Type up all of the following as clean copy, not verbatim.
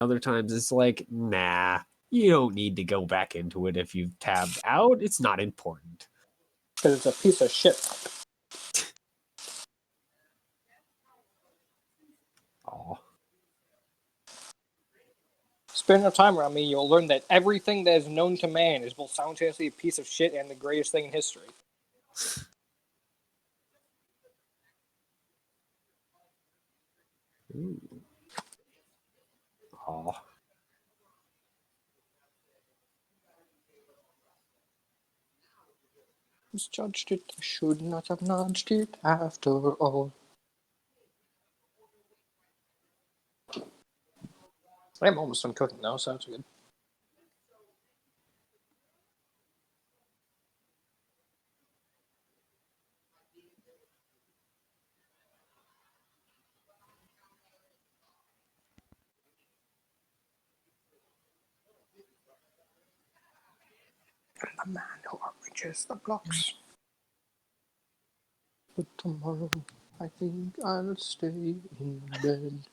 Other times it's like, nah, you don't need to go back into it if you've tabbed out. It's not important. Because it's a piece of shit. Oh. Spend enough time around me, you'll learn that everything that is known to man is both simultaneously a piece of shit and the greatest thing in history. Ooh. Oh. Misjudged it, I should not have nudged it after all. I'm almost done cooking now, so that's good. I'm the man who arranges the blocks. But tomorrow, I think I'll stay in bed.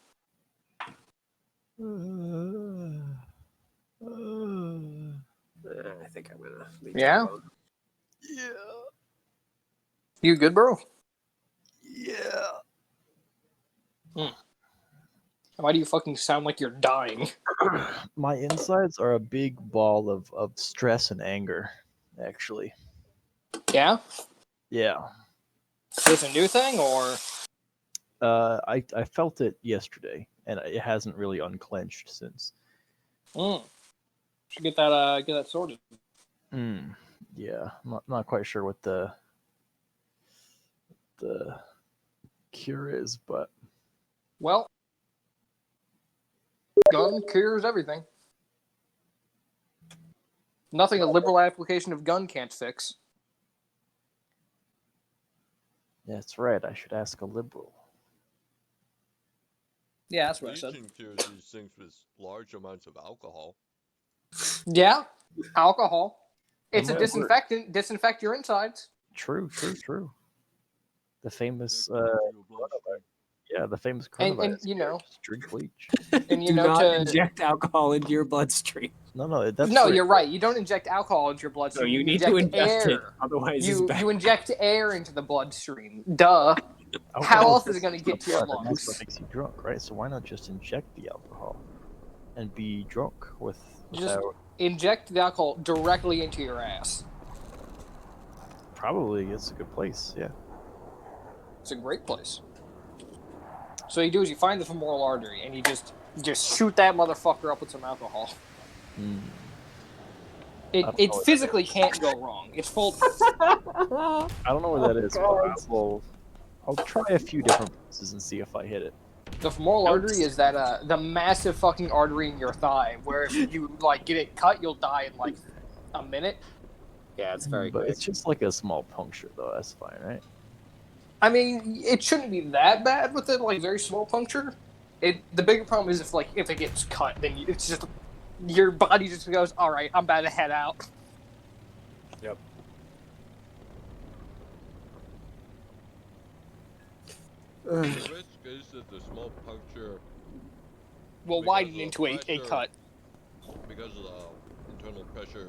I think I'm gonna leave Yeah? that alone. Yeah. You good, bro? Yeah. Why do you fucking sound like you're dying? My insides are a big ball of stress and anger, actually. Yeah? Yeah. Is this a new thing, or? I felt it yesterday, and it hasn't really unclenched since. Should get that sorted. Yeah, I'm not quite sure what the cure is, but Well, gun cures everything. Nothing a liberal application of gun can't fix. that's right. I should ask a liberal. Yeah, that's what I said. Bleaching cures these things with large amounts of alcohol. Yeah, alcohol. It's a Yeah. disinfectant. Disinfect your insides. True. The famous, Inject it into your bloodstream. yeah, the famous And coronavirus. you cure, know, just drink bleach. and you Do know not to inject alcohol into your bloodstream. No, that's no, right. you're right. You don't inject alcohol into your So bloodstream. you You need to inject ingest it, air. otherwise it's bad. You inject air into the bloodstream. Duh. How Alcohol else is it gets going to into get the to your blood, and that's what lungs? makes you drunk, right? So why not just inject the alcohol and be drunk Just without? inject the alcohol directly into your ass. Probably it's a good place. Yeah. It's a great place. So you do is you find the femoral artery and you just shoot that motherfucker up with some alcohol. I don't know It what physically can't go wrong. It's full. I don't know where that is, God. but I'll try a few different places and see if I hit it. The femoral artery is that the massive fucking artery in your thigh where if you like get it cut, you'll die in like a minute. Yeah, it's very But quick. it's just like a small puncture, though. That's fine, right? I mean, it shouldn't be that bad with it, like very small puncture. The bigger problem is if it gets cut, then it's just your body just goes, all right, I'm about to head out. Yep. The risk is that the small puncture Will Because widen of the into a pressure. cut. because of the internal pressure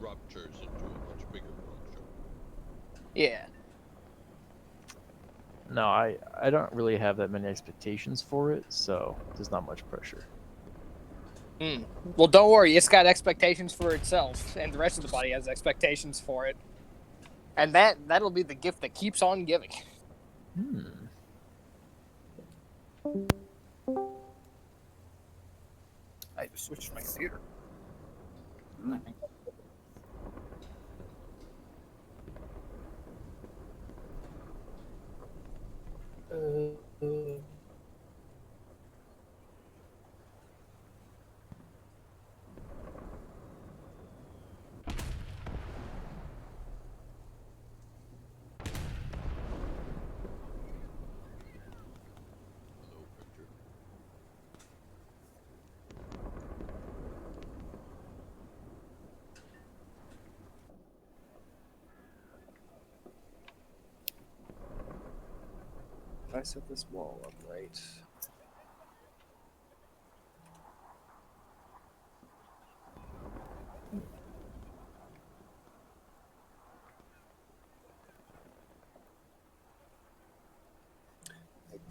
ruptures into a much bigger puncture. Yeah. No, I don't really have that many expectations for it, so there's not much pressure. Well, don't worry. It's got expectations for itself, and the rest of the body has expectations for it. And that'll be the gift that keeps on giving. I just switched my computer. Hello, printer. If I set this wall up right.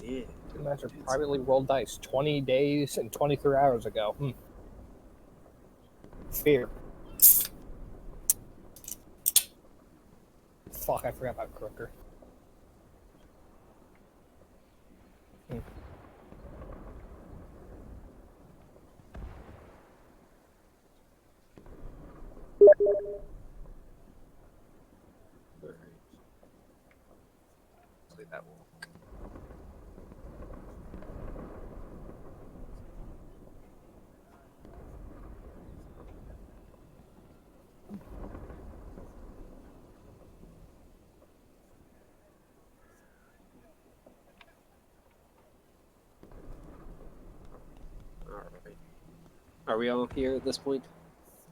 did. Imagine privately rolled dice 20 days and 23 hours ago. Fear. Fuck, I forgot about Crooker. Hopefully that will work. All right. Are we all here at this point,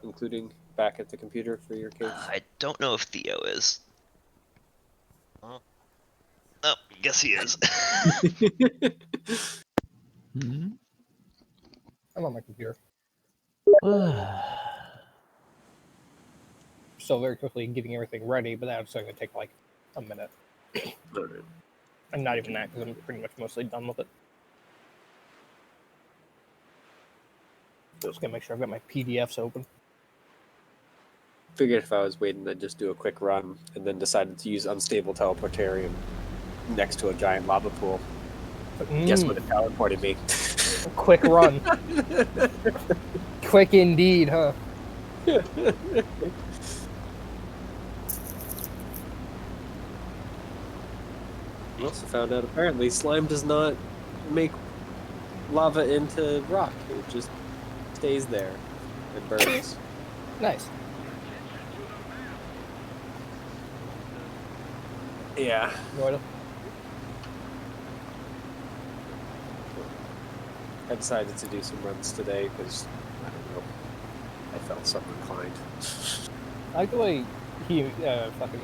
including back at the computer for your kids? I don't know if Theo is. Huh? Oh, guess he is. Hmm? I'm on my computer. Ah, So very quickly getting everything ready, but that's going to take like a minute. All right. And not even that, because I'm pretty much mostly done with it. Just gonna make sure I've got my PDFs open. Figured if I was waiting, I'd just do a quick run, and then decided to use unstable teleportarium next to a giant lava pool. But, Guess what it teleported me? Quick run. Quick indeed, huh? I also found out apparently slime does not make lava into rock. It just stays there and burns. Nice. Yeah. Noida. I decided to do some runs today because, I don't know, I felt so inclined. I like the way he fucking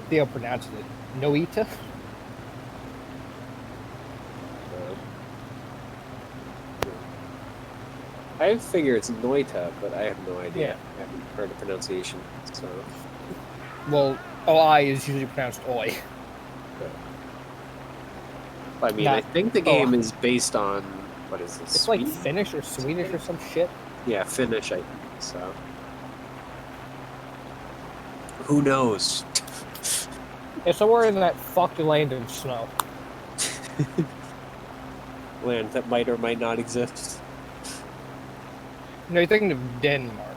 Theo pronounced it. Noita? I figure it's Noita, but I have no idea. Yeah. I haven't heard the pronunciation, so... Well, OI is usually pronounced Oi. I mean, I think the game is based on... What is this? It's like Sweden? Finnish or Swedish or some shit. Yeah, Finnish, I think, so... Who knows? It's somewhere in that fucked land in snow. Land that might or might not exist. No, you're thinking of Denmark.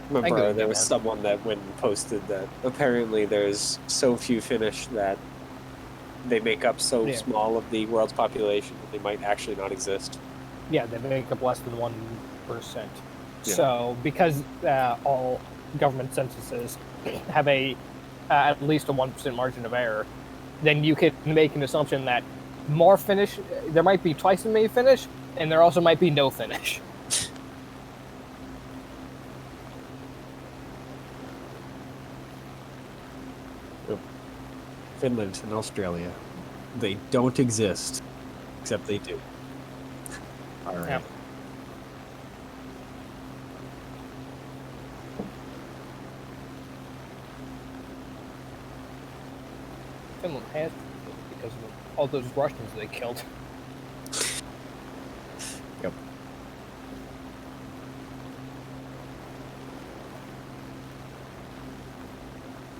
Remember, there was someone that went and posted that apparently there's so few Finnish that they make up so Yeah. small of the world's population that they might actually not exist. Yeah, they make up less than 1%. Yeah. So, because all government censuses have a at least a 1% margin of error, then you could make an assumption that more Finnish, there might be twice as many Finnish, and there also might be no Finnish. Finland and Australia, they don't exist, except they do. All right. Yeah. Finland has because of all those Russians they killed. Yep.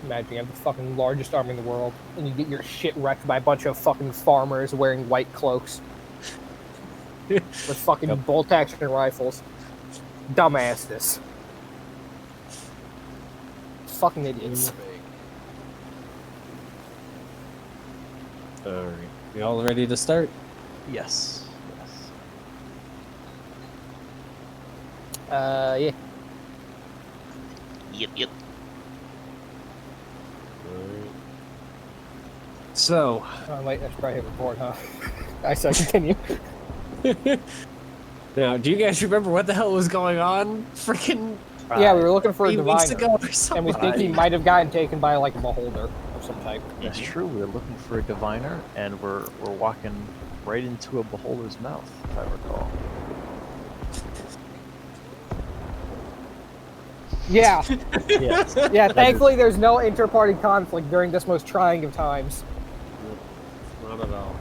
Imagine you have the fucking largest army in the world, and you get your shit wrecked by a bunch of fucking farmers wearing white cloaks with fucking Yep. bolt-action rifles. Dumbasses. Fucking idiots. All right. You all ready to start? yes. Yes. Yeah. Yep. All right. So, Oh, wait, that's probably hit record, huh? I said continue. now, do you guys remember what the hell was going on? Freaking Yeah, we were looking for a 3 weeks diviner, ago or something. and we think he might have gotten taken by like a beholder of some type. That's true. We're looking for a diviner, and we're walking right into a beholder's mouth, if I recall. Yeah, Yes. yeah. Thankfully, there's no inter-party conflict during this most trying of times. Not at all.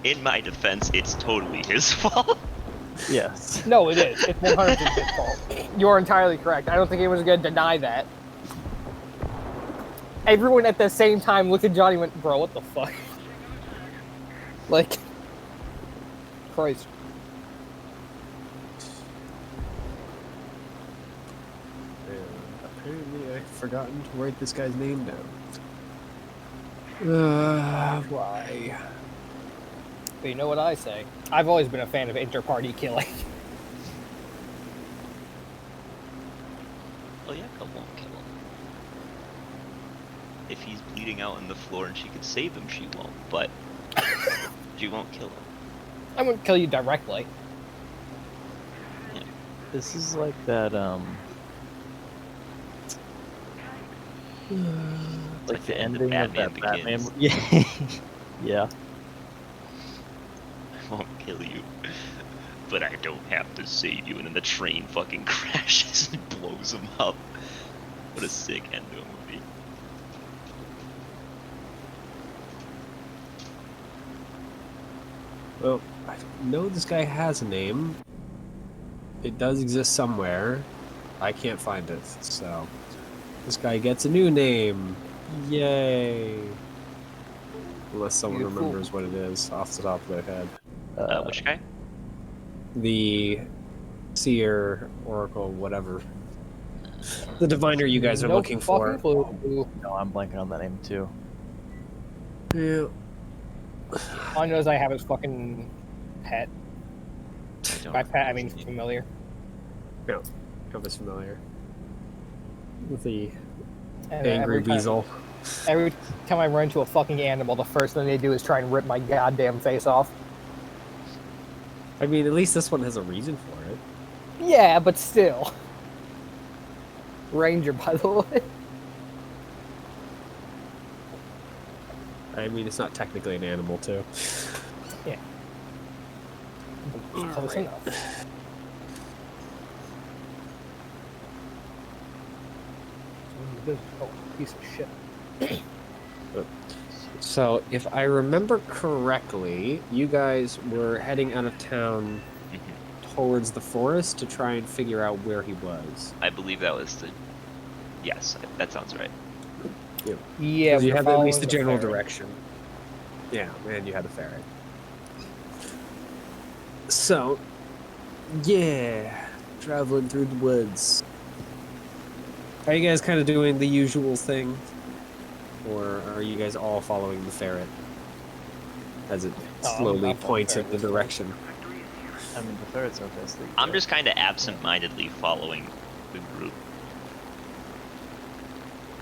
In my defense, it's totally his fault. Yes. No, it is. It's 100% his fault. You're entirely correct. I don't think anyone's going to deny that. Everyone at the same time looked at Johnny and went, bro, what the fuck? Like, Christ. Apparently, I've forgotten to write this guy's name down. Why? But you know what I say? I've always been a fan of inter-party killing. Oh yeah, won't kill him. If he's bleeding out on the floor and she could save him, she won't. But she won't kill him. I wouldn't kill you directly. This is like that, like the end of ending of Batman that Batman. Begins. Yeah. Yeah. I won't kill you, but I don't have to save you. And then the train fucking crashes and blows him up. What a sick end to a movie. Well, I know this guy has a name. It does exist somewhere. I can't find it, so this guy gets a new name. Yay! Unless someone Beautiful. remembers what it is off the top of their head. Which guy? The seer, oracle, whatever. The diviner you guys are No looking for. fucking clue. No, I'm blanking on that name too. Yeah. All I know is I have his fucking pet. I don't By pet, I mean remember his name. familiar. No, Cova's familiar. With the And angry every time- weasel. Every time I run into a fucking animal, the first thing they do is try and rip my goddamn face off. I mean, at least this one has a reason for it. Yeah, but still. Ranger, by the way. I mean, it's not technically an animal, too. Close enough. Oh, piece of shit. So, if I remember correctly, you guys were heading out of town towards the forest to try and figure out where he was. I believe that was the. Yes, that sounds right. Yeah, 'Cause you we're had at least the following general ferret. direction. Yeah, and you had a ferret. So, yeah, traveling through the woods. Are you guys kind of doing the usual thing? Or are you guys all following the ferret? As it Oh, I'm slowly not following points in ferret the this time. direction. I mean, the ferrets are basically. I'm just kind of absent-mindedly following the group.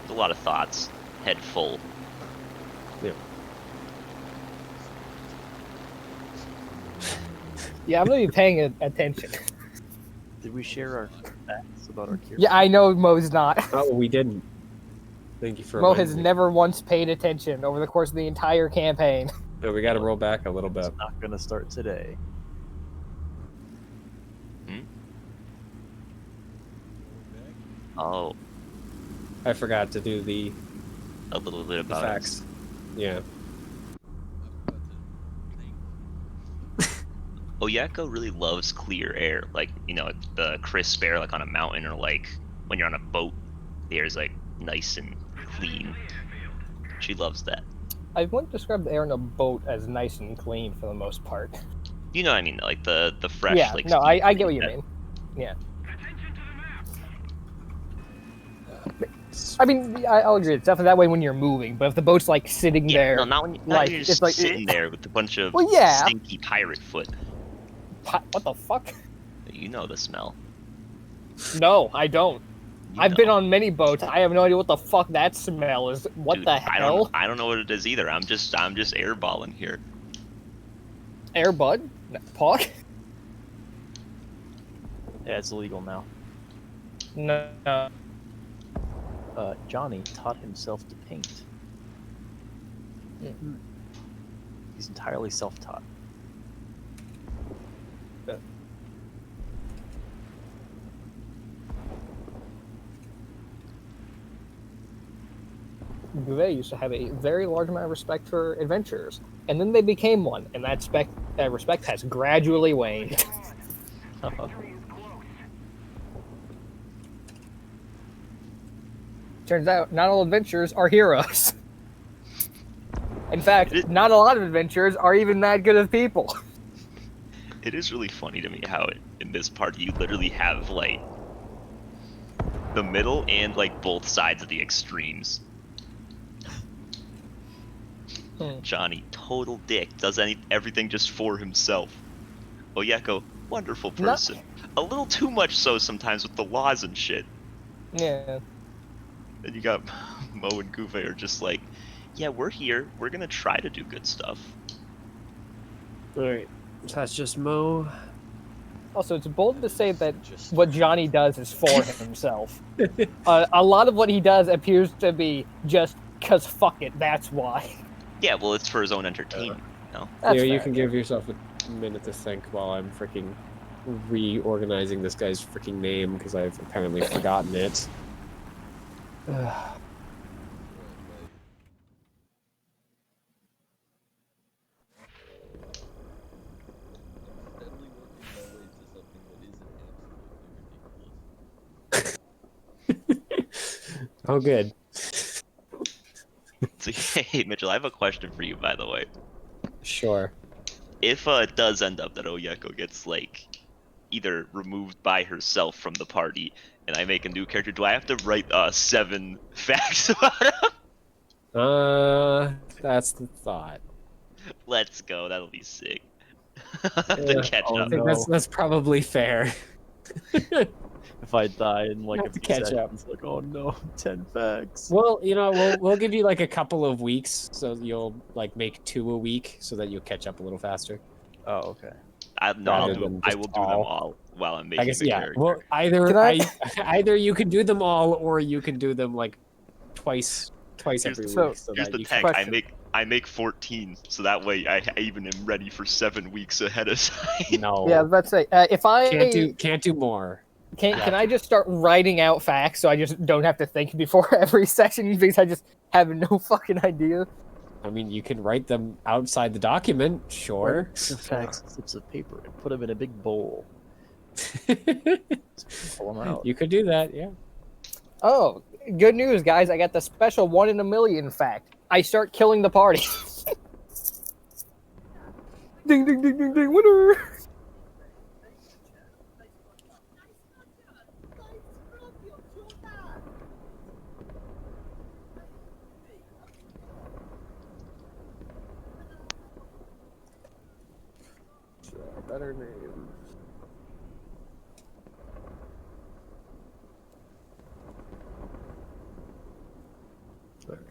There's a lot of thoughts, head full. Yeah, I'm gonna be paying attention. Did we share our facts about our cure? Yeah, I know Mo's not. Oh, we didn't. Thank you for Mo reminding has me. never once paid attention over the course of the entire campaign. No, we got to roll back a little bit. It's not gonna start today. Oh, I forgot to do the a little bit about facts. Yeah. Oyako really loves clear air, like, you know, the crisp air, like on a mountain, or like when you're on a boat, the air is like nice and clean. She loves that. I wouldn't describe the air in a boat as nice and clean for the most part. You know what I mean? Like the fresh, Yeah, like. no, steam I get what you that- mean. Yeah. I mean, I'll agree. It's definitely that way when you're moving, but if the boat's like sitting Yeah, there, no, not when not like, when you're it's just like- sitting there with a bunch of Well, yeah. stinky pirate foot. what the fuck? You know the smell. No, I don't. You I've been know. on many boats. I have no idea what the fuck that smell is. What Dude, the I hell? don't know what it is either. I'm just airballing here. Air bud? Puck? Yeah, it's illegal now. No. Johnny taught himself to paint. Hmm. He's entirely self-taught. Gouvet used to have a very large amount of respect for adventurers, and then they became one, and that respect has gradually waned. Turns out, not all adventurers are heroes. In fact, not a lot of adventurers are even that good of people. It is really funny to me how in this party you literally have like the middle and like both sides of the extremes. Johnny, total dick, does everything just for himself. Oyeko, wonderful person. A little too much so sometimes with the laws and shit. Yeah. And you got Mo and Gouvet are just like, yeah, we're here. We're gonna try to do good stuff. Alright, so that's just Mo. Also, it's bold to say that what Johnny does is for himself. A lot of what he does appears to be just because fuck it, that's why. Yeah, well, it's for his own entertainment. No. That's Here, you fair. can give yourself a minute to think while I'm freaking reorganizing this guy's freaking name because I've apparently forgotten it. Steadily working my way to something that isn't absolutely ridiculous. Oh, good. So, hey, Mitchell, I have a question for you, by the way. Sure. If it does end up that Oyeko gets, like, either removed by herself from the party and I make a new character, do I have to write 7 facts about him? That's the thought. Let's go, that'll be sick. Yeah. The catch Oh, I up. think that's probably fair. If I die in like Have a to few catch up. seconds, like, oh no, 10 facts. Well, you know, we'll give you like a couple of weeks, so you'll like make 2 a week, so that you'll catch up a little faster. Oh, okay. No, rather than I just will do them all. all while I'm making I guess the yeah. character. Well, either Can I- either you can do them all, or you can do them like twice Here's every the- week. So Here's that the you tech. Question. I make 14, so that way I even am ready for 7 weeks ahead of time. can, no. Yeah, I was about to say, if I Can't do more. can I just start writing out facts so I just don't have to think before every session because I just have no fucking idea. I mean, you can write them outside the document, sure. Write the facts on slips of paper and put them in a big bowl. Pull them out. You could do that, yeah. Oh, good news, guys! I got the special 1 in a million fact. I start killing the party. Ding ding ding ding ding! Winner! Better name. Alright.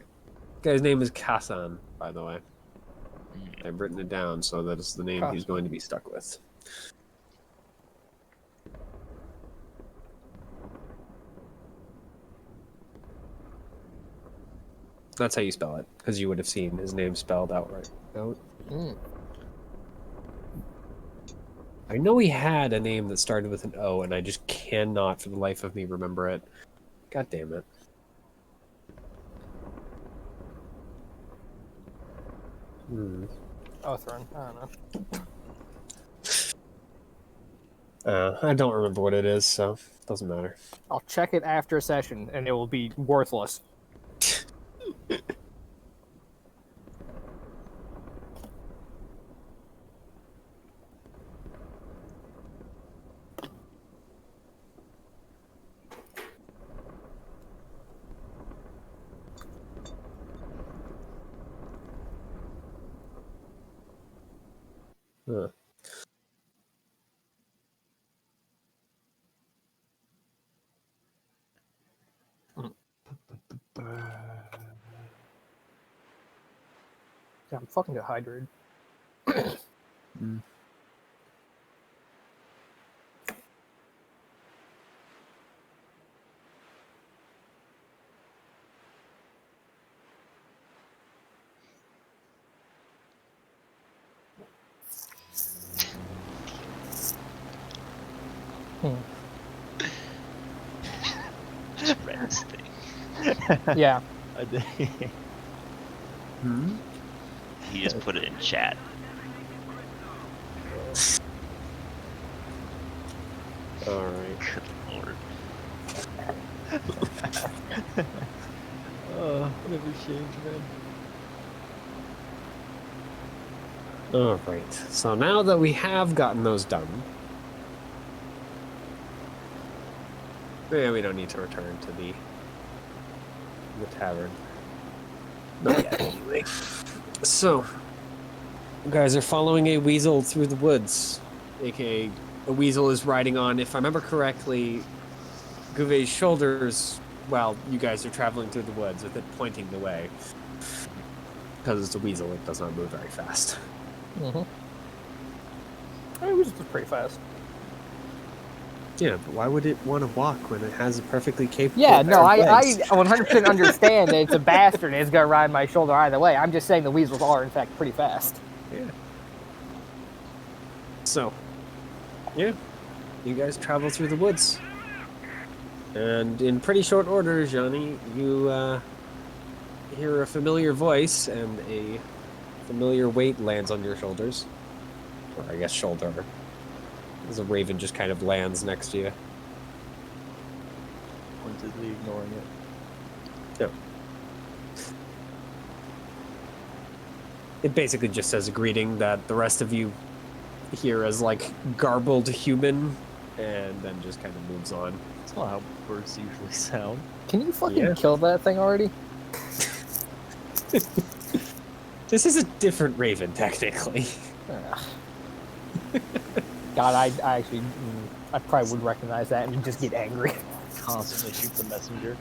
Guy's name is Kassan, by the way. I've written it down so that it's the name he's going to be stuck with. That's how you spell it, because you would have seen his name spelled outright. Out. I know he had a name that started with an O, and I just cannot, for the life of me, remember it. God damn it. Othron. I don't know. I don't remember what it is, so it doesn't matter. I'll check it after a session, and it will be worthless. Huh. Yeah, I'm fucking dehydrated. Just Red's thing. Yeah. I did. Hmm? He just put it in chat. All right. Good lord. Never change, man. All right. So now that we have gotten those done, we don't need to return to the tavern. Not yet, anyway. So, you guys are following a weasel through the woods, aka a weasel is riding on, if I remember correctly, Gouvet's shoulders while you guys are traveling through the woods with it pointing the way. Because it's a weasel, it does not move very fast. Mm-hmm. I mean, it was pretty fast. Yeah, but why would it want to walk when it has a perfectly capable Yeah, pair no, of I legs? 100% understand that it's a bastard and it's gonna ride my shoulder either way. I'm just saying the weasels are, in fact, pretty fast. Yeah. So, yeah, you guys travel through the woods. And in pretty short order, Johnny, you hear a familiar voice and a familiar weight lands on your shoulders. Or I guess shoulder. As a raven just kind of lands next to you. Pointedly ignoring it. No. It basically just says a greeting that the rest of you hear as like garbled human, and then just kind of moves on. That's not how birds usually sound. Can you fucking Yeah. kill that thing already? This is a different raven, technically. Ugh. God, I actually, I probably would recognize that and just get angry. Constantly shoot the messenger.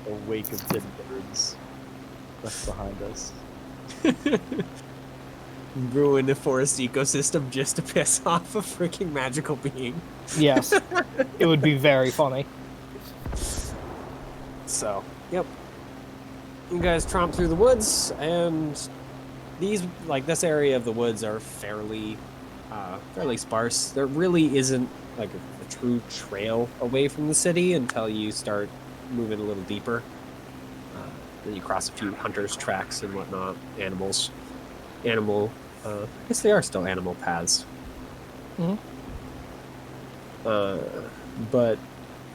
A wake of dead birds left behind us. Ruin the forest ecosystem just to piss off a freaking magical being. Yes, it would be very funny. So, yep. You guys tromp through the woods, and these, like, this area of the woods are fairly sparse. There really isn't, like, a true trail away from the city until you start moving a little deeper. Then you cross a few hunters' tracks and whatnot, I guess they are still animal paths. Mhm. But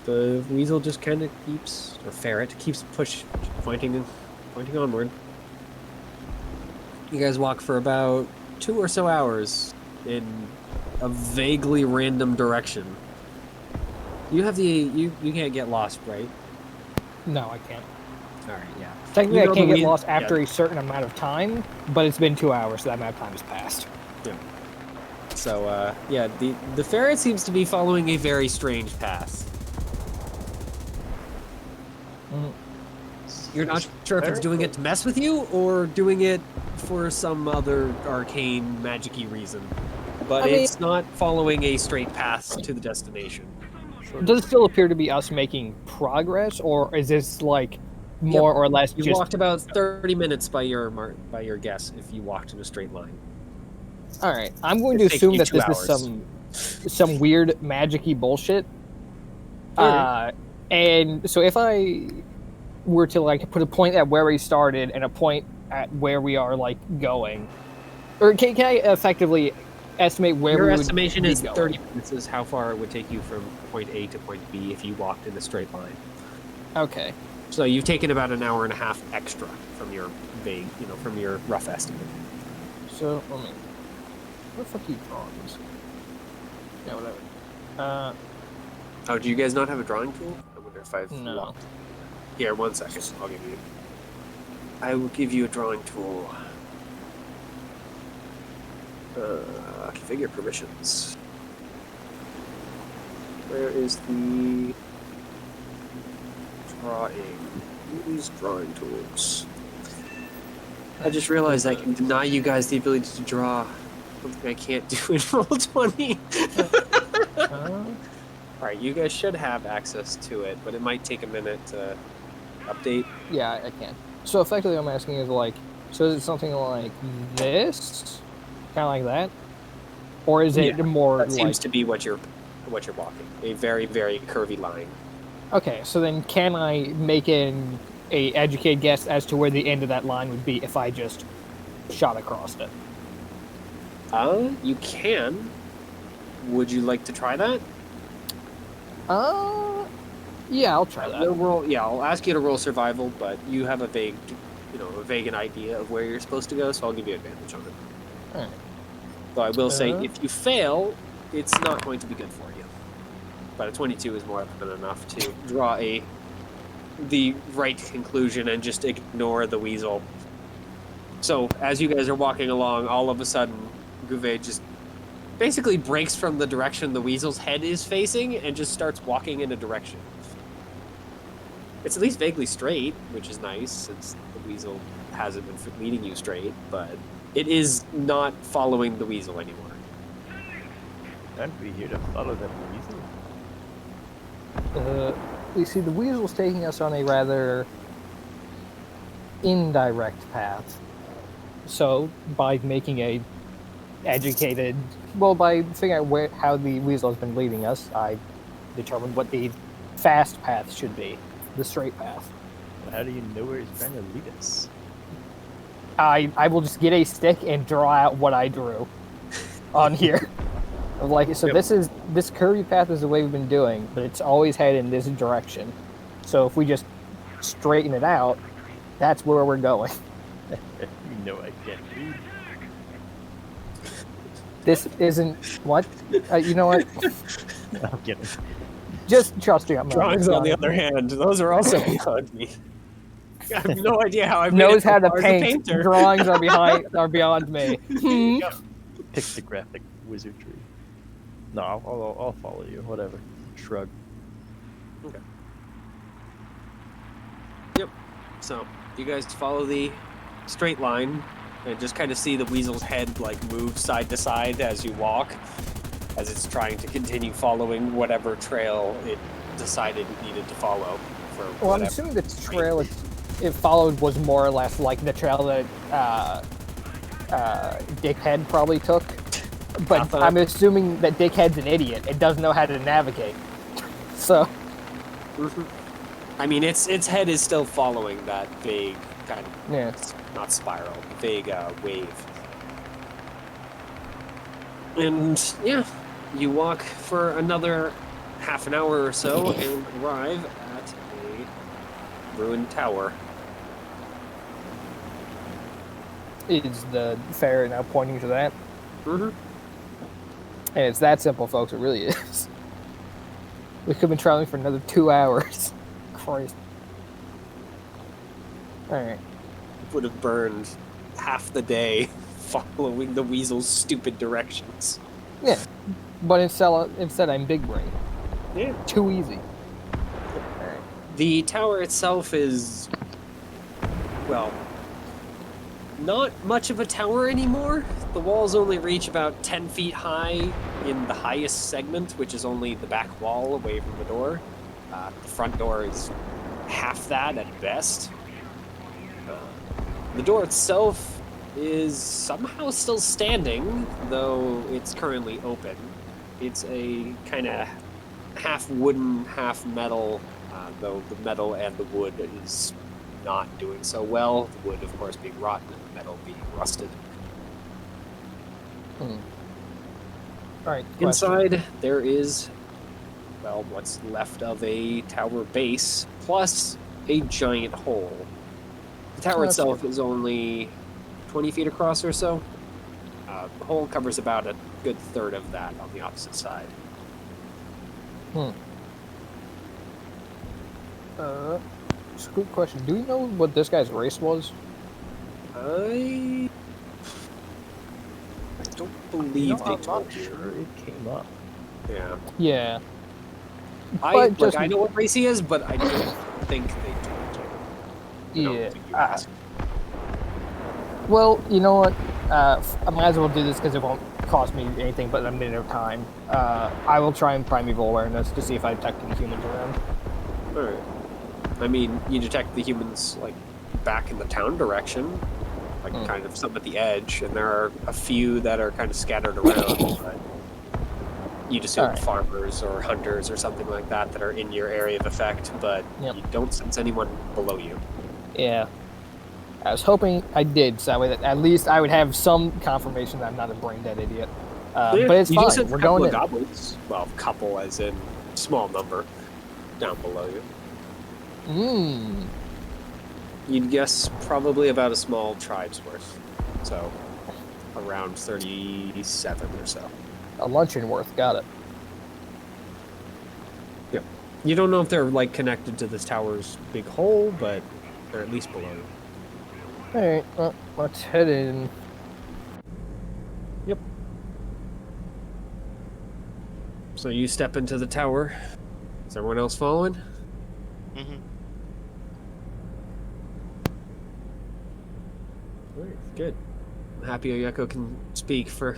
the weasel just kind of keeps, or ferret keeps pointing onward. You guys walk for about 2 or so hours in a vaguely random direction. You have you can't get lost, right? No, I can't. All right, yeah. Technically, You I know can't the get wheel- lost after yeah. a certain amount of time, but it's been 2 hours, so that amount of time has passed. So, yeah, the ferret seems to be following a very strange path. You're not sure if it's doing it to mess with you or doing it for some other arcane, magic-y reason. But I mean- it's not following a straight path to the destination. Does it still appear to be us making progress, or is this like more or less You just walked about 30 minutes by your guess if you walked in a straight line. all right? I'm going to It's taking assume you that 2 this hours. is some weird magic-y bullshit. Alright. And so if I were to like put a point at where we started and a point at where we are like going, or can I effectively estimate where Your we would estimation be is going? 30 minutes is how far it would take you from point A to point B if you walked in a straight line. Okay. So you've taken about an hour and a half extra from your from your rough estimate. So let me. What the fuck are you drawings? Yeah, whatever. Oh, do you guys not have a drawing tool? I wonder if I've No. locked. Here, 1 second. I'll give you. I will give you a drawing tool. Configure permissions. Where is the drawing? Use drawing tools. I just realized I can deny you guys the ability to draw something I can't do in Roll20. Alright, you guys should have access to it, but it might take a minute to update. Yeah, I can. So effectively, what I'm asking is like, so is it something like this, kind of like that, or is it Yeah, more That like? seems to be what you're walking. A very, very curvy line. Okay, so then can I make an a educated guess as to where the end of that line would be if I just shot across it? You can. Would you like to try that? Yeah, I'll try that. You'll roll, yeah, I'll ask you to roll survival, but you have a vague idea of where you're supposed to go, so I'll give you advantage on it. Alright. So I will say, Uh. if you fail, it's not going to be good for you. But a 22 is more than enough to draw the right conclusion and just ignore the weasel. So as you guys are walking along, all of a sudden, Gouvet just basically breaks from the direction the weasel's head is facing and just starts walking in a direction. It's at least vaguely straight, which is nice, since the weasel hasn't been leading you straight, but it is not following the weasel anymore. Aren't we here to follow that weasel? You see, the weasel's taking us on a rather indirect path. So, by making a educated, by figuring out how the weasel has been leading us, I determined what the fast path should be, the straight path. How do you know where he's trying to lead us? I will just get a stick and draw out what I drew on here. Like, so Yep. this curvy path is the way we've been doing, but it's always headed in this direction. So if we just straighten it out, that's where we're going. You know I can't read. This isn't what? You know what? I'm kidding. Just trust me. I'm not Drawings, on the drawing. other hand, those are also beyond me. I have no idea how I've made Knows it so how to far as a paint. painter. Drawings are beyond me. Hmm. Pictographic wizardry. No, I'll follow you. Whatever. Shrug. So you guys follow the straight line and just kind of see the weasel's head like move side to side as you walk, as it's trying to continue following whatever trail it decided it needed to follow. For Well, I'm whatever. assuming the trail it followed was more or less like the trail that Dickhead probably took. But Papa. I'm assuming that Dickhead's an idiot. It doesn't know how to navigate. So, Mhm. I mean, its head is still following that vague kind of yeah. not spiral, vague wave. And yeah, you walk for another half an hour or so and arrive at a ruined tower. Is the ferry now pointing to that? Mm-hmm. And it's that simple, folks. It really is. We could have been traveling for another 2 hours. Christ. Alright. Would have burned half the day following the weasel's stupid directions. Yeah. But instead I'm big brain. Yeah. Too easy. Alright. The tower itself is, well, not much of a tower anymore. The walls only reach about 10 feet high in the highest segment, which is only the back wall away from the door. The front door is half that at best. The door itself is somehow still standing, though it's currently open. It's a kind of half wooden, half metal, though the metal and the wood is not doing so well. The wood, of course, being rotten and the metal being rusted. Alright. Inside, there is, well, what's left of a tower base, plus a giant hole. The tower That's itself is only 20 feet across or so. The hole covers about a good third of that on the opposite side. Just a quick question. Do you know what this guy's race was? I don't believe they I'm told not you. sure it came up. Yeah. Yeah. I But just- I know what race he is, but I don't think they told you. I Yeah. don't think you asked. Well, you know what? I might as well do this because it won't cost me anything but a minute of time. I will try and primeval awareness to see if I detect any humans around. Alright. I mean, you detect the humans, like, back in the town direction, like, kind of some at the edge, and there are a few that are kind of scattered around, but you'd assume Alright. farmers or hunters or something like that that are in your area of effect, but Yep. you don't sense anyone below you. Yeah. I was hoping I did, so that way that at least I would have some confirmation that I'm not a brain dead idiot. Yeah, But it's you just fine. have We're a couple going of in. goblins. Well, couple as in small number down below you. Mmm. You'd guess probably about a small tribe's worth. So around 37 or so. A luncheon worth. Got it. Yep. You don't know if they're like connected to this tower's big hole, but they're at least below you. Alright, well, let's head in. Yep. So you step into the tower. Is everyone else following? Mm-hmm. Alright, good. I'm happy Oyeko can speak for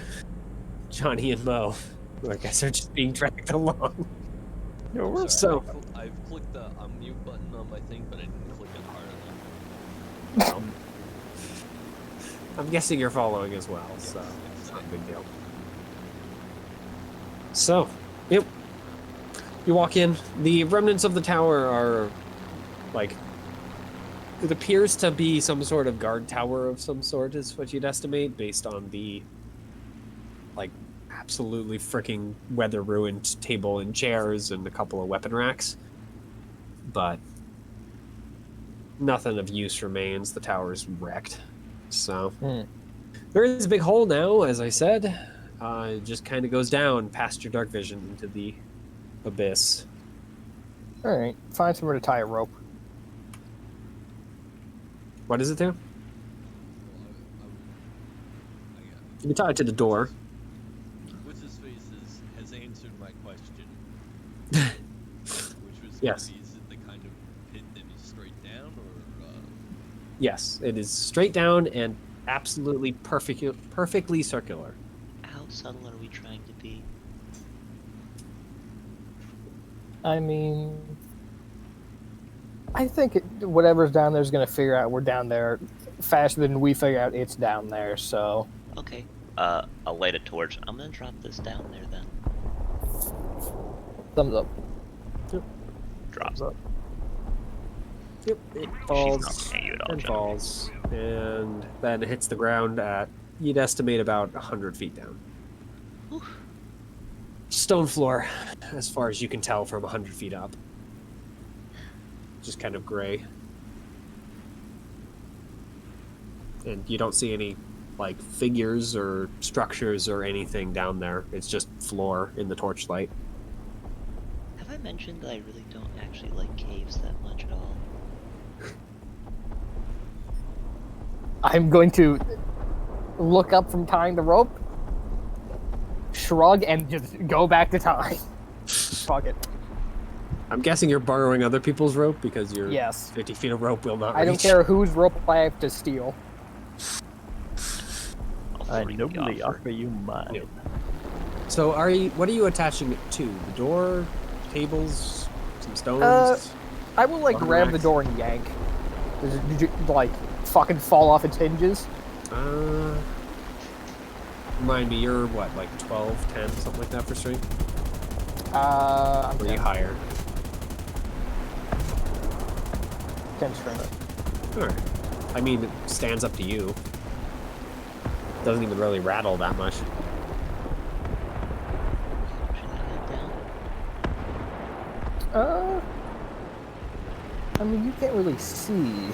Johnny and Mo. I guess they're just being dragged along. No, we're So- I've clicked the unmute button on my thing, but I didn't click it hard enough. I'm guessing you're following as well, Yes, so it's it's not a big deal. So, yep. You walk in. The remnants of the tower are, like, it appears to be some sort of guard tower of some sort, is what you'd estimate, based on the, like, absolutely freaking weather-ruined table and chairs and a couple of weapon racks. But nothing of use remains. The tower's wrecked. So there is a big hole now, as I said. It just kind of goes down past your dark vision into the abyss. Alright, find somewhere to tie a rope. What does it do? Well, You can tie it to the door. What's his face has answered my question. Which was Yes. gonna be, is it the kind of pit that is straight down or Yes, it is straight down and absolutely perfectly circular. How subtle are we trying to be? I mean, I think whatever's down there is going to figure out we're down there faster than we figure out it's down there, so. Okay. I'll light a torch. I'm gonna drop this down there then. Thumbs up. Drop. Thumbs up. Yep, it She's falls not looking at you at all, and John. falls, and then hits the ground at, you'd estimate, about 100 feet down. Whew. Stone floor, as far as you can tell from 100 feet up. Just kind of gray. And you don't see any, like, figures or structures or anything down there. It's just floor in the torchlight. Have I mentioned that I really don't actually like caves that much at all? I'm going to look up from tying the rope, shrug, and just go back to tying. Fuck it. I'm guessing you're borrowing other people's rope because your Yes. 50 feet of rope will not I don't reach. care whose rope I have to steal. I'll I freely nobly offer. offer you mine. Yeah. So what are you attaching it to? The door? Tables? Some stones? I will, like, Welcome, grab the Max. door and yank. Did you, like, fucking fall off its hinges? Remind me, you're what, like 12, 10, something like that for strength? I'm Or are you higher? 10 strength. Alright. I mean, it stands up to you. Doesn't even really rattle that much. Should I go down? I mean, you can't really see.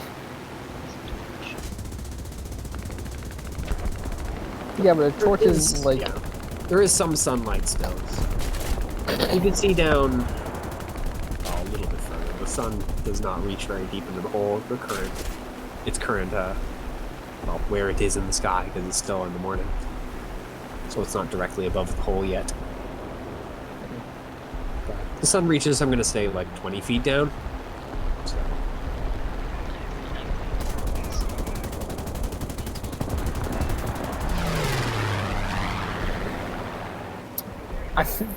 Yeah, but a torch is, like... Yeah. There is some sunlight still. You can see down a little bit further. The sun does not reach very deep into the hole. Its current, well, where it is in the sky, because it's still in the morning. So it's not directly above the hole yet. The sun reaches, I'm going to say, like 20 feet down. So,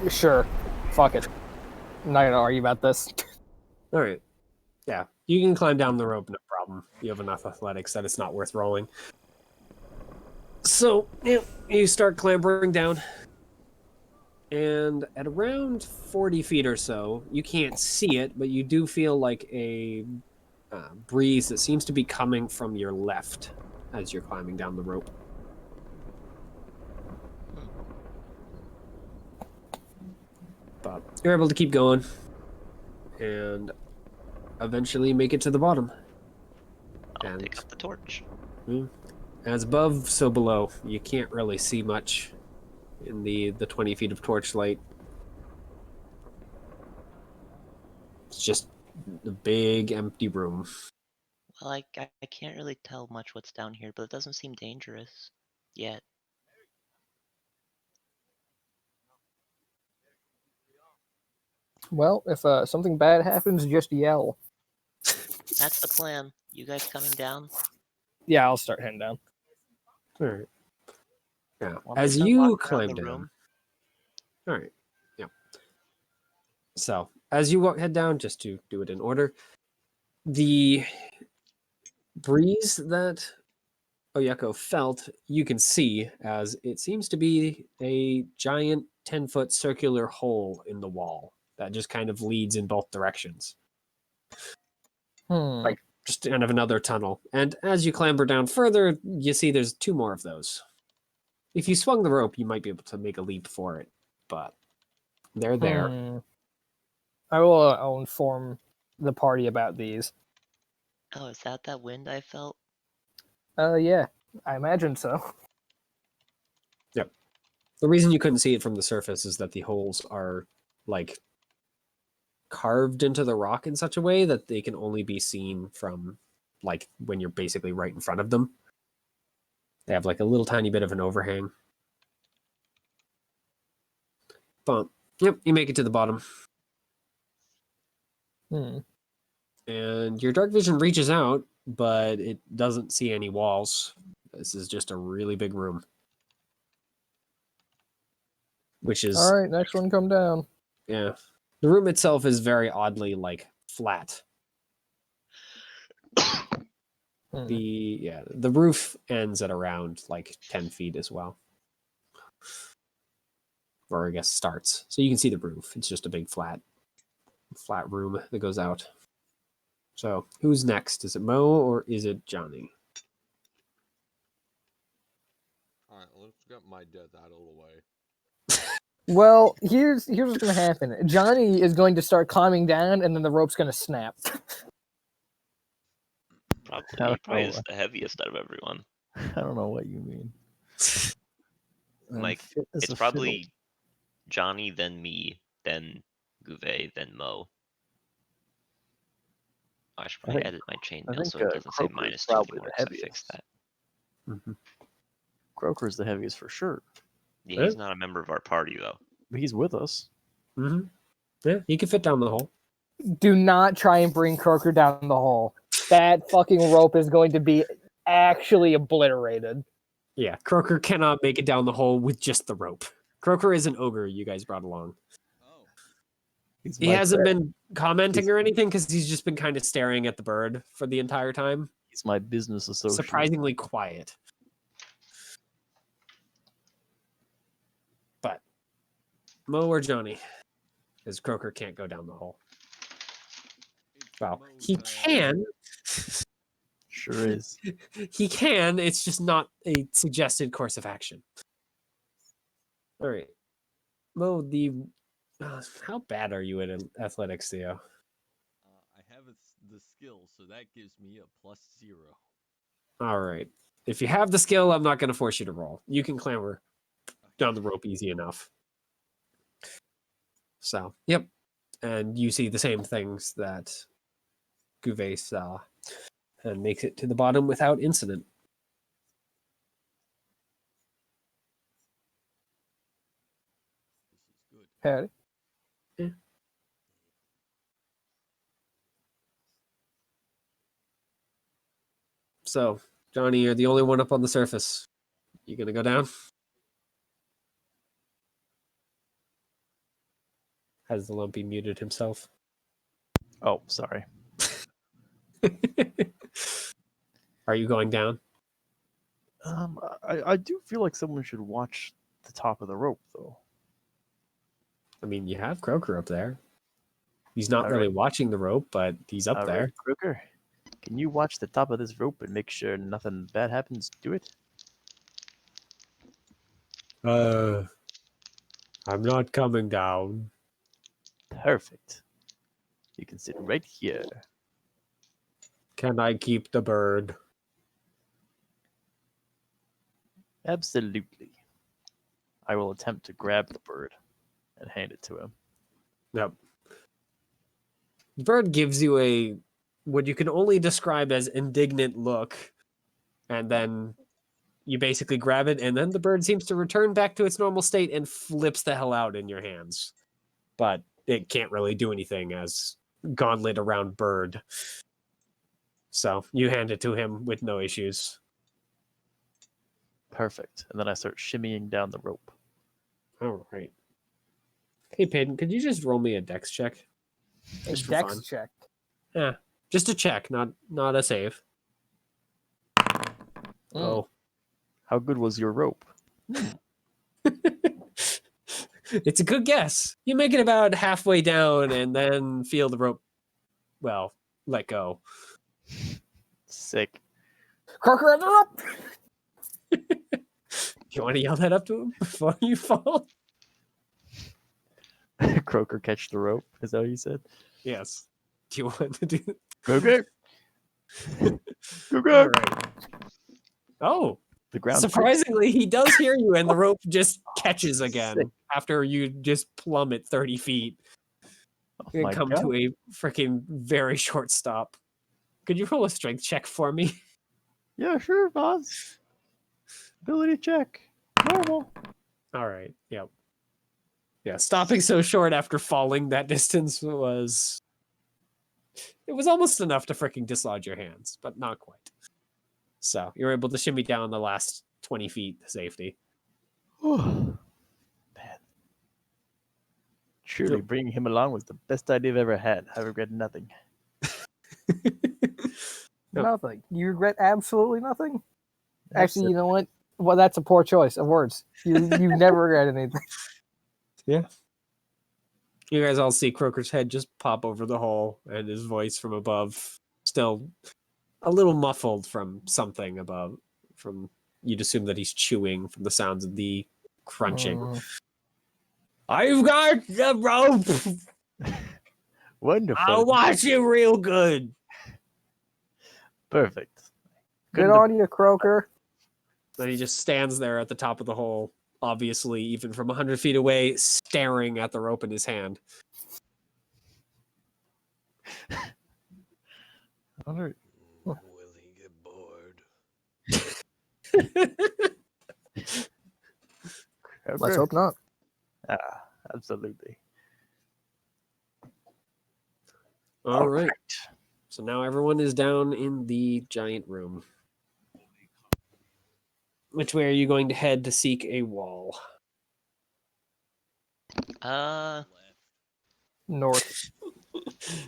Sure. Fuck it. I'm not gonna argue about this. all right. Yeah, you can climb down the rope, no problem. You have enough athletics that it's not worth rolling. So, yeah, you start clambering down. And at around 40 feet or so, you can't see it, but you do feel like a breeze that seems to be coming from your left as you're climbing down the rope. But you're able to keep going and eventually make it to the bottom. I'll And pick up the torch. as above, so below. You can't really see much in the 20 feet of torchlight. It's just a big empty room. Well, I can't really tell much what's down here, but it doesn't seem dangerous yet. Well, if something bad happens, just yell. That's the plan. You guys coming down? Yeah, I'll start heading down. All right. Yeah. Want me As to you walk around climb the down. room? All right. Yeah. So as you head down, just to do it in order, the breeze that Oyeko felt, you can see as it seems to be a giant 10-foot circular hole in the wall that just kind of leads in both directions. Hmm. Like just kind of another tunnel. And as you clamber down further, you see there's 2 more of those. If you swung the rope, you might be able to make a leap for it, but they're there. I'll inform the party about these. Oh, is that wind I felt? Yeah, I imagine so. Yep. The reason you couldn't see it from the surface is that the holes are like carved into the rock in such a way that they can only be seen from like when you're basically right in front of them. They have like a little tiny bit of an overhang. But yep, you make it to the bottom. And your dark vision reaches out, but it doesn't see any walls. This is just a really big room. Which is All right, next one, come down. yeah. The room itself is very oddly like flat. The roof ends at around like 10 feet as well. Or I guess starts. So you can see the roof. It's just a big flat room that goes out. So who's next? Is it Mo or is it Johnny? Alright, let's get my death out of the way. Well, here's what's gonna happen. Johnny is going to start climbing down, and then the rope's gonna snap. Probably is the heaviest out of everyone. I don't know what you mean. I'm Like, fit as it's a probably Johnny, then me, then Gouvet, then Mo. I should probably edit my chainmail so it doesn't say Croker's -2 probably anymore the because I fixed that. Mm-hmm. Croker's the heaviest for sure. Yeah, he's not a member of our party though. But he's with us. Mm-hmm. Yeah, he can fit down the hole. Do not try and bring Croker down the hole. That fucking rope is going to be actually obliterated. Yeah, Croker cannot make it down the hole with just the rope. Croker is an ogre you guys brought along. Oh. He's He my hasn't friend. been commenting or anything because he's just been kind of staring at the bird for the entire time. He's my business associate. Surprisingly quiet. But Mo or Johnny? Because Croker can't go down the hole. Well, he can. Sure is. He can. It's just not a suggested course of action. All right. Mo, how bad are you at athletics, Theo? I have the skill, so that gives me a +0. All right. If you have the skill, I'm not going to force you to roll. You can clamber down the rope easy enough. So, yep. And you see the same things that Gouvet saw and makes it to the bottom without incident. This is good. Howdy. Yeah. So, Johnny, you're the only one up on the surface. You gonna go down? Has the Lumpy muted himself? Oh, sorry. Are you going down? I do feel like someone should watch the top of the rope, though. I mean, you have Croker up there. He's not All really right. watching the rope, but he's up All there. right, Croker. Can you watch the top of this rope and make sure nothing bad happens to it? I'm not coming down. Perfect. You can sit right here. Can I keep the bird? Absolutely. I will attempt to grab the bird and hand it to him. Yep. The bird gives you a what you can only describe as indignant look, and then you basically grab it, and then the bird seems to return back to its normal state and flips the hell out in your hands. But it can't really do anything as gauntlet around bird. So you hand it to him with no issues. Perfect. And then I start shimmying down the rope. All right. Hey, Peyton, could you just roll me a dex check? A Just for dex fun. check. Yeah, just a check, not a save. Oh, How good was your rope? it's a good guess. You make it about halfway down and then feel the rope, well, let go. Sick. Croker on the rope! You want to yell that up to him before you fall? Croaker catch the rope. Is that what you said? Yes. Do you want to do? Croaker! All Croaker! right. Oh, The ground. surprisingly, he does hear you, and the rope just catches sick. again after you just plummet 30 feet. Oh And my come God. to a freaking very short stop. Could you roll a strength check for me? Yeah, sure, boss. Ability check. Normal. All right. Yep. Yeah. Stopping so short after falling that distance was. It was almost enough to freaking dislodge your hands, but not quite. So you're able to shimmy down the last 20 feet to safety. Man. Truly, Yep. bringing him along was the best idea I've ever had. I regret nothing. Yep. Nothing. You regret absolutely nothing? Actually, Absolutely. you know what? Well, that's a poor choice of words. You never regret anything. Yeah. You guys all see Croker's head just pop over the hole, and his voice from above, still a little muffled from something above. From you'd assume that he's chewing from the sounds of the crunching. I've got the rope. Wonderful. I'll watch it real good. Perfect. Good Couldn't have- on you, Croker. Then he just stands there at the top of the hole, obviously, even from 100 feet away, staring at the rope in his hand. I wonder- Will he get bored? Let's Croaker? hope not. Ah, absolutely. All right. So now everyone is down in the giant room. Which way are you going to head to seek a wall? North.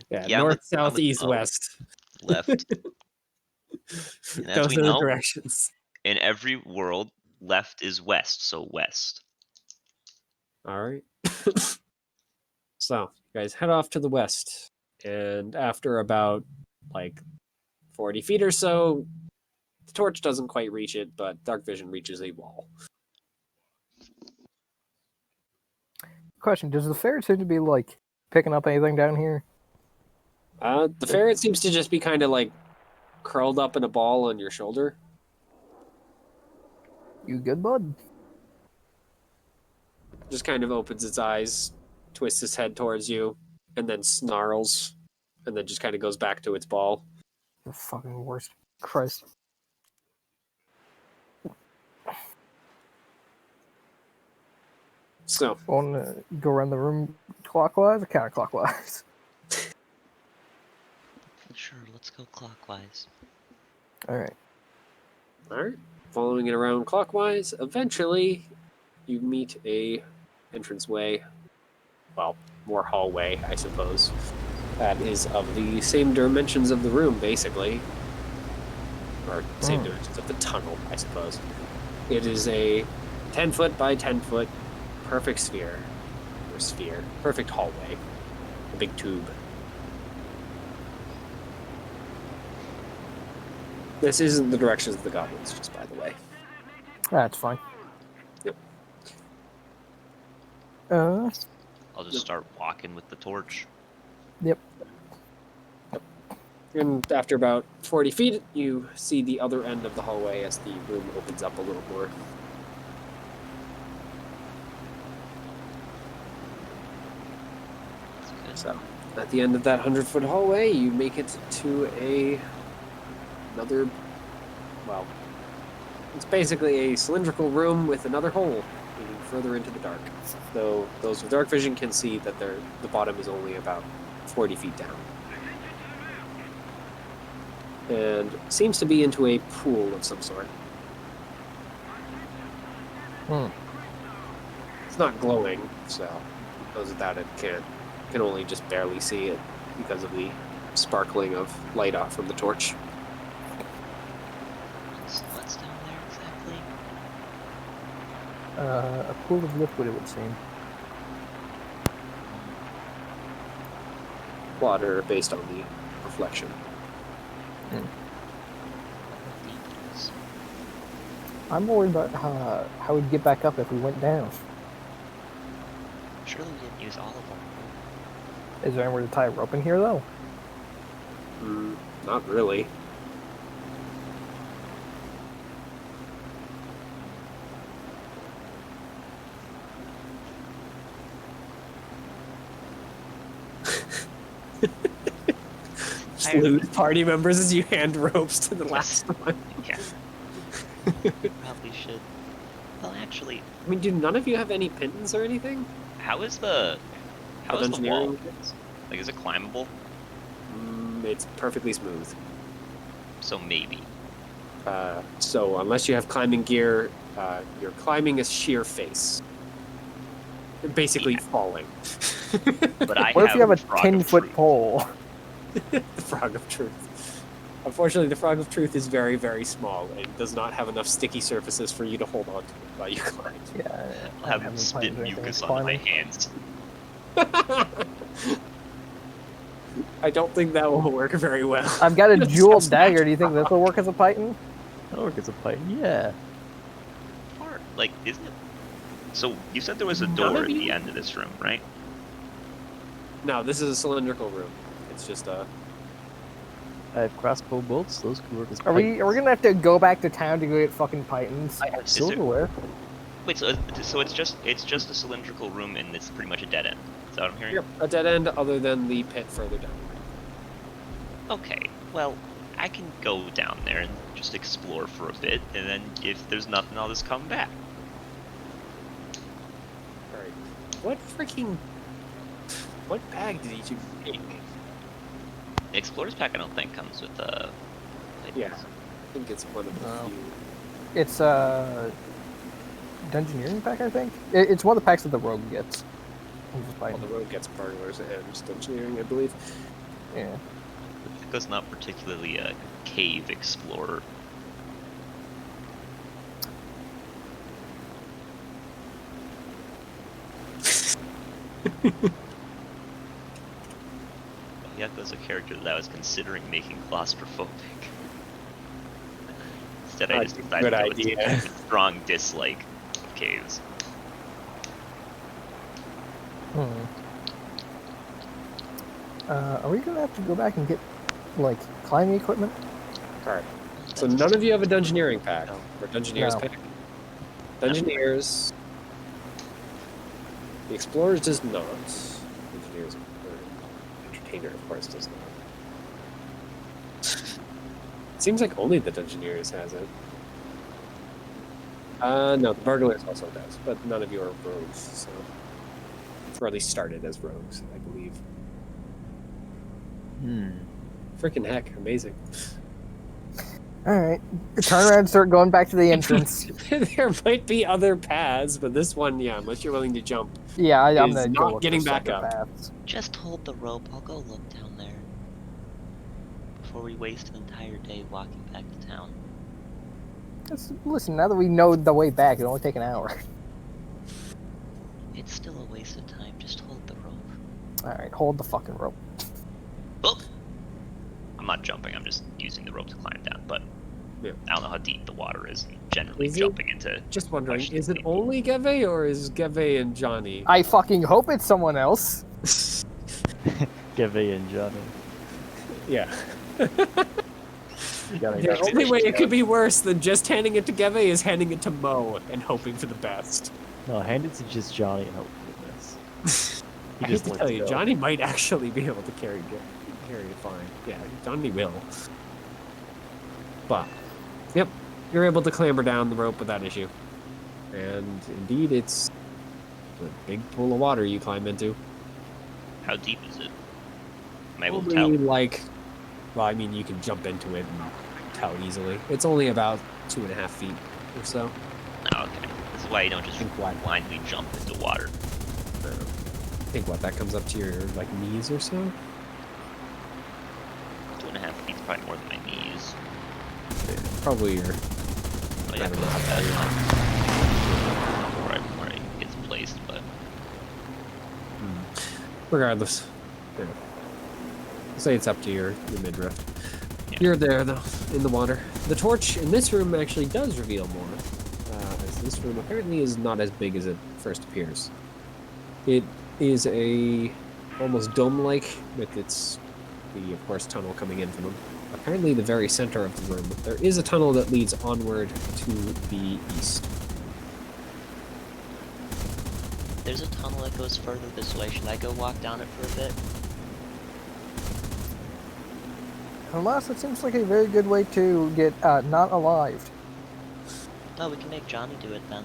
Yeah, Yeah, I'm north, with- south, I'm with east, both. west. Left. And as Those we are the know, directions. in every world, left is west, so west. All right. So, you guys head off to the west. And after about, 40 feet or so, the torch doesn't quite reach it, but dark vision reaches a wall. Question: does the ferret seem to be picking up anything down here? The ferret seems to just be kind of curled up in a ball on your shoulder. You good, bud? Just kind of opens its eyes, twists its head towards you, and then snarls, and then just kind of goes back to its ball. The fucking worst. Christ. So, Want to go around the room clockwise or counterclockwise? Sure, let's go clockwise. All right. alright, following it around clockwise, eventually you meet a entranceway, well, more hallway, I suppose, that is of the same dimensions of the room, basically. Or same dimensions of the tunnel, I suppose. It is a 10-foot by 10-foot perfect sphere. Or sphere. Perfect hallway. A big tube. This isn't the directions of the goblins, just by the way. That's fine. Yep. I'll just Yep. start walking with the torch. Yep. And after about 40 feet, you see the other end of the hallway as the room opens up a little more. That's good. So, at the end of that 100-foot hallway, you make it to another, well, it's basically a cylindrical room with another hole leading further into the dark. Though those with dark vision can see that the bottom is only about 40 feet down. And seems to be into a pool of some sort. It's not glowing, so those without it can only just barely see it because of the sparkling of light off from the torch. So what's down there exactly? A pool of liquid, it would seem. Water based on the reflection. I'm worried about how we'd get back up if we went down. Surely we didn't use all of them. Is there anywhere to tie a rope in here, though? Not really. Just lose party members as you hand ropes to the last one. Yeah. Probably should. Well, actually, I mean, do none of you have any pins or anything? how is the wall? engineering pins? Like, is it climbable? It's perfectly smooth. So maybe. So unless you have climbing gear, your climbing is sheer face. You're basically falling. But I What if you have a Frog of 10-foot Truth. pole? The Frog of Truth. Unfortunately, the Frog of Truth is very, very small and does not have enough sticky surfaces for you to hold on to it while you climb. Yeah. I'll have him spit mucus on my hands. I don't think that will work very well. I've got a jeweled dagger. Do you think this will work as a python? That'll work as a python. Yeah. Hard. Like, isn't it? So you said there was a None door of at you- the end of this room, right? No, this is a cylindrical room. It's just a. I have crossbow bolts. Those could work as Are we gonna have to go back to town to go get fucking pythons? I have there- silverware. Wait, so it's just a cylindrical room and it's pretty much a dead end. Is that what I'm hearing? Yep, a dead end other than the pit further down. Okay. Well, I can go down there and just explore for a bit, and then if there's nothing, I'll just come back. Alright. What bag did each of you take? The Explorer's Pack, I don't think, comes with Yeah. I think it's one of the No. few. It's Dungeoneering pack, I think. It's one of the packs that the rogue gets. I'm just Well, buying. the road gets burglars and engineering, I believe. Yeah. Because not particularly a cave explorer. Yako's a character that I was considering making claustrophobic. Instead, I just decided good to go with idea. a strong dislike of caves. Are we gonna have to go back and get like climbing equipment? Alright. So none of you have a Dungeoneering pack. No. Or Dungeoneers No. pack. Dungeoneers. The Explorers does not. Engineers or Entertainer, of course, does not. Seems like only the Dungeoneers has it. No, the Burglars also does, but none of you are rogues, so. Or at least started as rogues, I believe. Freaking heck, amazing. All right. Turn around and start going back to the entrance. There might be other paths, but this one, yeah, unless you're willing to jump. Yeah, I'm Is gonna not go look for getting back separate up. paths. Just hold the rope. I'll go look down there. Before we waste an entire day walking back to town. Listen, now that we know the way back, it'll only take an hour. It's still a waste of time. Just hold the rope. All right, hold the fucking rope. Oh! I'm not jumping. I'm just using the rope to climb down. But Yeah. I don't know how deep the water is, and generally Is it- jumping into. Just wondering, Question is it maybe. only Geve or is Geve and Johnny? I fucking hope it's someone else. Give and Johnny. Yeah. You gotta The go. only way it could be worse than just handing it to Geve is handing it to Mo and hoping for the best. No, hand it to just Johnny and hope for this. He I hate just to lets tell you, go. Johnny might actually be able to carry it fine. Yeah, Johnny will. But, yep, you're able to clamber down the rope without issue. And indeed, it's a big pool of water you climb into. How deep is it? Am I able to Probably tell? like, well, I mean, you can jump into it and tell easily. It's only about 2.5 feet or so. Oh, okay. This is why you don't just Think why. blindly jump into water. I think what that comes up to your like knees or so. 2.5 feet is probably more than my knees. Probably your. Oh, yeah, I don't know that's how where it gets placed, but Regardless, yeah. Say it's up to your midriff. Yeah. You're there though, in the water. The torch in this room actually does reveal more, as this room apparently is not as big as it first appears. It is a almost dome-like with the of course tunnel coming in from them. Apparently the very center of the room. There is a tunnel that leads onward to the east. there's a tunnel that goes further this way. Should I go walk down it for a bit? Unless it seems like a very good way to get not alive. No, we can make Johnny do it then.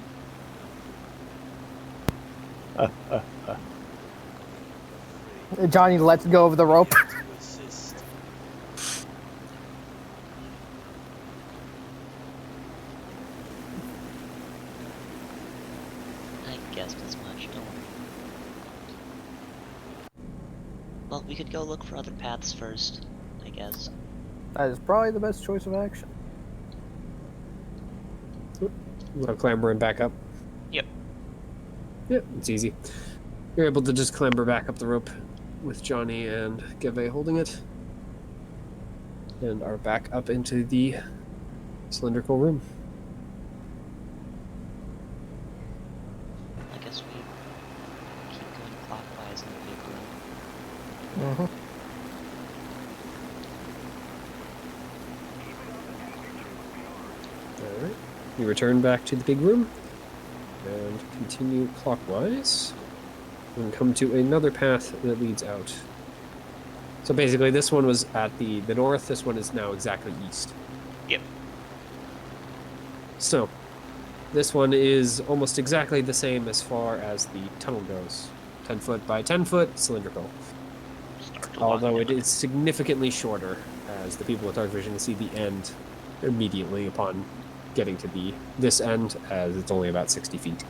Johnny lets go of the rope. I guessed as much, don't worry. Well, we could go look for other paths first, I guess. That is probably the best choice of action. So clambering back up. Yep. Yep, it's easy. You're able to just clamber back up the rope with Johnny and Geve holding it. And are back up into the cylindrical room. I guess we keep going clockwise in the big room. Mm-hmm. Alright. You return back to the big room and continue clockwise and come to another path that leads out. So basically this one was at the north, this one is now exactly east. Yep. So this one is almost exactly the same as far as the tunnel goes. 10 foot by 10 foot, cylindrical. Start to walk Although it down is significantly shorter, as the people with dark vision see the end immediately upon getting to this end, as it's only about 60 feet.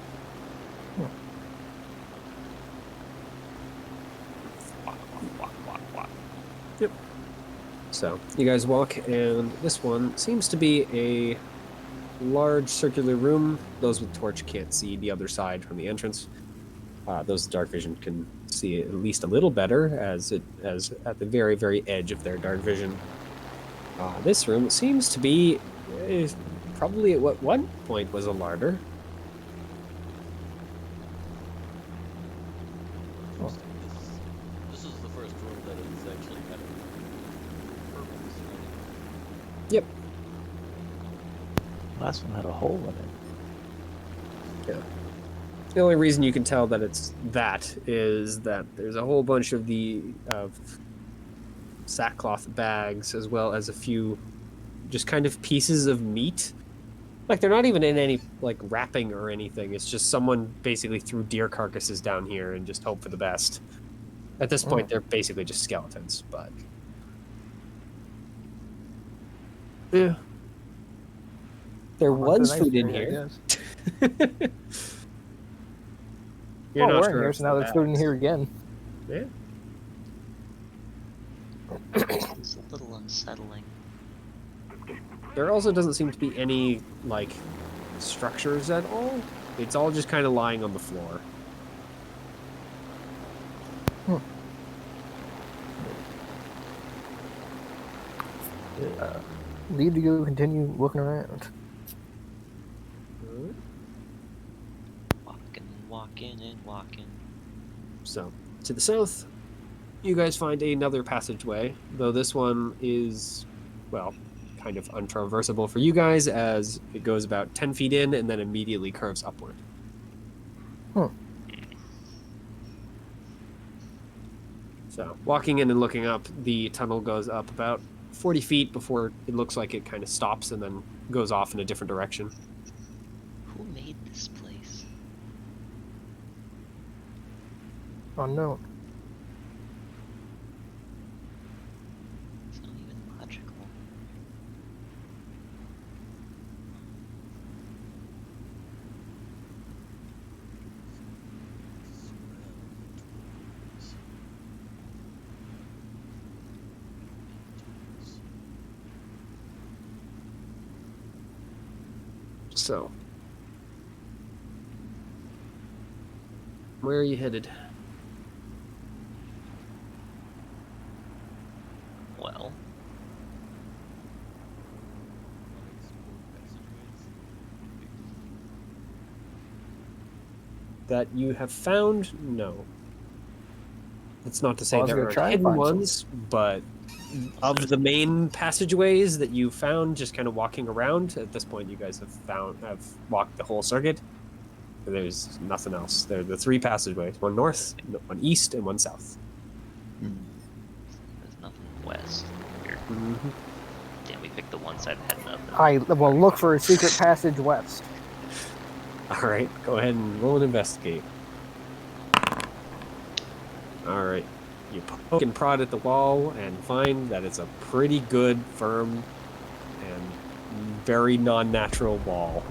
Walk, walk, walk, walk. So you guys walk, and this one seems to be a large circular room. Those with torch can't see the other side from the entrance. Those with dark vision can see it at least a little better, as at the very, very edge of their dark vision. This room seems to be probably at what one point was a larder. This is the first room that is actually kind of purpose. Yep. Last one had a hole in it. Yeah. The only reason you can tell that it's that is that there's a whole bunch of sackcloth bags, as well as a few just kind of pieces of meat. Like, they're not even in any like wrapping or anything. It's just someone basically threw deer carcasses down here and just hope for the best. At this point, they're basically just skeletons, but yeah. There was That's a nice food in area, I here. guess. You're Oh, not we're in sure here, if so now the there's food in bags- here again. Yeah. It's a little unsettling. There also doesn't seem to be any, like, structures at all. It's all just kind of lying on the floor. leave to go continue looking around. Walking and walking and walking. So, to the south, you guys find another passageway, though this one is, well, kind of untraversable for you guys as it goes about 10 feet in and then immediately curves upward. So, walking in and looking up, the tunnel goes up about 40 feet before it looks like it kind of stops and then goes off in a different direction. Who made this place? Unknown. It's not even logical. So, where are you headed? Well, That you have found? No. It's not to say I was there gonna are try and hidden find some. ones, but of the main passageways that you found just kind of walking around, at this point you guys have walked the whole circuit. There's nothing else. There are the three passageways, one north, one east, and one south. there's nothing west here. Mm-hmm. Damn, we picked the one side heading up. I will look for a secret passage west. All right, go ahead and roll and investigate. All right, you poke and prod at the wall and find that it's a pretty good, firm, and very non-natural wall.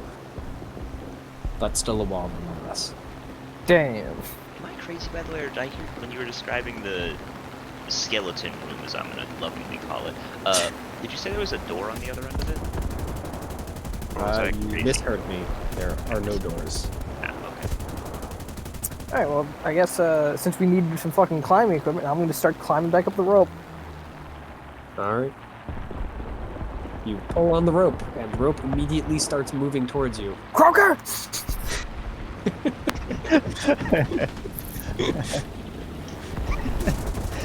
But still a wall nonetheless. Damn. Am I crazy, by the way, or did I hear when you were describing the skeleton room, as I'm gonna lovingly call it? Did you say there was a door on the other end of it? Or was I You crazy? misheard me. There are no doors. Ah, okay. Alright, well, I guess since we need some fucking climbing equipment, I'm going to start climbing back up the rope. All right. You pull on the rope, and the rope immediately starts moving towards you. Croker!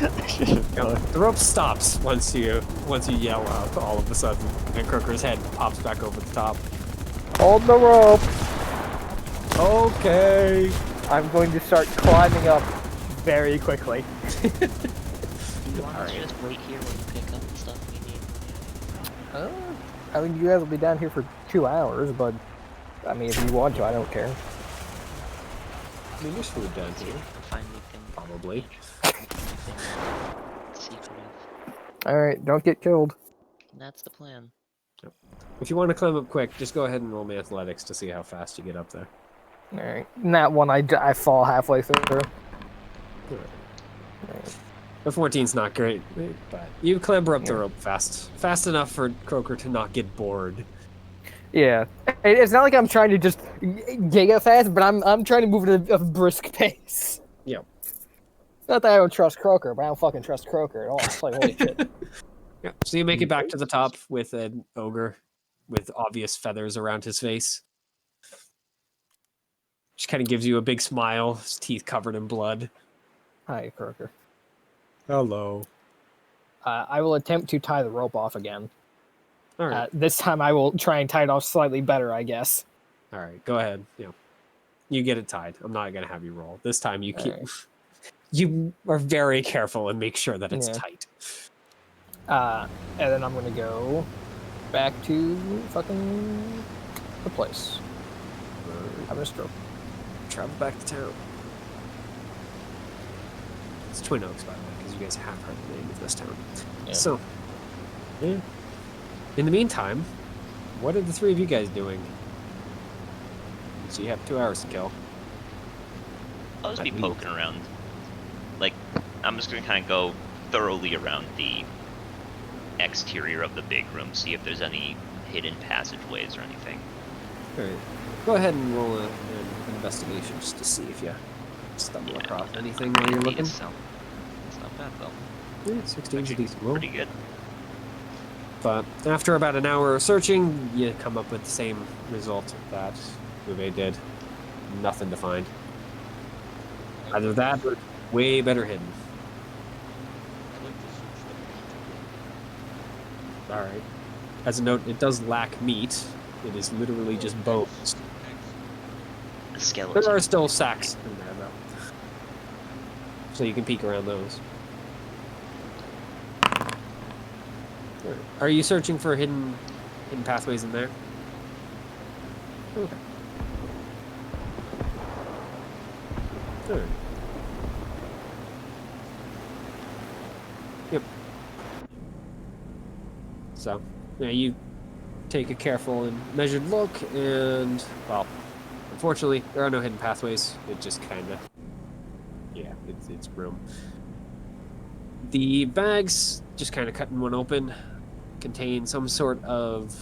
The rope stops once you yell out all of a sudden, and Crooker's head pops back over the top. Hold the rope! Okay. I'm going to start climbing up very quickly. You want us to just wait here when you pick up the stuff we need? I mean, you guys will be down here for 2 hours, but I mean, if you want to, I don't care. I mean, there's food down See if here. we can find anything. Probably. Secretive. Alright, don't get killed. That's the plan. If you want to climb up quick, just go ahead and roll me athletics to see how fast you get up there. Alright, in that one, I fall halfway through. The 14's not great, but you clamber up the rope fast enough for Croker to not get bored. Yeah, it's not like I'm trying to just giga fast, but I'm trying to move at a brisk pace. Yep. Not that I don't trust Croker, but I don't fucking trust Croker at all. It's like, holy shit. Yeah. So you make it back to the top with an ogre with obvious feathers around his face. Just kind of gives you a big smile, his teeth covered in blood. Hi, Croker. Hello. I will attempt to tie the rope off again. All right. This time I will try and tie it off slightly better, I guess. All right. Go ahead. You get it tied. I'm not gonna have you roll this time. You keep. Alright. You are very careful and make sure that it's Yeah. tight. And then I'm gonna go back to fucking the place. Having a stroke. Travel back to town. It's Twin Oaks, by the way, because you guys have heard the name of this town. Yeah. So, yeah. In the meantime, what are the three of you guys doing? So you have 2 hours to kill. I'll just be At least. poking around. Like, I'm just gonna kind of go thoroughly around the exterior of the big room, see if there's any hidden passageways or anything. All right. Go ahead and roll an investigation just to see if you stumble across anything while you're looking. So, it's not bad though. Yeah, 16's a decent roll. Pretty good. But after about an hour of searching, you come up with the same result that Uwe did. Nothing to find. Either that or way better hidden. I'd like to search the meat. Alright. As a note, it does lack meat. It is literally just bones. Eggs. The skeleton. There are still sacks in there, though. So you can peek around those. Alright. Are you searching for hidden pathways in there? Okay. Alright. Yep. So, yeah, you take a careful and measured look, and, well, unfortunately, there are no hidden pathways. It just kind of, yeah, it's room. The bags, just kind of cutting one open, contain some sort of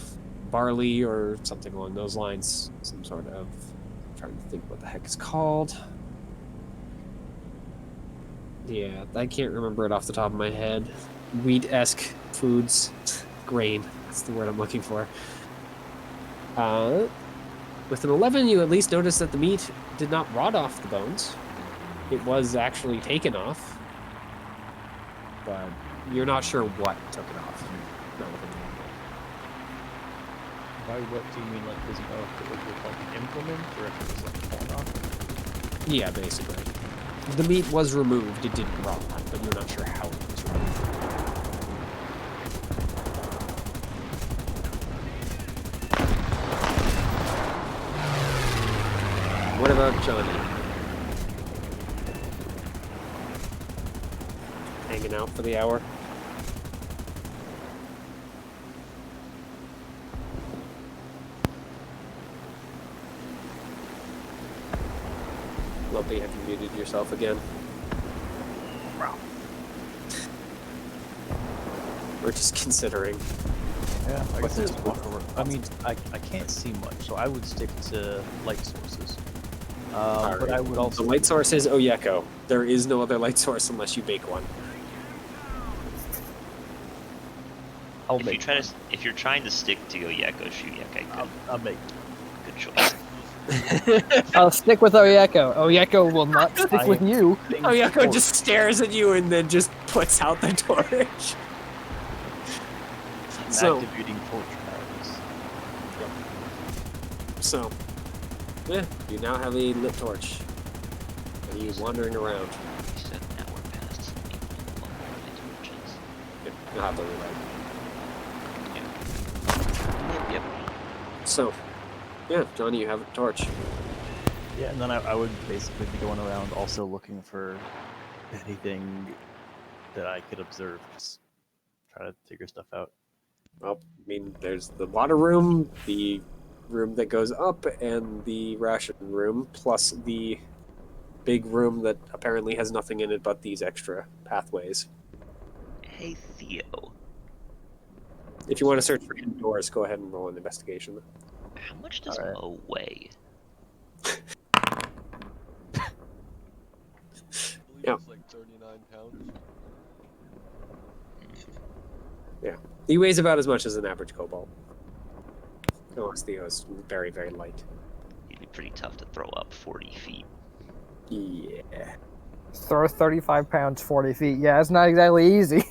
barley or something along those lines. Some sort of, I'm trying to think what the heck it's called. Yeah, I can't remember it off the top of my head. Wheat-esque foods. Grain. That's the word I'm looking for. With an 11, you at least notice that the meat did not rot off the bones. It was actually taken off. But you're not sure what took it off. Not with an 11. By what do you mean, like, does he know if it was with, like, an implement, or if it was, like, torn off? Yeah, basically. The meat was removed. It didn't rot, but you're not sure how it was removed. What about Johnny? Hanging out for the hour? Lumpy, have you muted yourself again? We're just considering. Yeah, I What's guess this? just walk over. I mean, I can't see much, so I would stick to light sources. But I would also... The light source is Oyeko. There is no other light source unless you bake one. I'll If make if you're trying to stick to Oyeko, shoot Oyeko. I'll make Good choice. I'll stick with Oyeko. Oyeko will not stick with you. Oyeko just stares at you and then just puts out the torch. So, activating torch powers. so, yeah, you now have a lit torch. And you wandering around. You said now we're past torches. Yep, you'll have to relight. Yep. So, yeah, Johnny, you have a torch. Yeah, and then I would basically be going around also looking for anything that I could observe. Just try to figure stuff out. Well, I mean, there's the water room, the room that goes up, and the ration room, plus the big room that apparently has nothing in it but these extra pathways. Hey Theo, If you want to search for hidden doors, go ahead and roll an investigation. how much does Alright. Mo weigh? I believe Yeah. it's like 39 pounds. He weighs about as much as an average kobold. Unless Theo is very, very light. It'd be pretty tough to throw up 40 feet. Yeah. Throw 35 pounds 40 feet. Yeah, it's not exactly easy.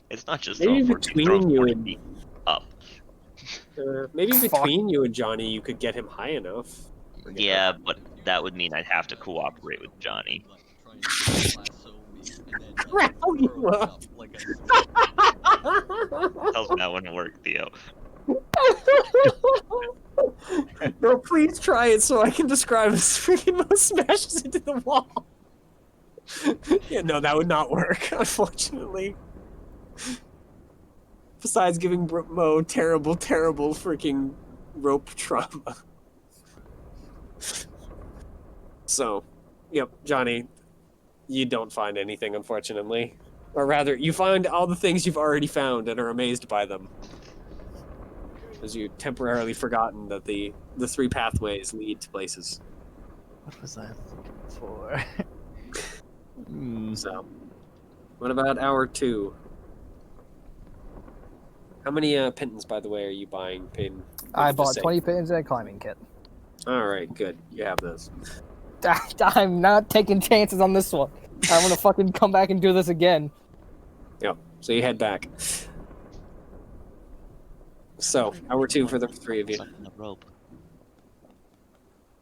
It's not just Maybe throwing 40 feet, between throwing you 40 and- feet up. Maybe Fuck. between you and Johnny, you could get him high enough. Yeah, but that would mean I'd have to cooperate with Johnny. Grapple you up. Like How's that wouldn't work, Theo? No, please try it so I can describe as freaking Mo smashes into the wall. Yeah, no, that would not work, unfortunately. Besides giving Mo terrible, terrible freaking rope trauma. So, yep, Johnny, you don't find anything, unfortunately. Or rather, you find all the things you've already found and are amazed by them. As you temporarily forgotten that the three pathways lead to places. What was I looking for? So, what about hour 2? How many pittons, by the way, are you buying, Peyton? I Just bought say. 20 pins and a climbing kit. All right, good. You have those. I'm not taking chances on this one. I'm gonna fucking come back and do this again. Yep. So you head back. So, hour 2 for the 3 of you. Stuck in the rope.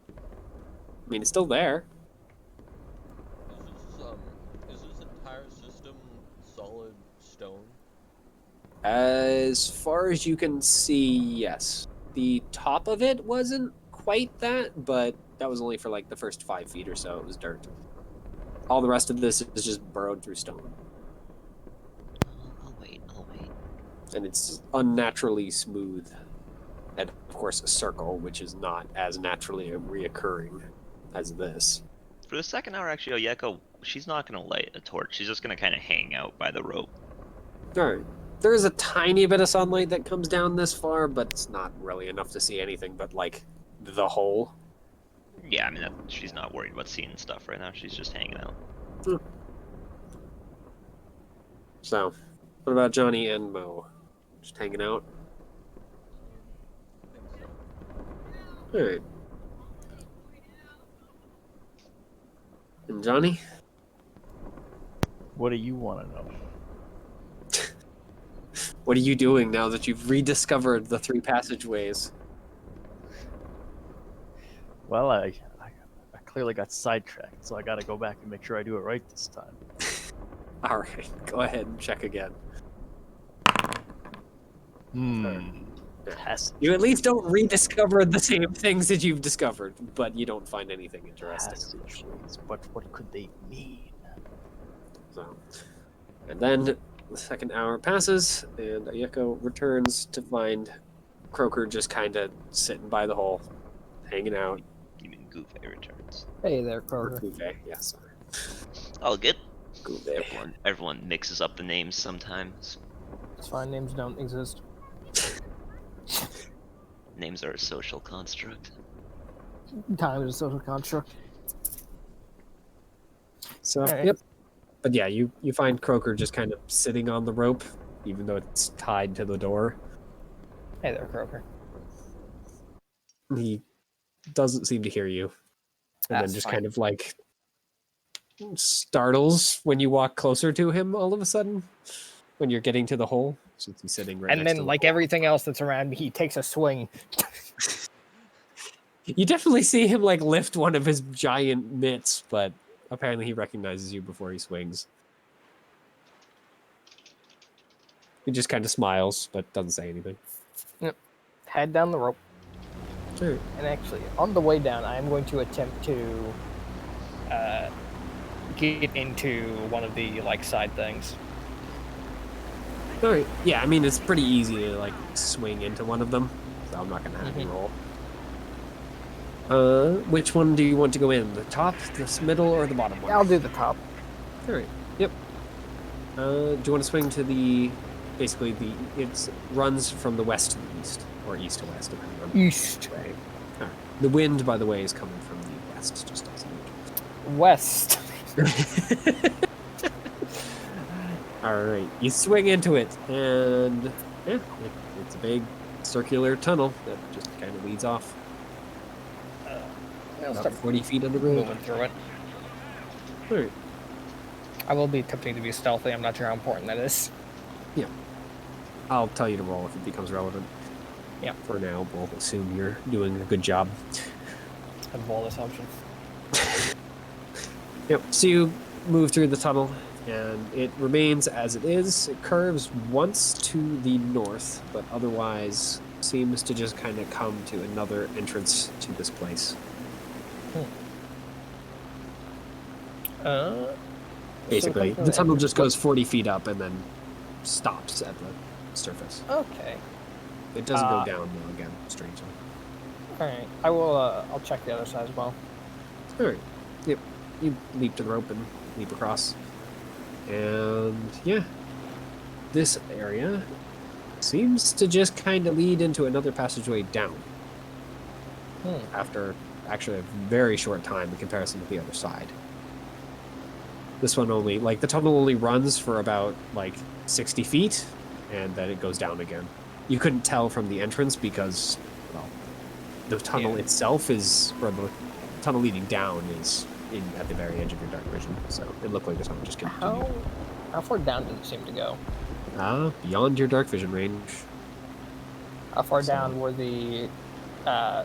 I mean, it's still there. Is this entire system solid stone? As far as you can see, yes. The top of it wasn't quite that, but that was only for like the first 5 feet or so. It was dirt. All the rest of this is just burrowed through stone. I'll wait. And it's unnaturally smooth. And of course, a circle, which is not as naturally reoccurring as this. For the second hour, actually, Oyeko, she's not gonna light a torch. She's just gonna kind of hang out by the rope. Alright. There is a tiny bit of sunlight that comes down this far, but it's not really enough to see anything but, like, the hole. Yeah, I mean, she's not worried about seeing stuff right now. She's just hanging out. So, what about Johnny and Mo? Just hanging out? I think so. Alright. And Johnny? What do you want to know? What are you doing now that you've rediscovered the 3 passageways? Well, I clearly got sidetracked, so I got to go back and make sure I do it right this time. Alright, go ahead and check again. Passage. You at least don't rediscover the same things that you've discovered, but you don't find anything interesting. Passageways, but what could they mean? So, and then the second hour passes, and Ayeko returns to find Croaker just kind of sitting by the hole, hanging out. You mean Goofy returns? Hey there, Or Kroger. Guve, yeah, sorry. All good. Guve. Everyone mixes up the names sometimes. It's fine, names don't exist. Names are a social construct. Time is a social construct. So, Alright. yep. But yeah, you find Croaker just kind of sitting on the rope, even though it's tied to the door. Hey there, Kroger. He doesn't seem to hear you. And That's then just fine. kind of like startles when you walk closer to him all of a sudden when you're getting to the hole, since he's sitting right And next to then, the like hole. everything else that's around me, he takes a swing. You definitely see him like lift one of his giant mitts, but apparently he recognizes you before he swings. He just kind of smiles, but doesn't say anything. Head down the rope. Alright. And actually, on the way down, I am going to attempt to get into one of the like side things. Alright. Yeah, I mean, it's pretty easy to like swing into one of them, so I'm not going to have you roll. Which one do you want to go in? The top, the middle, or the bottom one? I'll do the top. Alright. Yep. Do you want to swing to the... Basically, it runs from the west to the east, or east to west, depending on East. which way. Alright. The wind, by the way, is coming from the west, just as you West. Alright, you swing into it, and yeah, it's a big circular tunnel that just kind of leads off. I'll About start 40 feet underground. moving through it. Alright. I will be attempting to be stealthy. I'm not sure how important that is. I'll tell you to roll if it becomes relevant. Yeah. For now, we'll assume you're doing a good job. A bold assumption. Yep. So you move through the tunnel, and it remains as it is. It curves once to the north, but otherwise seems to just kind of come to another entrance to this place. Basically, the tunnel just goes 40 feet up and then stops at the surface. Okay. It doesn't go down though, again, strangely. All right. I will. I'll check the other side as well. All right. Yep. You leap to the rope and leap across. And yeah, this area seems to just kind of lead into another passageway down. After actually a very short time in comparison to the other side. This one only, like the tunnel only runs for about like 60 feet, and then it goes down again. You couldn't tell from the entrance because, well, the tunnel itself is, or the tunnel leading down is at the very edge of your dark vision. So it looked like the tunnel just continued. How far down did it seem to go? Beyond your dark vision range. How far down were the...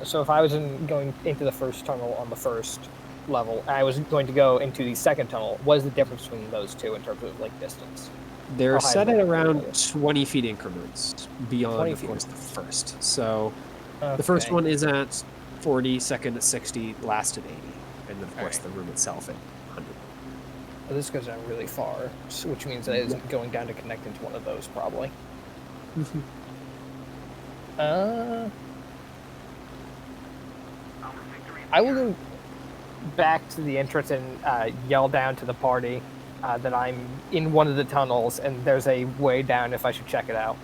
so if I was going into the first tunnel on the first level, and I was going to go into the second tunnel, what is the difference between those two in terms of like distance? They're How high set is at it? around 20 feet increments beyond, 20 of feet. course, the first. So Okay. the first one is at 40, second at 60, last at 80. And then, of course, Alright. the room itself at 100. Well, this goes down really far, which means that it isn't going down to connect into one of those, probably. I will go back to the entrance and yell down to the party that I'm in one of the tunnels and there's a way down if I should check it out.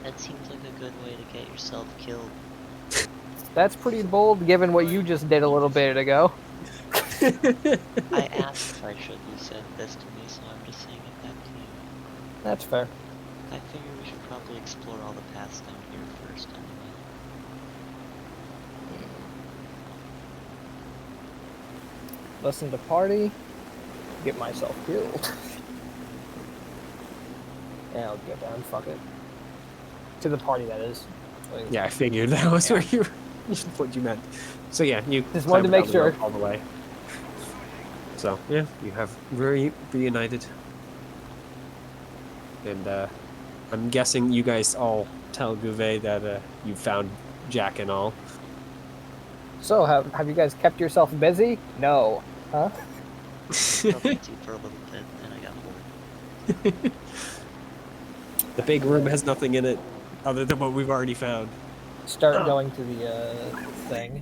That seems like a good way to get yourself killed. That's pretty bold given what you just did a little bit ago. I asked if I should. You said this to me, so I'm just saying it back to you. That's fair. I figure we should probably explore all the paths down here first, anyway. Listen to party, get myself killed. Yeah, I'll get down, fuck it. To the party, that is. Yeah, I figured that was where you what you meant. So yeah, you Just wanted to clamber make down the rope sure. all the way. So yeah, you have reunited, and I'm guessing you guys all tell Gouvet that you found Jack and all. So, have you guys kept yourself busy? No. Huh? Troubled you for a little bit, and I got bored. The big room has nothing in it other than what we've already found. Start going to the thing.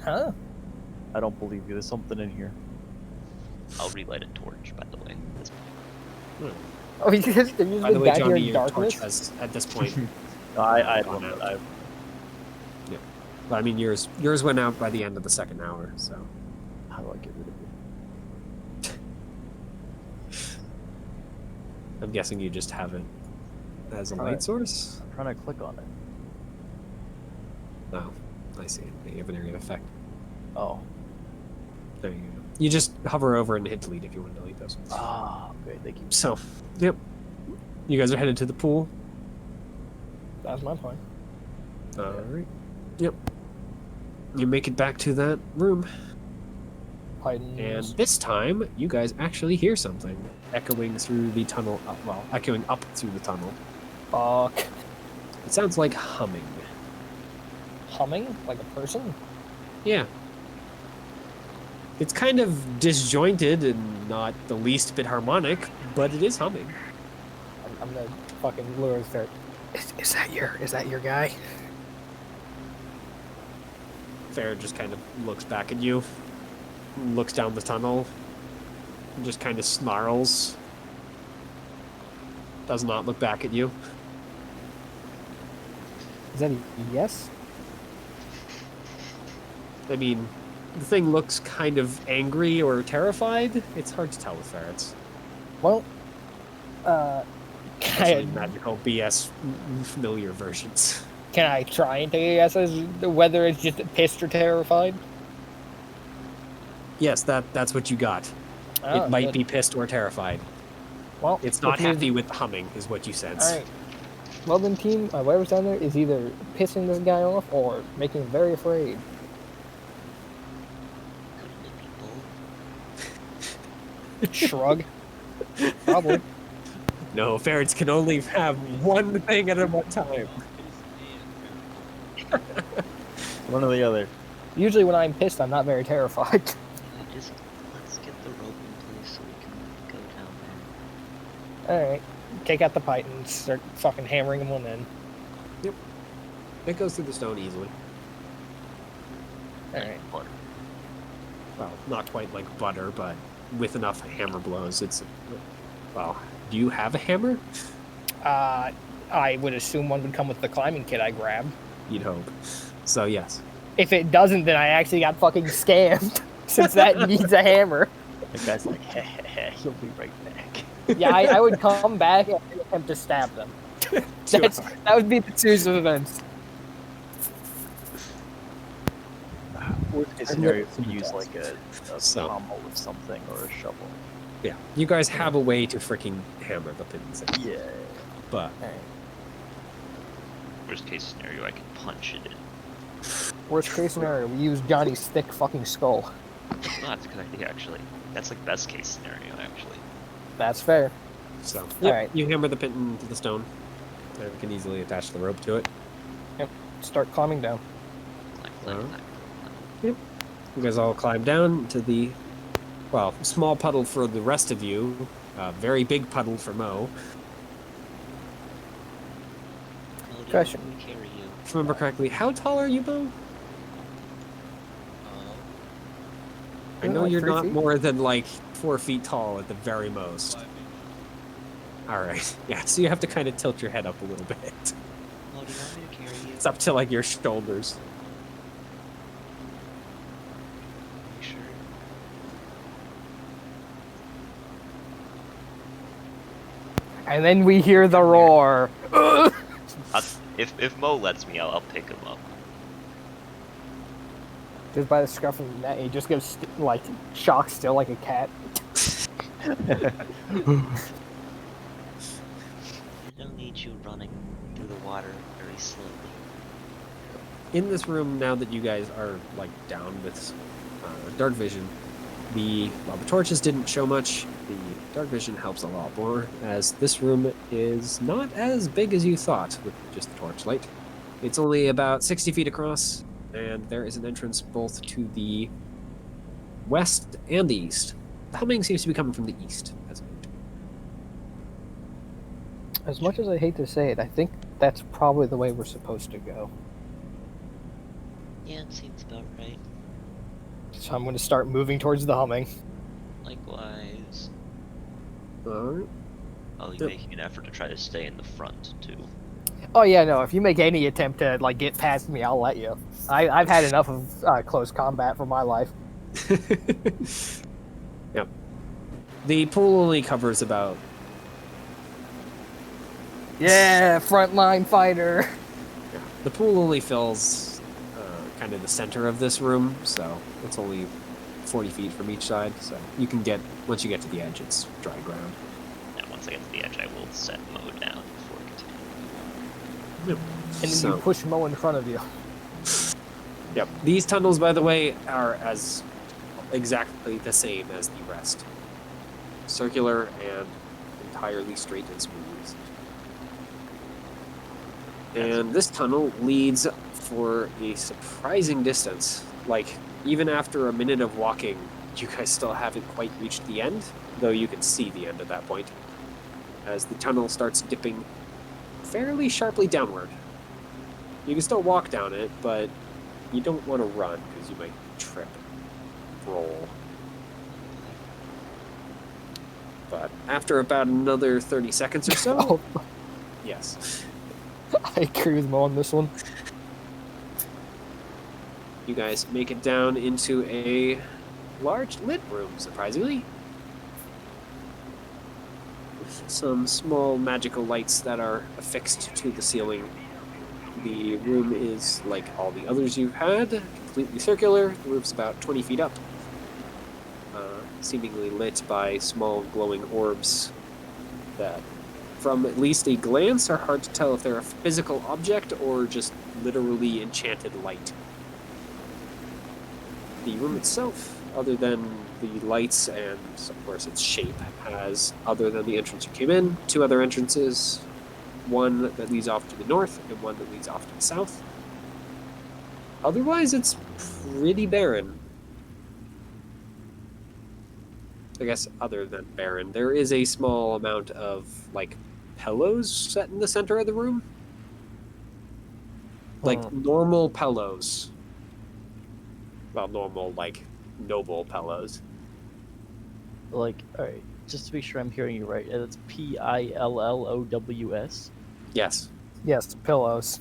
Huh? I don't believe you. There's something in here. I'll relight a torch, by the way. Oh, you just By the been way, down here Johnny, in your torch darkness? has at this point. I Gone don't. out. But I mean, yours went out by the end of the second hour. So How do I get rid of it? I'm guessing you just have it as a Alright. light source. I'm trying to click on it. Oh, I see. You have an area of effect. Oh. There you go. You just hover over and hit delete if you want to delete those. Ah, okay, thank you. So, yep. You guys are headed to the pool. That was my point. All right. Yep. You make it back to that room, and Titans. this time you guys actually hear something echoing through the tunnel. Echoing up through the tunnel. Fuck. It sounds like humming. Humming? Like a person? Yeah. It's kind of disjointed and not the least bit harmonic, but it is humming. I'm gonna fucking lure his ferret. Is that your guy? Farrah just kind of looks back at you, looks down the tunnel, and just kind of snarls. Does not look back at you. Is that a yes? I mean, the thing looks kind of angry or terrified. It's hard to tell with ferrets. Well, Especially can magical BS familiar versions. I try and take a guess as to whether it's just pissed or terrified? Yes, that's what you got. Oh, it might good. be pissed or terrified. Well, It's not which means- happy with the humming, is what you sense. All right. Well then, team, whatever's down there is either pissing this guy off or making him very afraid. Couldn't it be both? Shrug. Probably. No, ferrets can only have one thing at one time. One or the other. Usually when I'm pissed, I'm not very terrified. Let's get the rope in place so we can go down there. Alright. Take out the pipe and start fucking hammering him one in. It goes through the stone easily. Alright. Well, not quite like butter, but with enough hammer blows, it's... Well, do you have a hammer? I would assume one would come with the climbing kit I grabbed. You'd hope. So, yes. If it doesn't, then I actually got fucking scammed. Since that needs a hammer. The guy's like, he'll be right back. Yeah, I would come back and attempt to stab them. That would be the series of events. Worst case I've scenario, never if you seen use that. like a So- pommel with something or a shovel. Yeah, you guys have a way to freaking hammer the pins in, Yeah. but Worst case scenario, I can punch it in. Worst case scenario, we use Johnny's thick fucking skull. No, that's a good idea, actually. That's like best case scenario, actually. That's fair. so Alright. you hammer the pin into the stone. And you can easily attach the rope to it. Start climbing down. Climb. You guys all climb down to the, well, small puddle for the rest of you. Very big puddle for Mo. Melody, Question. how do we carry you? If I remember correctly, how tall are you, Mo? I know Like you're 3 not feet? more than like 4 feet tall at the very most. 5 inches. All right, yeah. So you have to kind of tilt your head up a little bit. Melody, you want me to carry you? It's up to like your shoulders. You sure? And then we hear the roar. If Mo lets me, I'll pick him up. Just by the scruff of the neck, he just goes like shocked still like a cat. I don't need you running through the water very slowly. In this room, now that you guys are like down with dark vision, while the torches didn't show much, the dark vision helps a lot more, as this room is not as big as you thought with just the torchlight. It's only about 60 feet across, and there is an entrance both to the west and the east. The humming seems to be coming from the east. As much as I hate to say it, I think that's probably the way we're supposed to go. Yeah, it seems about right. So I'm going to start moving towards the humming. Likewise. Alright. I'll be Yep. making an effort to try to stay in the front, too. Oh yeah, no. If you make any attempt to like get past me, I'll let you. I've had enough of close combat for my life. Yep. The pool only covers about. Yeah, frontline fighter. The pool only fills kind of the center of this room, so it's only 40 feet from each side. So you can get, once you get to the edge, it's dry ground. And once I get to the edge, I will set Mo down before continuing. Yep. And then So- you push Mo in front of you. Yep. These tunnels, by the way, are as exactly the same as the rest. Circular and entirely straight and smooth. And this tunnel leads for a surprising distance. Like, even after a minute of walking, you guys still haven't quite reached the end, though you can see the end at that point, as the tunnel starts dipping fairly sharply downward. You can still walk down it, but you don't want to run because you might trip, roll. But after about another 30 seconds or so, Oh, yes, I agree with Mo on this one. you guys make it down into a large lit room, surprisingly. With some small magical lights that are affixed to the ceiling. The room is like all the others you've had, completely circular. The roof's about 20 feet up, seemingly lit by small glowing orbs that, from at least a glance, are hard to tell if they're a physical object or just literally enchanted light. The room itself, other than the lights and, of course, its shape, has, other than the entrance you came in, two other entrances. One that leads off to the north and one that leads off to the south. Otherwise, it's pretty barren. I guess other than barren, there is a small amount of, like, pillows set in the center of the room. Like, normal pillows. Well, normal, like, noble pillows. Like, alright, just to be sure I'm hearing you right, it's Pillows, Yes. Yes, pillows.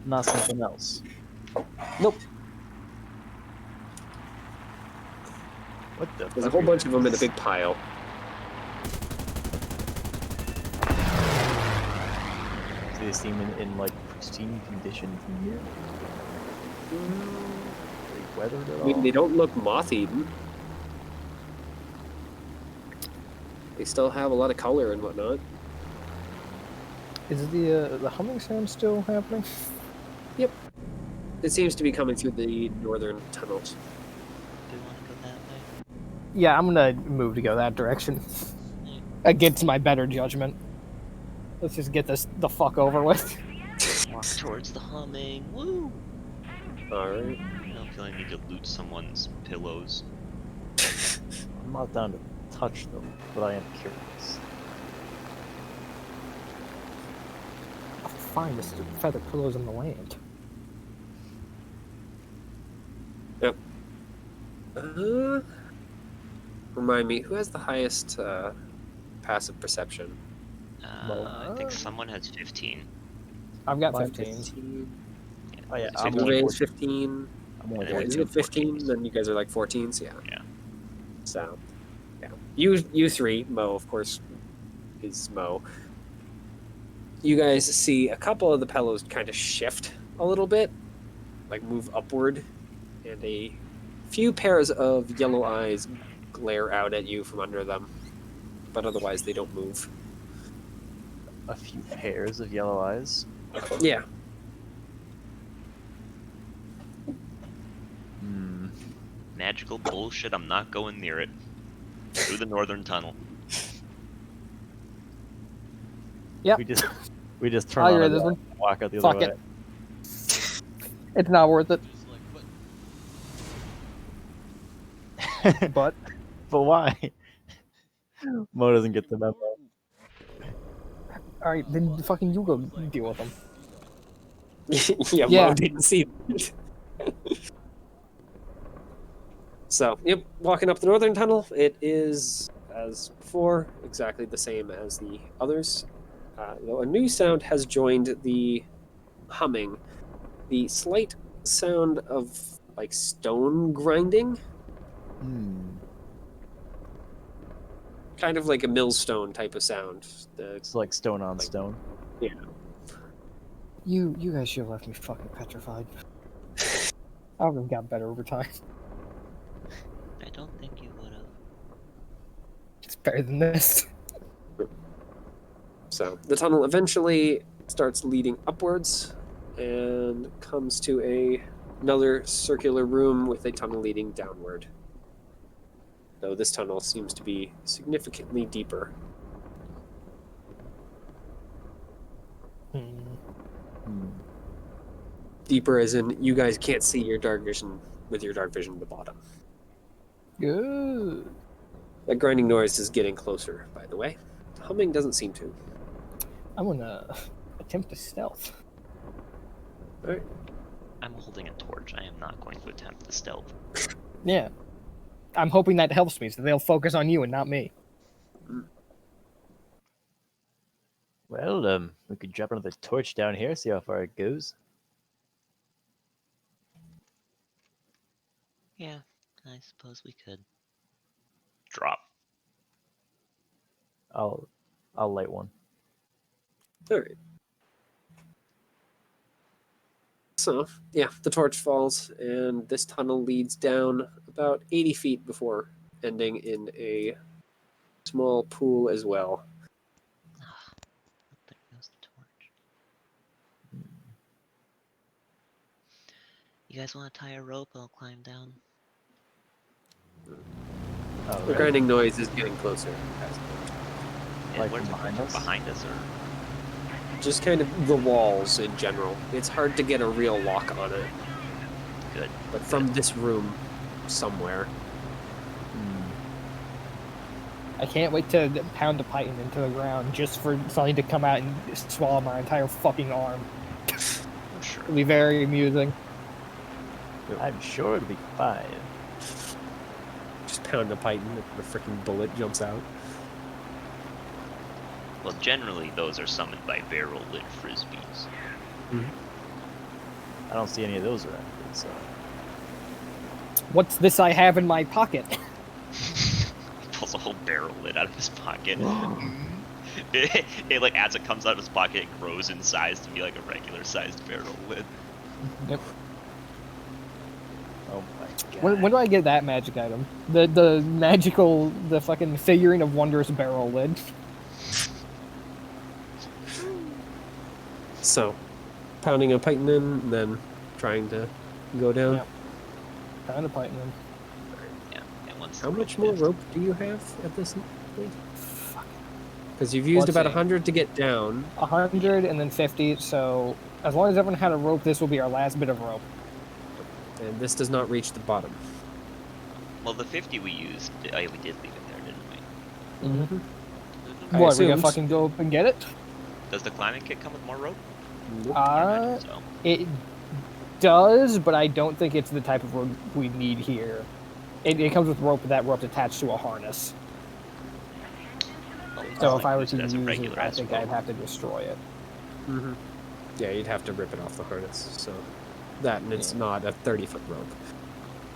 not something else. Nope. What the There's a fuck whole are bunch of them in a these? big pile. Do they seem in like pristine condition from here? Are they weathered at I mean, all? they don't look moth-eaten. They still have a lot of color and whatnot. Is the humming sound still happening? It seems to be coming through the northern tunnels. Do we want to go that way? Yeah, I'm gonna move to go that direction. Against my better judgment. Let's just get this the fuck over with. Walk towards the humming. Woo! Alright. I don't feel I need to loot someone's pillows. I'm not down to touch them, but I am curious. I'll find this feather pillows in the land. Remind me, who has the highest passive perception? I think someone has 15. I've got Mine 15. 15. Oh yeah, It's I'm 15. only Ray's 14. 15. I'm only Yeah, Yeah, it's is 14. it 15? 14s. Then you guys are like 14s? Yeah. Yeah. So, yeah. You three, Mo, of course, is Mo. You guys see a couple of the pillows kind of shift a little bit, like move upward, and a few pairs of yellow eyes glare out at you from under them, but otherwise they don't move. A few pairs of yellow eyes. Yeah. Hmm. Magical bullshit, I'm not going near it. Through the northern tunnel. Yep. We just turn I'll on hear a this light one. and walk out the Fuck other it. way. It's not worth it. Just like, what? But But why? Mo doesn't get the memo. alright, then fucking you go deal with them. Yeah, Yeah. Mo didn't see that. So, yep, walking up the northern tunnel, it is, as before, exactly the same as the others. Though a new sound has joined the humming. The slight sound of, like, stone grinding, Hmm. kind of like a millstone type of sound. It's like stone on stone. You guys should have left me fucking petrified. I would have got better over time. I don't think you would have. It's better than this. So the tunnel eventually starts leading upwards and comes to another circular room with a tunnel leading downward. Though this tunnel seems to be significantly deeper. Hmm. Deeper as in you guys can't see your dark vision with your dark vision at the bottom. Good. That grinding noise is getting closer, by the way. Humming doesn't seem to. I'm gonna attempt to stealth. Alright. I'm holding a torch. I am not going to attempt the stealth. Yeah. I'm hoping that helps me, so they'll focus on you and not me. Well, we could drop another torch down here, see how far it goes. Yeah, I suppose we could. Drop. I'll light one. Alright. So, yeah, the torch falls, and this tunnel leads down about 80 feet before ending in a small pool as well. There goes the torch. You guys want to tie a rope? I'll climb down. Oh, The right. grinding noise is getting closer. And Like where's behind us? Behind us, or Just kind of the walls in general. It's hard to get a real lock on it, good. but from this room somewhere. Hmm. I can't wait to pound a python into the ground just for something to come out and swallow my entire fucking arm. Oh, sure. It'll be very amusing. I'm sure it'll be fine. Just pound a python and the freaking bullet jumps out. Well, generally those are summoned by barrel-lit frisbees. I don't see any of those around here, so. What's this I have in my pocket? He pulls a whole barrel lit out of his pocket. it like as it comes out of his pocket, it grows in size to be like a regular sized barrel lid. Yep. Oh my god. When do I get that magic item? The fucking figurine of wondrous barrel lid. So, pounding a python in, and then trying to go down. Yep. Kind of python them. Yeah. And once How the much rope more is- rope do you have at this point? Because you've used Let's about see. 100 to get down. 100 and then 50. So as long as everyone had a rope, this will be our last bit of rope. And this does not reach the bottom. Well, the 50 we used, we did leave it there, didn't we? Mm-hmm. I What, we gonna assumed. fucking go up and get it? Does the climbing kit come with more rope? Nope. I imagine so. It does, but I don't think it's the type of rope we need here. It comes with rope, but that rope's attached to a harness. Well, So it's if I were used to as use a it, regular I ass think rope. I'd have to destroy it. Mhm. Yeah, you'd have to rip it off the harness. So that, and it's not a 30-foot rope.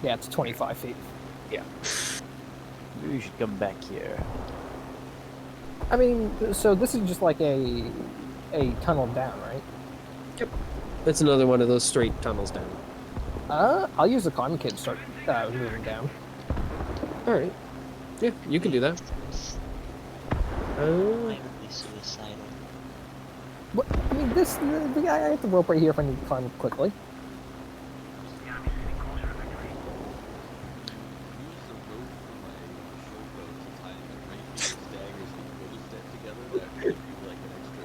Yeah, it's 25 feet. Maybe you should come back here. I mean, so this is just like a tunnel down, right? It's another one of those straight tunnels down. I'll use the climbing kit to start moving down. All right. Yeah, you can do that. Violently suicidal. What? I mean, I have the rope right here if I need to climb up quickly. Use the rope for my showboat to tie the range of daggers and go to step together. That could be like an extra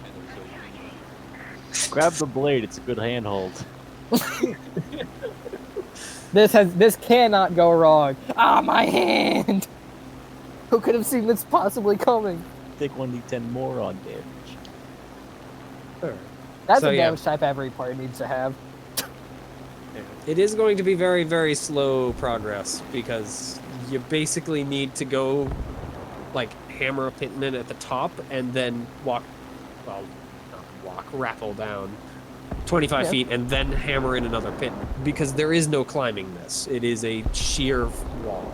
10 or so feet. Grab the blade, it's a good handhold. This cannot go wrong. Ah, my hand! Who could have seen this possibly coming? Take 1d10 more on damage. Sure. That's So, a yeah. damage type every party needs to have. It is going to be very, very slow progress because you basically need to go, like, hammer a pitman at the top and then walk, well, not walk, rappel down 25 Yeah. feet and then hammer in another pit because there is no climbing this. It is a sheer wall.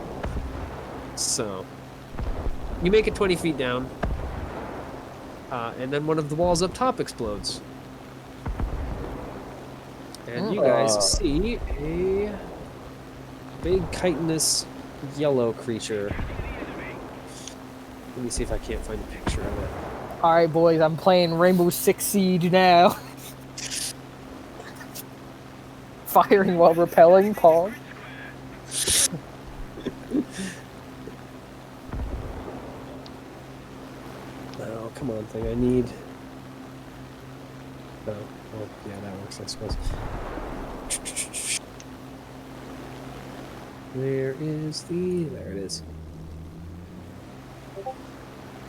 So, you make it 20 feet down, and then one of the walls up top explodes. And you guys see a big chitinous yellow creature. Let me see if I can't find a picture of it. All right, boys, I'm playing Rainbow Six Siege now. Firing while repelling, Paul. Oh, come on, thing. I need. Oh, well, yeah, that works, I suppose. Where is the. There it is.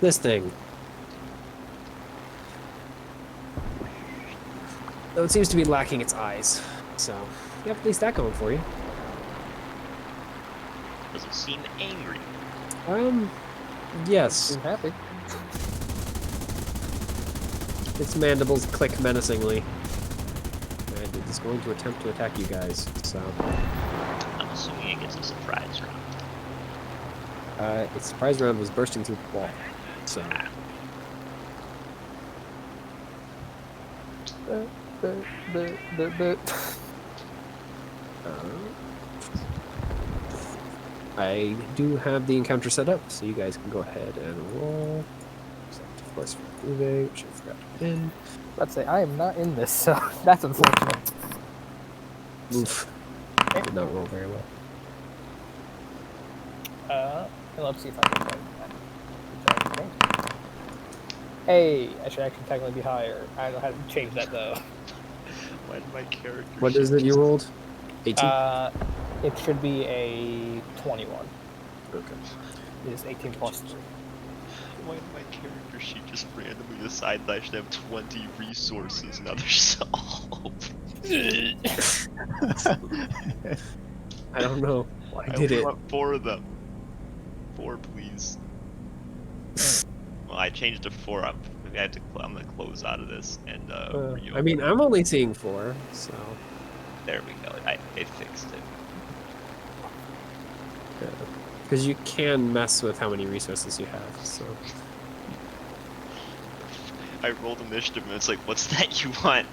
This thing. Though it seems to be lacking its eyes. So, you have at least that going for you. Does it seem angry? Yes. I'm happy. Its mandibles click menacingly. And it is going to attempt to attack you guys, so. I'm assuming it gets a surprise round. Its surprise round was bursting through the wall, so. I do have the encounter set up, so you guys can go ahead and roll. Except, of course, for Uwe, which I forgot to put in. Let's say I am not in this, so that's unfortunate. Oof. Did not roll very well. Let's see if I can find that. Hey, I should actually technically be higher. I don't know how to change that though. Why did my character? What is it you rolled? 18? It should be a 21. Okay. It is 18 plus 3. Why did my character sheet just randomly decide that I should have 20 resources and other solve? I don't know. Why I did only it? want 4 of them. 4, please. Well, I changed to 4. I'm gonna close out of this and I mean, I'm only seeing 4, so. there we go. It fixed it. Because you can mess with how many resources you have, so. I rolled initiative and it's like, what's that you want?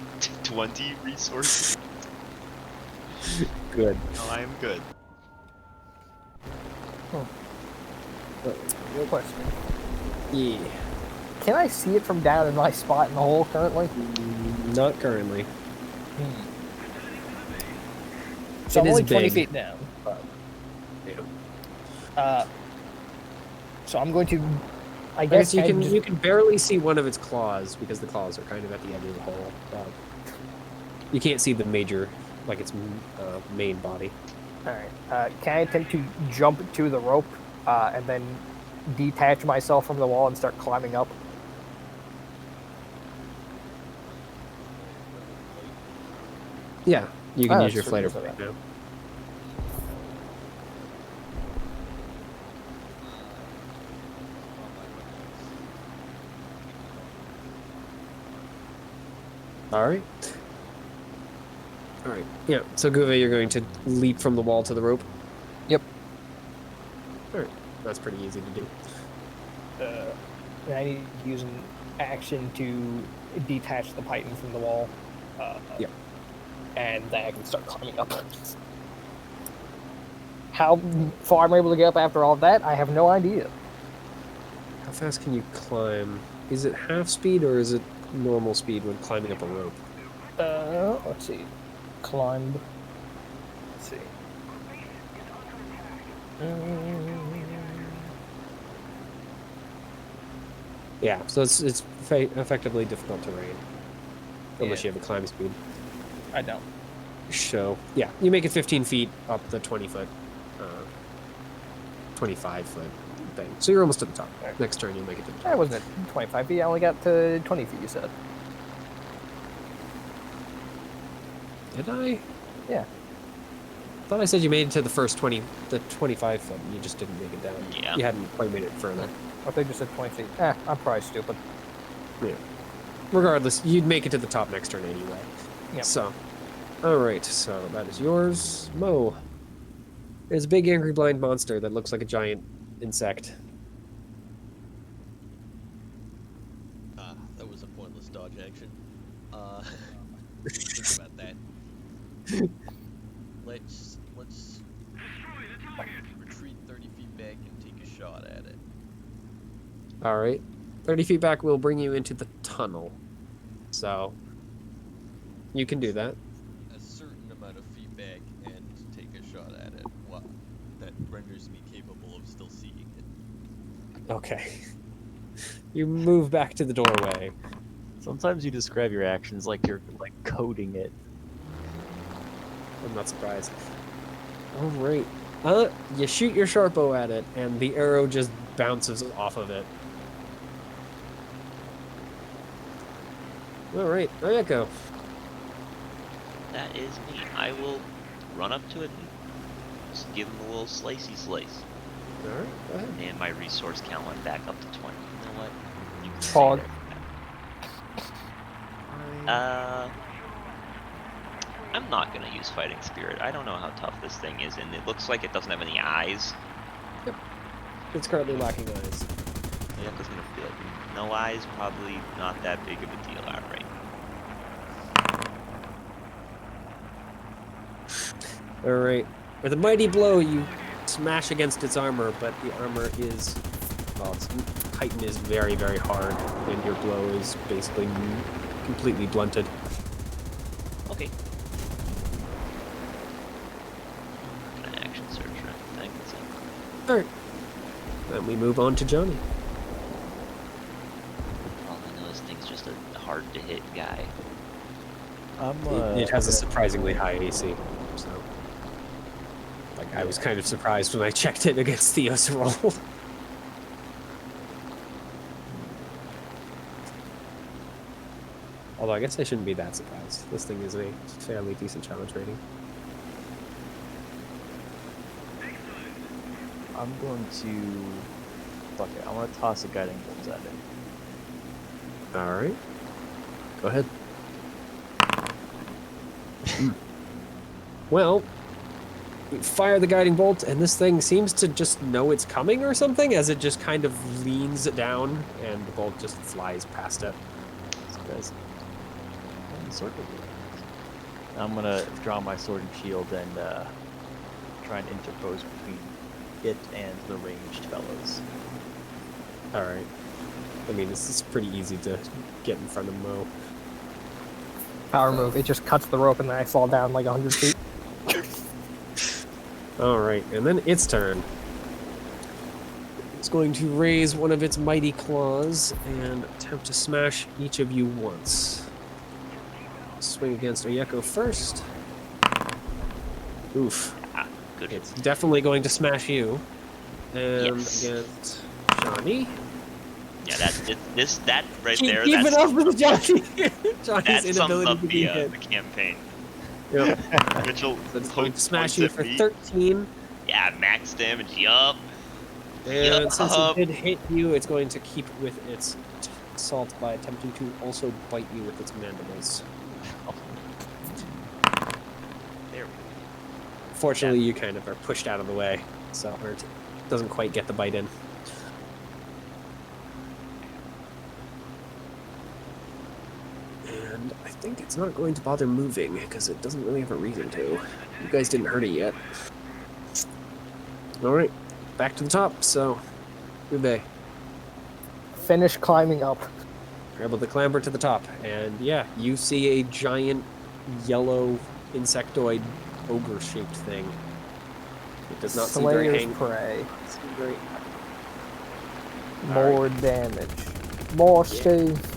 20 resources? Good. No, I am good. Real question. Yeah. Can I see it from down in my spot in the hole currently? Not currently. So It I'm is only 20 big. feet down. Yeah. So I'm going to. I I guess guess you kind can of you can barely see one of its claws because the claws are kind of at the end of the hole. You can't see the major, like its main body. All right. Can I attempt to jump to the rope and then detach myself from the wall and start climbing up? Yeah, you can Oh, use your that's flighter sweet. plate now. All right. All right. Yeah. So Guve, you're going to leap from the wall to the rope. Yep. All right. That's pretty easy to do. And I need to use an action to detach the python from the wall. Yep. And then I can start climbing up. How far I'm able to get up after all that, I have no idea. How fast can you climb? Is it half speed or is it normal speed when climbing up a rope? Let's see. Climbed. Let's see. Yeah. So it's effectively difficult terrain unless you have a climb speed. I don't. So yeah, you make it 15 feet up the 20-foot, 25-foot thing. So you're almost to the top. Alright. Next turn, you'll make it to the top. I wasn't at 25 feet. I only got to 20 feet, you said. Did I? Yeah. Thought I said you made it to the first 20, the 25 foot. And you just didn't make it down. Yeah. You hadn't quite made it further. I think you said 20 feet. I'm probably stupid. Yeah. Regardless, you'd make it to the top next turn anyway. Yep. So, all right. So that is yours, Mo. There's a big angry blind monster that looks like a giant insect. That was a pointless dodge action. Think about that. Let's retreat 30 feet back and take a shot at it. All right. 30 feet back will bring you into the tunnel. So you can do that. A certain amount of feet back and take a shot at it. What that renders me capable of still seeing it. Okay. You move back to the doorway. Sometimes you describe your actions like you're like coding it. I'm not surprised. All right. You shoot your sharp bow at it, and the arrow just bounces off of it. All right, Ayako. That is me. I will run up to it and just give him a little slicey slice. All right, go ahead. And my resource count went back up to 20. You know what? You can Fog. I'm not gonna use Fighting Spirit. I don't know how tough this thing is, and it looks like it doesn't have any eyes. It's currently lacking eyes. Ayako's gonna be like, no eyes, probably not that big of a deal. Alright. All right. With a mighty blow, you smash against its armor, but the armor is, well, its chitin is very, very hard, and your blow is basically completely blunted. Okay. An action search or anything. So. All right. Then we move on to Johnny. All I know is thing's just a hard to hit guy. It has a surprisingly high AC, so like I was kind of surprised when I checked it against Theo's roll. Although I guess I shouldn't be that surprised. This thing is a fairly decent challenge rating. I'm going to. Fuck it. I want to toss a guiding bolt at it. All right, go ahead. Well, you fire the guiding bolt, and this thing seems to just know it's coming or something, as it just kind of leans down, and the bolt just flies past it. guys encircled me. I'm gonna draw my sword and shield and try and interpose between it and the ranged fellows. All right. I mean, this is pretty easy to get in front of Mo. Power move. It just cuts the rope and then I fall down like 100 feet. All right, and then its turn. It's going to raise one of its mighty claws and attempt to smash each of you once. Swing against Oyeko first. Oof. Good. It's definitely going to smash you. And Yes. against Johnny. Yeah, that right Keep there. it That's, up with Johnny. Johnny's that sums inability up to be the hit. campaign. Yep. Mitchell So it's going to smash points you at for me. 13. Yeah, max damage. Yup. And since it Yup. did hit you, it's going to keep with its assault by attempting to also bite you with its mandibles. There we Fortunately, you kind of are pushed out of the way, so it doesn't quite get the bite in. And I think it's not going to bother moving because it doesn't really have a reason to. You guys didn't hurt it yet. All right, back to the top. So, Ube, Finish climbing up. you're able to clamber to the top, and yeah, you see a giant yellow insectoid ogre-shaped thing. It does not seem very Slayer's angry. prey. Seem very More damage. More Yeah. Steve.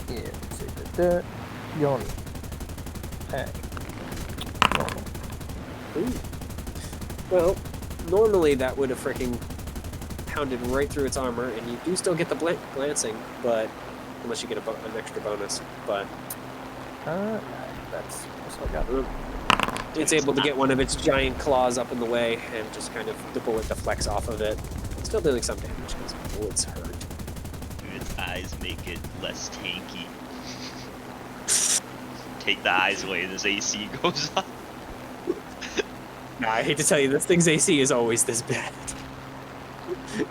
Yeah, let's see that. Yon. Hey. Normal. Ooh. Well, normally that would have freaking pounded right through its armor, and you do still get the glancing, but unless you get an extra bonus. But That's what I got. it's able to get one of its giant claws up in the way, and just kind of the bullet deflects off of it. Still doing some damage because bullets hurt. Its eyes make it less tanky. Take the eyes away and this AC goes up. Nah, I hate to tell you, this thing's AC is always this bad.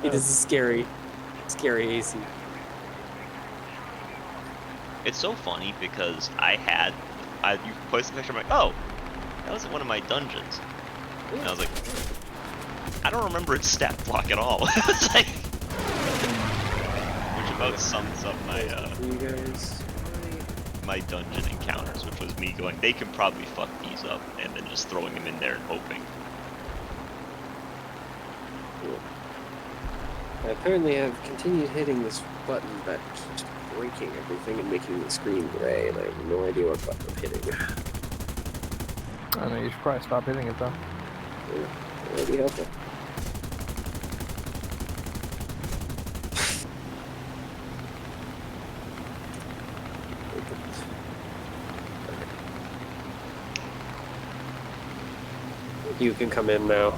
It is a scary, scary AC. It's so funny because you posted the picture, I'm like, oh, that was one of my dungeons. And I was like, I don't remember its stat block at all. It's like, which about sums up my You guys. my dungeon encounters, which was me going, they can probably fuck these up, and then just throwing them in there and hoping. I apparently have continued hitting this button that keeps breaking everything and making the screen gray, and I have no idea what button I'm hitting. I know you should probably stop hitting it though. Yeah, that would be helpful. You can come in now.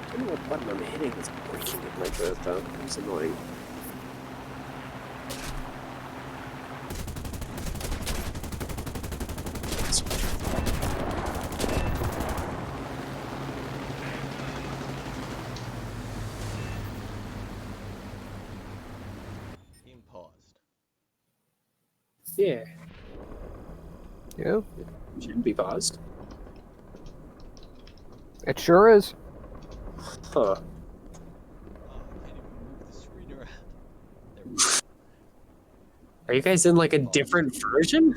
I don't know what button I'm hitting that's breaking it like that, though. It's annoying. Game paused. Yeah, Yeah. shouldn't be paused. It sure is. Huh. Oh, I can't even move the screen around. There we go. Are you guys in like a different version?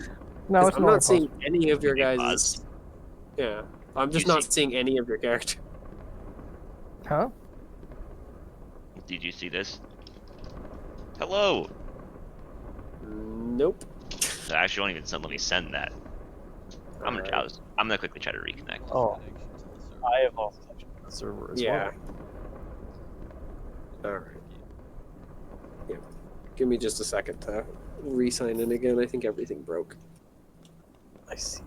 No, 'Cause it's I'm not not seeing any of your Maybe guys'. Yeah, I'm just You not see- seeing any of your character. Huh? Did you see this? Hello! Nope. I actually won't even let me send that. I'm Alright. gonna quickly try to reconnect. Oh. Connection to the server. I have lost touch with the server as Yeah. well. Alright. Yeah. Give me just a second to re-sign in again. I think everything broke. I see.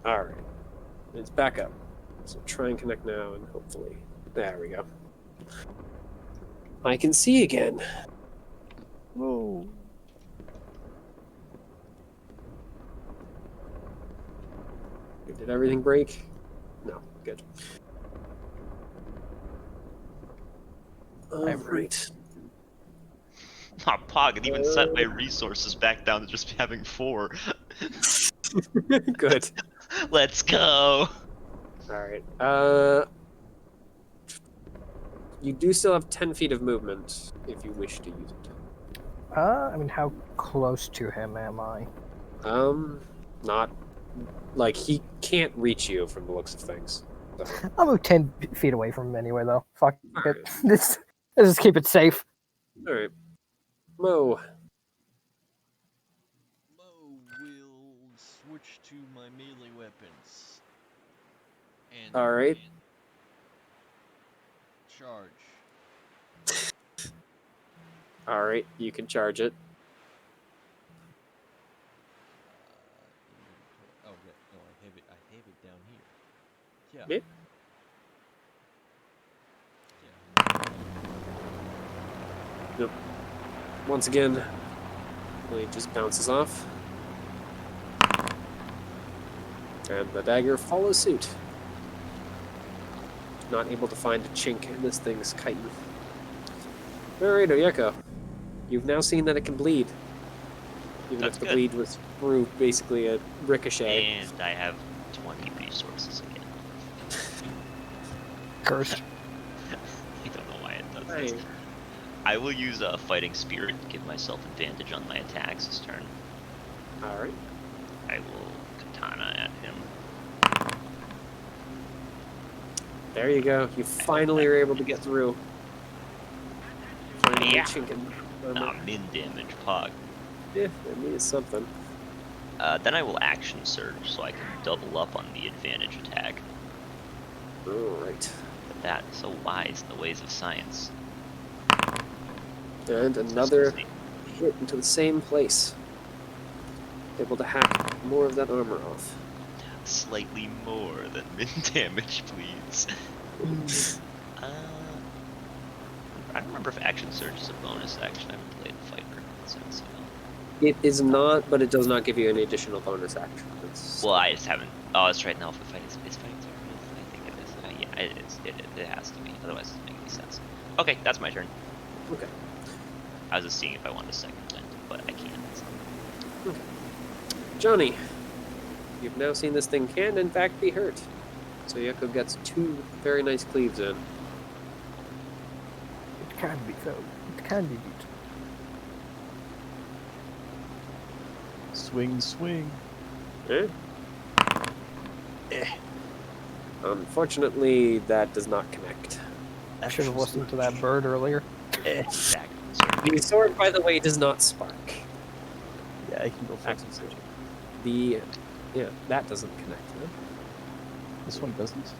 Alright. It's back up. So try and connect now and hopefully. There we go. I can see again. Whoa. did everything break? No, good. I'm ready. Right. Ah, Pog, it even set my resources back down to just having 4. Good. Let's go. Alright. You do still have 10 feet of movement if you wish to use it. I mean, how close to him am I? Not like he can't reach you from the looks of things. So. I'll move 10 feet away from him anyway, though. Fuck it. Alright. Let's just keep it safe. Alright. Mo. Mo will switch to my melee weapons. And Alright. charge. Alright, you can charge it. Oh yeah, no, I have it down here. Yeah. Yep. Once again, it just bounces off. And the dagger follows suit. Not able to find a chink in this thing's chitin. Alright, Oyeko. You've now seen that it can bleed. Even That's if the good. bleed was through basically a ricochet. And I have 20 resources again. Cursed. I don't know why it does Hey. this. I will use a fighting spirit to give myself advantage on my attacks this turn. Alright. I will katana at him. There you go. You finally were able to get through. Finding Yeah. a chink in Ah, min damage, Pog. Yeah, that means something. Then I will action surge so I can double up on the advantage attack. Alright. But that is so wise in the ways of science. And another hit into the same place. Able to hack more of that armor off. Slightly more than min damage, please. I don't remember if action surge is a bonus action. I haven't played Fighter since. It is not, but it does not give you any additional bonus action. It's, Well, I just haven't. Oh, it's right now. If fighting is fighting surge, I think it is. Yeah, it is. It has to be. Otherwise, it doesn't make any sense. Okay, that's my turn. okay. I was just seeing if I wanted a second wind, but I can't. So. Johnny, you've now seen this thing can, in fact, be hurt. So Yuko gets 2 very nice cleaves in. It can be, though. It can be beat. Swing, swing. Eh? Unfortunately, that does not connect. I should have listened to that bird earlier. Action The sword, by the way, does not spark. Yeah, I can go for Action surge. The that doesn't connect. Huh? This one doesn't.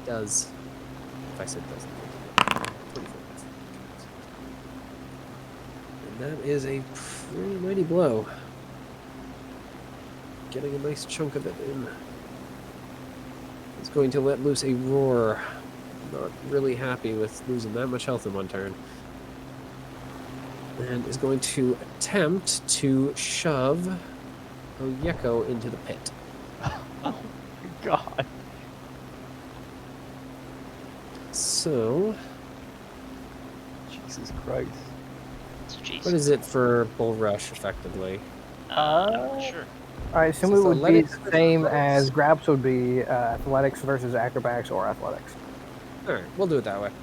Does. If I said doesn't. 24. And that is a pretty mighty blow. Getting a nice chunk of it in. It's going to let loose a roar. Not really happy with losing that much health in one turn. And is going to attempt to shove Oyeko into the pit. Oh, God. So, Jesus Christ. what is it for Bull Rush, effectively? I'm not sure. I assume Is it this would be athletics the versus same athletics? as grabs would be athletics versus acrobatics or athletics. Alright, we'll do it that way. That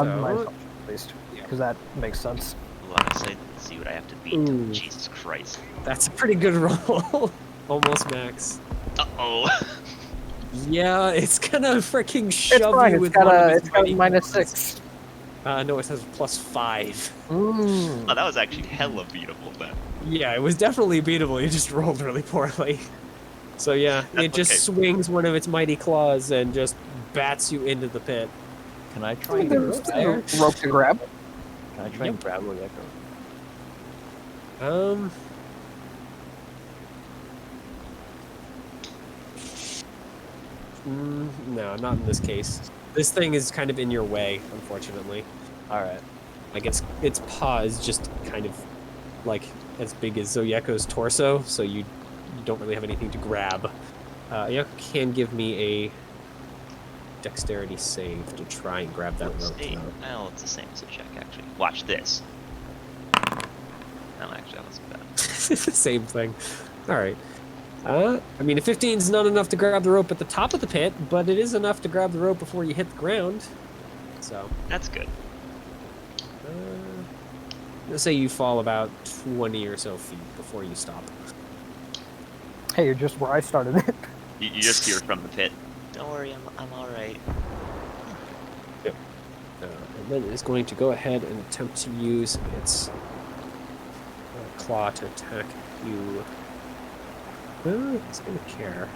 would be my So, assumption, at least, yeah. because that makes sense. Ooh, I'm excited to see what I have to beat. Ooh. Jesus Christ. that's a pretty good roll. Almost max. Uh-oh. Yeah, it's gonna freaking It's shove fine. you It's with got one of a its it's got a mighty minus claws. 6. No, it has +5. Mm. Oh, that was actually hella beatable then. Yeah, it was definitely beatable. You just rolled really poorly. So yeah, That's it just okay. swings one of its mighty claws and just bats you into the pit. Can I try and There's there. Rope to grab. Can I try and grab Oyeko? No, not in this case. This thing is kind of in your way, unfortunately. Alright. Like its paw is just kind of like as big as Zoyeko's torso, so you don't really have anything to grab. You can give me a dexterity save to try and grab that rope. Hey, though. well, it's the same as a check, actually. Watch this. No, actually, that wasn't bad. Same thing. All right. I mean, a 15 is not enough to grab the rope at the top of the pit, but it is enough to grab the rope before you hit the ground. So, That's good. let's say you fall about 20 or so feet before you stop. Hey, you're just where I started it. You just hear from the pit. Don't worry, I'm all right. And then it's going to go ahead and attempt to use its claw to attack you. It's gonna care.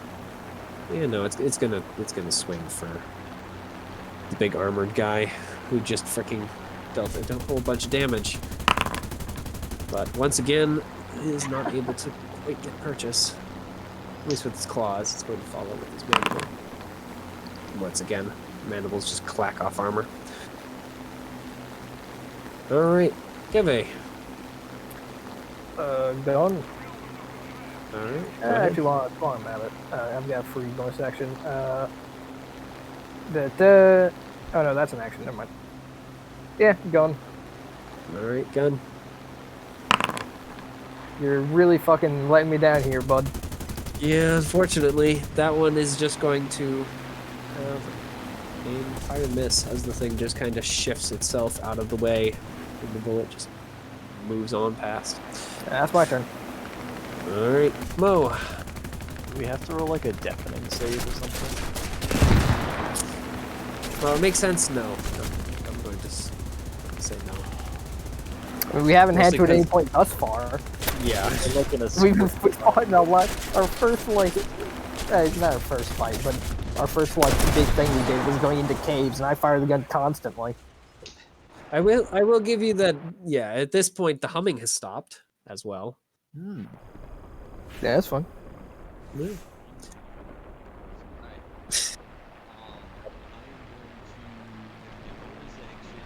Yeah, no, it's gonna swing for the big armored guy who just freaking dealt a whole bunch of damage. But once again, it is not able to quite get purchase. At least with its claws, it's going to follow with its mandible. Once again, mandibles just clack off armor. Alright, Keve. Done. Alright. Actually, while I'm at it, I've got a free bonus action. Oh no, that's an action. Never mind. Yeah, gone. Alright, gun. You're really fucking letting me down here, bud. Yeah, unfortunately, that one is just going to have a fire miss as the thing just kind of shifts itself out of the way and the bullet just moves on past. That's my turn. Alright, Mo. Do we have to roll like a deafening save or something? Well, it makes sense, no. I'm going to say no. I mean, we haven't had Mostly to at any 'cause- point thus far. Yeah. We're looking at We fought in our first, like, not our first fight, but our first, like, big thing we did was going into caves, and I fired the gun constantly. I will give you that, yeah, at this point, the humming has stopped as well. Hmm. Yeah, that's fun. Yeah. Alright. I'm going to bonus action.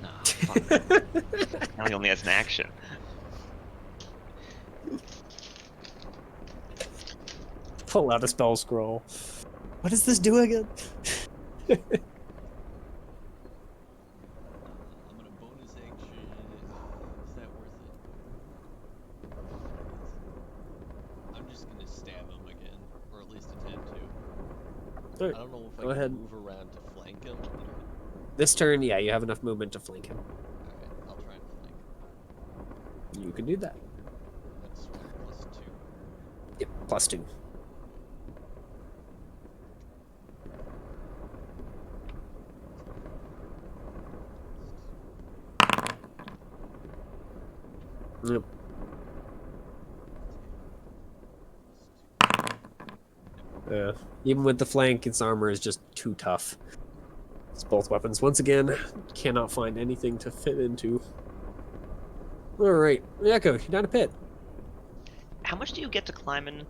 Nah, fuck. Now he only has an action. Pull out a spell scroll. What does this do again? I'm gonna bonus action. Is that worth it? I'm just gonna stab him again, or at least attempt to. Alright, I don't know if go I ahead. can move around to flank him. This turn, yeah, you have enough movement to flank him. Alright, I'll try and flank. You can do that. That's +2. Yep, +2. Yep. Even with the flank, its armor is just too tough. It's both weapons. Once again, cannot find anything to fit into. Alright, Echo, you're down a pit. How much do you get to climb in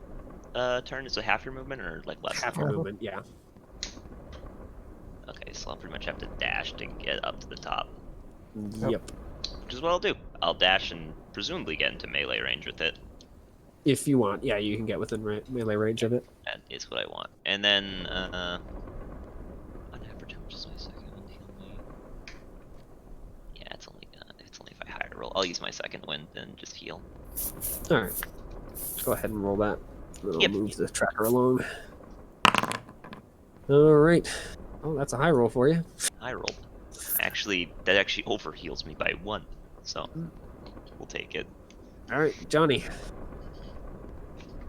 turn? Is it half your movement or like less? Half your movement, yeah. Okay, so I'll pretty much have to dash to get up to the top. Yep. Which is what I'll do. I'll dash and presumably get into melee range with it. If you want, yeah, you can get within melee range of it. That is what I want. And then, on average, how much is my second one heal me? Yeah, it's only if I higher roll. I'll use my second wind and just heal. Alright. Go ahead and roll that. It'll Yep. move the tracker along. Alright. Oh, that's a high roll for you. I rolled. Actually, that actually over heals me by 1. So, we'll take it. Alright, Johnny.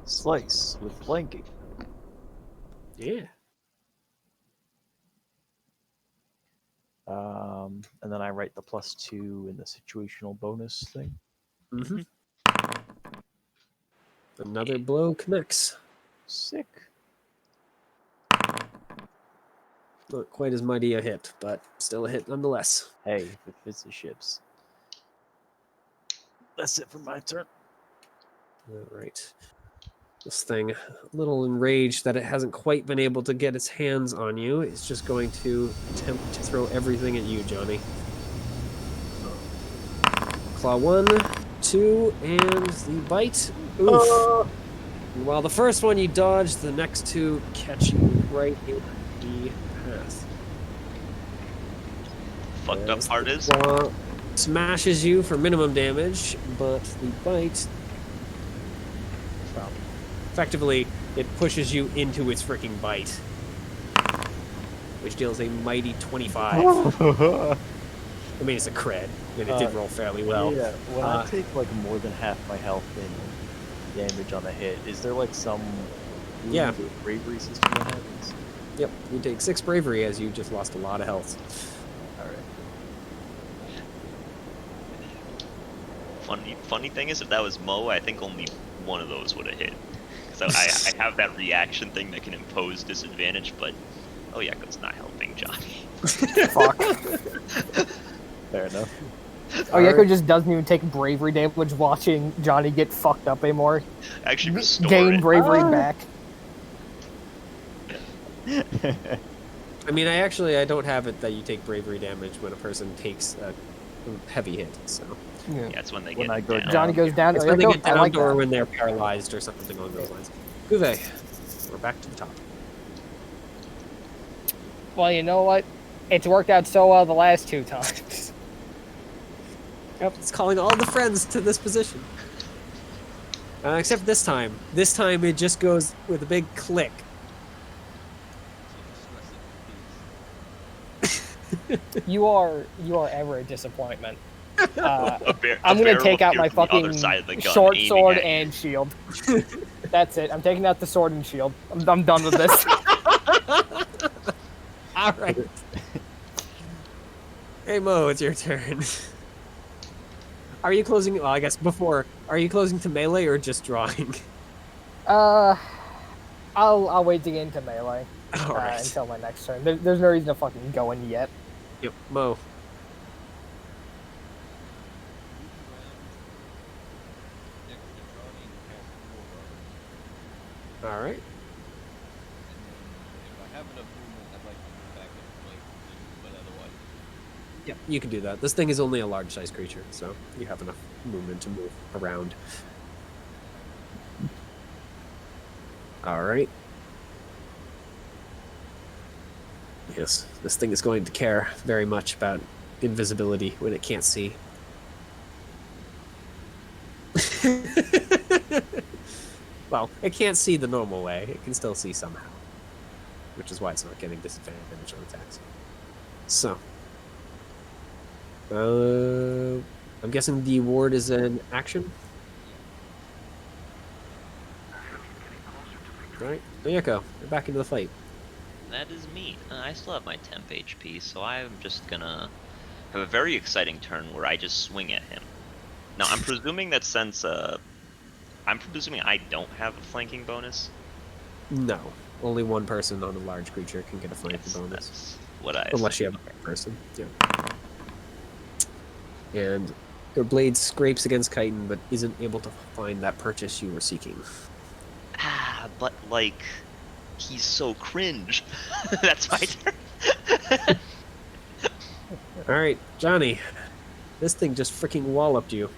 Slice with flanking. Yeah. And then I write the +2 in the situational bonus thing. Mm-hmm. Another blow connects. Sick. Not quite as mighty a hit, but still a hit nonetheless. Hey, if it fits the ships. That's it for my turn. Alright. This thing, a little enraged that it hasn't quite been able to get its hands on you, is just going to attempt to throw everything at you, Johnny. Claw 1, 2 and the bite. Oof. And while the first one you dodge, the next 2 catch you right in the path. Fucked up As part the is, claw smashes you for minimum damage, but the bite, well, effectively, it pushes you into its freaking bite, which deals a mighty 25. I mean, it's a crit, and it did roll fairly well. Yeah, when I Uh, take like more than half my health in damage on a hit, is there like some Yeah. wound or bravery system that happens? Yep, you take 6 bravery as you just lost a lot of health. Alright. funny thing is, if that was Mo, I think only one of those would have hit. Because I have that reaction thing that can impose disadvantage, but oh yeah, it's not helping Johnny. Fuck. Fair enough. Oh, Yeko just doesn't even take bravery damage watching Johnny get fucked up anymore. Actually, restore Gain it. bravery back. I mean, I don't have it that you take bravery damage when a person takes a heavy hit, so. Yeah. Yeah, it's when they When get I go down. Johnny goes down. It's Oh, when they Yeko, get I down like or that. when they're paralyzed or something along those lines. Uwe, we're back to the top. Well, you know what? It's worked out so well the last 2 times. Yep, it's calling all the friends to this position. Except this time. This time it just goes with a big click. You are ever a disappointment. A bear, I'm a gonna bear take will out appear my from the other fucking side of the gun, short aiming sword at you. and shield. That's it. I'm taking out the sword and shield. I'm done with this. All right. Hey Mo, it's your turn. Are you closing? Well, I guess before. Are you closing to melee or just drawing? I'll wait to get into melee All right. until my next turn. There's no reason to fucking go in yet. Yep, Mo. All right. If I have enough movement, I'd like to move back into flank position, but otherwise, Yep, you can do that. This thing is only a large-sized creature, so you have enough movement to move around. All right. Yes, this thing is going to care very much about invisibility when it can't see. Well, it can't see the normal way. It can still see somehow, which is why it's not getting disadvantage on attacks. So, I'm guessing the ward is an action. All right, Oyeko, you're back into the fight. That is me. I still have my temp HP, so I'm just gonna have a very exciting turn where I just swing at him. Now, I'm presuming that since I'm presuming I don't have a flanking bonus. No, only one person on a large creature can get a flanking Yes, bonus, that's what I. unless you have a big person. Yeah. And your blade scrapes against Chitin, but isn't able to find that purchase you were seeking. Ah, but like, he's so cringe. That's my turn. All right, Johnny, this thing just freaking walloped you.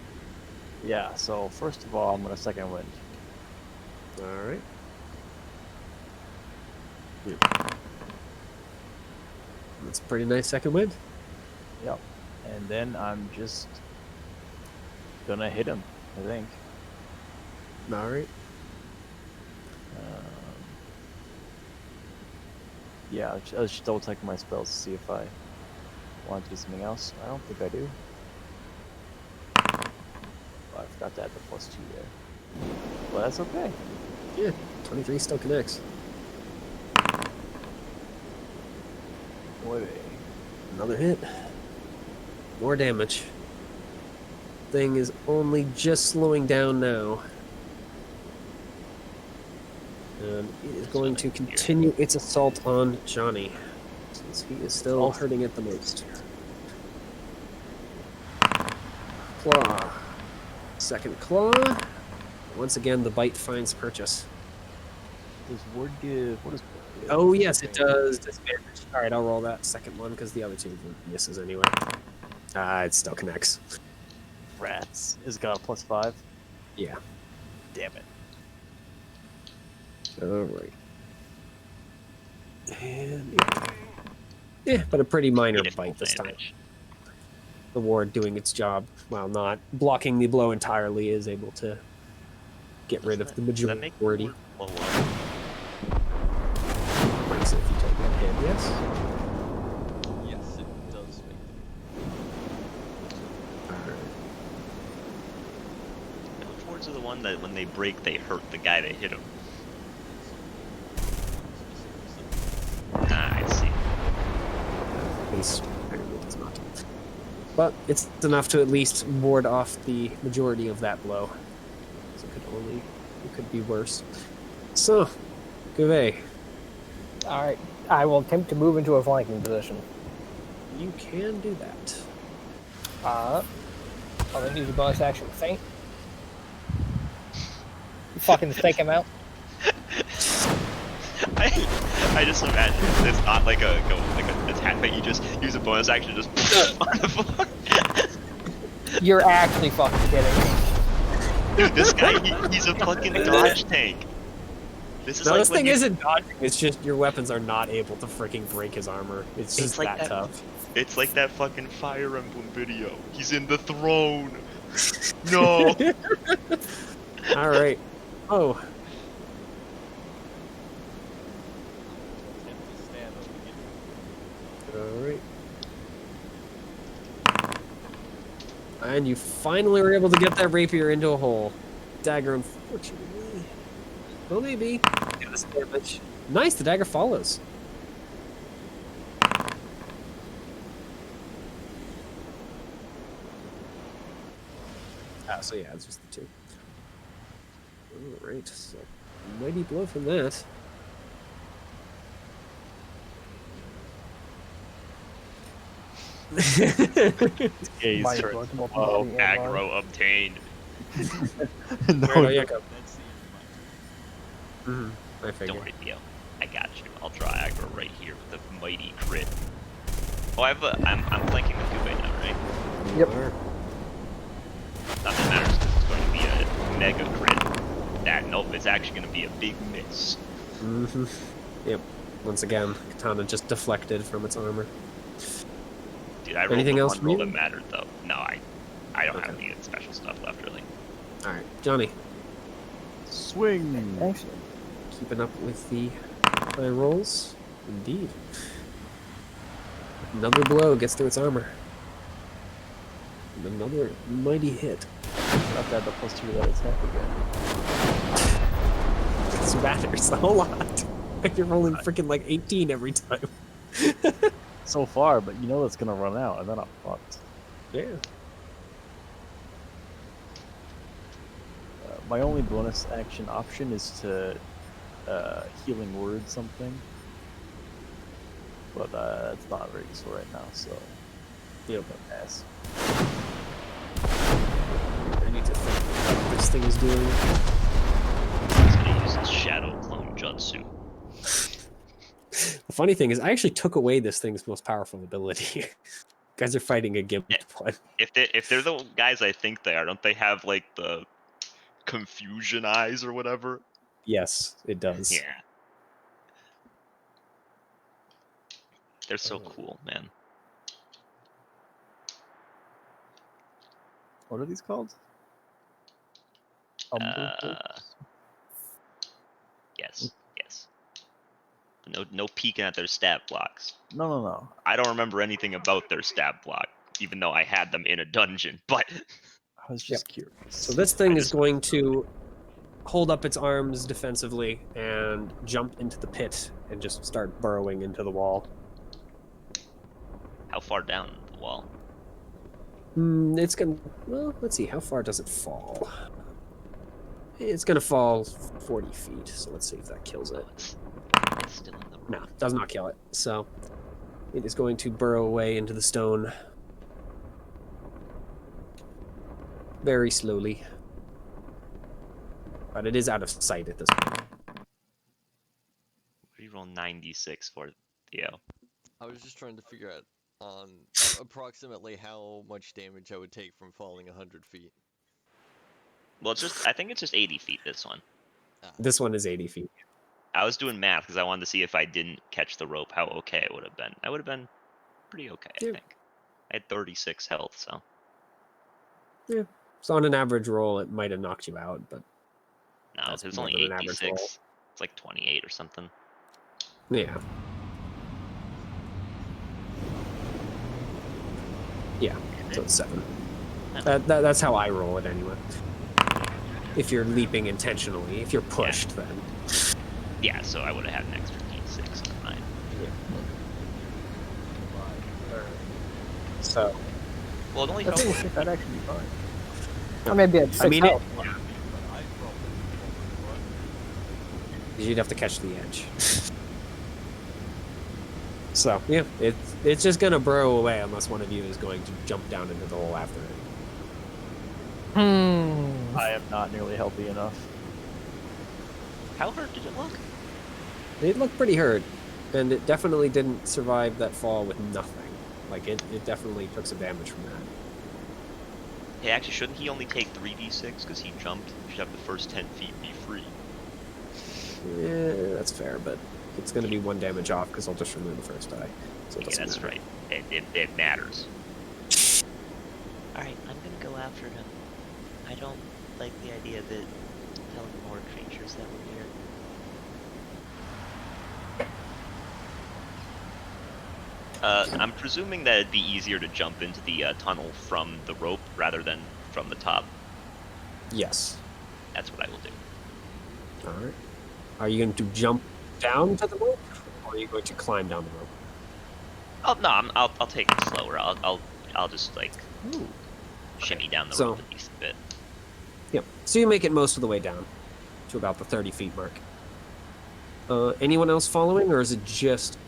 Yeah, so first of all, I'm going to second wind. All right. Yeah. That's a pretty nice second wind. Yep. And then I'm just going to hit him, I think. All right. Yeah, I was just double checking my spells to see if I want to do something else. I don't think I do. Oh, I forgot to add the +2 there. Well, that's okay. Yeah, 23 still connects. Boy, Another hit. More damage. Thing is only just slowing down now. And it is going to continue its assault on Johnny, since he is still hurting it the most. Claw. Second claw. Once again, the bite finds purchase. does word give? What does word give? Oh, yes, it does disadvantage. All right, I'll roll that second one because the other two were misses anyway. It still connects. Rats. Is it got a +5? Yeah. Damn it. All right. And yeah, but a pretty minor Pitiful bite this time. damage. The ward doing its job while not blocking the blow entirely is able to get rid of the Does that make the majority. ward blow up? Breaks it if you take that hit, yes. Yes, it does make Which wards are the one that when they break, they hurt the guy that hit him? Ah, I see. Base, apparently it's not. But it's enough to at least ward off the majority of that blow. So it could be worse. So, Gouvet, All right. I will attempt to move into a flanking position. you can do that. I'll then use a bonus action to feint. You fucking stake him out. I just imagine it's not like a attack that you just use a bonus action to just on the floor. You're actually fucking kidding. Dude, this guy, he's a fucking dodge tank. This is No, like this when thing you- isn't dodging. It's just your weapons are not able to freaking break his armor. It's just like that that- tough. It's like that fucking Fire Emblem video. He's in the throne. No. All right. Oh, attempt to stand up again. all right. And you finally were able to get that rapier into a hole. Dagger, unfortunately. Well, maybe. Get this damage. Nice, the dagger follows. So yeah, it's just the two. Alright, so mighty blow from that. Gaze Might turns- blow to multiple Oh, body and arm. Aggro obtained. Oh, yeah, go. That's the I figured. Don't worry, Theo. I got you. I'll draw aggro right here with a mighty crit. Oh, I'm flanking the Gouvet now, right? Yep. Not that matters because it's going to be a mega crit. Nope, it's actually going to be a big miss. Mm-hmm. Yep. Once again, katana just deflected from its armor. Dude, I rolled Anything the else one from roll you? that mattered though. No, I don't have Okay. any special stuff left really. Alright, Johnny, Swing! Excellent. keeping up with the high rolls. Indeed. Another blow gets through its armor. And another mighty hit. Not that the +2 to that attack again. This matters a whole lot. You're rolling freaking like 18 every time. So far, but you know that's gonna run out, and then I'm fucked. Yeah. My only bonus action option is to healing word something, but it's not very useful right now, so Yep. pass. I need to think what this thing is doing. He's gonna use his Shadow Clone Jutsu. The funny thing is, I actually took away this thing's most powerful ability. Guys are fighting a gimped Yeah. one. If they're the guys I think they are, don't they have like the confusion eyes or whatever? Yes, it does. Yeah. They're so Oh. cool, man. What are these called? Yes, yes. No peeking at their stat blocks. No. I don't remember anything about their stat block, even though I had them in a dungeon. But I was just curious. So this thing I is just- going to hold up its arms defensively and jump into the pit and just start burrowing into the wall. how far down the wall? It's gonna. Well, let's see. How far does it fall? It's gonna fall 40 feet. So let's see if that kills it. It's still in the room. No, does not kill it. So it is going to burrow away into the stone very slowly. But it is out of sight at this point. Reroll 96 for Theo. I was just trying to figure out on approximately how much damage I would take from falling 100 feet. Well, it's just I think it's just 80 feet. This one. This one is 80 feet. I was doing math because I wanted to see if I didn't catch the rope, how okay it would have been. I would have been pretty okay, I Yeah. think. I had 36 health, so. So on an average roll, it might have knocked you out, but No, That's it's more only than an average roll. 86. It's like 28 or something. yeah. Yeah, so it's 7. That's how I roll it anyway. If you're leaping intentionally, if you're pushed, then. Yeah, so I would have had an extra d6 on mine. So, Well, it only I felt think that'd actually be fine. Or maybe at 6 I mean, health. you'd have to catch the edge. So, yeah, it's just going to burrow away unless one of you is going to jump down into the hole after it. I am not nearly healthy enough. How hurt did it look? It looked pretty hurt, and it definitely didn't survive that fall with nothing. Like, it definitely took some damage from that. Hey, actually, shouldn't he only take 3d6 because he jumped? He should have the first 10 feet be free. Yeah, that's fair, but it's going to be 1 damage off because I'll just remove the first die. So it Yeah, doesn't that's matter. right. It matters. Alright, I'm gonna go after him. I don't like the idea that telling more creatures that we're here. I'm presuming that it'd be easier to jump into the tunnel from the rope rather than from the top. Yes. That's what I will do. All right. Are you going to jump down to the rope, or are you going to climb down the rope? Oh no, I'll take it slower. I'll just like shimmy down the So- rope a decent bit. Yep. So you make it most of the way down to about the 30 feet mark. Anyone else following, or is it just...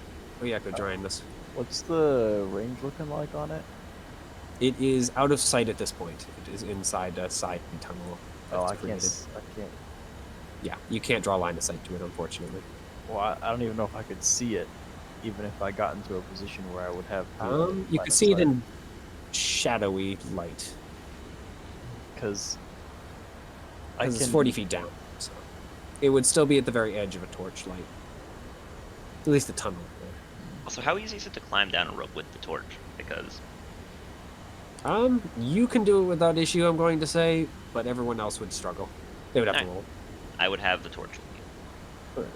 Oh yeah, go join this. What's the range looking like on it? It is out of sight at this point. It is inside a side tunnel. that Oh, it's I created. can't. Yeah, you can't draw line of sight to it, unfortunately. Well, I don't even know if I could see it, even if I got into a position where I would have. You could see it in shadowy light, because because it's 40 feet down. So it would still be at the very edge of a torch light. At least the tunnel. Also, how easy is it to climb down a rope with the torch? Because You can do it without issue, I'm going to say, but everyone else would struggle. They would have to roll. I would have the torch with me.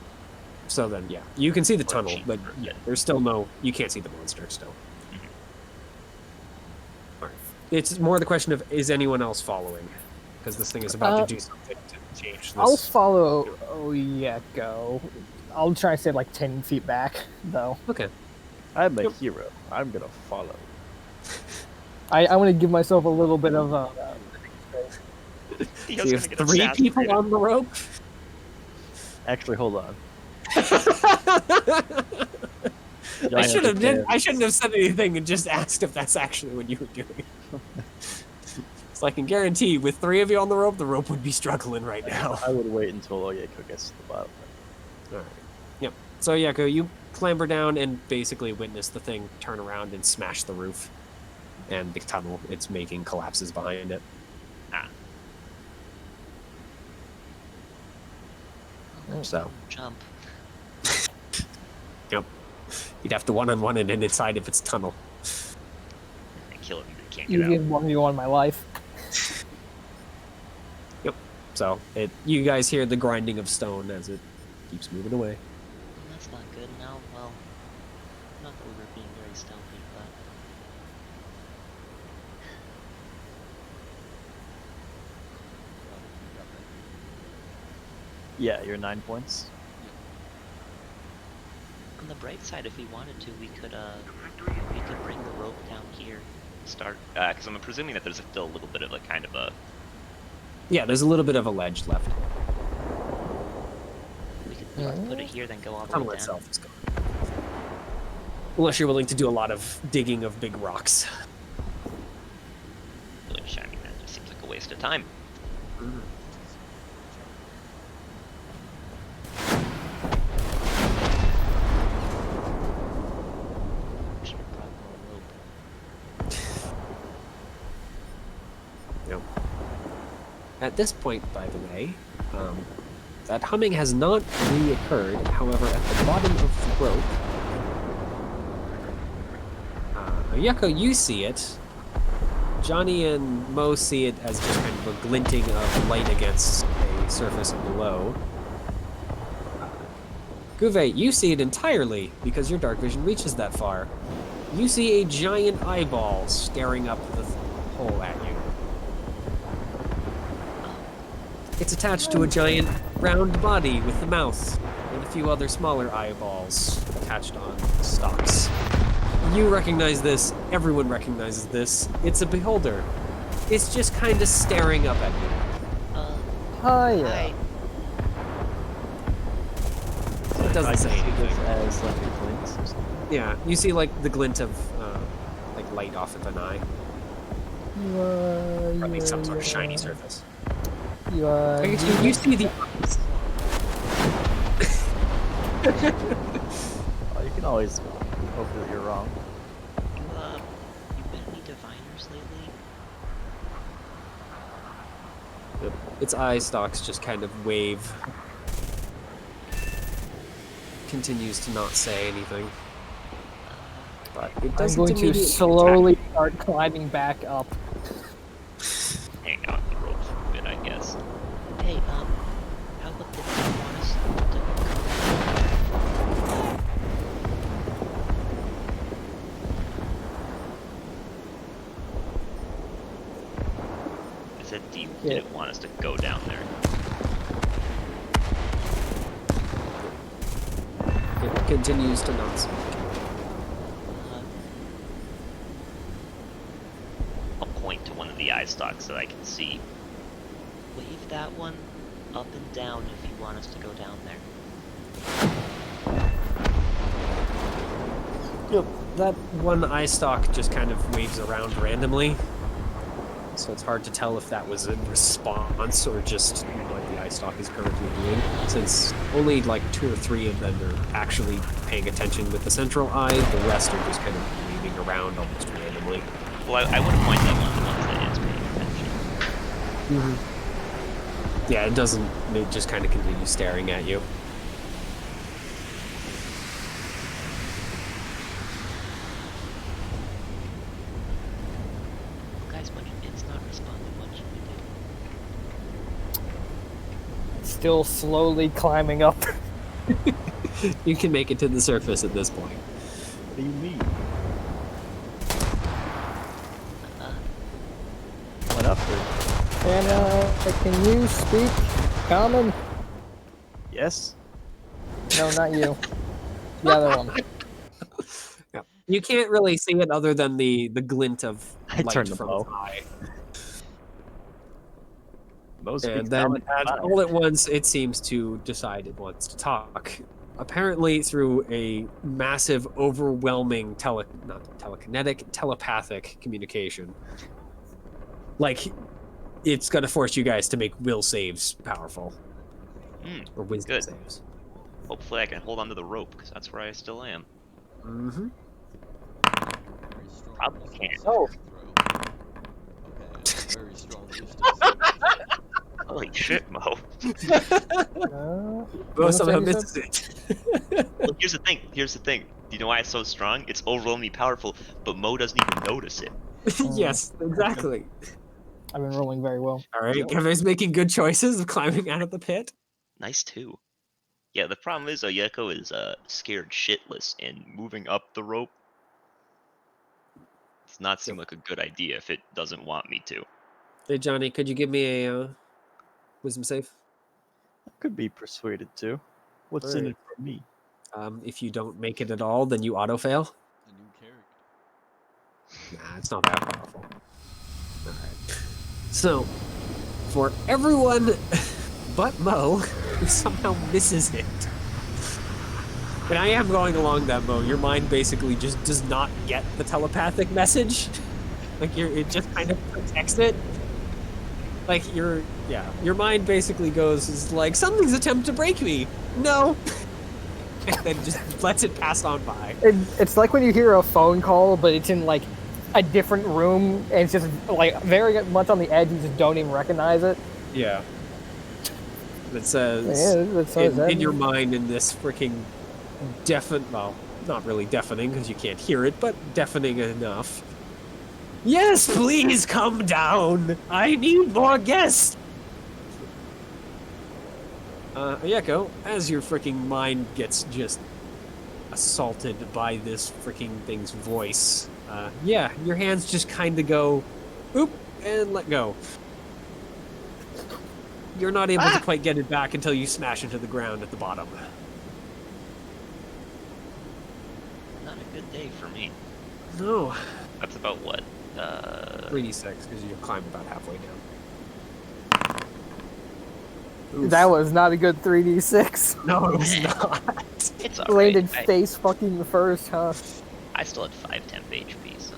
So then, yeah, you can see the Or tunnel, cheap, but or- yeah, there's still no. You can't see the monster still. Alright. It's more the question of is anyone else following? Because this thing is about to do something to change this. I'll follow Oyeko. I'll try to stay like 10 feet back, though. Okay. I'm a Yep. hero. I'm gonna follow. I want to give myself a little bit of Theo's So you gonna have get 3 people assassinated. on the rope. Actually, hold on. I shouldn't have said anything and just asked if that's actually what you were doing. So I can guarantee, with 3 of you on the rope would be struggling right now. I would wait until Oyeko gets to the bottom. All right. Yep. So Yako, you clamber down and basically witness the thing turn around and smash the roof, and the tunnel it's making collapses behind it. So Jump. you'd have to one-on-one it inside of its tunnel. And kill it. You can't get out. easiest 1v1 in my life. So you guys hear the grinding of stone as it keeps moving away. That's not good now. Well, not that we were being very stealthy, but Yeah, you're 9 points. on the bright side, if we wanted to, we could bring the rope down here. Start, because I'm presuming that there's still a little bit of a kind of a. Yeah, there's a little bit of a ledge left. We could put it here, then go all The the way tunnel down. itself is gone. Unless you're willing to do a lot of digging of big rocks. Which, I mean, that just seems like a waste of time. Should have brought more rope. At this point, by the way, that humming has not reoccurred. However, at the bottom of the rope, Yucko, you see it. Johnny and Mo see it as just kind of a glinting of light against a surface below. Guve, you see it entirely because your dark vision reaches that far. You see a giant eyeball staring up the hole at you. It's attached to a giant round body with the mouth and a few other smaller eyeballs attached on stalks. You recognize this, everyone recognizes this. It's a beholder. It's just kind of staring up at you. Hiya. Hi. It doesn't I say see this anything. as like a glint or something. Yeah, you see like the glint of like light off of an eye, or at least some sort of shiny surface. You see the eyes. Oh, you can always hope that you're wrong. You been any diviners lately? Its eye stalks just kind of wave. Continues to not say anything. But it I'm doesn't going to immediately slowly start climbing back up. Hang out the ropes for a bit, I guess. Hey, how about the you want us to I said, do you Yeah. didn't want us to go down there? It continues to not speak. I'll point to one of the eye stalks that I can see. wave that one up and down if you want us to go down there? That one eye stalk just kind of waves around randomly. So it's hard to tell if that was a response or just what the eye stalk is currently doing, since only like 2 or 3 of them are actually paying attention with the central eye. The rest are just kind of waving around almost randomly. Well, I would point that one of the ones that is paying attention. Yeah, it doesn't. It just kind of continues staring at you. Guys, it's not responding. What should we do? Still slowly climbing up. You can make it to the surface at this point. What do you mean? Went up there. And can you speak common? Yes. No, not you. The other one. Yeah. You can't really see it other than the glint of I light turned the from bow. its eye. Most And then all at once, it seems to decide it wants to talk. Apparently, through a massive, overwhelming not telekinetic, telepathic communication. Like, it's going to force you guys to make will saves powerful. Or wisdom Good. saves. Hopefully I can hold onto the rope, because that's where I still am. Mm-hmm. Very strong Probably wisdom can't. saving Oh. throw. Okay, very strong wisdom saving throw. Holy shit, Mo. No. Mo somehow Wisdom misses it. Look, here's the thing. Here's the thing. Do you know why it's so strong? It's overwhelmingly powerful, but Mo doesn't even notice it. Yes, exactly. I've been rolling very well. All right, Kevin's making good choices of climbing out of the pit. Nice too. Yeah, the problem is Oyeko is scared shitless, and moving up the rope does not seem like a good idea if it doesn't want me to. Hey, Johnny, could you give me a wisdom save? Could be persuaded to. What's in Alright. it for me? If you don't make it at all, then you auto fail. A new character. Nah, it's not that powerful. All right. So, for everyone but Mo, who somehow misses it. And I am going along that, Mo. Your mind basically just does not get the telepathic message. Like, it just kind of protects it. Like, your mind basically goes, is like, something's attempting to break me. No. And then just lets it pass on by. It's like when you hear a phone call, but it's in like a different room, and it's just like very much on the edge. You just don't even recognize it. Yeah. It says Yeah, that says that. in your mind in this freaking well, not really deafening because you can't hear it, but deafening enough. Yes, please come down. I need more guests. Ayeko, as your freaking mind gets just assaulted by this freaking thing's voice, yeah, your hands just kind of go, oop, and let go. You're not able to quite get it back until you smash into the ground at the bottom. Not a good day for me. No. That's about what? 3d6, because you climb about halfway down. Oof. That was not a good 3d6. No, it was not. It's alright. Landed face fucking first, huh? I still had 5 temp HP, so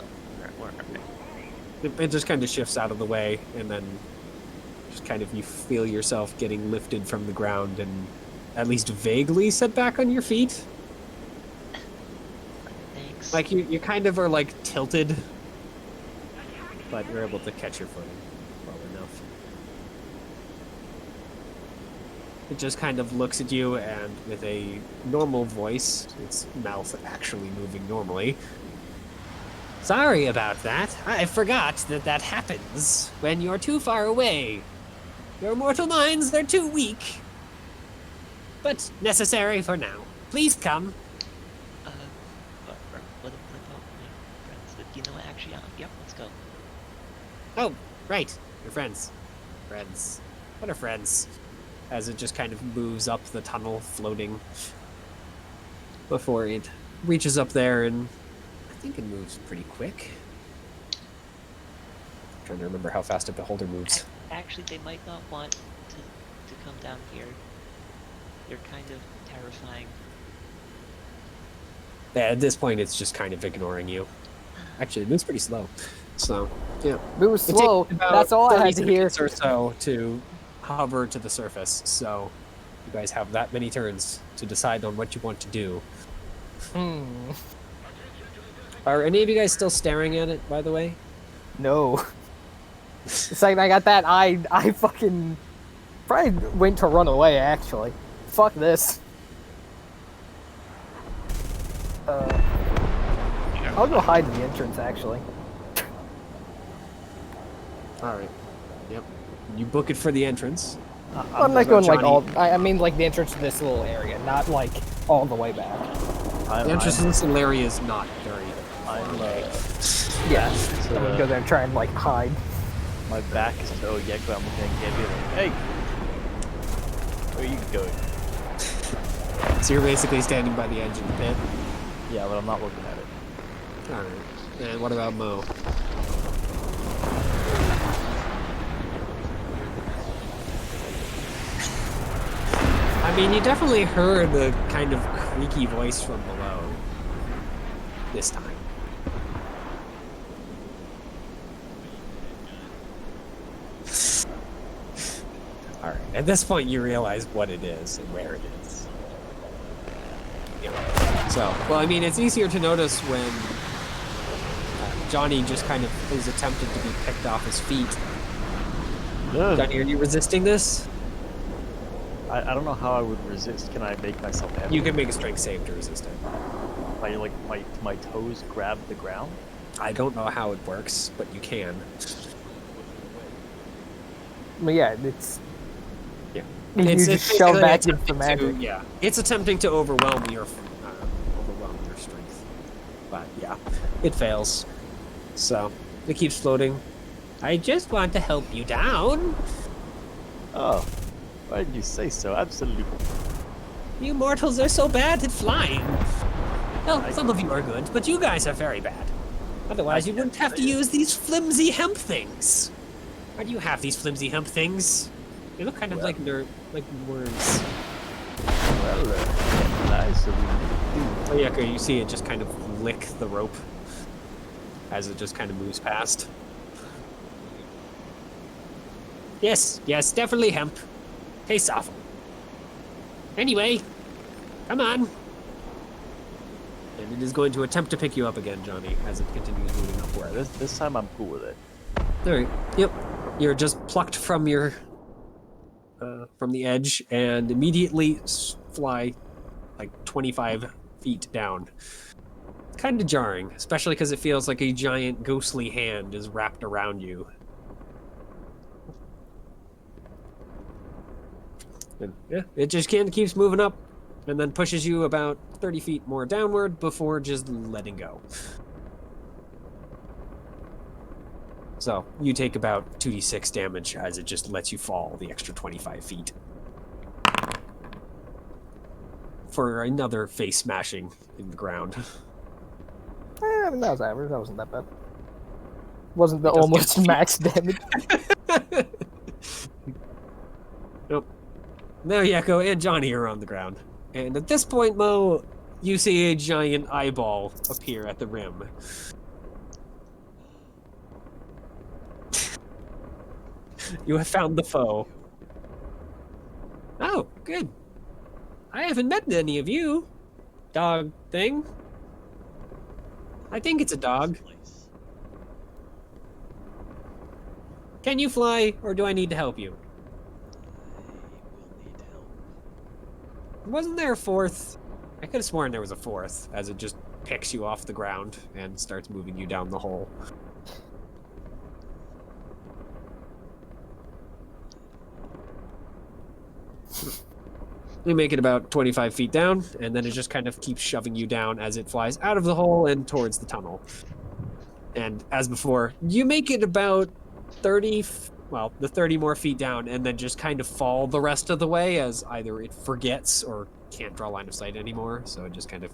we're alright. It just kind of shifts out of the way, and then just kind of you feel yourself getting lifted from the ground and at least vaguely set back on your feet. Thanks. Like you kind of are like tilted, but you're able to catch your footing well enough. It just kind of looks at you and with a normal voice, its mouth actually moving normally. Sorry about that. I forgot that happens when you're too far away. Your mortal minds are too weak. But necessary for now. Please come. What about my friends? You know what? Actually, yep, let's go. Oh, right. Your friends. Friends. What are friends? As it just kind of moves up the tunnel, floating. Before it reaches up there, and I think it moves pretty quick. I'm trying to remember how fast a beholder moves. Actually, they might not want to come down here. They're kind of terrifying. Yeah, at this point, it's just kind of ignoring you. Actually, it moves pretty slow. So, yeah. It was It takes slow. about That's all I 30 had to hear. seconds or so to hover to the surface. So, you guys have that many turns to decide on what you want to do. Are any of you guys still staring at it, by the way? No. The second I got that, I fucking probably went to run away, actually. Fuck this. I'll go hide in the entrance, actually. Alright. Yep. You book it for the entrance. I'm not going like Johnny. all. I mean like the entrance to this little area, not like all the way back. The entrance to this little area is not very I'm, Yeah. so, I'm gonna go there and try and like hide. my back is to Oyeko. I'm looking at Gabby like, hey, where are you going? So you're basically standing by the edge of the pit. Yeah, but I'm not looking at it. Alright. And what about Mo? I mean, you definitely heard the kind of creaky voice from below. This time. Alright, at this point you realize what it is and where it is. Yeah. So, well, I mean, it's easier to notice when Johnny just kind of is attempted to be picked off his feet. Johnny, are you resisting this? I don't know how I would resist. Can I make myself heavy? You can make a strength save to resist it. My toes grab the ground? I don't know how it works, but you can. But yeah, it's Yeah. you It's just basically shove back into attempting magic. to, yeah, it's attempting to overwhelm your strength, but yeah, it fails. So it keeps floating. I just want to help you down. Oh, why did you say so? Absolutely. You mortals are so bad at flying. Well, some of you are good, but you guys are very bad. Otherwise, you wouldn't have to use these flimsy hemp things. Why do you have these flimsy hemp things? They look kind of like worms. Well, nice of you. Oh yeah, okay, you see it just kind of lick the rope as it just kind of moves past. Yes, definitely hemp. Tastes awful. Anyway, come on. And it is going to attempt to pick you up again, Johnny, as it continues moving upward. This time I'm cool with it. Alright, yep. You're just plucked from your from the edge and immediately fly like 25 feet down. Kind of jarring, especially because it feels like a giant ghostly hand is wrapped around you. And yeah, it just kind of keeps moving up and then pushes you about 30 feet more downward before just letting go. So you take about 2d6 damage as it just lets you fall the extra 25 feet. For another face smashing in the ground. I mean, that was average. That wasn't that bad. Wasn't the It does almost get- max damage. Nope. Now Yakko and Johnny are on the ground. And at this point, Mo, you see a giant eyeball appear at the rim. You have found the foe. Oh, good. I haven't met any of you. Dog thing. I think it's a dog. Place. Can you fly, or do I need to help you? I will need help. Wasn't there a fourth? I could have sworn there was a fourth, as it just picks you off the ground and starts moving you down the hole. You make it about 25 feet down, and then it just kind of keeps shoving you down as it flies out of the hole and towards the tunnel. And as before, you make it about 30, well, the 30 more feet down, and then just kind of fall the rest of the way as either it forgets or can't draw line of sight anymore, so it just kind of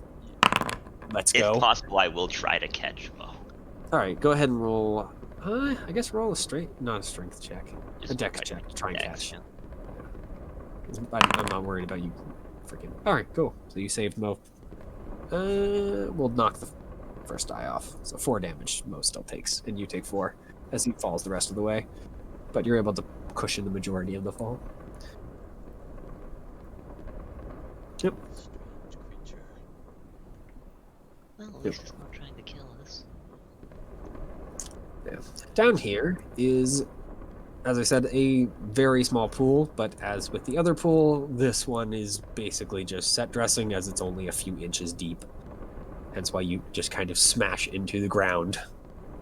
lets If go. possible, I will try to catch Mo. All right, go ahead and roll. I guess roll a not a strength check, a Just dex check to try and Dex, catch. yeah. I'm not worried about you. Freaking. All right, cool. So you saved Mo. We'll knock the first die off. So 4 damage Mo still takes, and you take 4 as he falls the rest of the way. But you're able to cushion the majority of the fall. Yep. Strange creature. Well, at least it's not trying to kill us. Down here is, as I said, a very small pool, but as with the other pool, this one is basically just set dressing as it's only a few inches deep. Hence why you just kind of smash into the ground.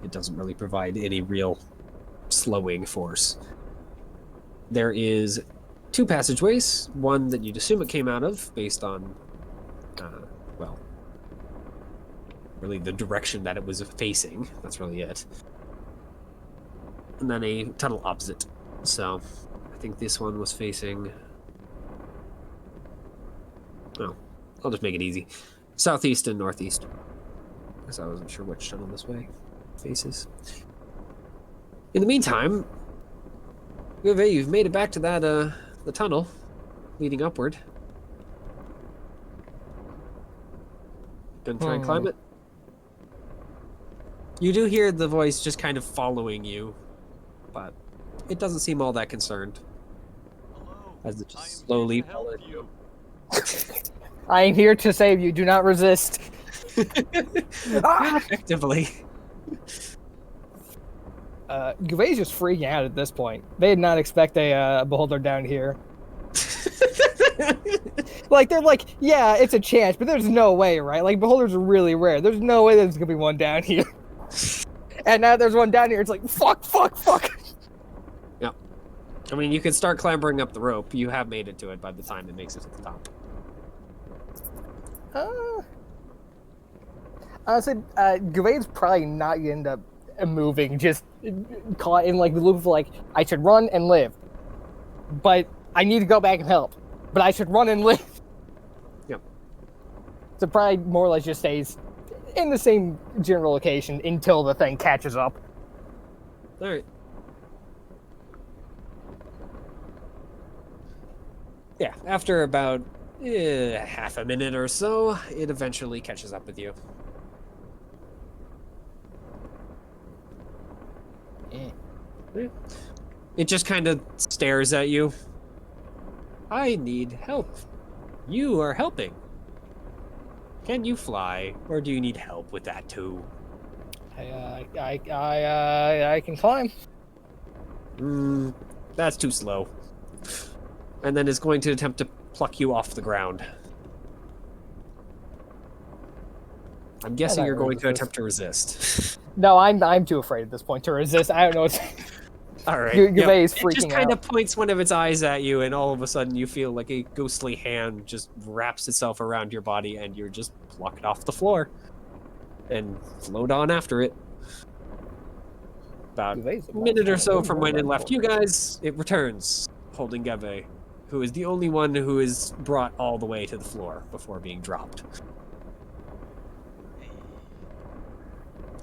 It doesn't really provide any real slowing force. There is 2 passageways, one that you'd assume it came out of based on, well, really the direction that it was facing. That's really it. And then a tunnel opposite. So, I think this one was facing... Oh, I'll just make it easy. Southeast and northeast. Because I wasn't sure which tunnel this way faces. In the meantime, you've made it back to that, the tunnel leading upward. Gonna try and climb it? You do hear the voice just kind of following you, but it doesn't seem all that concerned. Hello. As it I am just slowly here to help follows you. I am here to save you. Do not resist. Ah! Effectively. Gouvet's just freaking out at this point. They did not expect a beholder down here. Like, they're like, yeah, it's a chance, but there's no way, right? Like, beholders are really rare. There's no way there's gonna be one down here. And now there's one down here. It's like, fuck. I mean, you could start clambering up the rope. You have made it to it by the time it makes it to the top. Honestly, Gouvet's probably not gonna end up moving, just caught in like the loop of like, I should run and live, but I need to go back and help, but I should run and live. Yep. So probably more or less just stays in the same general location until the thing catches up. All right. Yeah, after about half a minute or so, it eventually catches up with you. Yeah. It just kind of stares at you. I need help. You are helping. Can you fly, or do you need help with that too? I can climb. That's too slow. and then is going to attempt to pluck you off the ground. I'm guessing not you're gonna going to resist. attempt to resist. No, I'm too afraid at this point to resist. I don't know. What's... All right. Gervais is It just freaking kind out. of points one of its eyes at you, and all of a sudden you feel like a ghostly hand just wraps itself around your body, and you're just plucked off the floor and float on after it. About Gervais is a minute or so way from more when it than left you guys, it returns, holding Geve, who is the only one who is brought all the way to the floor before being dropped.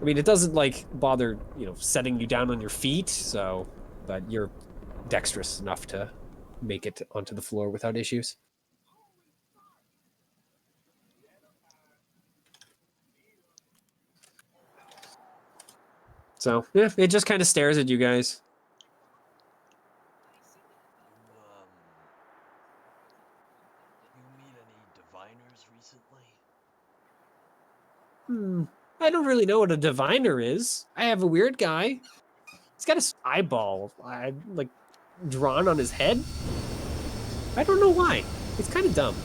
I mean, it doesn't, like, bother, setting you down on your feet, so... But you're dexterous enough to make it onto the floor without issues. So, yeah, it just kind of stares at you guys. You meet any diviners recently? I don't really know what a diviner is. I have a weird guy. He's got his eyeball, drawn on his head. I don't know why. It's kind of dumb.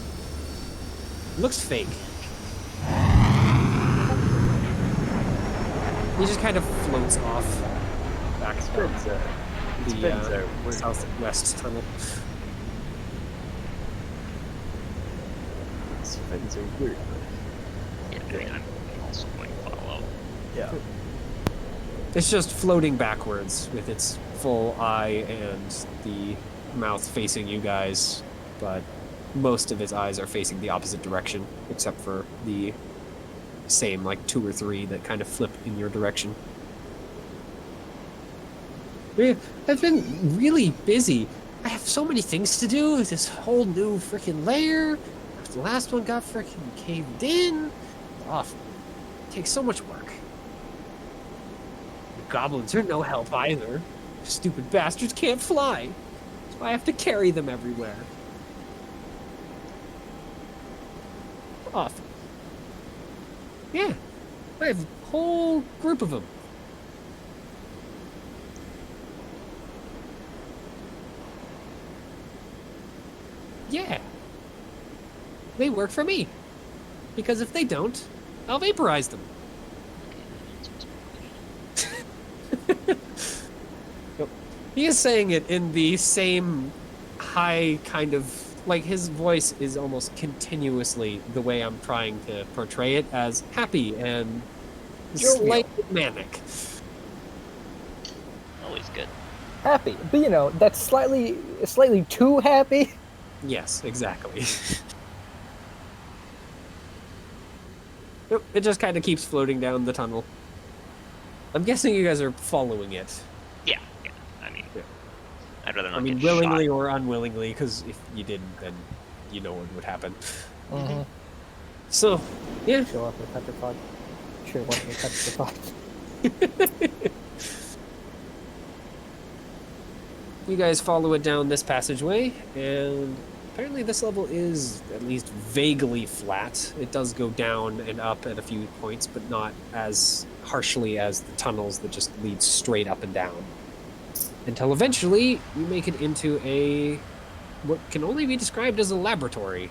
It looks fake. He just kind of floats off back down the southwest tunnel. Spins are weird. Yeah, I mean, I'm also going to follow. Yeah. It's just floating backwards with its full eye and the mouth facing you guys, but most of its eyes are facing the opposite direction, except for the same, 2 or 3 that kind of flip in your direction. Yeah, I've been really busy. I have so many things to do. This whole new freaking lair. The last one got freaking caved in. Off. It takes so much work. The goblins are no help either. Stupid bastards can't fly. So I have to carry them everywhere. Off. Yeah. I have a whole group of them. Yeah. They work for me. Because if they don't, I'll vaporize them. Yep. He is saying it in the same high kind of... his voice is almost continuously the way I'm trying to portray it, as happy and slightly manic. Always good. Happy, but that's slightly too happy. Yes, exactly. Yep, it just kind of keeps floating down the tunnel. I'm guessing you guys are following it. Yeah. I mean, I'd rather not I mean, get willingly shot. or unwillingly, because if you didn't, then you know what would happen. Mm-hmm. So, yeah. Show up and petrified. Sure, wasn't petrified. You guys follow it down this passageway, and apparently this level is at least vaguely flat. It does go down and up at a few points, but not as harshly as the tunnels that just lead straight up and down. Until eventually, you make it into what can only be described as a laboratory.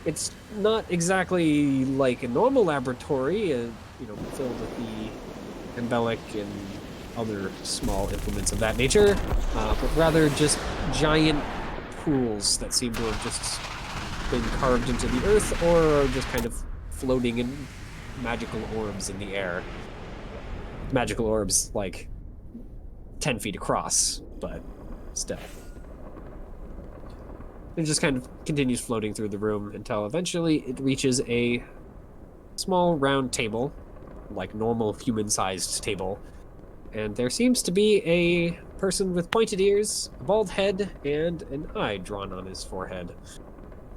It's not exactly like a normal laboratory, filled with the embellic and other small implements of that nature, but rather just giant pools that seem to have just been carved into the earth or are just kind of floating in magical orbs in the air. Magical orbs, 10 feet across, but still. It just kind of continues floating through the room until eventually it reaches a small round table, like normal human-sized table, and there seems to be a person with pointed ears, a bald head, and an eye drawn on his forehead.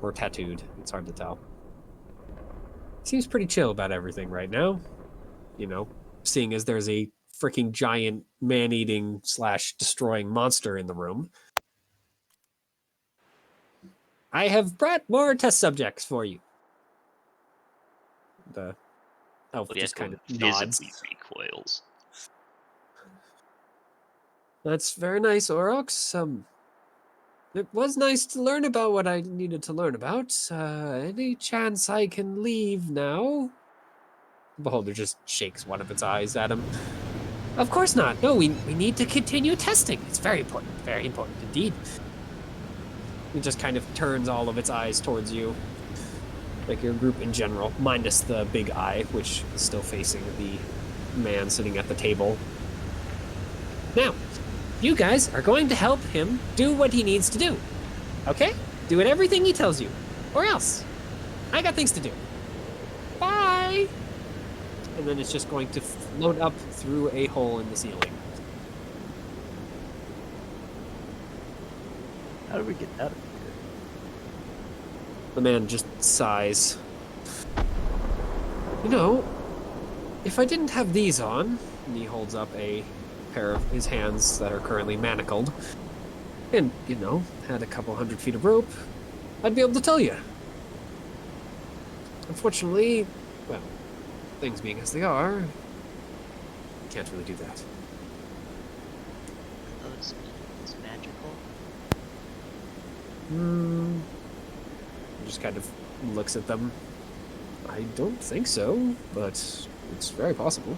Or tattooed, it's hard to tell. Seems pretty chill about everything right now. Seeing as there's a freaking giant man-eating / destroying monster in the room. I have brought more test subjects for you. The elf Well, just yeah, kind of nods. visibly recoils. That's very nice, Orox. It was nice to learn about what I needed to learn about. Any chance I can leave now? Beholder just shakes one of its eyes at him. Of course not. No, we need to continue testing. It's very important. Very important indeed. It just kind of turns all of its eyes towards you. Like your group in general, minus the big eye, which is still facing the man sitting at the table. Now, you guys are going to help him do what he needs to do. Okay? Do everything he tells you. Or else. I got things to do. Bye! And then it's just going to float up through a hole in the ceiling. How do we get out of here? The man just sighs. You know, if I didn't have these on, and he holds up a pair of his hands that are currently manacled, and, you know, had a couple 100 feet of rope, I'd be able to tell you. Unfortunately, well, things being as they are, can't really do that. Are those means magical? He just kind of looks at them. I don't think so, but it's very possible.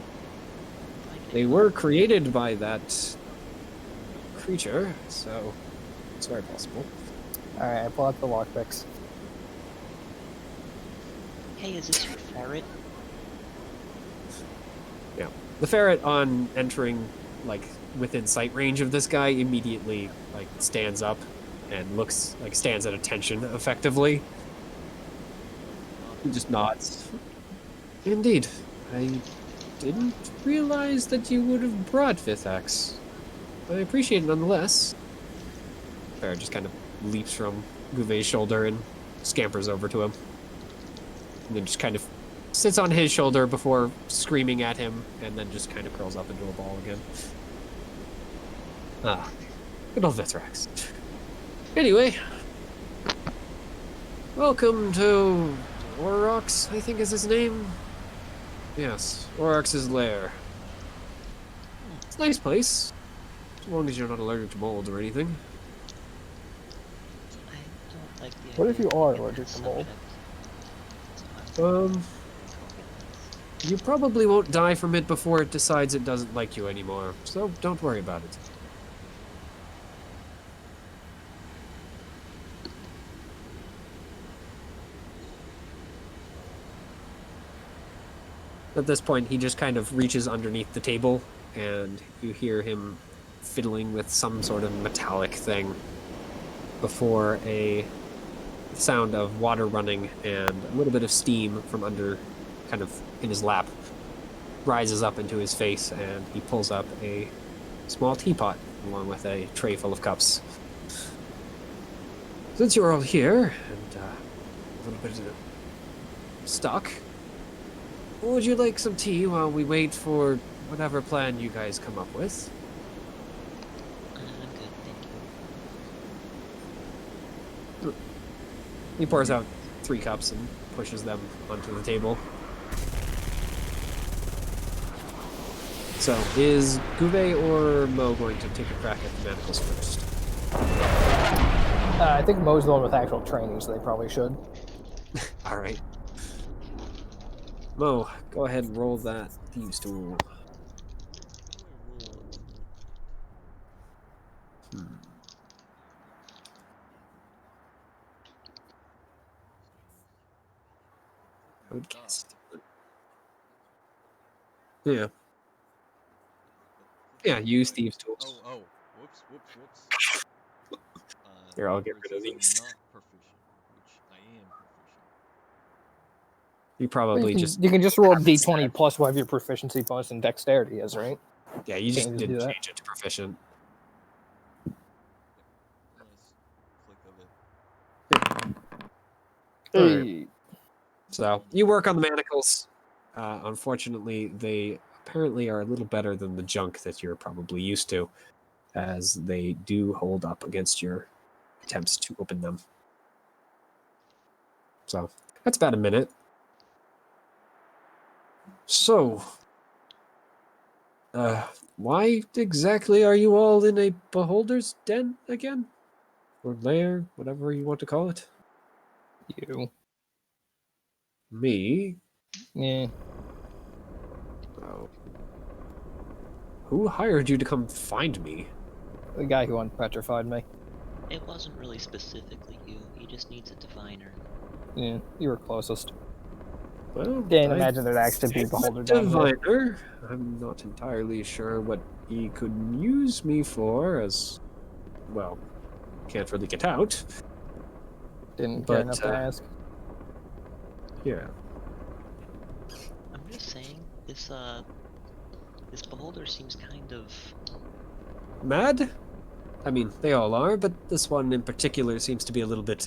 Like They were created by that creature, so it's very possible. All right, I pull out the lockpicks. Hey, is this your ferret? Yeah. The ferret, on entering, like, within sight range of this guy, immediately, like, stands up and looks, like, stands at attention, effectively. He just nods. Indeed. I didn't realize that you would have brought Vithax. I appreciate it nonetheless. Ferret just kind of leaps from Gouvet's shoulder and scampers over to him. And then just kind of sits on his shoulder before screaming at him, and then just kind of curls up into a ball again. Ah, good old Vithrax. Anyway, welcome to Aurochs, I think is his name. Yes, Aurochs' lair. It's a nice place, as long as you're not allergic to mold or anything. I don't like the What if idea you of are being allergic to subject mold? to You probably won't die from it before it decides it doesn't like you anymore, so don't worry about it. At this point, he just kind of reaches underneath the table, and you hear him fiddling with some sort of metallic thing before a sound of water running and a little bit of steam from under, kind of in his lap, rises up into his face, and he pulls up a small teapot along with a tray full of cups. Since you're all here, and a little bit of stock, would you like some tea while we wait for whatever plan you guys come up with? I'm good, thank you. He pours out 3 cups and pushes them onto the table. So, is Gouvet or Mo going to take a crack at the manacles first? I think Mo's the one with actual training, so they probably should. All right. Mo, go ahead and roll that thieves' tool. I would guess. Yeah. Yeah, use thieves' tools. Oh, whoops. Here, I'll where get it rid of says I'm these. not proficient, which I am proficient. You probably You just can just roll have it d20 set. plus whatever your proficiency bonus and dexterity is, right? Yeah, you just Can't just do didn't that. change it to proficient. Nice click of it. Alright. Hey. So you work on the manacles. Unfortunately, they apparently are a little better than the junk that you're probably used to, as they do hold up against your attempts to open them. So that's about a minute. So, why exactly are you all in a beholder's den again? or lair, whatever you want to call it. You. Me? Yeah. Oh. Who hired you to come find me? The guy who unpetrified me. It wasn't really specifically you. He just needs a diviner. Yeah, you were closest. Well, Can't I imagine there'd actually be a think beholder down here. diviner. I'm not entirely sure what he could use me for, as well, can't really get out. Didn't care But, enough to ask. Yeah. I'm just saying, this beholder seems kind of... Mad? I mean, they all are, but this one in particular seems to be a little bit,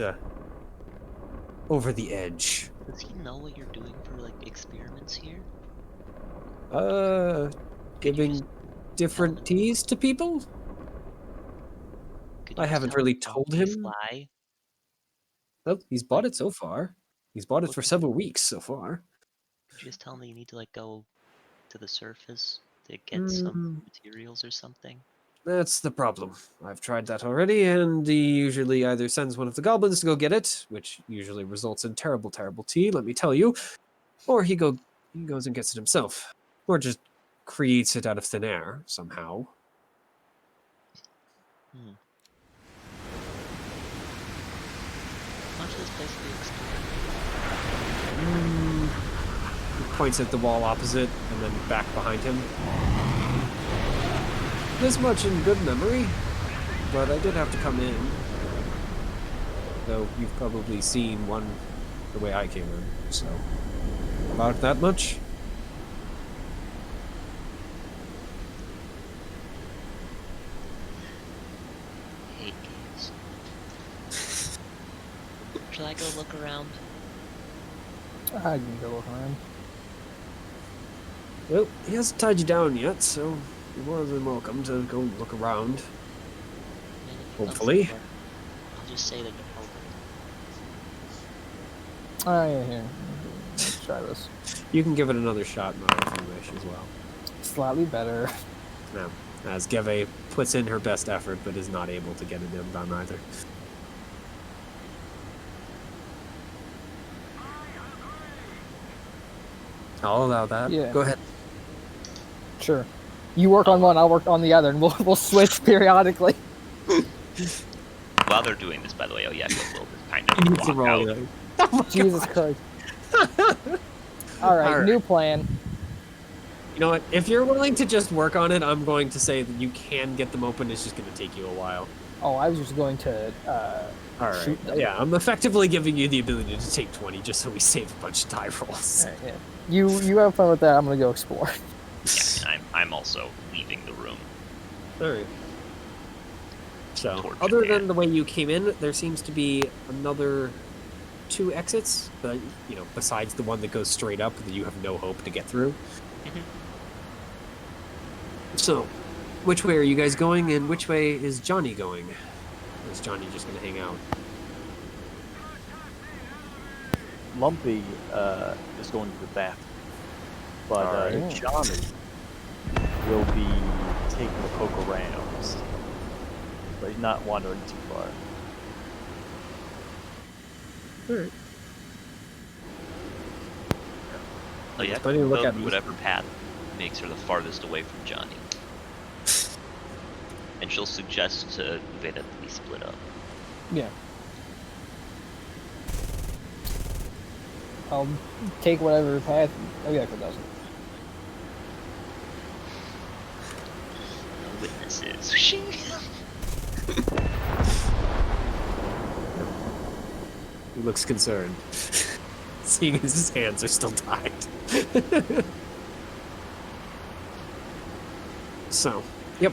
over the edge. Does he know what you're doing for, like, experiments here? Could giving just different him? teas to people? Could you I just haven't tell really him not told to him. fly? Well, he's bought it so far. He's bought it What for could- several weeks so far. Could you just tell him that you need to, like, go to the surface to get some materials or something? That's the problem. I've tried that already, and he usually either sends one of the goblins to go get it, which usually results in terrible, terrible tea, let me tell you, or he goes and gets it himself, or just creates it out of thin air somehow. How much of this place do you explore? He points at the wall opposite, and then back behind him. This much in good memory, but I did have to come in. Though you've probably seen one the way I came in, so about that much. Hate games. Should I go look around? I can go look around. Well, he hasn't tied you down yet, so you're more than welcome to go look around. And if he comes Hopefully. over, I'll just say that you told him. Oh, yeah, here. Let's try this. You can give it another shot, Mo, if you wish as well. Slightly better. Now, as Geve puts in her best effort, but is not able to get it done either. I'll allow that. Yeah. Go ahead. Sure. You work on one, I'll work on the other, and we'll switch periodically. While they're doing this, by the way, oh yeah, will kind He needs of to walk roll out. it. Oh my Jesus God. Christ. Alright, new plan. You know what? If you're willing to just work on it, I'm going to say that you can get them open. It's just going to take you a while. Oh, I was just going to All right. shoot them. Yeah, I'm effectively giving you the ability to take 20 just so we save a bunch of die rolls. Alright, yeah. You have fun with that, I'm gonna go explore. Yeah, and I'm also leaving the room. All right. So, Torch other in than hand. the way you came in, there seems to be another 2 exits, but, you know, besides the one that goes straight up that you have no hope to get through. Mhm. So, which way are you guys going, and which way is Johnny going? Or is Johnny just going to hang out? Lumpy is going to the bathroom, but Alright. Johnny will be taking a poke around, but he's not wandering too far. Alright. Oh yeah, Funny to look go at these. whatever path makes her the farthest away from Johnny. And she'll suggest to Veda that we split up. Yeah. I'll take whatever path. Oh yeah, it doesn't. No witnesses. He looks concerned, seeing as his hands are still tied. So, yep.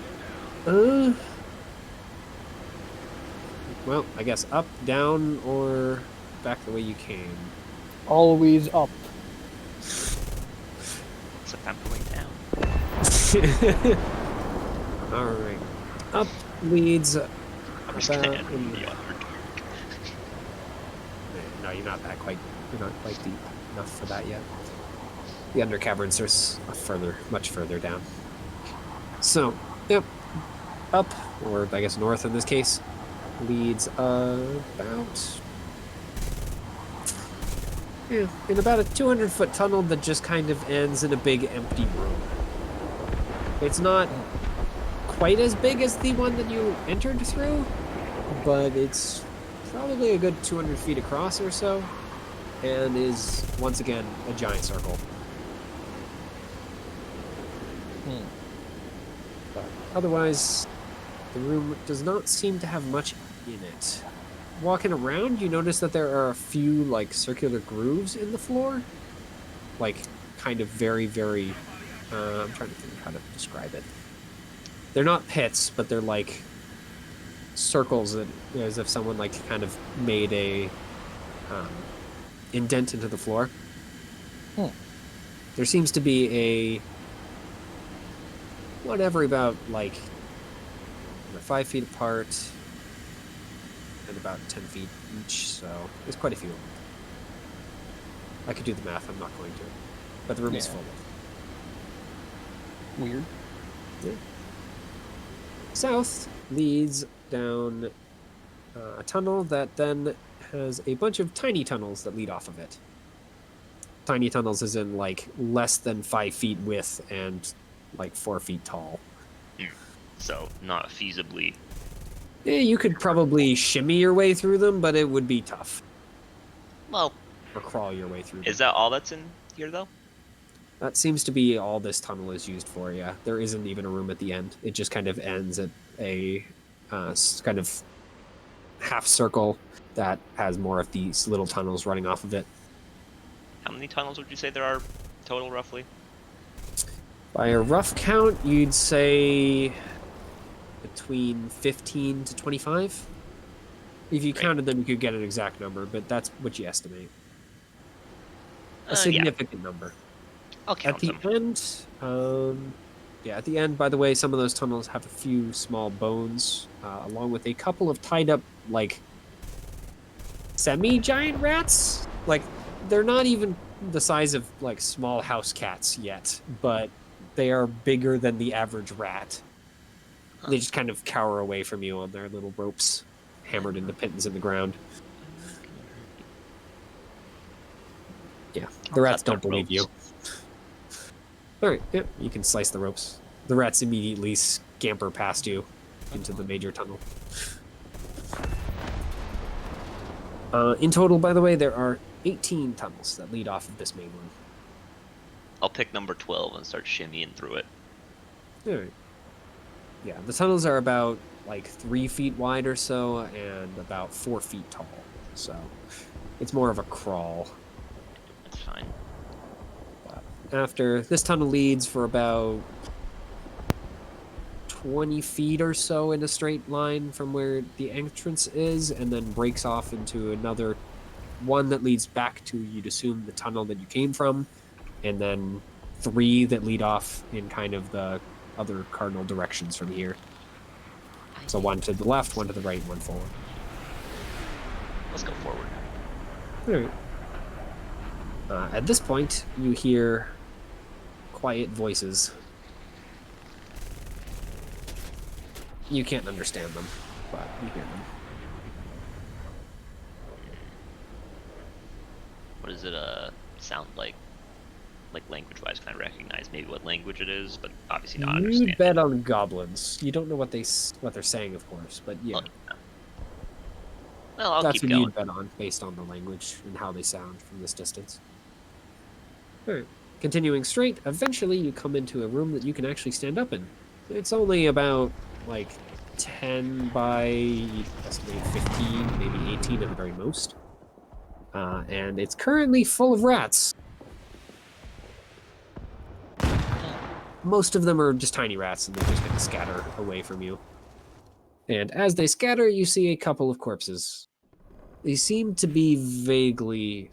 Well, I guess up, down, or back the way you came. Always up. Except I'm going down. Alright. Up leads. I'm just gonna about end in- the Underdark. No, you're not that quite. You're not quite deep enough for that yet. The under caverns are much further down. So, yep, up, or I guess north in this case. leads in about a 200-foot tunnel that just kind of ends in a big empty room. It's not quite as big as the one that you entered through, but it's probably a good 200 feet across or so, and is once again a giant circle. But otherwise, the room does not seem to have much in it. Walking around, you notice that there are a few like circular grooves in the floor, like kind of very, very. I'm trying to think how to describe it. They're not pits, but they're like circles that, as if someone like kind of made a indent into the floor. There seems to be whatever about like 5 feet apart and about 10 feet each, so there's quite a few of them. I could do the math, I'm not going to, but the room is full of. Weird. Yeah. South leads down a tunnel that then has a bunch of tiny tunnels that lead off of it. Tiny tunnels as in like less than 5 feet width and like 4 feet tall. So not feasibly. Yeah, you could probably shimmy your way through them, but it would be tough. Well, Or crawl your way through them. is that all that's in here though? That seems to be all this tunnel is used for, yeah. There isn't even a room at the end. It just kind of ends at a kind of half circle that has more of these little tunnels running off of it. How many tunnels would you say there are total, roughly? By a rough count, you'd say between 15 to 25. If you counted them, you could get an exact number, but that's what you estimate. A significant number. I'll count At the them. end, at the end, by the way, some of those tunnels have a few small bones, along with a couple of tied up, like, semi-giant rats. Like, they're not even the size of, like, small house cats yet, but they are bigger than the average rat. They just kind of cower away from you on their little ropes, hammered into pins in the ground. Yeah, the rats don't believe you. All right, yeah, you can slice the ropes. The rats immediately scamper past you into the major tunnel. In total, by the way, there are 18 tunnels that lead off of this main one. I'll pick number 12 and start shimmying through it. All right. Yeah, the tunnels are about like 3 feet wide or so and about 4 feet tall. So it's more of a crawl. That's fine. After this tunnel leads for about 20 feet or so in a straight line from where the entrance is, and then breaks off into another one that leads back to, you'd assume, the tunnel that you came from, and then 3 that lead off in kind of the other cardinal directions from here. So 1 to the left, 1 to the right, 1 forward. Let's go forward. All right. At this point, you hear quiet voices. You can't understand them, but you hear them. What does it sound like? Like language-wise, can I recognize maybe what language it is, but obviously not understand. You bet on goblins. You don't know what they're saying, of course, but yeah. Well, I'll That's keep what going. you'd bet on, based on the language and how they sound from this distance. Alright. Continuing straight, eventually you come into a room that you can actually stand up in. It's only about, like, 10 by, you'd estimate 15, maybe 18 at the very most. And it's currently full of rats. Most of them are just tiny rats, and they just kind of scatter away from you. And as they scatter, you see a couple of corpses. They seem to be vaguely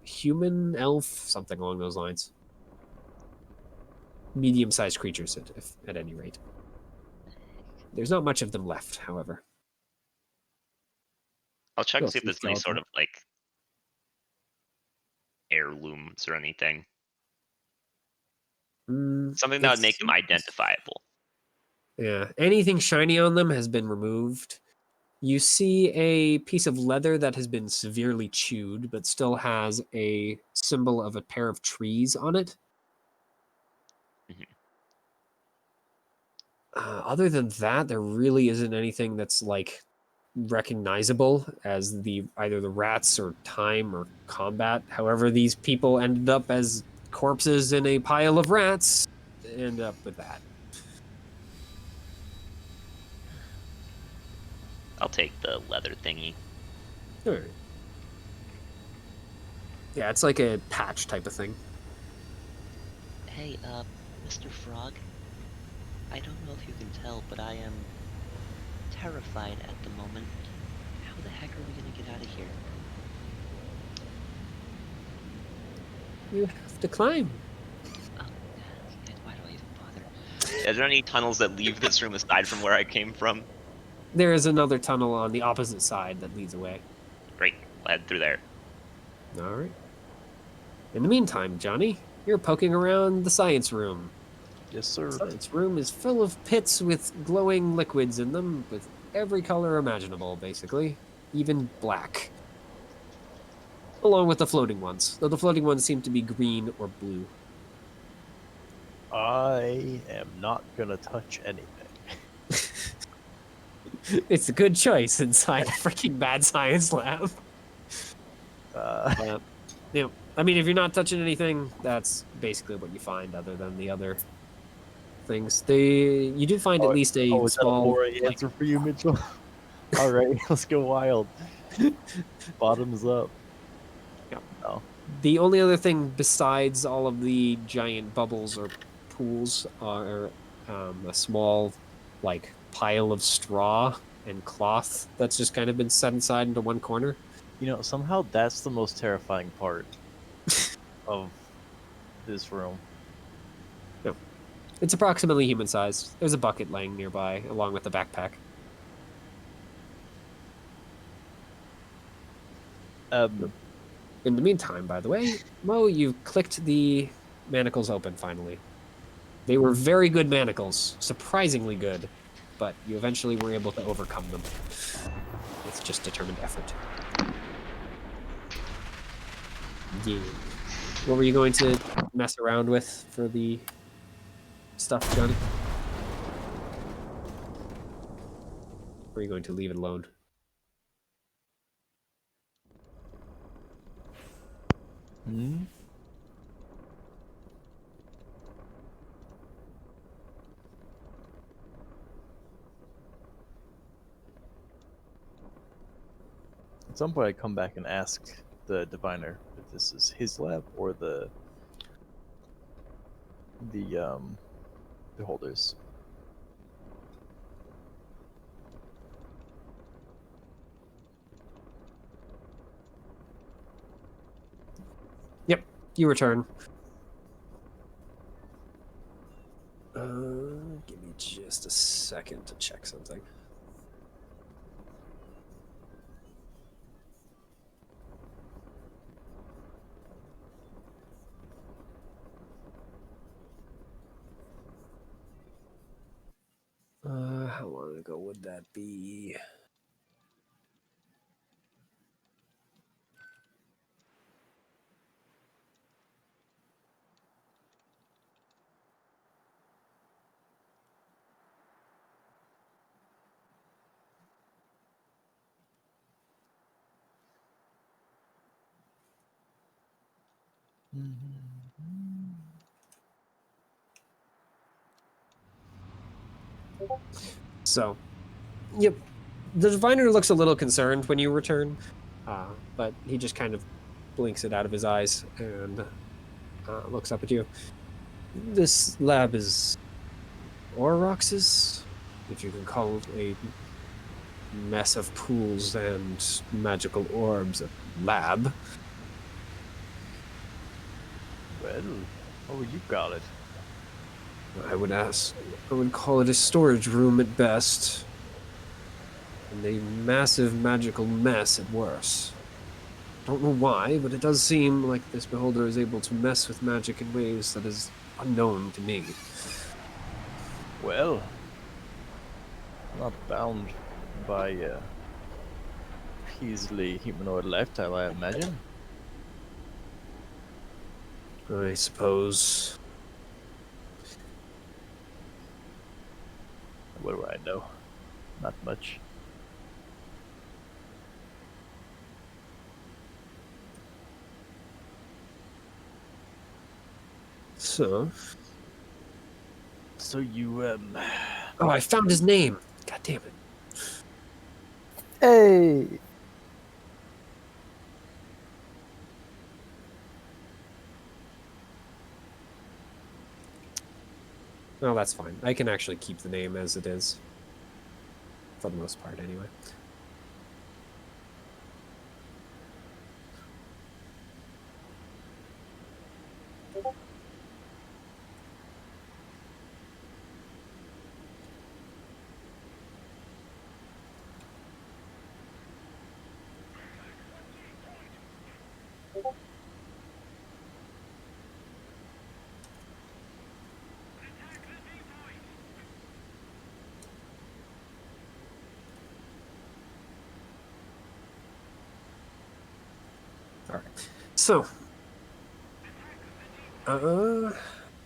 human, elf, something along those lines. Medium-sized creatures, at any rate. There's not much of them left, however. I'll check Go to see if through there's any sort skeleton. of, like, heirlooms or anything. Something that would make them identifiable. Yeah, anything shiny on them has been removed. You see a piece of leather that has been severely chewed, but still has a symbol of a pair of trees on it. Mhm. Other than that, there really isn't anything that's like recognizable as the either the rats or time or combat. However, these people ended up as corpses in a pile of rats. End up with that. I'll take the leather thingy. All right. Yeah, it's like a patch type of thing. Hey, Mr. Frog. I don't know if you can tell, but I am terrified at the moment. How the heck are we gonna get out of here? You have to climb. Oh, why do I even bother? Are there any tunnels that leave this room aside from where I came from? There is another tunnel on the opposite side that leads away. Great, I'll head through there. All right. In the meantime, Johnny, you're poking around the science room. Yes, sir. The science room is full of pits with glowing liquids in them, with every color imaginable, basically, even black. Along with the floating ones, though the floating ones seem to be green or blue. I am not gonna touch anything. It's a good choice inside a freaking bad science lab. You know, I mean, if you're not touching anything, that's basically what you find, other than the other things. You do find at least a is that a small. boring answer for you, Mitchell? All right, let's go wild. Bottoms up. Yeah. Oh. The only other thing besides all of the giant bubbles or pools are a small, like, pile of straw and cloth that's just kind of been set aside into one corner. You know, somehow that's the most terrifying part of this room. No. It's approximately human sized. There's a bucket laying nearby, along with a backpack. In the meantime, by the way, Mo, you clicked the manacles open finally. They were very good manacles, surprisingly good, but you eventually were able to overcome them with just determined effort. Yeah. What were you going to mess around with for the stuff, Johnny? Or are you going to leave it alone? Hmm? At some point, I come back and ask the diviner if this is his lab or the beholders. Yep, you return. Give me just a second to check something. How long ago would that be? So, yep. The diviner looks a little concerned when you return, but he just kind of blinks it out of his eyes and looks up at you. This lab is Aurochs's, if you can call it a mess of pools and magical orbs a lab. Well, oh, you got it. I would call it a storage room at best, and a massive magical mess at worst. Don't know why, but it does seem like this beholder is able to mess with magic in ways that is unknown to me. Well, I'm not bound by easily humanoid lifestyle, I imagine. I suppose. What do I know? Not much. So. So you Oh, I found his name. God damn it. Hey. Oh, that's fine. I can actually keep the name as it is. For the most part, anyway. All right. So,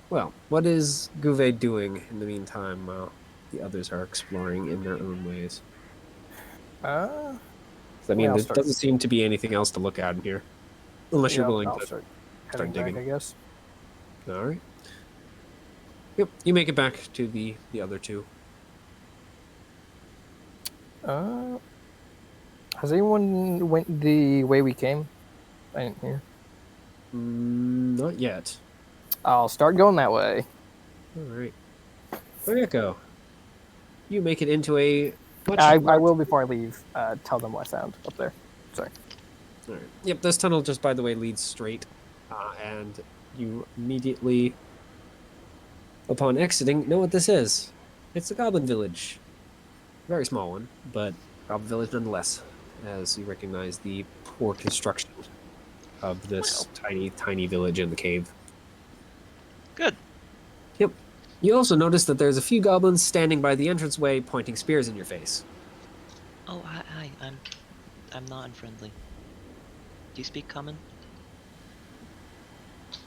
well, what is Gouvet doing in the meantime while the others are exploring in their own ways? I mean, I'll there start. doesn't seem to be anything else to look at in here, unless you're Yep, willing I'll to start start heading back, digging. I guess. All right. Yep, you make it back to the other two. Has anyone went the way we came? I didn't hear. Not yet. I'll start going that way. All right. Oyeko, you make it into a much I larger- will before I leave. Tell them what I found up there. Sorry. All right. Yep, this tunnel just, by the way, leads straight, and you immediately, upon exiting, know what this is. It's a goblin village. Very small one, but goblin village nonetheless, as you recognize the poor construction of this tiny village in the cave. Good. Yep. You also notice that there's a few goblins standing by the entranceway pointing spears in your face. Oh, hi. I'm not unfriendly. Do you speak common?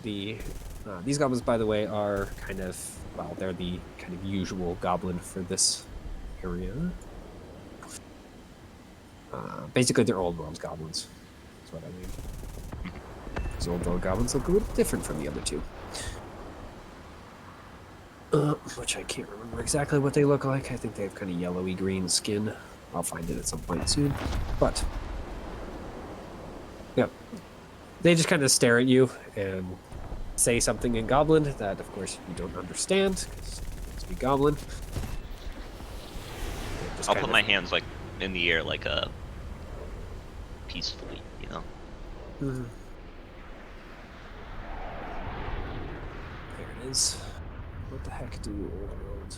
These goblins, by the way, are kind of, well, they're the kind of usual goblin for this area. Basically, they're old world goblins. That's what I mean. These old world goblins look a little different from the other two. Which I can't remember exactly what they look like. I think they have kind of yellowy green skin. I'll find it at some point soon. But, yeah. They just kind of stare at you and say something in Goblin that, of course, you don't understand, because you speak Goblin. I'll put my hands like in the air, like peacefully, you know. There it is. What the heck do old world?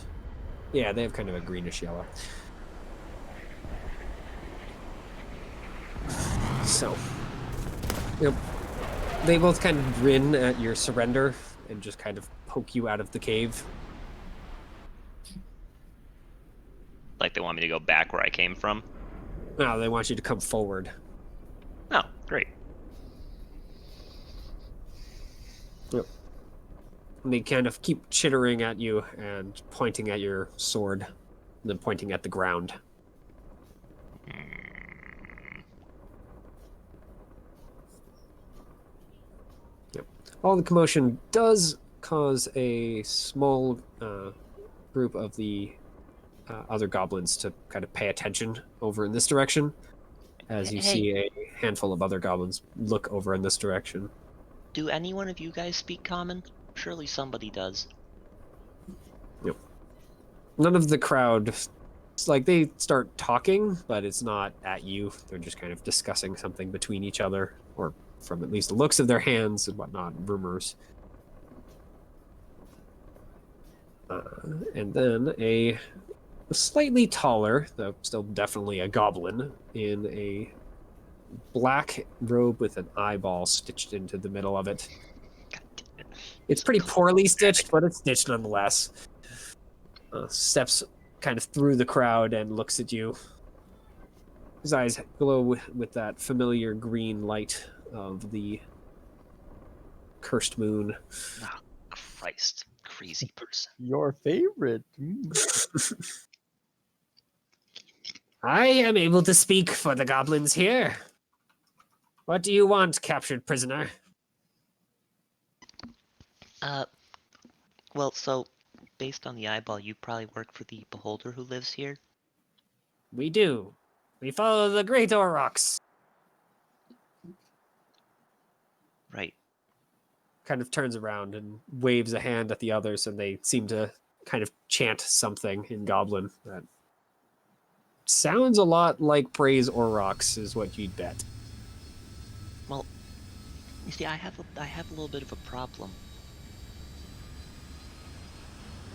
Yeah, they have kind of a greenish yellow. So, yep. They both kind of grin at your surrender and just kind of poke you out of the cave. Like they want me to go back where I came from. No, they want you to come forward. Oh, great. Yep. And they kind of keep chittering at you and pointing at your sword, and then pointing at the ground. Yep. All the commotion does cause a small group of the other goblins to kind of pay attention over in this direction, as you see a handful of other goblins look over in this direction. Do any one of you guys speak common? Surely somebody does. Yep. None of the crowd, it's like they start talking, but it's not at you. They're just kind of discussing something between each other, or from at least the looks of their hands and whatnot, rumors. And then a slightly taller, though still definitely a goblin, in a black robe with an eyeball stitched into the middle of it. It's pretty poorly stitched, but it's stitched nonetheless. Steps kind of through the crowd and looks at you. His eyes glow with that familiar green light of the cursed moon. Ah, Christ, crazy person. Your favorite. Mm. I am able to speak for the goblins here. What do you want, captured prisoner? Well, so, based on the eyeball, you probably work for the beholder who lives here? We do. We follow the great Aurochs. Right. Kind of turns around and waves a hand at the others, and they seem to kind of chant something in Goblin that sounds a lot like praise Aurochs, is what you'd bet. Well, you see, I have a little bit of a problem.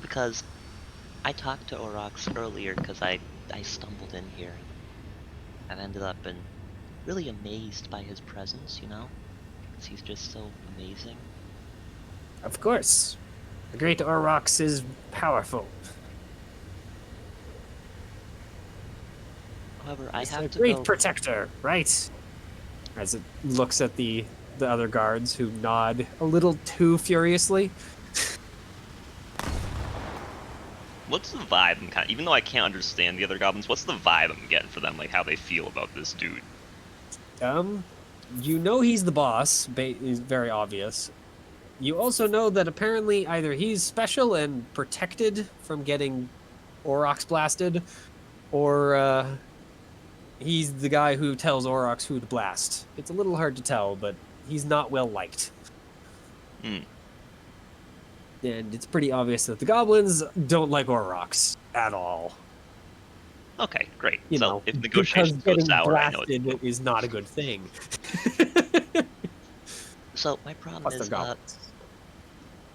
Because I talked to Orox earlier because I stumbled in here. I've ended up been really amazed by his presence, you know? 'Cause he's just so amazing. Of course. The great Aurochs is powerful. However, I He's have a to great go. protector, right? As it looks at the other guards who nod a little too furiously. What's the vibe I'm even though I can't understand the other goblins, what's the vibe I'm getting for them, like how they feel about this dude? You know he's the boss, is very obvious. You also know that apparently either he's special and protected from getting Aurochs blasted, or he's the guy who tells Aurochs who to blast. It's a little hard to tell, but he's not well liked. Hmm. And it's pretty obvious that the goblins don't like Aurochs at all. Okay, great. You So know, if because negotiations go getting sour, I know it's blasted is not a good thing. So, my problem Plus they're is, goblins.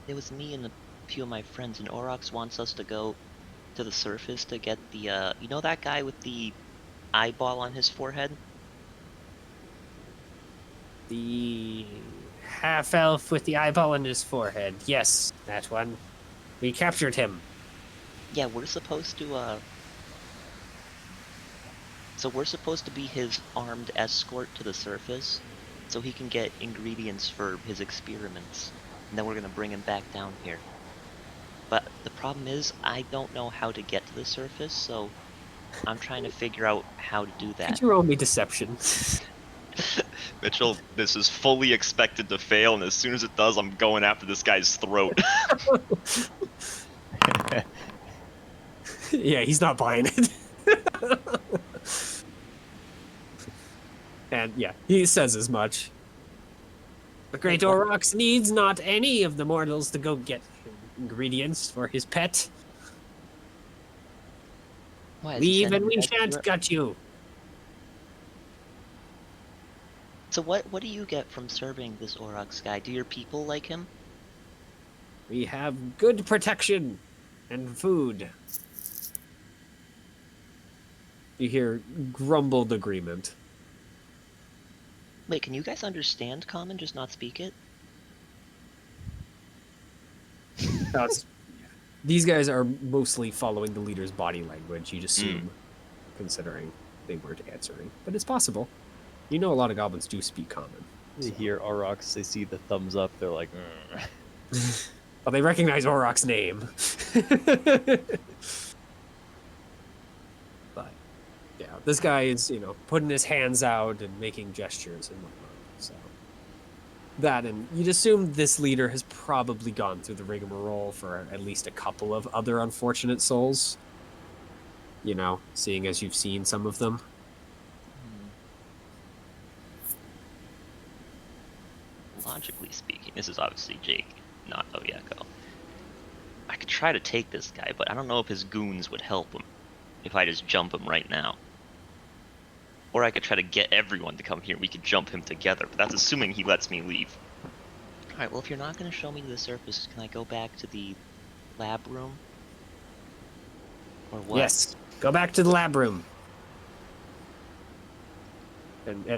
it was me and a few of my friends, and Orox wants us to go to the surface to get the, you know that guy with the eyeball on his forehead? The half-elf with the eyeball in his forehead. Yes, that one. We captured him. Yeah, we're supposed to, So we're supposed to be his armed escort to the surface, so he can get ingredients for his experiments, and then we're gonna bring him back down here. But the problem is, I don't know how to get to the surface, so I'm trying to figure out how to do Could that. you roll me deception? Mitchell, this is fully expected to fail, and as soon as it does, I'm going after this guy's throat. Yeah, he's not buying it. And yeah, he says as much. The great Hey, what- Aurochs needs not any of the mortals to go get ingredients for his pet. Why, is he Leave sending and we you guys to shan't Europe? gut you. So what do you get from serving this Orox guy? Do your people like him? We have good protection and food. You hear grumbled agreement. Wait, can you guys understand Common, just not speak it? These guys are mostly following the leader's body language, you'd assume, considering they weren't answering. But it's possible. You know a lot of goblins do speak common. They hear Aurochs, they see the thumbs up, they're like, But they recognize Auroch's name. But, yeah, this guy is, putting his hands out and making gestures and whatnot. So, that, and you'd assume this leader has probably gone through the rigmarole for at least a couple of other unfortunate souls. Seeing as you've seen some of them. Logically speaking, this is obviously Jake, not Oyeko. I could try to take this guy, but I don't know if his goons would help him if I just jump him right now. Or I could try to get everyone to come here. We could jump him together, but that's assuming he lets me leave. Alright, well if you're not going to show me the surface, can I go back to the lab room? Or what? Yes, go back to the lab room. And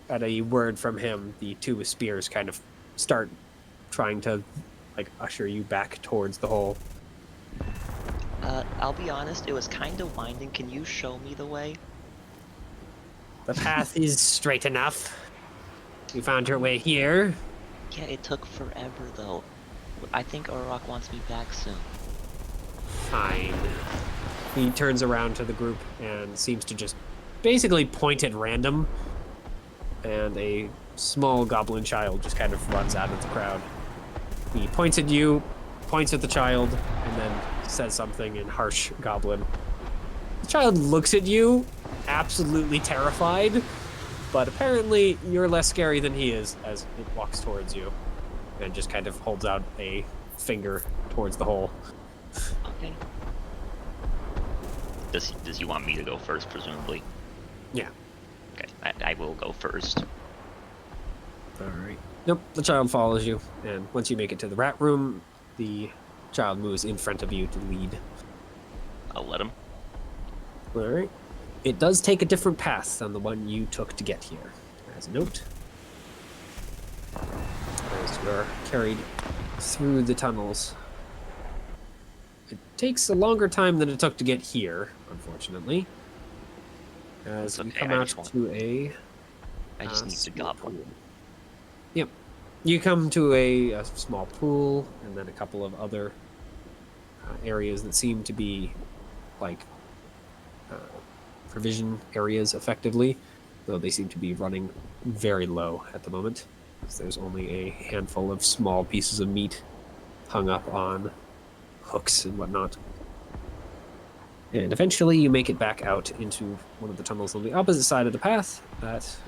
at a word from him, the two with spears kind of start trying to, usher you back towards the hole. I'll be honest, it was kind of winding. Can you show me the way? The path is straight enough. You found your way here. Yeah, it took forever though. I think Orok wants me back soon. Fine. He turns around to the group and seems to just basically point at random. And a small goblin child just kind of runs out of the crowd. He points at you, points at the child, and then says something in harsh goblin. The child looks at you, absolutely terrified, but apparently you're less scary than he is as it walks towards you and just kind of holds out a finger towards the hole. Okay. Does he want me to go first, presumably? Yeah. Okay, I will go first. All right. Nope, the child follows you, and once you make it to the rat room, the child moves in front of you to lead. I'll let him. All right. It does take a different path than the one you took to get here. As a note, as you are carried through the tunnels, it takes a longer time than it took to get here, unfortunately. As That's you okay, come I out just want- to a I just need the small goblin. pool. Yep. You come to a small pool and then a couple of other areas that seem to be like provision areas effectively, though they seem to be running very low at the moment. So there's only a handful of small pieces of meat hung up on hooks and whatnot. And eventually you make it back out into one of the tunnels on the opposite side of the path, but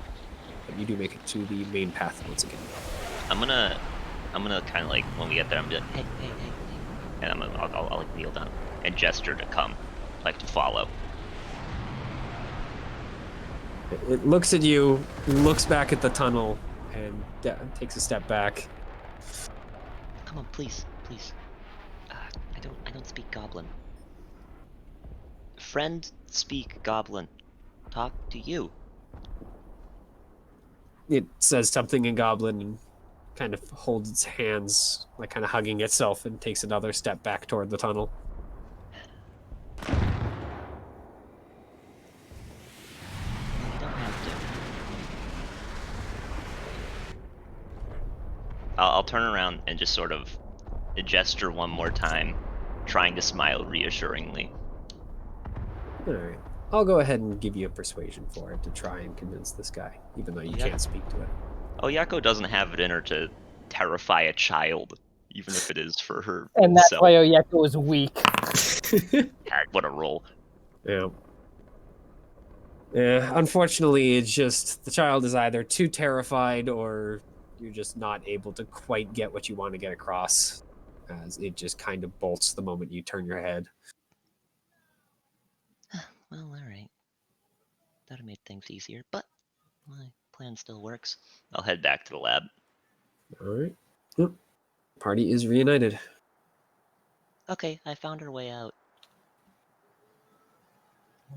you do make it to the main path once again. I'm gonna kind of like when we get there, I'm gonna be like, hey, and I'll like kneel down and gesture to come, like to follow. It looks at you, looks back at the tunnel, and takes a step back. Come on, please. I don't speak Goblin. Friend, speak Goblin. Talk to you. It says something in Goblin and kind of holds its hands, like kind of hugging itself, and takes another step back toward the tunnel. No, you don't have to. I'll turn around and just sort of gesture one more time, trying to smile reassuringly. All right. I'll go ahead and give you a persuasion for it to try and convince this guy, even though you Yeah. can't speak to it. Oyako doesn't have it in her to terrify a child, even if it is for her And that's self. why Oyeko is weak. Heck, what a roll. Yeah. Yeah, unfortunately, it's just the child is either too terrified or you're just not able to quite get what you want to get across, as it just kind of bolts the moment you turn your head. Well, alright. That made things easier, but my plan still works. I'll head back to the lab. All right. Yep. Party is reunited. Okay, I found our way out.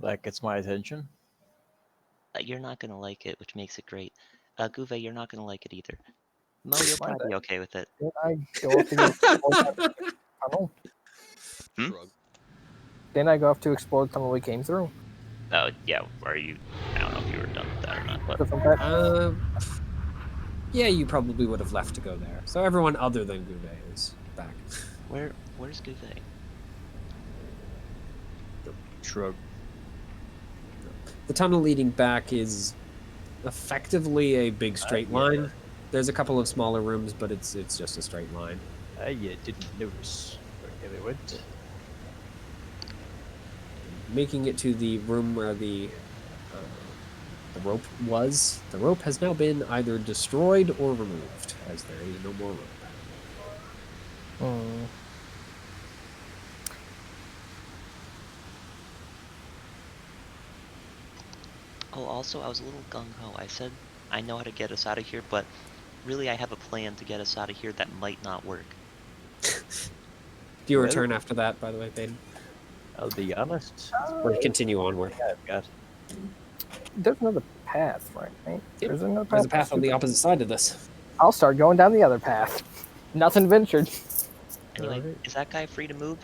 That gets my attention. You're not gonna like it, which makes it great. Guve, you're not gonna like it either. Mo, you'll My probably be bad. okay with it. Didn't I go off to go explore that tunnel? Hmm? Shrug. Didn't I go off to explore the tunnel we came through? Oh, yeah, are you... I don't know if you were done with that or not, but... Stuff like that? Yeah, you probably would have left to go there. So everyone other than Guve is back. Where's Guve? Shrug. The tunnel leading back is effectively a big straight yeah. line. There's a couple of smaller rooms, but it's just a straight line. Yeah, didn't notice where they went. Making it to the room where the rope was, the rope has now been either destroyed or removed, as there is no more rope. Hmm. Oh, also, I was a little gung-ho. I said I know how to get us out of here, but really I have a plan to get us out of here that might not work. Do you return after that, by the way, Baden? I'll be honest. Or continue onward? I've got. There's another path, right? Yep. There's another path. There's a path on the opposite side of this. I'll start going down the other path. Nothing ventured. Anyway, Alright. is that guy free to move?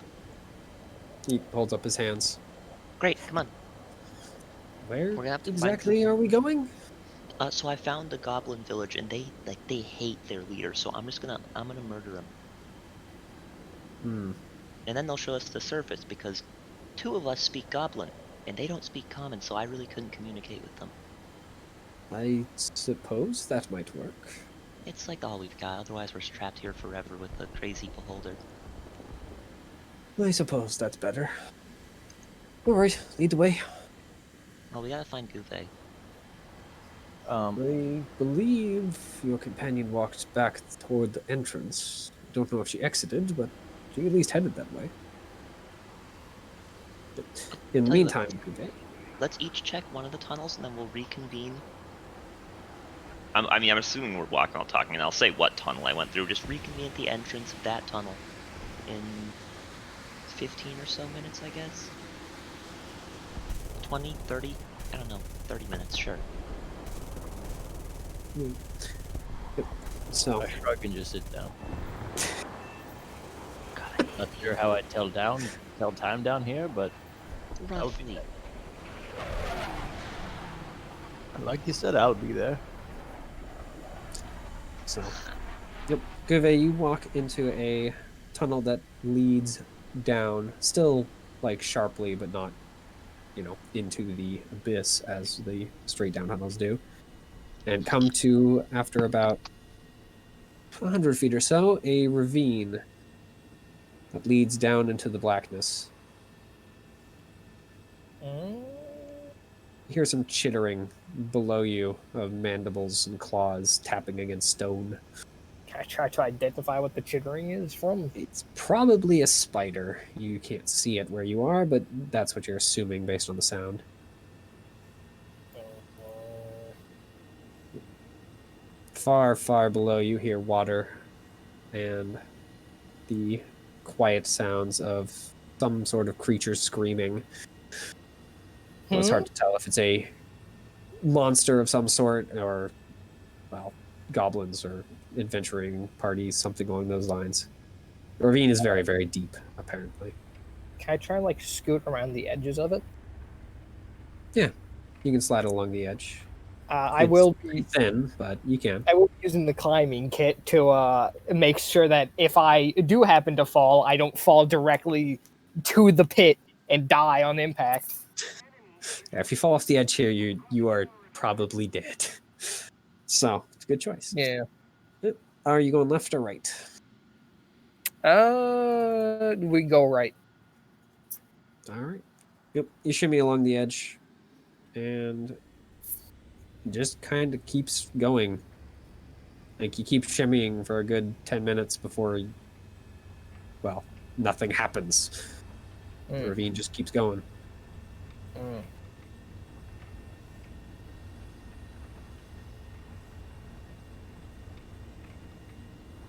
He holds up his hands. Great, come on. Where We're gonna have to find exactly are we going? So I found the goblin village, and they hate their leader. So I'm gonna murder them, Hmm. and then they'll show us the surface because two of us speak goblin, and they don't speak common. So I really couldn't communicate with them. I suppose that might work. It's like all we've got. Otherwise, we're trapped here forever with the crazy beholder. I suppose that's better. Alright, lead the way. Well, we gotta find Guve. I believe your companion walked back toward the entrance. Don't know if she exited, but she at least headed that way. But in the Tell you what. meantime, okay. Let's each check one of the tunnels, and then we'll reconvene. I mean, I'm assuming we're walking while talking, and I'll say what tunnel I went through. Just reconvene at the entrance of that tunnel in 15 or so minutes, I guess. 20, 30, I don't know, 30 minutes, sure. So, I shrug and just sit down. Not sure how I tell time down here, but would be Roughly. like you said, I'll be there. so, yep. Guve, you walk into a tunnel that leads down, still like sharply, but not, into the abyss as the straight down tunnels do, and come to, after about 100 feet or so, a ravine that leads down into the blackness. You hear some chittering below you of mandibles and claws tapping against stone. Can I try to identify what the chittering is from? It's probably a spider. You can't see it where you are, but that's what you're assuming based on the sound. Far, far below you hear water and the quiet sounds of some sort of creature screaming. Well, it's hard to tell if it's a monster of some sort or, well, goblins or adventuring parties, something along those lines. The ravine is very, very deep, apparently. Can I try and scoot around the edges of it? Yeah, you can slide along the edge. I It's will pretty thin, but you can. I will be using the climbing kit to make sure that if I do happen to fall, I don't fall directly to the pit and die on impact. Yeah, if you fall off the edge here, you are probably dead. So it's a good choice. Yeah. Are you going left or right? We go right. All right. Yep. You shimmy along the edge, and it just kind of keeps going. Like you keep shimmying for a good 10 minutes before, well, nothing happens. The ravine just keeps going.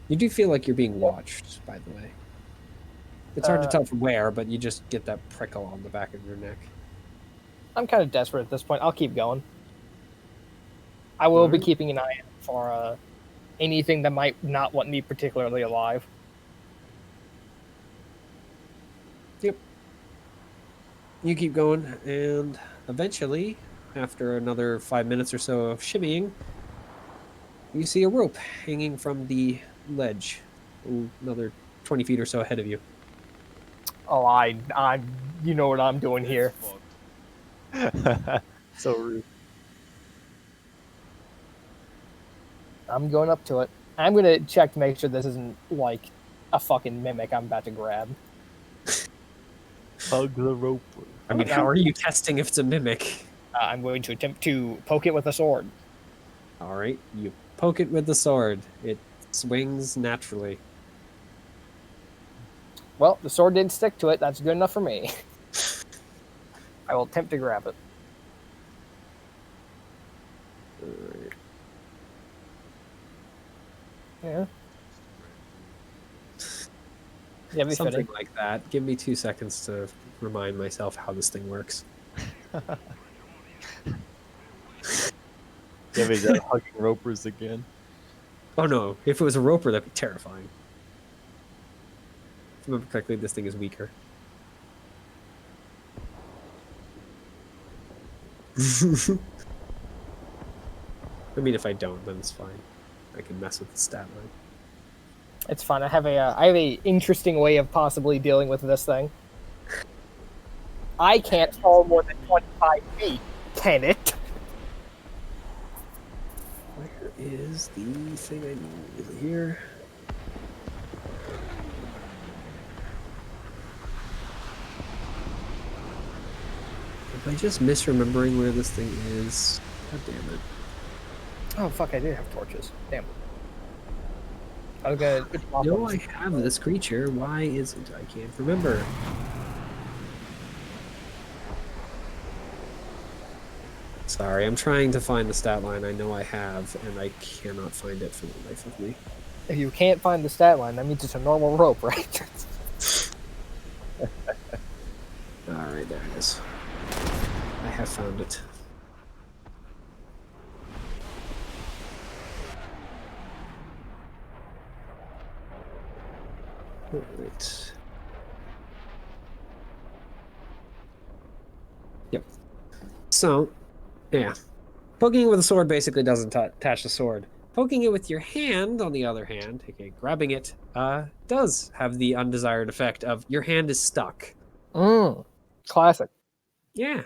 You do feel like you're being watched, by the way. It's hard to tell from where, but you just get that prickle on the back of your neck. I'm kind of desperate at this point. I'll keep going. I will be Alright. keeping an eye out for anything that might not want me particularly alive. Yep. You keep going, and eventually, after another 5 minutes or so of shimmying, you see a rope hanging from the ledge, another 20 feet or so ahead of you. Oh, you know what I'm doing here. So rude. I'm going up to it. I'm gonna check to make sure this isn't like a fucking mimic I'm about to grab. Hug the rope. I mean, how are you testing if it's a mimic? I'm going to attempt to poke it with a sword. All right, you poke it with the sword. It swings naturally. Well, the sword didn't stick to it. That's good enough for me. I will attempt to grab it. Yeah. Yeah, be Something fitting. like that. Give me 2 seconds to remind myself how this thing works. Yeah, but that hugging ropers again. Oh no, if it was a roper, that'd be terrifying. If I remember correctly, this thing is weaker. I mean, if I don't, then it's fine. I can mess with the stat line. It's fun. I have a interesting way of possibly dealing with this thing. I can't fall more than 25 feet, can it? Where is the thing I need? Is it here? Am I just misremembering where this thing is? God damn it. Oh fuck! I did have torches. Damn. I was gonna. No, I have this creature. Why isn't I can't remember? Sorry, I'm trying to find the stat line I know I have, and I cannot find it for the life of me. If you can't find the stat line, that means it's a normal rope, right? Alright, there it is. I have found it. Alright. Yep. So, yeah. Poking it with a sword basically doesn't attach the sword. Poking it with your hand, on the other hand, aka grabbing it, does have the undesired effect of your hand is stuck. Classic. Yeah.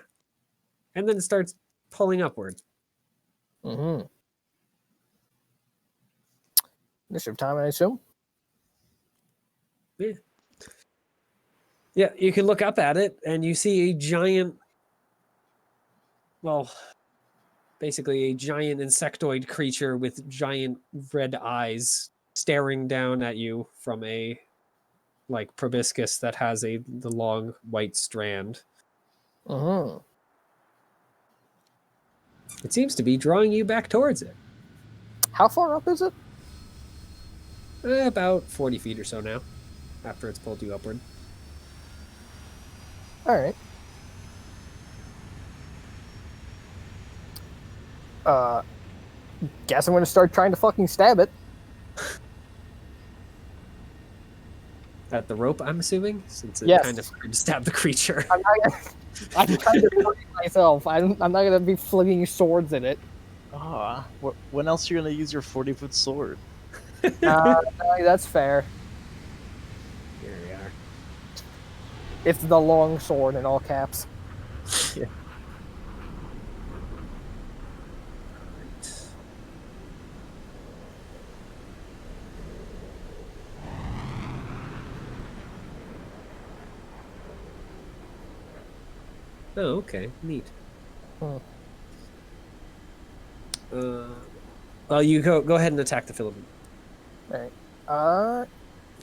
And then it starts pulling upward. Initiative time, I assume. Yeah. Yeah, you can look up at it and you see a giant, well, basically a giant insectoid creature with giant red eyes staring down at you from a like proboscis that has the long white strand. It seems to be drawing you back towards it. How far up is it? About 40 feet or so now, after it's pulled you upward. All right. Guess I'm gonna start trying to fucking stab it. At the rope, I'm assuming, since it Yes. kind of hard to stab the creature. I'm trying to free myself. I'm not gonna be flinging swords at it. Ah, when else are you gonna use your 40-foot sword? No, that's fair. Here we are. It's the long sword in all caps. Right. Oh, okay. Neat. Well, you go ahead and attack the filament. All right.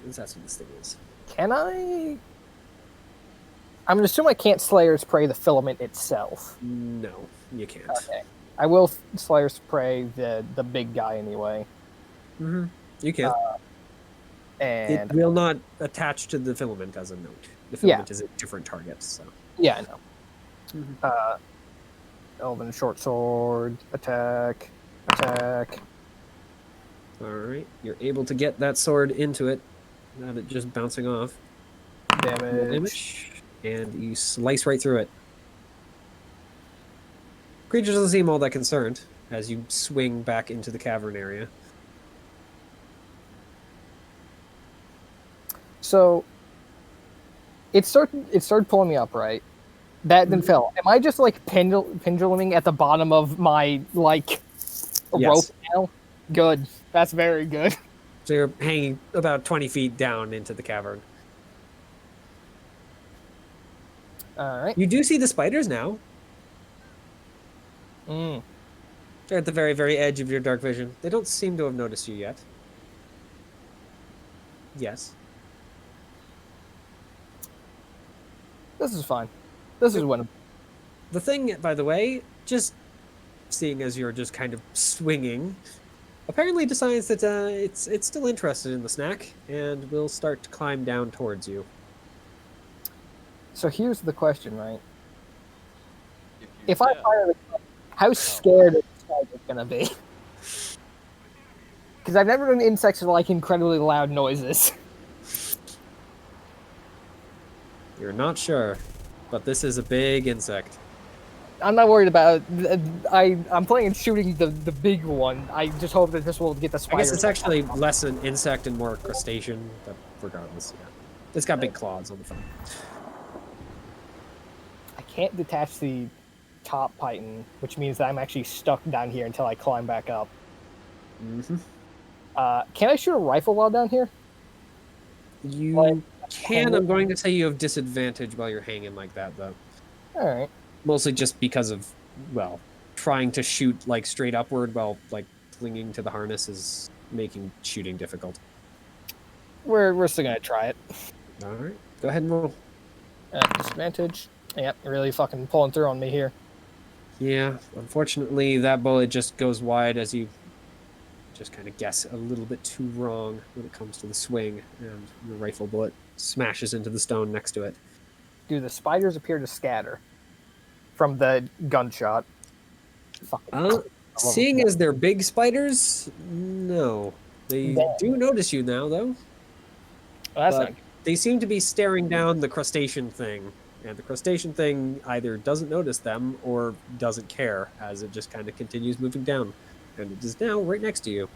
Since that's what this thing is. Can I? I'm gonna assume I can't Slayer's Prey the filament itself. No, you can't. Okay. I will Slayer's Prey the big guy anyway. Mm-hmm. You can. And It will not attach to the filament as a note. The filament is a different target, so. yeah, I know. Elven short sword, attack. Alright, you're able to get that sword into it, not it just bouncing off. Damage. And you slice right through it. Creature doesn't seem all that concerned as you swing back into the cavern area. So it started pulling me up, right? That then fell. Am I just like penduluming at the bottom of my like rope now? Good. That's very good. So you're hanging about 20 feet down into the cavern. All right. You do see the spiders now. Mm. They're at the very, very edge of your dark vision. They don't seem to have noticed you yet. Yes. This is fine. This is winnable. The thing, by the way, just seeing as you're just kind of swinging, apparently decides that it's still interested in the snack and will start to climb down towards you. So here's the question, right? If, you If I fail- fire the gun, how scared is the spider gonna be? Because I've never done insects that like incredibly loud noises. You're not sure, but this is a big insect. I'm not worried about it. I'm planning on shooting the big one. I just hope that this will get the I spider. guess it's actually less an insect and more a crustacean, but regardless, yeah. It's got big claws on the front. I can't detach the top python, which means that I'm actually stuck down here until I climb back up. Mm-hmm. Can I shoot a rifle while down here? You can. I'm going to say you have disadvantage while you're hanging like that, though. All right. Mostly just because of, well, trying to shoot like straight upward while like clinging to the harness is making shooting difficult. We're still gonna try it. All right, go ahead and roll. Disadvantage. Yep, really fucking pulling through on me here. Yeah, unfortunately, that bullet just goes wide as you just kind of guess a little bit too wrong when it comes to the swing, and the rifle bullet smashes into the stone next to it. Do the spiders appear to scatter from the gunshot? Fucking Seeing as they're big spiders, no. They Damn. do notice you now, though. Well, that's But not good. they seem to be staring down the crustacean thing, and the crustacean thing either doesn't notice them or doesn't care, as it just kind of continues moving down. And it is now right next to you.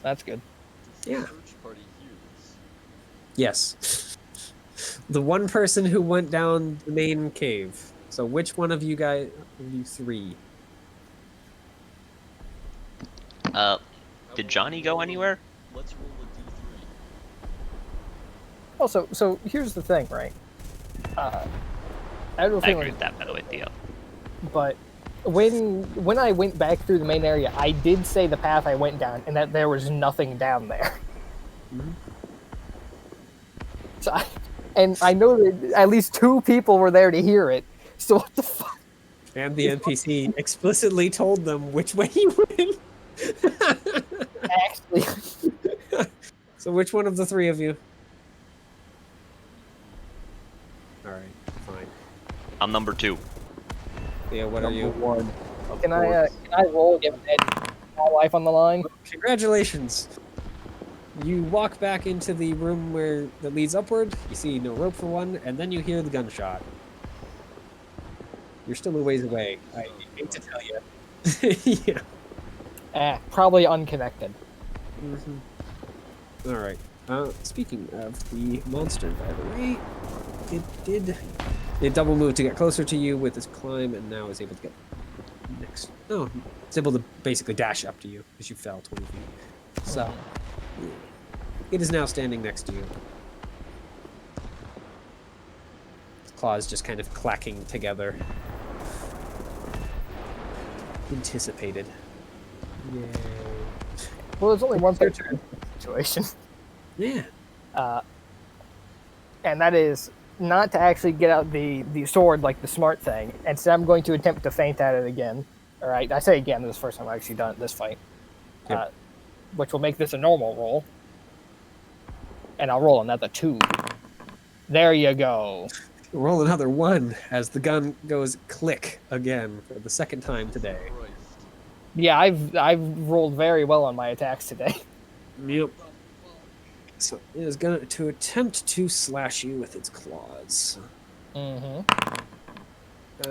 That's good. Does the Yeah. search party hear this? Yes. The one person who went down the main cave. So which one of you guys, of you three? Did Johnny go anywhere? Let's roll a d3. Also, so here's the thing, right? I don't know if I anyone- agree with that, by the way, Theo. but when I went back through the main area, I did say the path I went down, and that there was nothing down there. Mhm. So I know that at least 2 people were there to hear it. So what the fuck? And the NPC explicitly told them which way he went. Actually, So which one of the three of you? All right, fine. I'm number 2. Yeah, what are you? One. of can I course. roll given that my life on the line? Congratulations. You walk back into the room where that leads upward. You see no rope for one, and then you hear the gunshot. You're still a ways away. I hate to tell you. Yeah. Probably unconnected. Mm-hmm. All right. Speaking of the monster, by the way, it double moved to get closer to you with its climb, and now is able to get next. No, it's able to basically dash up to you because you fell 20 feet. So it is now standing next to you. Its claws just kind of clacking together. Anticipated. Yay. Well, there's only one Your thing turn. situation, Yeah. and that is not to actually get out the sword like the smart thing. Instead, I'm going to attempt to feint at it again. All right, I say again. This is the first time I've actually done it this fight, Yep. which will make this a normal roll. And I'll roll another 2. There you go. Roll another 1 as the gun goes click again for the second time today. Christ. Yeah, I've rolled very well on my attacks today. Yep. So it is going to attempt to slash you with its claws. Mm-hmm.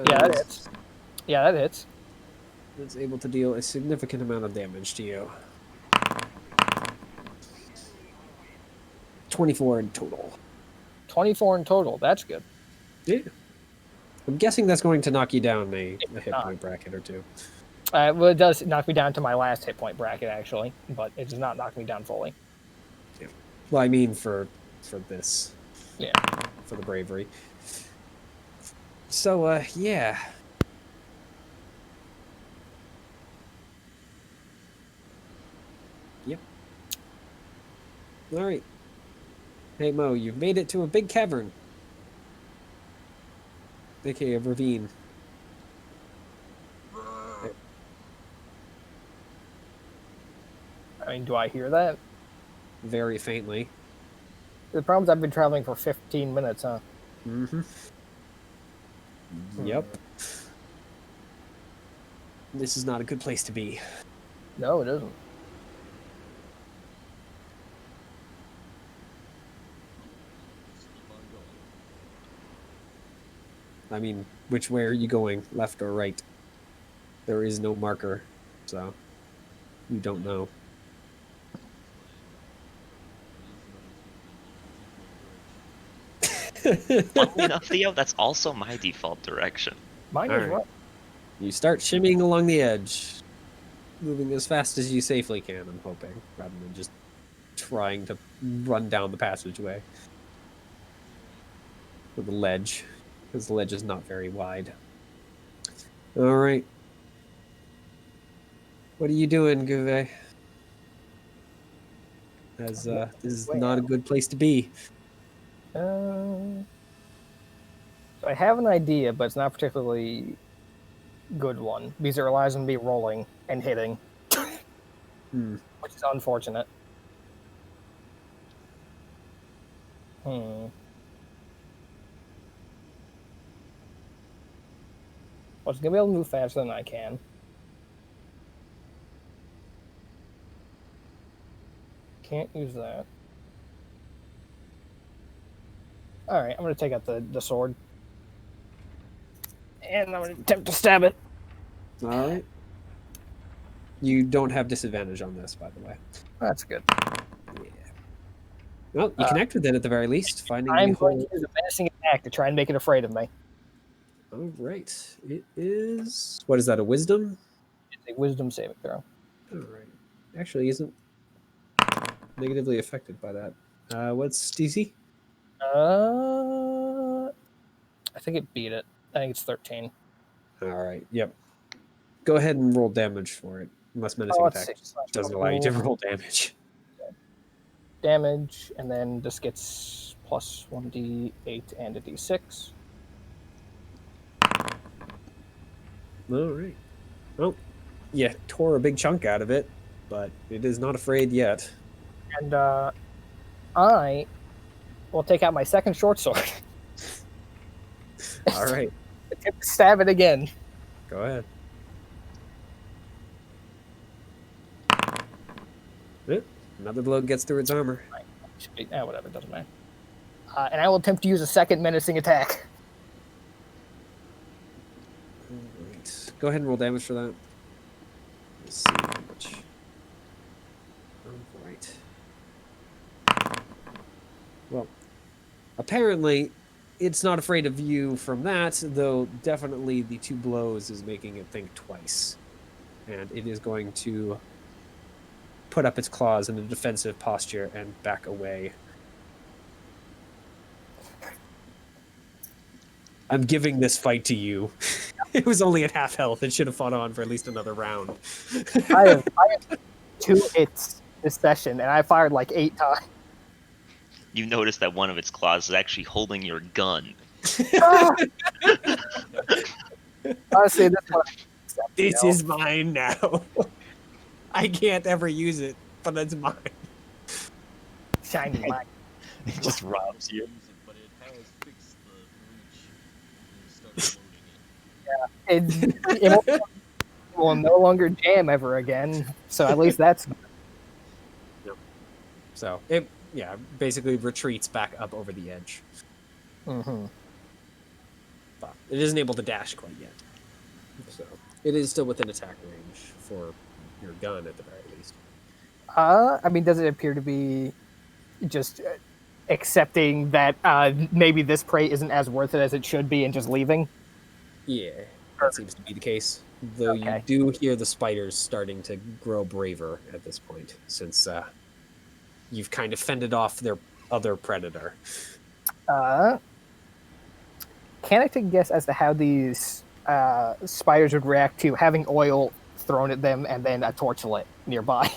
Yeah, that hits. Yeah, that hits. It's able to deal a significant amount of damage to you. 24 in total. 24 in total. That's good. Yeah. I'm guessing that's going to knock you down a hit not. point bracket or 2. Well, it does knock me down to my last hit point bracket, actually, but it does not knock me down fully. Well, I mean for this. Yeah. For the bravery. So, yeah. Yep. All right. Hey, Mo, you've made it to a big cavern. AKA a ravine. I mean, do I hear that? Very faintly. The problem is I've been traveling for 15 minutes, huh? Mm-hmm. Yep. This is not a good place to be. No, it isn't. Just keep on I mean, which way are you going, left or right? There is no marker, so you don't know. Funnily enough, Theo, that's also my default direction. Mine All is right. right. You start shimmying along the edge, moving as fast as you safely can, I'm hoping, rather than just trying to run down the passageway. Or the ledge, because the ledge is not very wide. All right. What are you doing, Guve? As this is not a good place to be. So I have an idea, but it's not a particularly good one because it relies on me rolling and hitting, which is unfortunate. Well, it's gonna be able to move faster than I can. Can't use that. Alright, I'm gonna take out the sword. And I'm gonna attempt to stab it. All right. You don't have disadvantage on this, by the way. That's good. Yeah. Well, you connect with it at the very least, finding I'm the going hole. to use a menacing attack to try and make it afraid of me. All right. It is. What is that? A wisdom? It's a wisdom saving throw. All right. Actually, isn't negatively affected by that. What's DC? I think it beat it. I think it's 13. All right. Yep. Go ahead and roll damage for it. Unless menacing let's attack see. doesn't allow you to roll damage. Damage, and then this gets plus 1d8 and a d6. All right. Well, yeah, tore a big chunk out of it, but it is not afraid yet. And I will take out my second short sword. All right. Attempt to stab it again. Go ahead. Yep. Another blow gets through its armor. Should be, whatever, doesn't matter. And I will attempt to use a second menacing attack. All right. Go ahead and roll damage for that. Let's see how much. All right. Well, apparently, it's not afraid of you from that, though definitely the 2 blows is making it think twice. And it is going to put up its claws in a defensive posture and back away. I'm giving this fight to you. It was only at half health. It should have fought on for at least another round. I have 2 hits this session, and I fired like 8 times. You notice that one of its claws is actually holding your gun. Honestly, This is mine now. I can't ever use it, but it's mine. shiny light. It just robs you. Use it, but it has fixed the breach when you start loading it. It will no longer jam ever again, so at least that's So it, basically retreats back up over the edge. Mm-hmm. But it isn't able to dash quite yet. So it is still within attack range for your gun at the very least. I mean, does it appear to be just accepting that maybe this prey isn't as worth it as it should be and just leaving? Yeah, that seems to be the case. Though Okay. you do hear the spiders starting to grow braver at this point, since you've kind of fended off their other predator. Can I take a guess as to how these spiders would react to having oil thrown at them and then a torch lit nearby?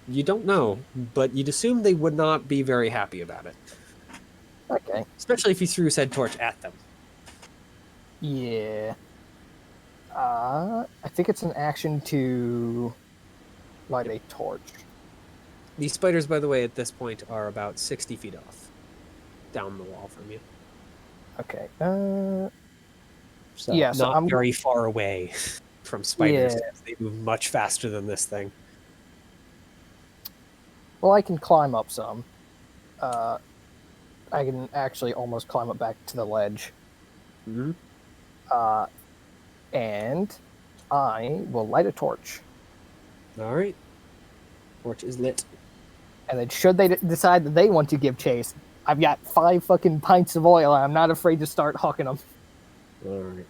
You don't know, but you'd assume they would not be very happy about it. Okay. Especially if you threw said torch at them. Yeah. I think it's an action to light a torch. These spiders, by the way, at this point are about 60 feet off. Down the wall from you. Okay. So Yeah, so not I'm- very far away from spiders. Yeah. They move much faster than this thing. Well, I can climb up some. I can actually almost climb up back to the ledge. Mm-hmm. And I will light a torch. All right. Torch is lit. And then, should they decide that they want to give chase, I've got 5 fucking pints of oil, and I'm not afraid to start hawking them. All right.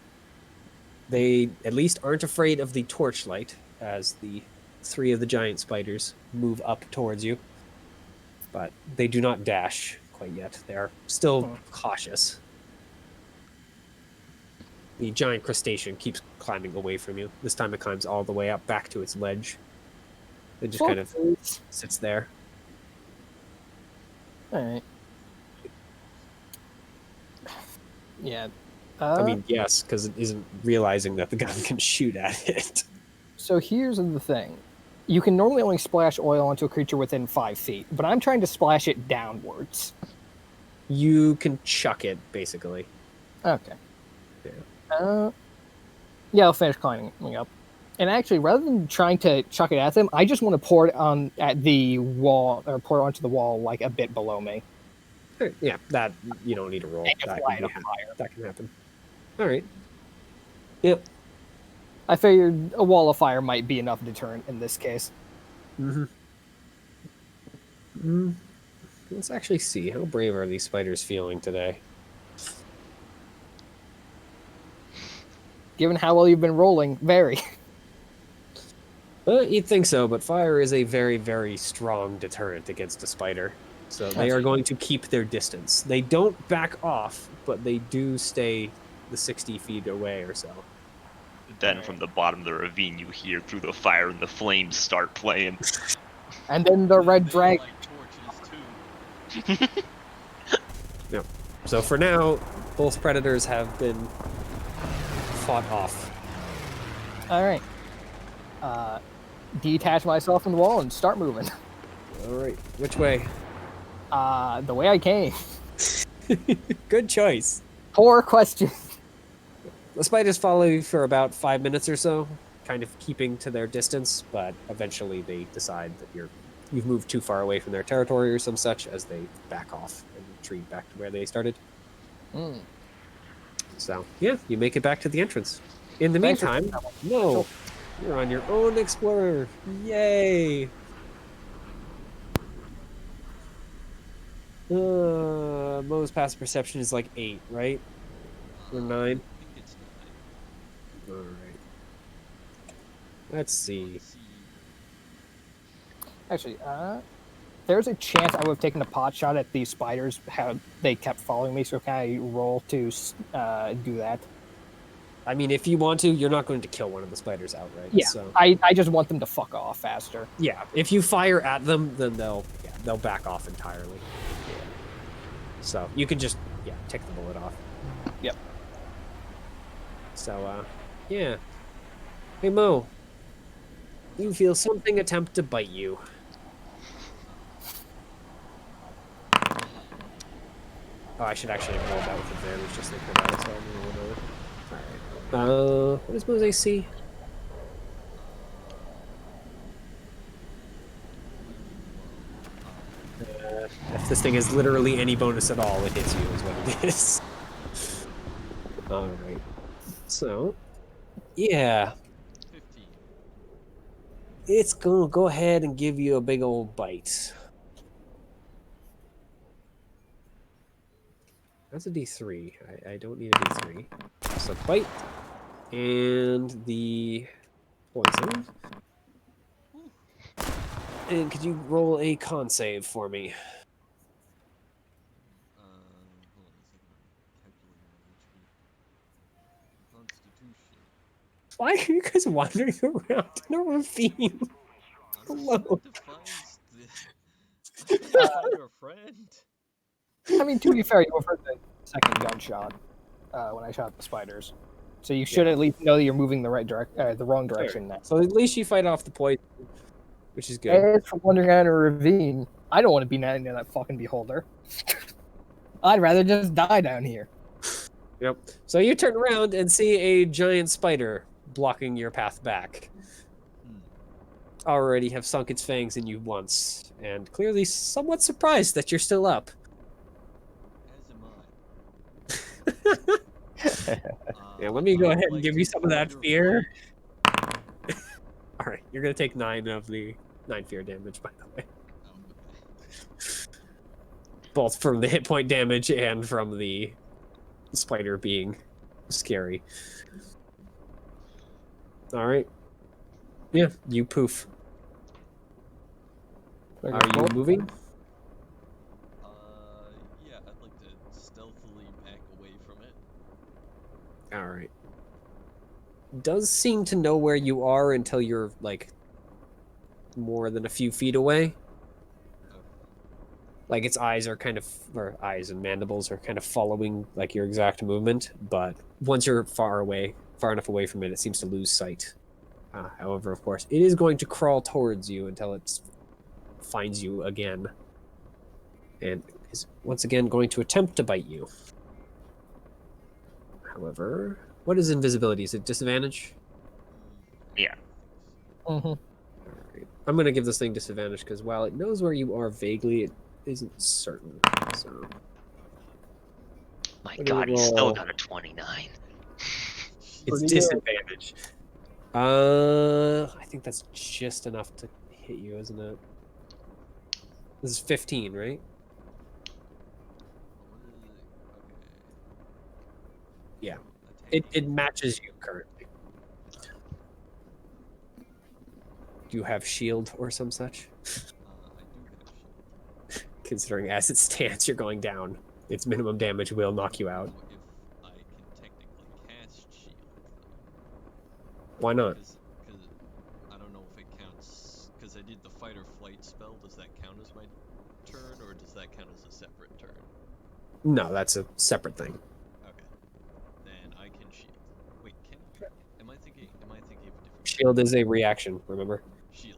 They at least aren't afraid of the torchlight as the 3 of the giant spiders move up towards you. But they do not dash quite yet. They are still cautious. The giant crustacean keeps climbing away from you. This time it climbs all the way up back to its ledge. It just kind of sits there. Alright. Yeah. I mean, yes, because it isn't realizing that the gun can shoot at it. So here's the thing. You can normally only splash oil onto a creature within 5 feet, but I'm trying to splash it downwards. You can chuck it, basically. Okay. Yeah. Yeah, I'll finish climbing up. And actually, rather than trying to chuck it at them, I just want to pour it on at the wall, or pour it onto the wall, like a bit below me. Yeah, that you don't need to roll. And just That light can, it on fire. that can happen. All right. Yep. I figured a wall of fire might be enough deterrent in this case. Let's actually see. How brave are these spiders feeling today? Given how well you've been rolling, very. You'd think so, but fire is a very, very strong deterrent against a spider. So they are going to keep their distance. They don't back off, but they do stay the 60 feet away or so. Then from the bottom of the ravine, you hear through the fire and the flames start playing. And then the red They dragon. light torches too. Yep. So for now, both predators have been fought off. Alright. Detach myself from the wall and start moving. All right. Which way? The way I came. Good choice. Poor question. The spiders follow you for about 5 minutes or so, kind of keeping to their distance, but eventually they decide that you've moved too far away from their territory or some such as they back off and retreat back to where they started. So, yeah, you make it back to the entrance. In the Thanks for meantime, no, you're on your own explorer. Yay! Mo's passive perception is like 8, right? Or 9? I think it's 9. All right. Let's see. Actually, there's a chance I would have taken a pot shot at these spiders, how they kept following me, so can I roll to do that? I mean, if you want to, you're not going to kill one of the spiders outright. Yeah, So, I just want them to fuck off faster. yeah, if you fire at them, then they'll back off entirely. Yeah. So you can just take the bullet off. Yep. So yeah. Hey Mo, you feel something attempt to bite you. Oh, I should actually have rolled that with advantage just thinking about it, so I'm gonna roll Alright. What is Mo's AC? If this thing is literally any bonus at all, it hits you, is what it is. Alright. So, yeah. 15. It's gonna go ahead and give you a big old bite. That's a D3. I don't need a D3. So bite. And the poison. And could you roll a con save for me? Hold on a second. I'm calculating my HP. Constitution. Why are you guys wandering around in a ravine? Hello. Defines your friend. I mean, to be fair, you heard the second gunshot when I shot the spiders, so you should at least know that you're moving the wrong direction now. So at least you fight off the poison, which is good. As for wandering around a ravine, I don't want to be near that fucking beholder. I'd rather just die down here. Yep. So you turn around and see a giant spider blocking your path back. Already have sunk its fangs in you once, and clearly somewhat surprised that you're still up. As am I. Yeah, let me go I would ahead and like give to you some of that fight or fear. flight. All right, you're gonna take 9 of the 9 fear damage, by the way, Oh, okay. both from the hit point damage and from the spider being scary. All right. Yeah, you poof. Are you moving? Yeah, I'd like to stealthily back away from it. All right. Does seem to know where you are until you're like more than a few feet away. Okay. Like its eyes are kind of, or eyes and mandibles are kind of following like your exact movement, but once you're far enough away from it, it seems to lose sight. However, of course, it is going to crawl towards you until it finds you again, and is once again going to attempt to bite you. However, what is invisibility? Is it disadvantage? Yeah. Mm-hmm. Alright. I'm gonna give this thing disadvantage because while it knows where you are vaguely, it isn't certain. So My What did God, it he still roll? got a 29. it's Pretty good. disadvantage. I think that's just enough to hit you, isn't it? This is 15, right? What is it? Okay. Yeah. Attacking. It matches you currently. Do you have shield or some such? I do have shield. Considering as it stands, you're going down. Its minimum damage will knock you out. Know if I can technically cast shield though. Why not? Because I don't know if it counts. Because I did the fight or flight spell. Does that count as my turn, or does that count as a separate turn? No, that's a separate thing. Okay. Then I can shield. Wait, can we? Am I thinking of a different Shield is a reaction, remember? shield?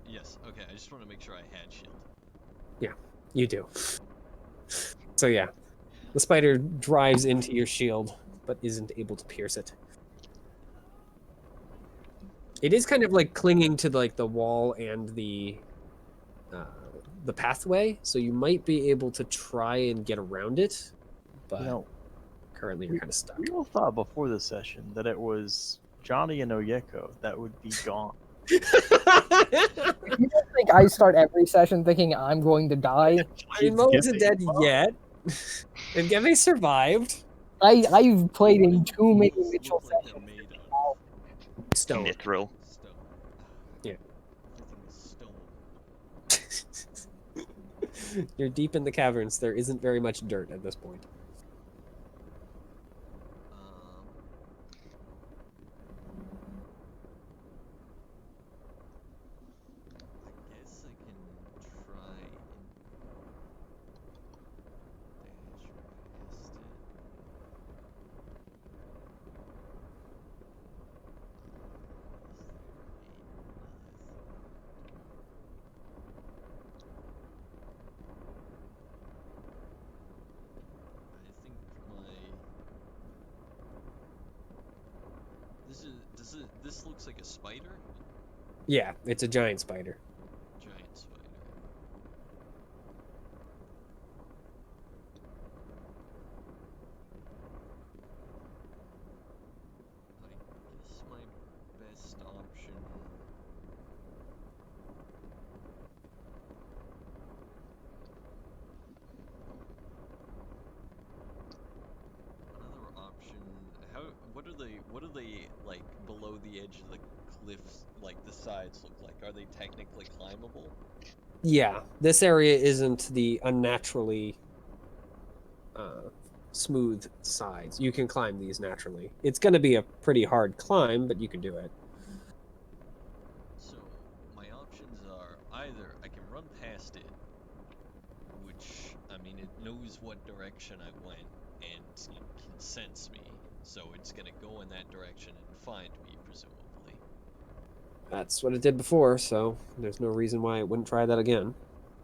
Yes. Okay. I just want to make sure I had shield. You do. So yeah, the spider drives into your shield, but isn't able to pierce it. It is kind of like clinging to like the wall and the pathway, so you might be able to try and get around it, but You know, currently you're kind of stuck. we all thought before the session that it was Johnny and Oyeko that would be gone. You don't think I start every session thinking I'm going to die? I mean, Mo isn't dead yet, and Gemme survived. I've played in What too many walls Mitchell look like they're sessions. made of? Stone. Mithril. Stone. Yeah. Everything is stone. You're deep in the caverns. There isn't very much dirt at this point. I guess I can try and dash past it. I think this looks like a spider? Yeah, it's a giant spider. Giant spider. I guess my best option. Another option. What are they like below the edge of the cliffs? Like the sides look like? Are they technically climbable? Yeah, this area isn't the unnaturally smooth sides. You can climb these naturally. It's going to be a pretty hard climb, but you can do it. So my options are either I can run past it, which I mean it knows what direction I went and it can sense me, so it's gonna go in that direction and find me presumably. That's what it did before, so there's no reason why it wouldn't try that again.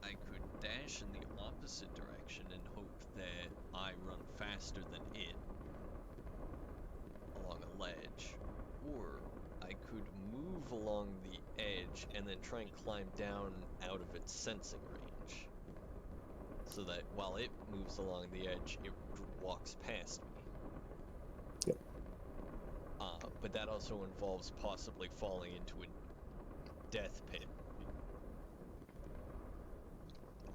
I could dash in the opposite direction and hope that I run faster than it along a ledge, or I could move along the edge and then try and climb down out of its sensing range, so that while it moves along the edge, it walks past me. but that also involves possibly falling into a death pit.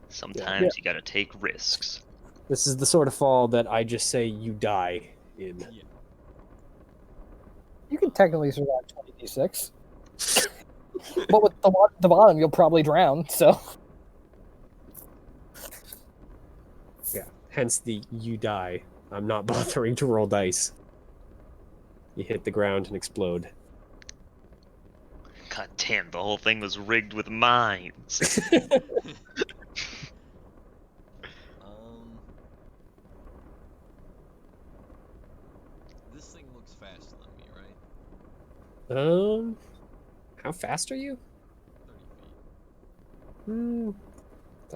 Sometimes you gotta take risks. This is the sort of fall that I just say you die in. Yeah. You can technically survive 20d6. But with the bottom, you'll probably drown, so... Yeah. Hence the you die. I'm not bothering to roll dice. You hit the ground and explode. God damn, the whole thing was rigged with mines. This thing looks faster than me, right? How fast are you? 30 feet.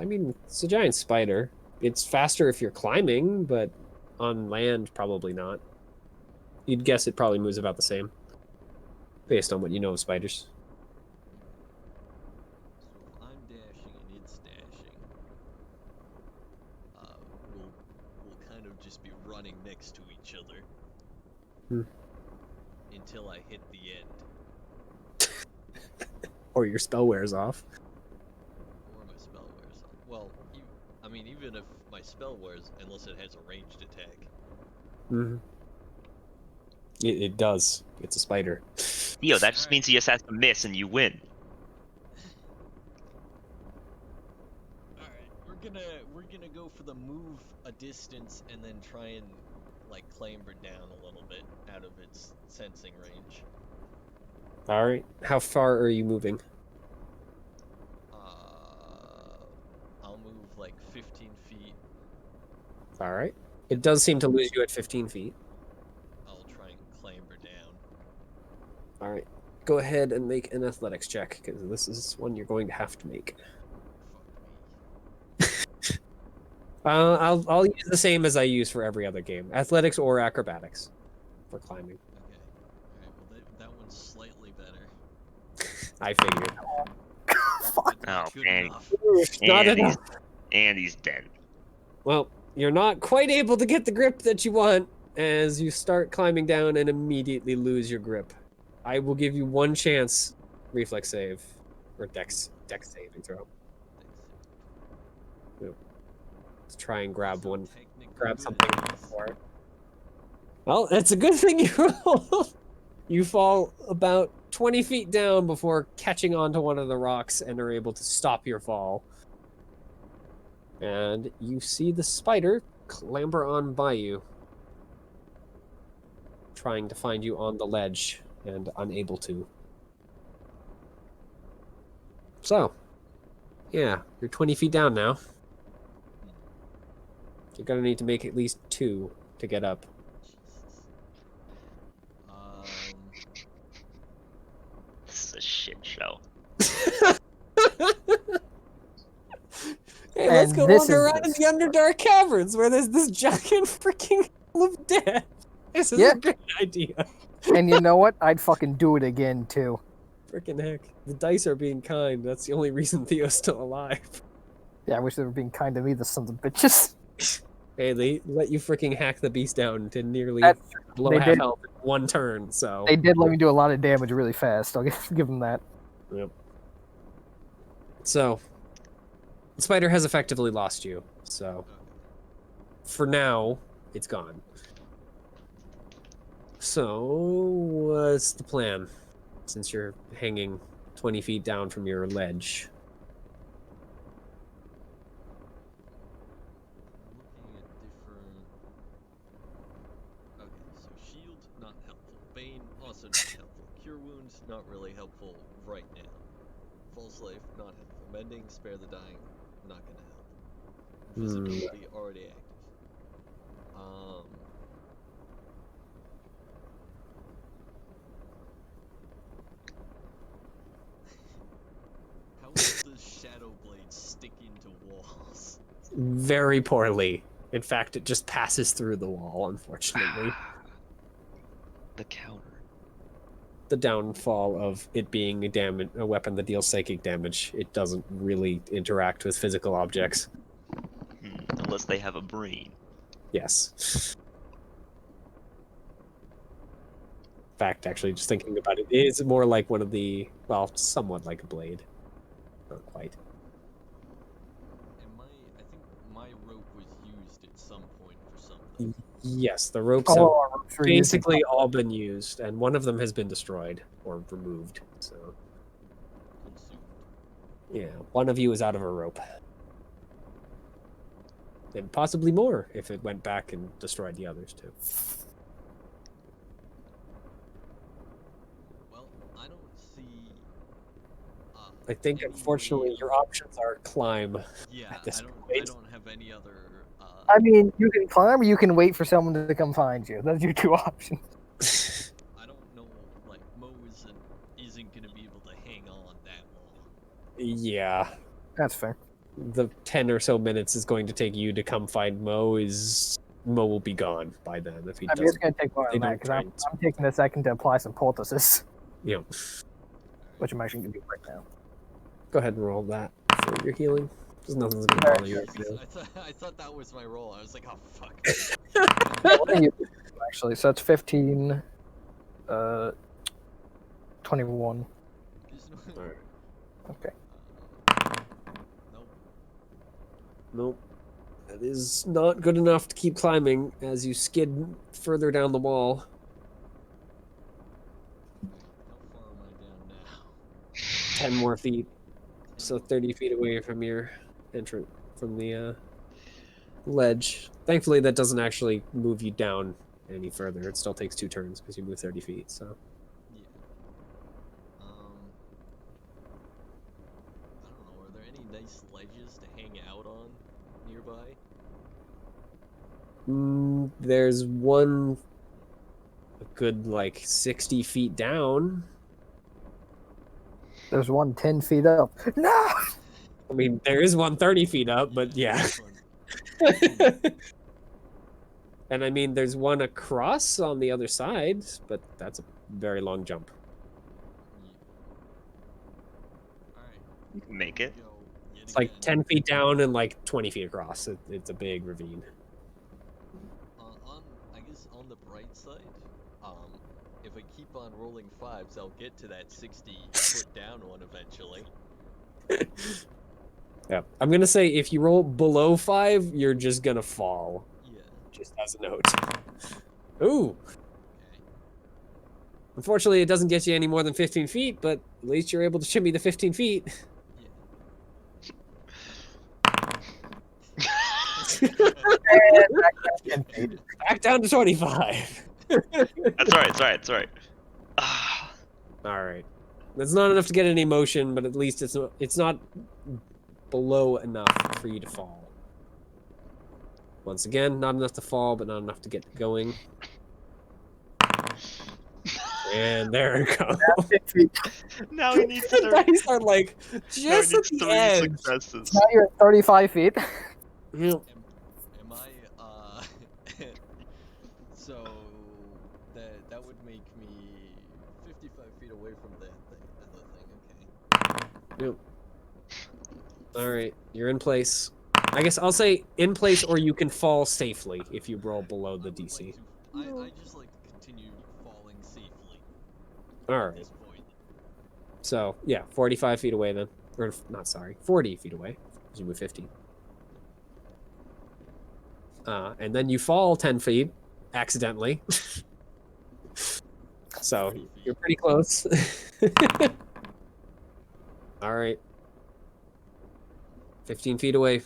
I mean, it's a giant spider. It's faster if you're climbing, but on land, probably not. You'd guess it probably moves about the same, based on what you know of spiders. So if I'm dashing and it's dashing, we'll kind of just be running next to each other until I hit the end. Or your spell wears off. Or my spell wears off. Well, I mean, even if my spell wears, unless it has a ranged attack. Mm-hmm. It does. It's a spider. Yo, that just means he just has to miss and you win. Alright, we're gonna go for the move a distance and then try and like clamber down a little bit out of its sensing range. All right. How far are you moving? I'll move like 15 feet. All right. It does seem to lose you at 15 feet. I'll try and clamber down. All right. Go ahead and make an athletics check, because this is one you're going to have to make. Fuck me. I'll use the same as I use for every other game: athletics or acrobatics for climbing. Okay. Alright, well that one's slightly better. I figured. Fuck. Oh, Good man. enough. Not And enough. he's dead. Well, you're not quite able to get the grip that you want as you start climbing down and immediately lose your grip. I will give you one chance. Reflex save or dex saving throw. Let's try and grab So one. technically Grab good something at this. for it. Well, it's a good thing you roll. You fall about 20 feet down before catching onto one of the rocks and are able to stop your fall. And you see the spider clamber on by you, trying to find you on the ledge and unable to. So, yeah, you're 20 feet down now. You're gonna need to make at least 2 to get up. Jesus. This is a shit show. Hey, let's And go this wander is around in the Underdark Caverns where there's this giant freaking pool of death. This is Yeah. a great idea. And you know what? I'd fucking do it again, too. Freaking heck. The dice are being kind. That's the only reason Theo's still alive. Yeah, I wish they were being kind to me, the sons of bitches. Hey, they let you freaking hack the beast down to nearly That- below they half did. health in one turn, so... They did let me do a lot of damage really fast. I'll give them that. Yep. So, the spider has effectively lost you, so... Okay. For now, it's gone. So, what's the plan? Since you're hanging 20 feet down from your ledge. Looking at different. Okay, so shield not helpful. Bane also not helpful. Cure wounds not really helpful right now. False life not helpful. Mending spare the dying not gonna help. Invisibility already active. How does Shadow Blade stick into walls? Very poorly. In fact, it just passes through the wall, unfortunately. The counter. The downfall of it being a weapon that deals psychic damage. It doesn't really interact with physical objects. Unless they have a brain. Yes. fact, actually, just thinking about it, it is more like one of the, well, somewhat like a blade. Not quite. And I think my rope was used at some point for something. Yes, the ropes All have our ropes were used in basically all been used, and one of them has been destroyed or removed. So, Consumed. yeah, one of you is out of a rope. And possibly more if it went back and destroyed the others too. Well, I don't see. I think, any unfortunately, way your of- options are climb. Yeah, at this I point. don't have any other. I mean, you can climb or you can wait for someone to come find you. Those are your two options. I don't know. Like Mo isn't gonna be able to hang on that long. Yeah, That's fair. the 10 or so minutes is going to take you to come find Mo will be gone by then if he I mean, it's doesn't. going to take more they than that don't because try I'm taking a second to apply some poultices, You know, which I'm actually going to do right now. go ahead and roll that for your healing. Because nothing's going to bother you right Jesus, now. I thought that was my roll. I was like, oh fuck. What are you actually? So that's 15, 21. There's no- Alright. Okay. Nope. Nope. That is not good enough to keep climbing as you skid further down the wall. How far am I down now? 10 more feet. So 30 feet away from your entrance, from the ledge. Thankfully, that doesn't actually move you down any further. It still takes 2 turns because you move 30 feet, so. Yeah. I don't know. Are there any nice ledges to hang out on nearby? There's one a good, like, 60 feet down. There's one 10 feet up. No! I mean, there is one 30 feet up, but yeah. this one- And I mean, there's one across on the other side, but that's a very long jump. Yeah. All right. You can make it. Go yet It's like again. 10 feet down and like 20 feet across. It's a big ravine. I guess on the bright side, if I keep on rolling 5s, I'll get to that 60-foot down one eventually. Yeah. I'm going to say if you roll below 5, you're just going to fall. Yeah. Just as a note. Ooh. Okay. Unfortunately, it doesn't get you any more than 15 feet, but at least you're able to shimmy the 15 feet. Back down to 25. That's alright, it's alright, it's alright. Ah, All right. That's not enough to get any motion, but at least it's not below enough for you to fall. Once again, not enough to fall, but not enough to get going. And there it goes. now he needs The 30, dice are like now he just at needs the 3 edge. successes. Now you're at 35 feet. Yeah. Am I, so that would make me 55 feet away from that thing, okay. Yep. All right, you're in place. I guess I'll say in place, or you can fall safely if you roll below the I would DC. like I just like to continue falling safely All at right. this point. So yeah, 45 feet away then, or not sorry, 40 feet away. 'Cause you move 50. And then you fall 10 feet accidentally. So 40 feet. you're pretty close. All right. 15 feet away.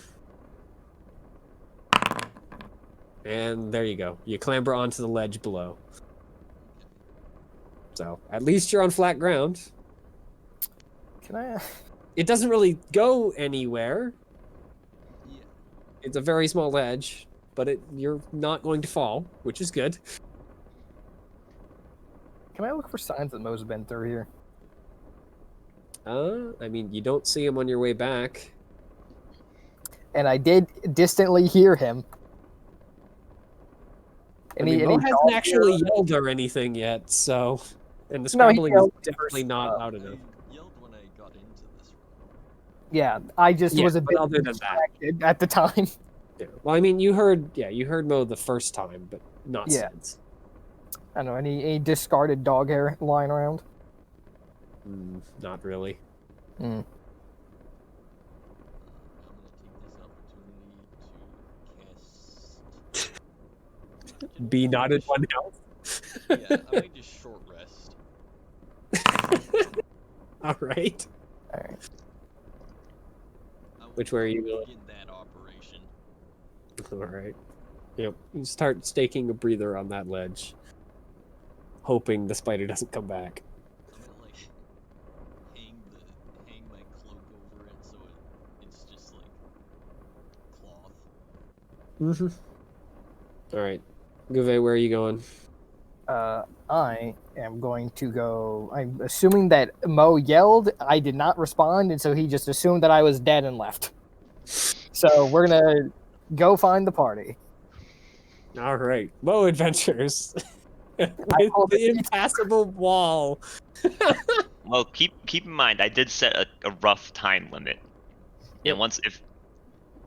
And there you go. You clamber onto the ledge below. So at least you're on flat ground. Can I? It doesn't really go anywhere. Yeah. It's a very small ledge, but you're not going to fall, which is good. Can I look for signs that Mo's been through here? I mean, you don't see him on your way back. And I did distantly hear him. I mean, Mo hasn't actually yelled or anything yet, so... And the No, he scrambling is yelled definitely first, not loud enough. I yelled when I got into this room. Yeah, I just Yeah, was a but bit other than that- distracted at the time. Yeah. Well, I mean, you heard Mo the first time, but not Yeah. since. I don't know, any discarded dog hair lying around? Not really. Mm. I'm gonna take this opportunity to cast. Be not in one health. Yeah, I might just short rest. All right. Alright. Which way are you going? Begin that operation. All right. Yep. You start staking a breather on that ledge, hoping the spider doesn't come back. I'm gonna like hang my cloak over it so it's just like cloth. All right. Guve, where are you going? I am going to go. I'm assuming that Mo yelled. I did not respond, and so he just assumed that I was dead and left. So we're gonna go find the party. All right. Mo Adventures. With hold the impassable wall. Well, keep in mind, I did set a rough time limit, Yep. and once if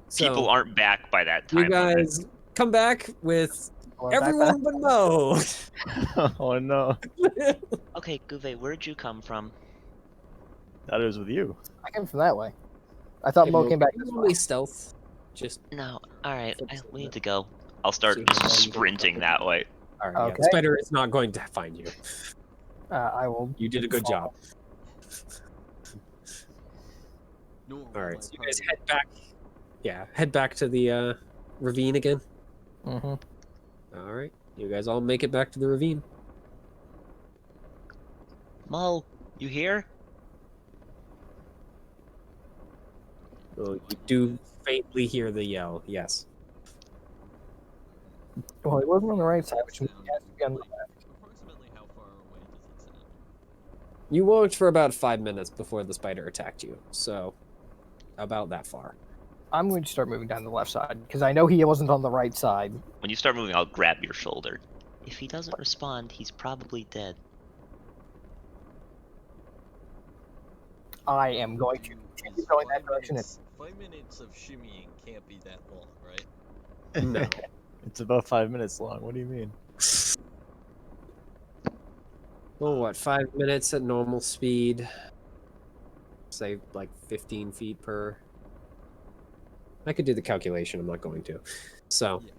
So, people aren't back by that time you guys come back with Well, back everyone but Mo. Oh no. Okay, Guve, where'd you come from? Thought it was with you. I came from that way. I thought Mo came back this way. Only stealth. Just No, alright, we need to go. I'll start See how far you can sprinting that way. all right. Yeah. Okay. The spider is not going to find you. I will. You did a good job. No, All right. So you guys head back. Yeah, head back to the ravine again. Mm-hmm. All right. You guys all make it back to the ravine. Mo, you here? Oh, you do faintly hear the yell. Yes. Well, he wasn't on the right side, which means he has to be on the left. Approximately how far away does it sound? You walked for about 5 minutes before the spider attacked you. So, about that far. I'm going to start moving down the left side because I know he wasn't on the right side. When you start moving, I'll grab your shoulder. If he doesn't respond, he's probably dead. I am going to continue going that direction. 5 minutes of shimmying can't be that long, right? No. It's about 5 minutes long. What do you mean? Well, what, 5 minutes at normal speed? Say, like 15 feet per. I could do the calculation, I'm not going to. So, Yeah.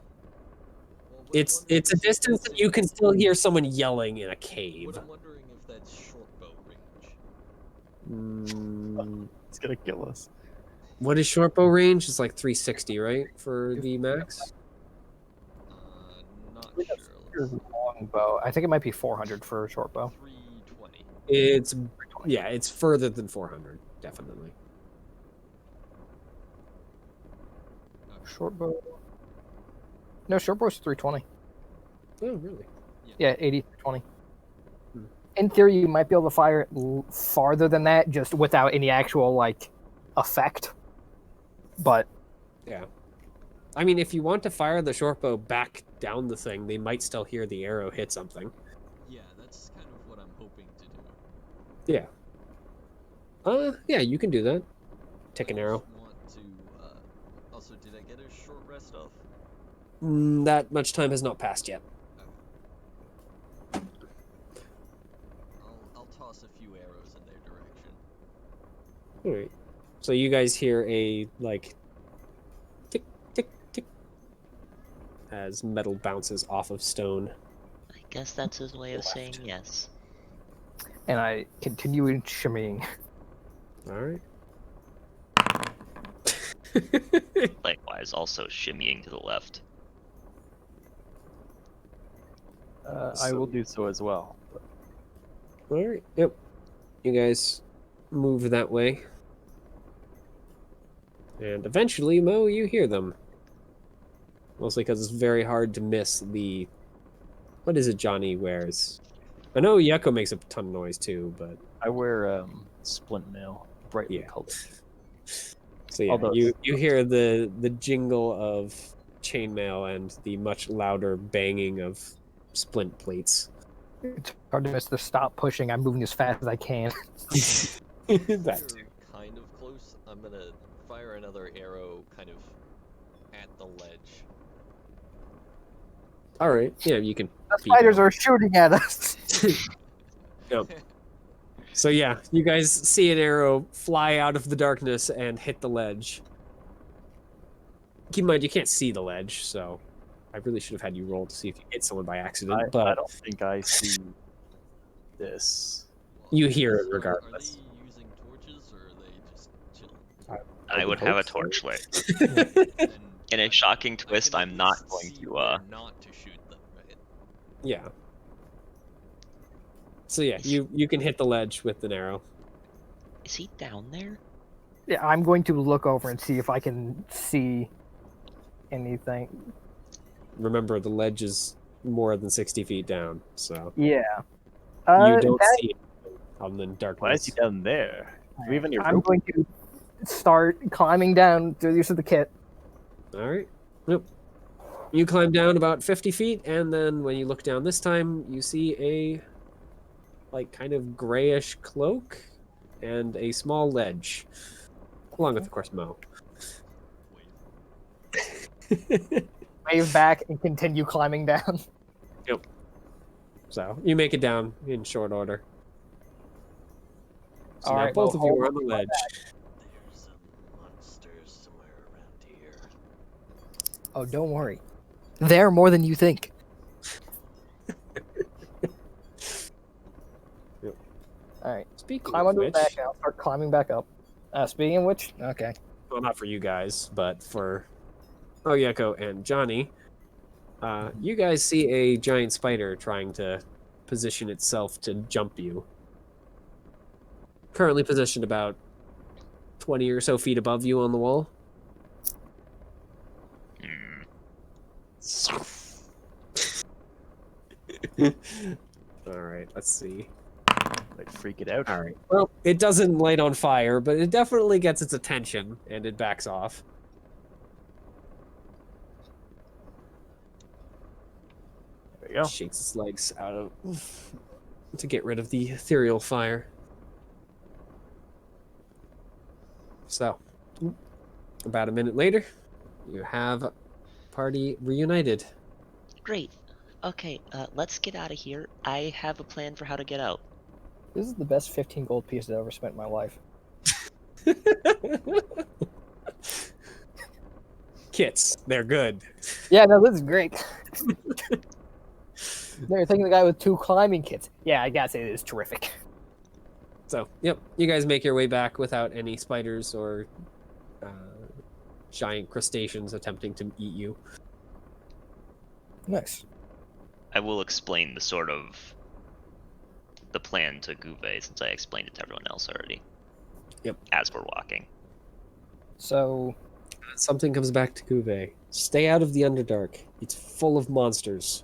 Well, what I'm it's wondering a is if distance that's that you can still hear someone yelling in a cave. What I'm wondering if that's short bow range. It's gonna kill us. What is short bow range? It's like 360, right? For the max? Not Here's sure. a long bow. I think it might be 400 for a short bow. 320. It's, yeah, it's further than 400, definitely. Short bow. No, short bow's 320. Oh, really? Yeah, 80, 20. Hmm. In theory, you might be able to fire it farther than that, just without any actual like effect. But Yeah. I mean, if you want to fire the short bow back down the thing, they might still hear the arrow hit something. Yeah, that's kind of what I'm hoping to do. Yeah. Yeah, you can do that. Take an I arrow. just want to, also, did I get a short rest off? That much time has not passed yet. I'll toss a few arrows in their direction. Alright. So you guys hear a, like, tick, tick, tick, as metal bounces off of stone. I guess that's his way of saying yes. and I continue in shimmying. Alright. Likewise, also shimmying to the left. I will do so as well. Alright, yep. You guys move that way. And eventually, Mo, you hear them. Mostly because it's very hard to miss the... What is it Johnny wears? I know Yucko makes a ton of noise too, but... I wear splint mail, brightly Yeah. colored. So yeah, Although- you hear the jingle of chainmail and the much louder banging of splint plates. It's hard to miss the stop pushing. I'm moving as fast as I can. that We're kind of close. I'm gonna fire another arrow kind of at the ledge. All right. Yeah, you can. The peek spiders out. are shooting at us. Yep. So yeah, you guys see an arrow fly out of the darkness and hit the ledge. Keep in mind, you can't see the ledge, so I really should have had you roll to see if you hit someone by accident. I but don't think I see this. You hear it Are regardless. they using torches or are they just chilling? I would have a hope so. torch lit. Then In a shocking I twist, can at I'm not least going see to. where not to shoot them, right? Yeah. So yeah, you can hit the ledge with an arrow. Is he down there? Yeah, I'm going to look over and see if I can see anything. Remember, the ledge is more than 60 feet down, so Yeah. you don't that- see anything other than darkness. Why is he down there? Do we have any I'm rope? going to start climbing down through the use of the kit. All right. Yep. You climb down about 50 feet, and then when you look down this time, you see a like kind of grayish cloak and a small ledge, along with, of course, Mo. Wait. Wave back and continue climbing down. So you make it down in short order. So All now right, both well, of you hold are on the ledge. There's a monster somewhere around here. Oh, don't worry. There are more than you think. Yep. All right. Speaking Climb of under the which, back and I'll start climbing back up. Speaking of which, okay. well, not for you guys, but for Oyeko and Johnny, you guys see a giant spider trying to position itself to jump you. Currently positioned about 20 or so feet above you on the wall. Hmm. All right, let's see. Like freak it out. All right. Well, it doesn't light on fire, but it definitely gets its attention and it backs off. There we go. Shakes its legs out of to get rid of the ethereal fire. So, about a minute later, you have party reunited. Great. Okay, let's get out of here. I have a plan for how to get out. This is the best 15 gold piece I've ever spent in my life. Kits, they're good. Yeah, no, this is great. They're taking the guy with 2 climbing kits. Yeah, I gotta say, it is terrific. So, yep, you guys make your way back without any spiders or giant crustaceans attempting to eat you. Nice. I will explain the plan to Guve since I explained it to everyone else already. Yep. As we're walking. So, Something comes back to Guve. Stay out of the Underdark. It's full of monsters.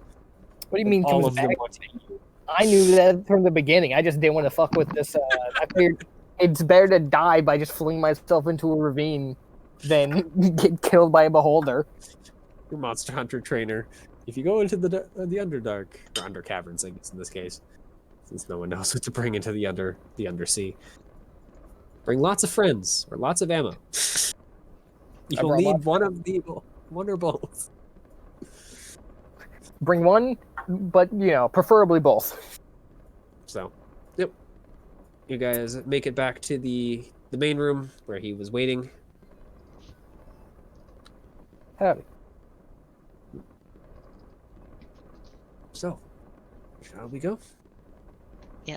what do you mean All comes of them back? want to eat you. I knew that from the beginning. I just didn't want to fuck with this. I figured it's better to die by just flinging myself into a ravine than get killed by a beholder. Your monster hunter trainer. If you go into the Underdark, or Under Caverns, I guess in this case, since no one knows what to bring into the Undersea, bring lots of friends or lots of ammo. You'll brought need lots of one or both. Bring one, but preferably both. So, yep. You guys make it back to the main room where he was waiting. Howdy. So, shall we go? Yeah,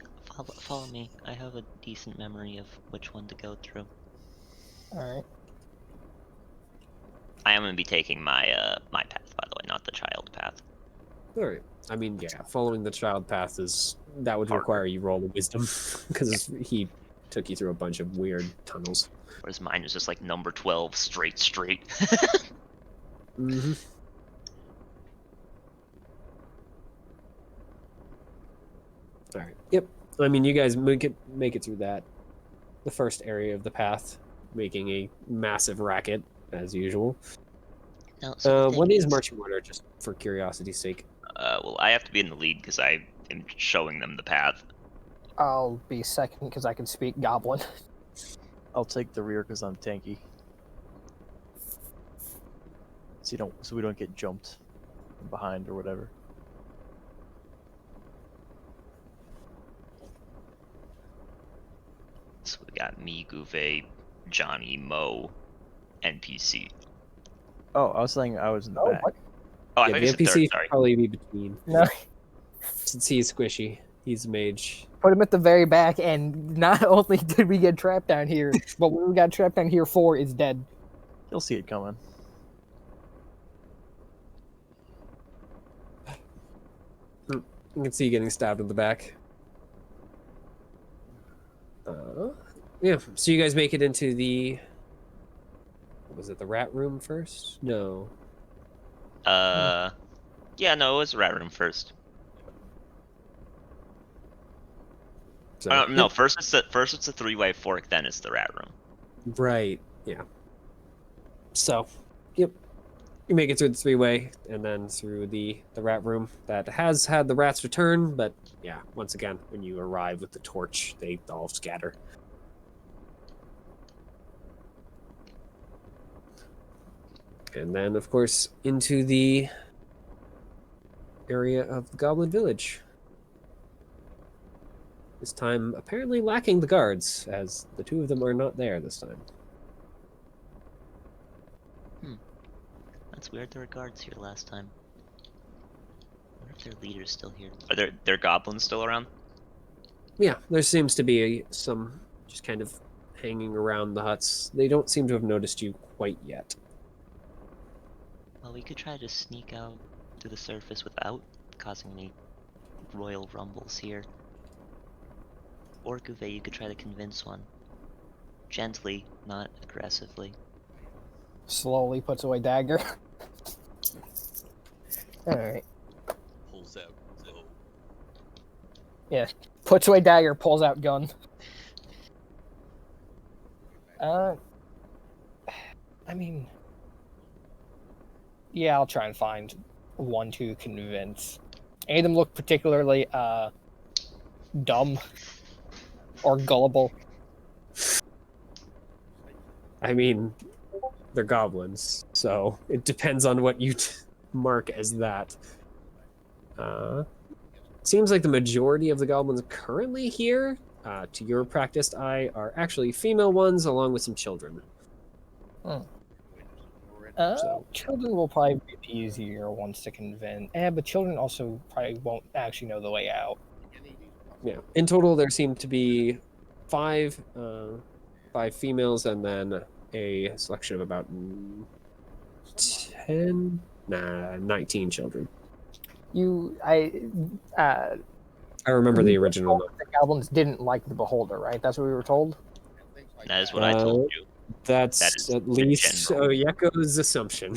follow me. I have a decent memory of which one to go through. All right. I am gonna be taking my my path, by the way, not the child path. All right. I mean, yeah, following the child path that would Harder. require you roll a wisdom because he took you through a bunch of weird tunnels. Whereas mine is just like number 12, straight. Mm-hmm. All right. Yep. I mean, you guys make it through the first area of the path, making a massive racket as usual. Now, so the thing What is marching order, just for curiosity's sake? Well, I have to be in the lead because I am showing them the path. I'll be second because I can speak Goblin. I'll take the rear because I'm tanky. So we don't get jumped. behind or whatever. So we got me, Guve, Johnny, Mo, NPC. Oh, I was saying I was in the Oh, back. what? Oh, I Yeah, thought the you said NPC third, should sorry. probably be between. No, Since he's squishy, he's a mage. put him at the very back, and not only did we get trapped down here, but what we got trapped down here for is dead. You'll see it coming. You can see you getting stabbed in the back. Yeah, so you guys make it into the... Was it the rat room first? No. Yeah, no, it was Rat Room first. So, No, first it's the three-way fork, then it's the Rat Room. Right, yeah. So, yep. You make it through the three-way, and then through the rat room that has had the rats return, but yeah, once again, when you arrive with the torch, they all scatter. And then, of course, into the area of the Goblin Village. This time, apparently lacking the guards, as the two of them are not there this time. That's weird. There were guards here last time. I wonder if their leader's still here. Are there goblins still around? Yeah, there seems to be some just kind of hanging around the huts. They don't seem to have noticed you quite yet. Well, we could try to sneak out to the surface without causing any royal rumbles here. Or Guve, you could try to convince one. Gently, not aggressively. Slowly puts away dagger. Alright. Pulls out bow. Yeah. Puts away dagger, pulls out gun. I mean... Yeah, I'll try and find one to convince. Any of them look particularly, dumb. Or gullible. I mean, they're goblins, so it depends on what you mark as that. Seems like the majority of the goblins currently here, to your practiced eye, are actually female ones along with some children. So- Children will probably be the easier ones to convince. But children also probably won't actually know the way out. Yeah. In total, there seem to be five females and then a selection of about 19 children. I remember the original. The goblins didn't like the beholder, right? That's what we were told. That is what I told you. That is That's at the least general. Oyeko's assumption.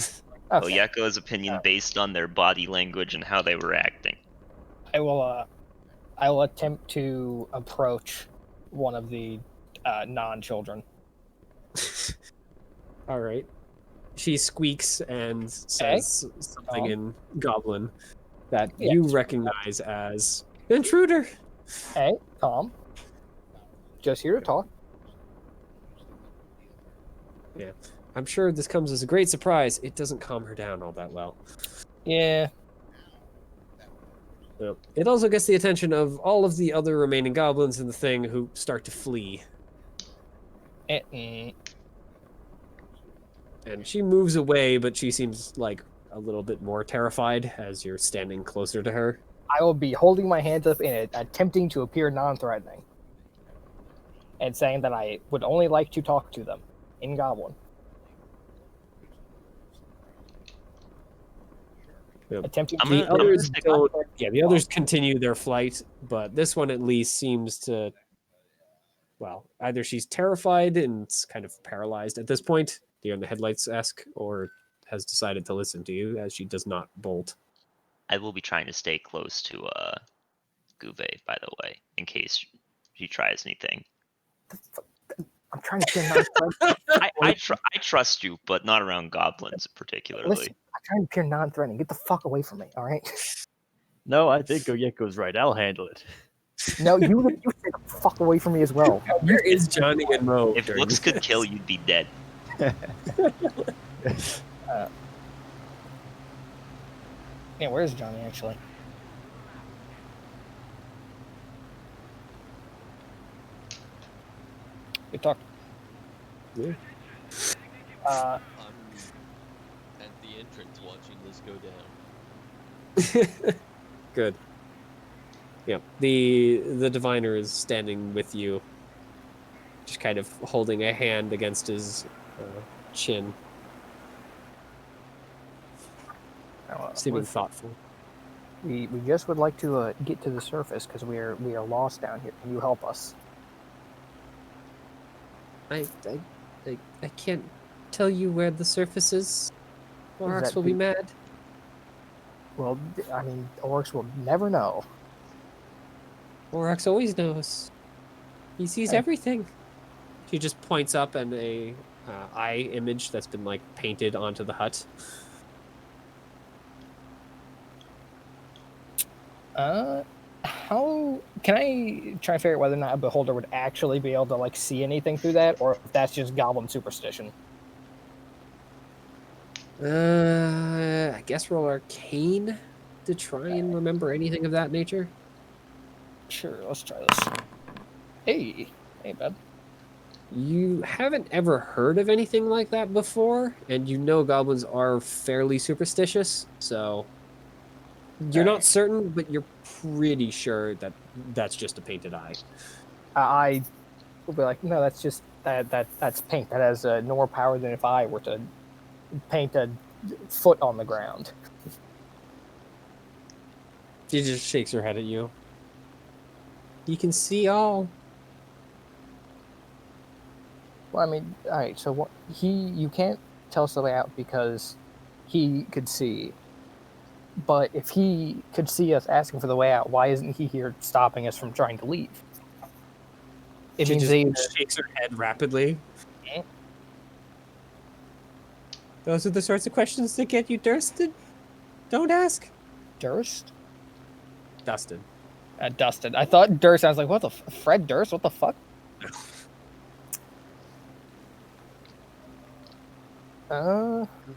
Okay. Oyeko's opinion based on their body language and how they were acting. I will attempt to approach one of the non-children. All right. She squeaks and says something in Goblin that you recognize as intruder. Hey, Tom. Just here to talk. Yeah. I'm sure this comes as a great surprise. It doesn't calm her down all that well. Yeah. Yep. It also gets the attention of all of the other remaining goblins in the thing who start to flee. And she moves away, but she seems like a little bit more terrified as you're standing closer to her. I will be holding my hands up and attempting to appear non-threatening. And saying that I would only like to talk to them in Goblin. Yep. Attempting I'm to gonna- Others stick don't. Yeah, the others continue their flight, but this one at least seems to. Well, either she's terrified and it's kind of paralyzed at this point, deer in the headlights-esque, or has decided to listen to you as she does not bolt. I will be trying to stay close to Guve, by the way, in case she tries anything. I'm trying to appear non-threatening. I trust you, but not around goblins particularly. Listen, I'm trying to appear non-threatening. Get the fuck away from me, all right? No, I think Oyeko's right. I'll handle it. No, you stay the fuck away from me as well. Where is Johnny and Mo? If during looks could this? kill, you'd be dead. Yeah, where's Johnny actually? Good talk. Yeah. Uh, I'm at the entrance watching this go down. Good. Yeah. The diviner is standing with you, just kind of holding a hand against his chin, seeming thoughtful. we just would like to get to the surface because we are lost down here. Can you help us? I can't tell you where the surface is. Orcs that will be be- mad. Well, I mean, orcs will never know. Orcs always knows. He sees Hey. everything. She just points up and a eye image that's been like painted onto the hut. How can I try to figure out whether or not a beholder would actually be able to like see anything through that, or if that's just goblin superstition? I guess roll arcane to try and remember anything of that nature. Sure, let's try this. Hey, bud. You haven't ever heard of anything like that before, and you know goblins are fairly superstitious, so you're not certain, but you're pretty sure that that's just a painted eye. I will be like, no, that's just that's paint. That has no more power than if I were to paint a foot on the ground. She just shakes her head at you. You can see all. Well, I mean, all right. So what you can't tell us the way out because he could see. But if he could see us asking for the way out, why isn't he here stopping us from trying to leave? It She means just they shakes her head rapidly. Eh? Those are the sorts of questions that get you dursted. Don't ask. Durst. Dusted. Dusted. I thought Durst. I was like, what the Fred Durst? What the fuck?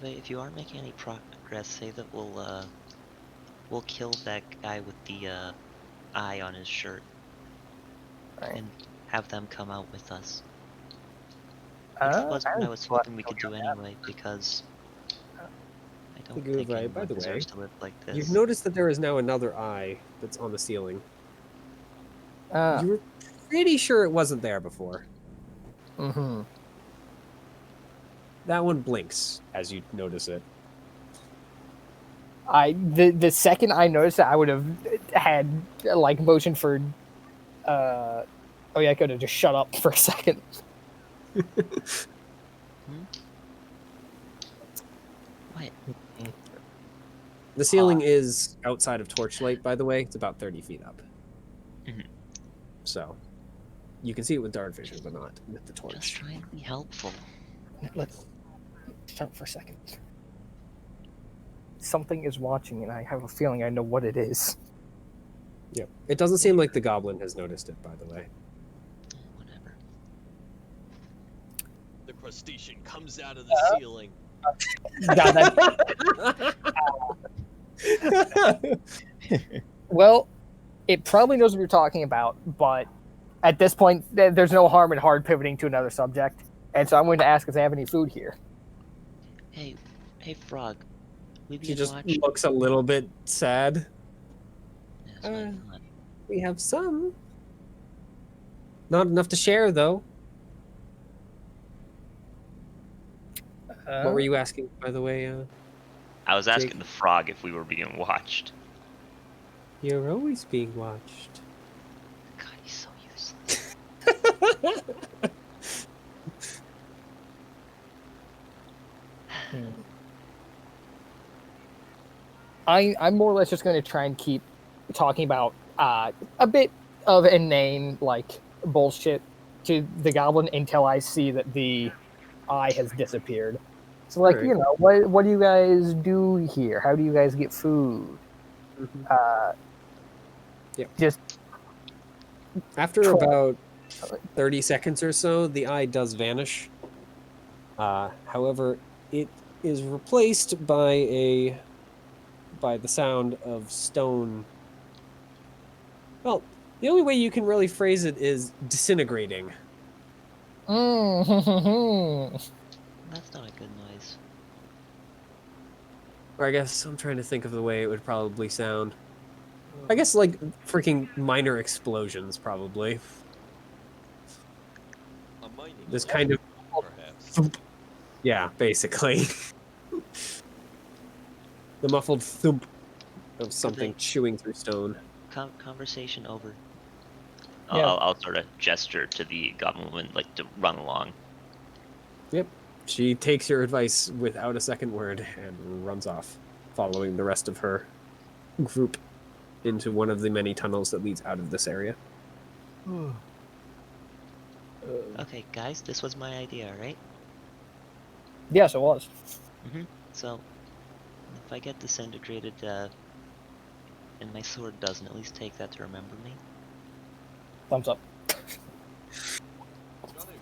If you aren't making any progress, say that we'll kill that guy with the eye on his shirt, Right. and have them come out with us. Uh, Which was what I was hoping we could do anyway, because I don't Groove, think right, anyone by the way, deserves to live like this. You've noticed that there is now another eye that's on the ceiling. Uh, You were pretty sure it wasn't there before. mm-hmm. That one blinks as you notice it. The second I noticed that, I would have had like motion for. Oh yeah, I could have just shut up for a second. What? The ceiling is outside of torchlight, by the way. It's about 30 feet up. Mhm. So you can see it with dark vision, but not with the torch. Just trying to be helpful. Let's shut up for a second. Something is watching, and I have a feeling I know what it is. Yep. It doesn't seem like the goblin has noticed it, by the way. Whatever. The crustacean comes out of the ceiling. God, well, it probably knows what you're talking about, but at this point, there's no harm in hard pivoting to another subject. And so I'm going to ask if they have any food here. Hey, Frog. We She being just watched? looks a little bit sad. Yeah, that's what I thought. We have some. Not enough to share, though. What were you asking, by the way? I was asking Jake? the frog if we were being watched. You're always being watched. God, he's so useless. I'm more or less just going to try and keep talking about a bit of inane like bullshit to the goblin until I see that the eye has disappeared. So like, Right. you know, what do you guys do here? How do you guys get food? Yeah. Just After Troll. about 30 seconds or so, the eye does vanish. However, it is replaced by a by the sound of stone. Well, the only way you can really phrase it is disintegrating. Mm. That's not a good noise. Or I guess I'm trying to think of the way it would probably sound. I guess like freaking minor explosions, probably. A mining This layer, kind of, perhaps. yeah, basically. The muffled thump of something thing. chewing through stone. Conversation over. Yeah. I'll sort of gesture to the goblin woman, like, to run along. Yep. She takes your advice without a second word and runs off, following the rest of her group into one of the many tunnels that leads out of this area. Okay, guys, this was my idea, right? Yes, it was. So, if I get disintegrated, and my sword doesn't, at least take that to remember me. Thumbs up. Johnny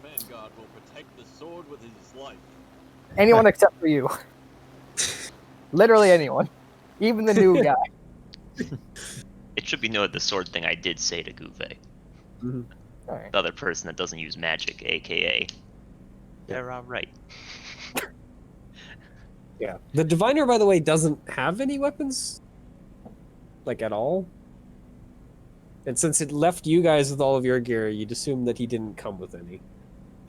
Vanguard will protect the sword with his life. Anyone except for you. Literally anyone. Even the new guy. It should be noted the sword thing I did say to Guve, Alright. the other person that doesn't use magic, aka. They're alright. Yeah. The diviner, by the way, doesn't have any weapons, like at all. And since it left you guys with all of your gear, you'd assume that he didn't come with any.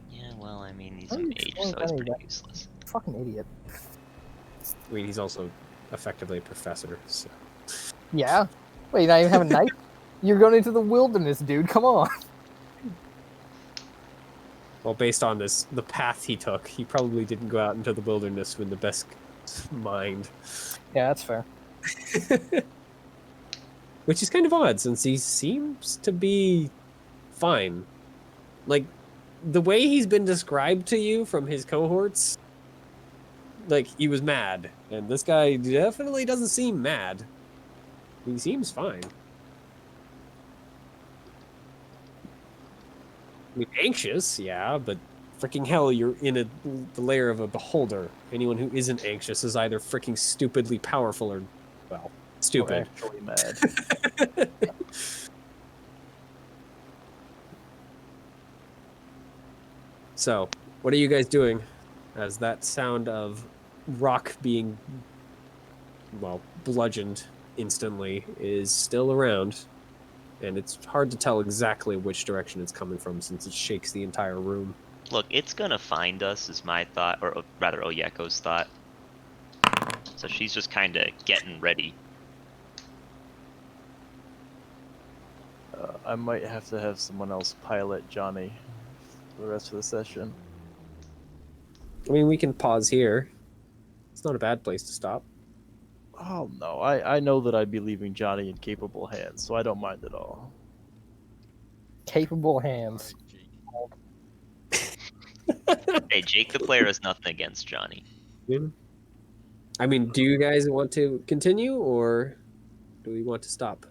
Yeah, well, I mean, he's Why a are you mage, throwing so he's any pretty weapons? useless. Fucking idiot. I mean, he's also effectively a professor, so. Yeah? Wait, you not even have a knife? You're going into the wilderness, dude. Come on. Well, based on this, the path he took, he probably didn't go out into the wilderness with the best mind. Yeah, that's fair. Which is kind of odd, since he seems to be fine. Like, the way he's been described to you from his cohorts, like, he was mad. And this guy definitely doesn't seem mad. He seems fine. I mean, anxious, yeah, but freaking hell, you're in the layer of a beholder. Anyone who isn't anxious is either freaking stupidly powerful or, well, stupid. Actually mad. So, what are you guys doing as that sound of rock being, well, bludgeoned instantly is still around? And it's hard to tell exactly which direction it's coming from since it shakes the entire room. Look, it's gonna find us, is my thought, or rather Oyeko's thought. So she's just kind of getting ready. I might have to have someone else pilot Johnny for the rest of the session. I mean, we can pause here. It's not a bad place to stop. Oh no, I know that I'd be leaving Johnny in capable hands, so I don't mind at all. Capable hands. Alright, Jake. Hey, Jake the player has nothing against Johnny. I mean, do you guys want to continue, or do we want to stop?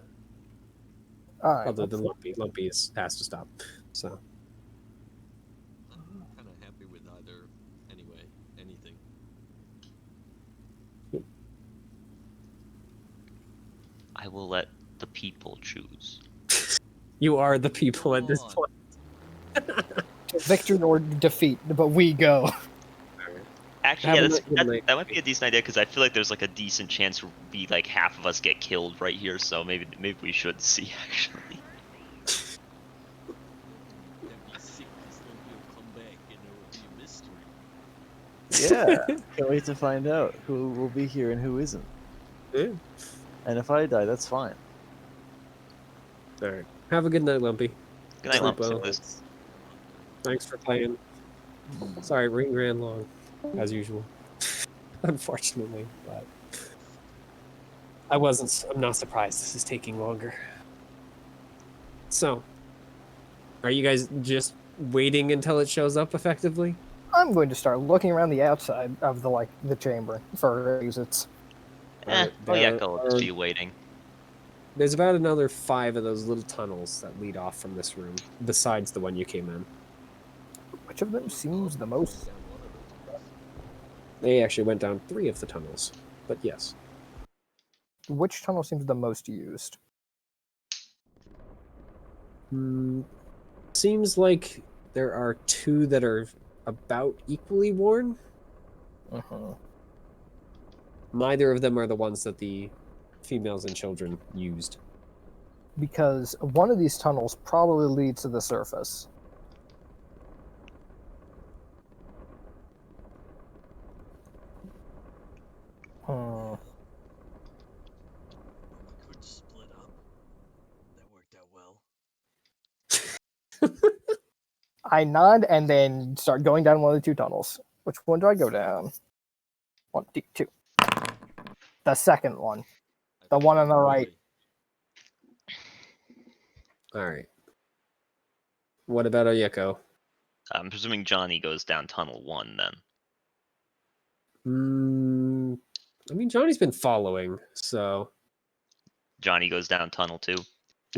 Alright. Other than Lumpy. Lumpy has to stop. So, I'm kind of happy with either. Anyway, anything. I will let the people choose. you are the people at this Come on. point. Victory or defeat, but we go. Actually, Have yeah, a that's, good that, night. that might be a decent idea because I feel like there's like a decent chance be like half of us get killed right here. So maybe we should see actually. That'd be sick, 'cause then he'll come back and it will be a mystery. Yeah, can't wait to find out who will be here and who isn't. Yeah. And if I die, that's fine. All right. Have a good night, Lumpy. Good night, Sleep Lumps. well. Thanks for playing. Sorry, ring ran long, as usual. Unfortunately, but I'm not surprised this is taking longer. So, are you guys just waiting until it shows up effectively? I'm going to start looking around the outside of the chamber for exits. Oyeko will just be waiting. There's about another 5 of those little tunnels that lead off from this room, besides the one you came in. Which of them seems the most? Down one of those. They actually went down 3 of the tunnels, but yes. Which tunnel seems the most used? Seems like there are two that are about equally worn. Uh-huh. Neither of them are the ones that the females and children used. Because one of these tunnels probably leads to the surface. Hmm. Or we could split up. That worked out well. I nod and then start going down one of the two tunnels. Which one do I go down? 1, 2. The second one. The one on the right. All right. What about Oyeko? I'm presuming Johnny goes down tunnel 1 then. I mean, Johnny's been following, so Johnny goes down tunnel 2.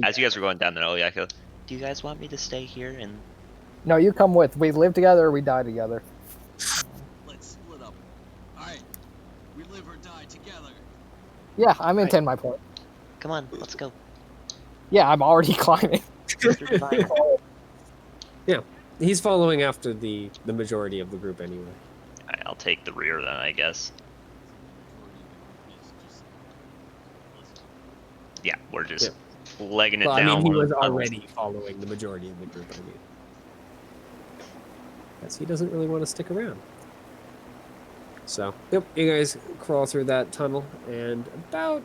As you guys are going down there, Oyeko, Do you guys want me to stay here and No, you come with. We live together or we die together. Let's split up. Alright. We live or die together. Yeah, I'm in 10 my point. come on, let's go. Yeah, I'm already climbing. Mr. Divine. he's following after the majority of the group anyway. Alright, I'll take the rear then, I guess. Yeah, we're just legging it Well, I down. mean, he one of was the tunnels. already following the majority of the group. I mean, because he doesn't really want to stick around. So, yep, you guys crawl through that tunnel, and about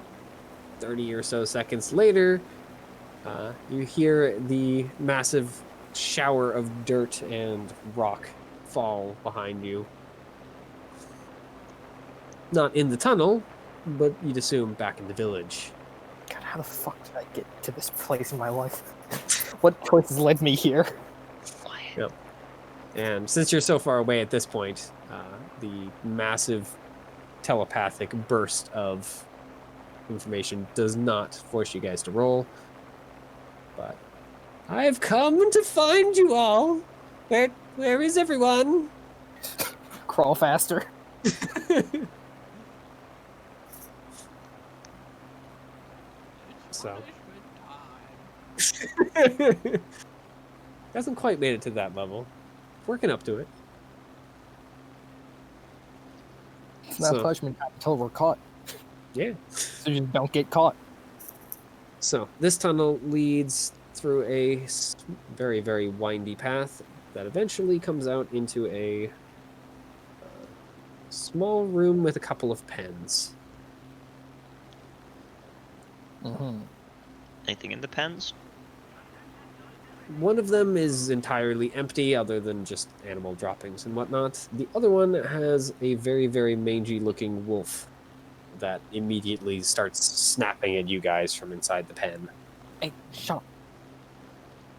30 or so seconds later, you hear the massive shower of dirt and rock fall behind you. Not in the tunnel, but you'd assume back in the village. God, how the fuck did I get to this place in my life? What choices led me here? Yep. And since you're so far away at this point, the massive telepathic burst of information does not force you guys to roll. But I've come to find you all. Where is everyone? Crawl faster. So hasn't quite made it to that level. Working up to it. It's not So- punishment time until we're caught. Yeah. So just don't get caught. So this tunnel leads through a very, very windy path that eventually comes out into a small room with a couple of pens. Mm-hmm. Anything in the pens? One of them is entirely empty, other than just animal droppings and whatnot. The other one has a very, very mangy-looking wolf that immediately starts snapping at you guys from inside the pen. Hey, shut up.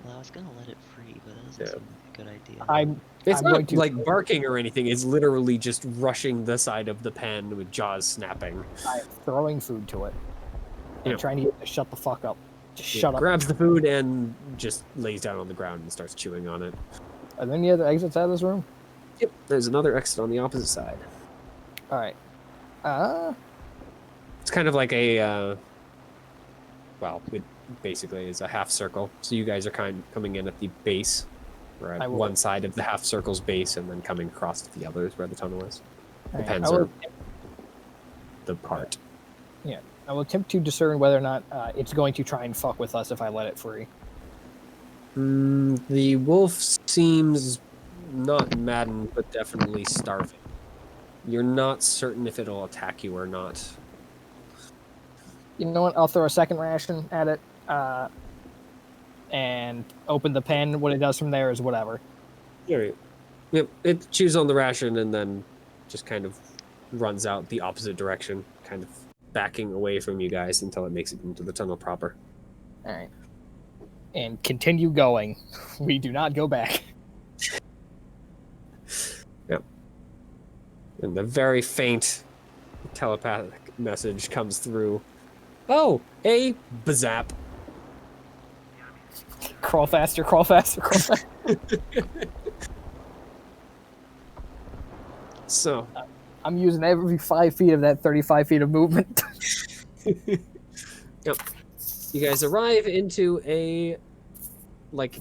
Well, I was gonna let it free, but that doesn't Yeah. seem like a good idea. It's I'm not going to- like barking or anything. It's literally just rushing the side of the pen with jaws snapping. I'm throwing food to it. And Yeah. trying to get it to shut the fuck up. Just It shut up. grabs the food and just lays down on the ground and starts chewing on it. Are there any other exits out of this room? Yep, there's another exit on the opposite side. Alright. It's kind of like a, well, it basically is a half circle. So you guys are coming in at the base, or I at will- one side of the half circle's base, and then coming across to the others where the tunnel is. The alright, pens I will- are the part. I will attempt to discern whether or not it's going to try and fuck with us if I let it free. The wolf seems not maddened, but definitely starving. You're not certain if it'll attack you or not. You know what? I'll throw a second ration at it and open the pen. What it does from there is whatever. Alright. Yep, it chews on the ration and then just kind of runs out the opposite direction, kind of backing away from you guys until it makes it into the tunnel proper. Alright. And continue going. We do not go back. And the very faint telepathic message comes through. Oh, hey, bazap. Crawl faster, crawl faster, crawl faster. So, I'm using every 5 feet of that 35 feet of movement. Yep. You guys arrive into a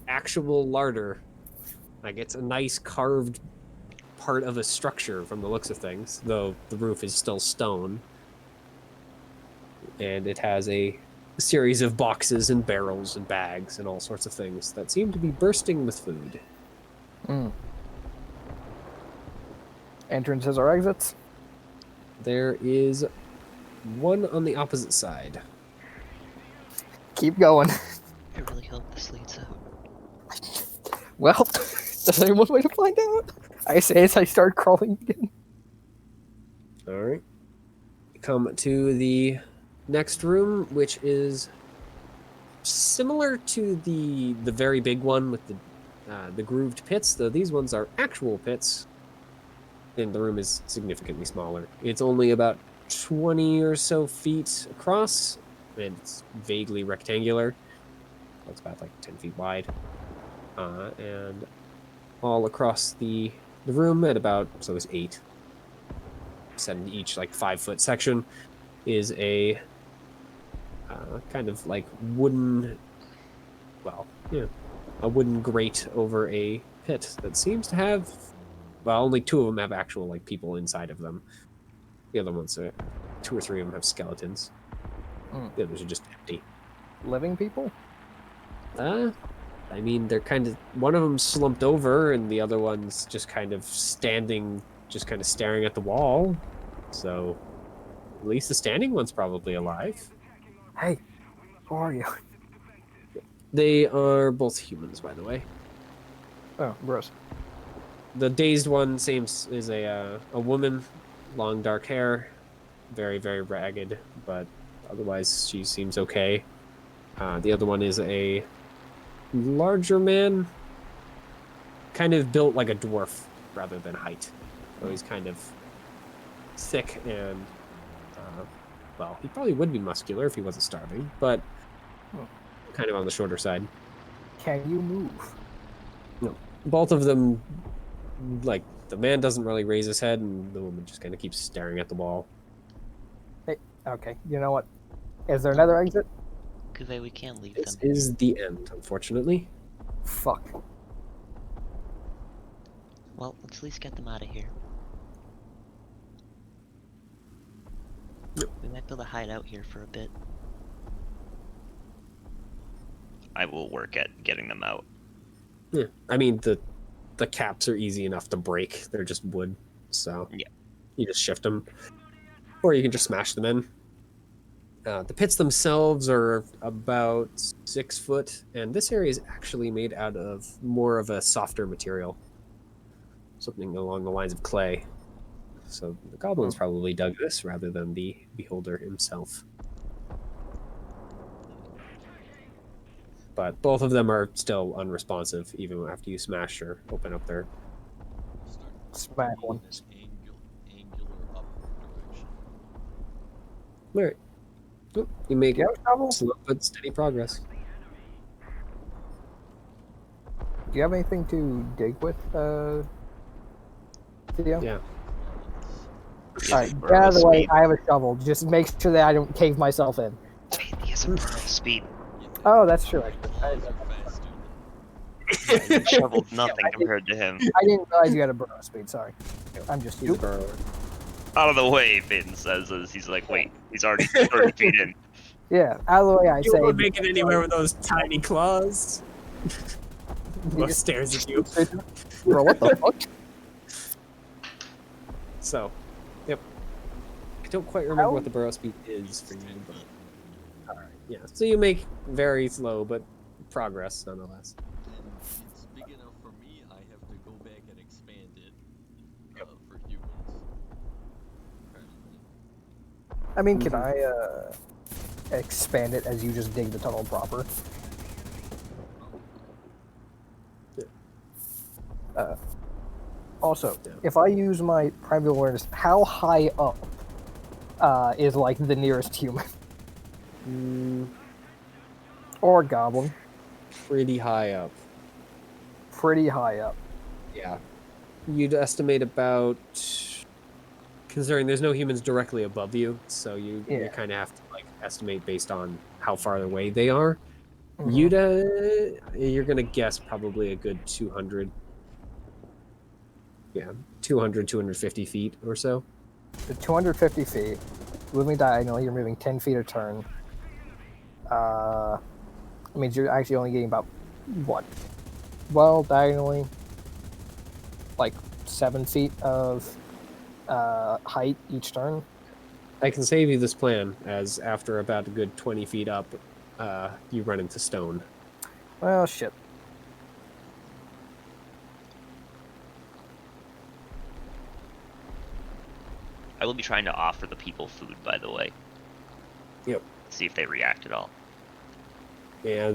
actual larder. Like it's a nice carved part of a structure from the looks of things, though the roof is still stone. And it has a series of boxes and barrels and bags and all sorts of things that seem to be bursting with food. Entrances or exits? There is one on the opposite side. Keep going. I really hope this leads out. Well, there's only one way to find out. I say as I start crawling again. All right. Come to the next room, which is similar to the very big one with the grooved pits, though these ones are actual pits. And the room is significantly smaller. It's only about 20 or so feet across, and it's vaguely rectangular. It's about 10 feet wide. And all across the room at about, so it's 8. Set in each 5-foot section is a kind of wooden, a wooden grate over a pit that seems to have, only 2 of them have actual people inside of them. The other ones, 2 or 3 of them have skeletons. The others are just empty. Living people? I mean, they're kind of, one of them's slumped over and the other one's just kind of standing, just kind of staring at the wall. So at least the standing one's probably alive. Hey, who are you? They are both humans, by the way. Oh, gross. The dazed one seems is a woman, long dark hair, very, very ragged, but otherwise she seems okay. The other one is a larger man, kind of built like a dwarf rather than height. So he's kind of thick and, he probably would be muscular if he wasn't starving, but kind of on the shorter side. Can you move? No. Both of them, the man doesn't really raise his head, and the woman just kind of keeps staring at the wall. Hey, okay, you know what? Is there another exit? Kuve, we can't leave This them. is the end, unfortunately. Fuck. Well, let's at least get them out of here. We might be able to hide out here for a bit. I will work at getting them out. Yeah, I mean, the caps are easy enough to break. They're just wood, so Yeah. you just shift them. Or you can just smash them in. The pits themselves are about 6 foot, and this area is actually made out of more of a softer material. Something along the lines of clay. So the goblins probably dug this rather than the beholder himself. But both of them are still unresponsive, even after you smash or open up their... Smack one. Angular up direction. Alright. You make Do you have a shovel? slow but steady progress. Do you have anything to dig with, Theo? Yeah. Alright, Burrow get out of the way. speed. I have a shovel. Just make sure that I don't cave myself in. Wait, he has a burrow speed. Oh, that's true, actually. Goblins are faster. You shoveled nothing compared to him. I didn't realize you had a burrow speed, sorry. I'm just He's a stupid. burrower. Out of the way, Finn says as he's like, wait, he's already 30 feet in. Yeah, out of the way I You say. won't make it anywhere with those tiny claws. Ruff just- stares at you. Bro, what the fuck? So, yep. I don't quite remember what the burrow speed is for you, but alright, yeah. So you make very slow but progress nonetheless. And it's big enough for me, I have to go back and expand it for humans. Apparently. I mean, can I expand it as you just dig the tunnel proper? Also, Yeah. if I use my primal awareness, how high up is the nearest human or goblin? Pretty high up. Pretty high up. Yeah. You'd estimate about, considering there's no humans directly above you, so you Yeah. kind of have to estimate based on how far away they are. Mhm. You're gonna guess probably a good 200. Yeah, 200, 250 feet or so. The 250 feet, moving diagonally, you're moving 10 feet a turn. Means you're actually only getting about what? Well, diagonally, like 7 feet of height each turn. I can save you this plan, as after about a good 20 feet up, you run into stone. Well, shit. I will be trying to offer the people food, by the way. Yep. See if they react at all. Yeah,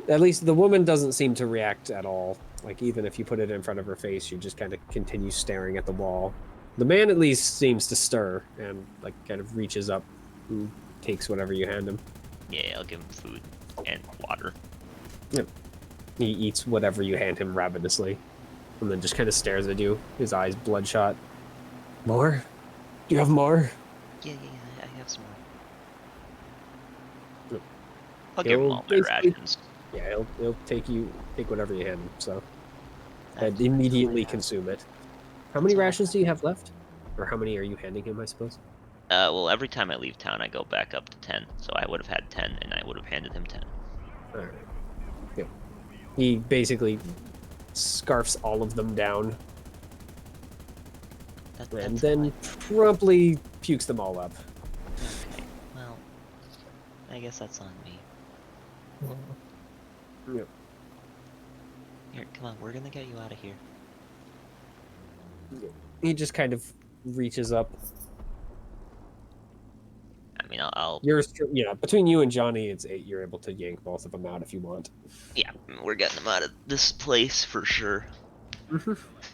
at least the woman doesn't seem to react at all. Like, even if you put it in front of her face, she just kind of continues staring at the wall. The man at least seems to stir and, like, kind of reaches up and takes whatever you hand him. Yeah, I'll give him food and water. Yep. He eats whatever you hand him ravenously, and then just kind of stares at you, his eyes bloodshot. More? Do you have more? Yeah, I have some more. Yep. I'll give him He'll all my basically- rations. Yeah, he'll take whatever you hand him, so. That's And immediately all I have. consume it. How many That's all I rations do you have left? Or how many are you handing him, I suppose? Well, every time I leave town, I go back up to 10. So I would have had 10, and I would have handed him 10. Alright. Yep. He basically scarfs all of them down, and That's then fine. promptly pukes them all up. Okay. Well, I guess that's on me. Yep. Here, come on, we're gonna get you out of here. He just kind of reaches up. I mean, I'll Between you and Johnny, you're able to yank both of them out if you want. yeah, we're getting him out of this place for sure.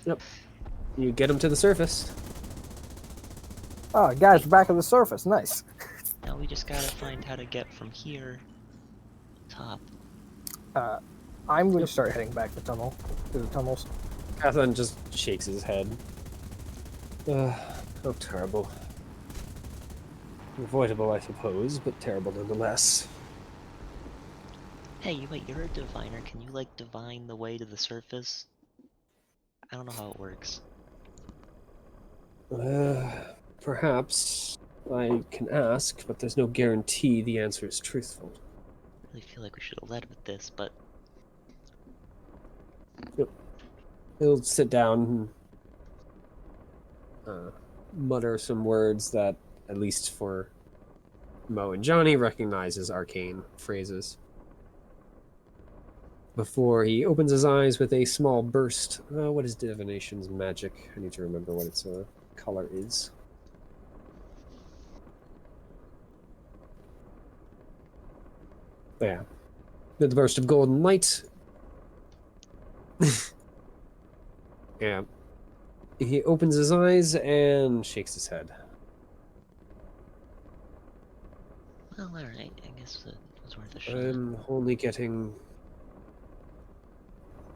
Yep. You get him to the surface. Oh, guys, we're back on the surface. Nice. Now we just gotta find how to get from here top. I'm going to start heading back through the tunnels. Kathan just shakes his head. How terrible. Avoidable, I suppose, but terrible nonetheless. Hey, wait, you're a diviner. Can you like divine the way to the surface? I don't know how it works. Perhaps I can ask, but there's no guarantee the answer is truthful. I really feel like we should have led with this, but He'll sit down and mutter some words that, at least for Mo and Johnny, recognize as arcane phrases. Before he opens his eyes with a small burst. What is divination's magic? I need to remember what its color is. Yeah. With the burst of golden light. Yeah. He opens his eyes and shakes his head. well, alright. I guess it was worth a shot. I'm only getting,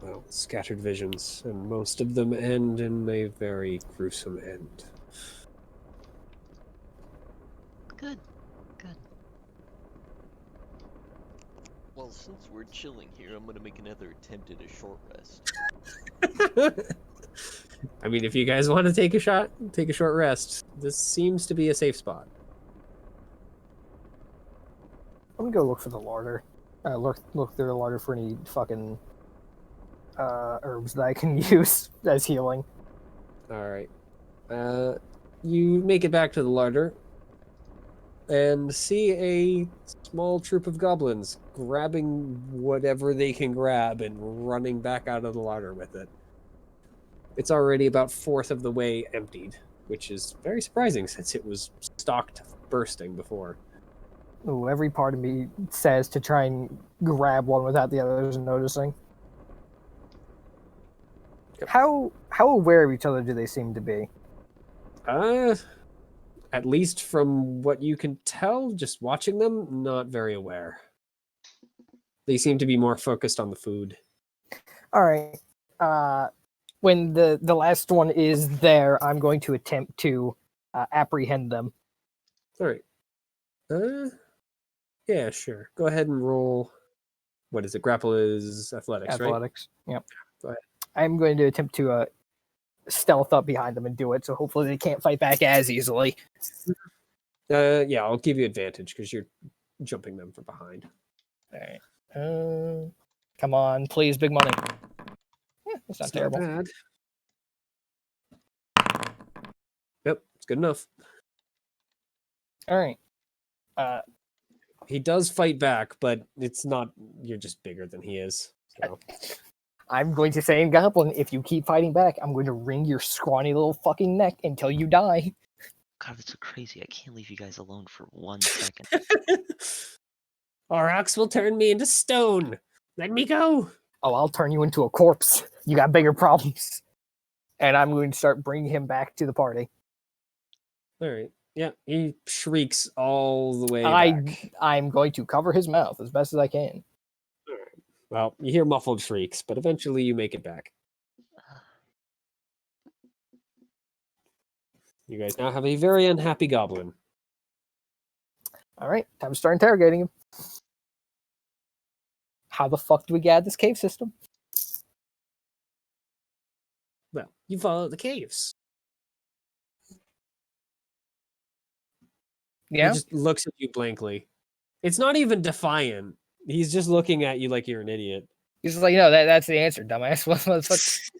well, scattered visions, and most of them end in a very gruesome end. Good. Good. Well, since we're chilling here, I'm gonna make another attempt at a short rest. I mean, if you guys want to take a short rest, this seems to be a safe spot. I'm going to go look for the larder. Look through the larder for any fucking herbs that I can use as healing. All right. You make it back to the larder and see a small troop of goblins grabbing whatever they can grab and running back out of the larder with it. It's already about 1/4 of the way emptied, which is very surprising since it was stocked bursting before. Ooh, every part of me says to try and grab one without the others noticing. Yep. How aware of each other do they seem to be? At least from what you can tell, just watching them, not very aware. They seem to be more focused on the food. All right. When the last one is there, I'm going to attempt to apprehend them. All right. Yeah, sure. Go ahead and roll. What is it? Grapple is athletics, right? Athletics. Yep. Go ahead. I'm going to attempt to stealth up behind them and do it, so hopefully they can't fight back as easily. Yeah, I'll give you advantage because you're jumping them from behind. All right. Come on, please, big money. Yeah, that's not It's terrible. bad. Yep, it's good enough. All right. He does fight back, but it's not. You're just bigger than he is. So. I'm going to say in Goblin, if you keep fighting back, I'm going to wring your scrawny little fucking neck until you die. God, that's so crazy. I can't leave you guys alone for 1 second. Aurochs will turn me into stone. Let me go. Oh, I'll turn you into a corpse. You got bigger problems. And I'm going to start bringing him back to the party. All right. Yeah, he shrieks all the way back. I'm going to cover his mouth as best as I can. Well, you hear muffled shrieks, but eventually you make it back. You guys now have a very unhappy goblin. All right, time to start interrogating him. How the fuck do we get out of this cave system? Well, you follow the caves. Yeah? He just looks at you blankly. It's not even defiant. He's just looking at you like you're an idiot. He's just like, no, that's the answer, dumbass.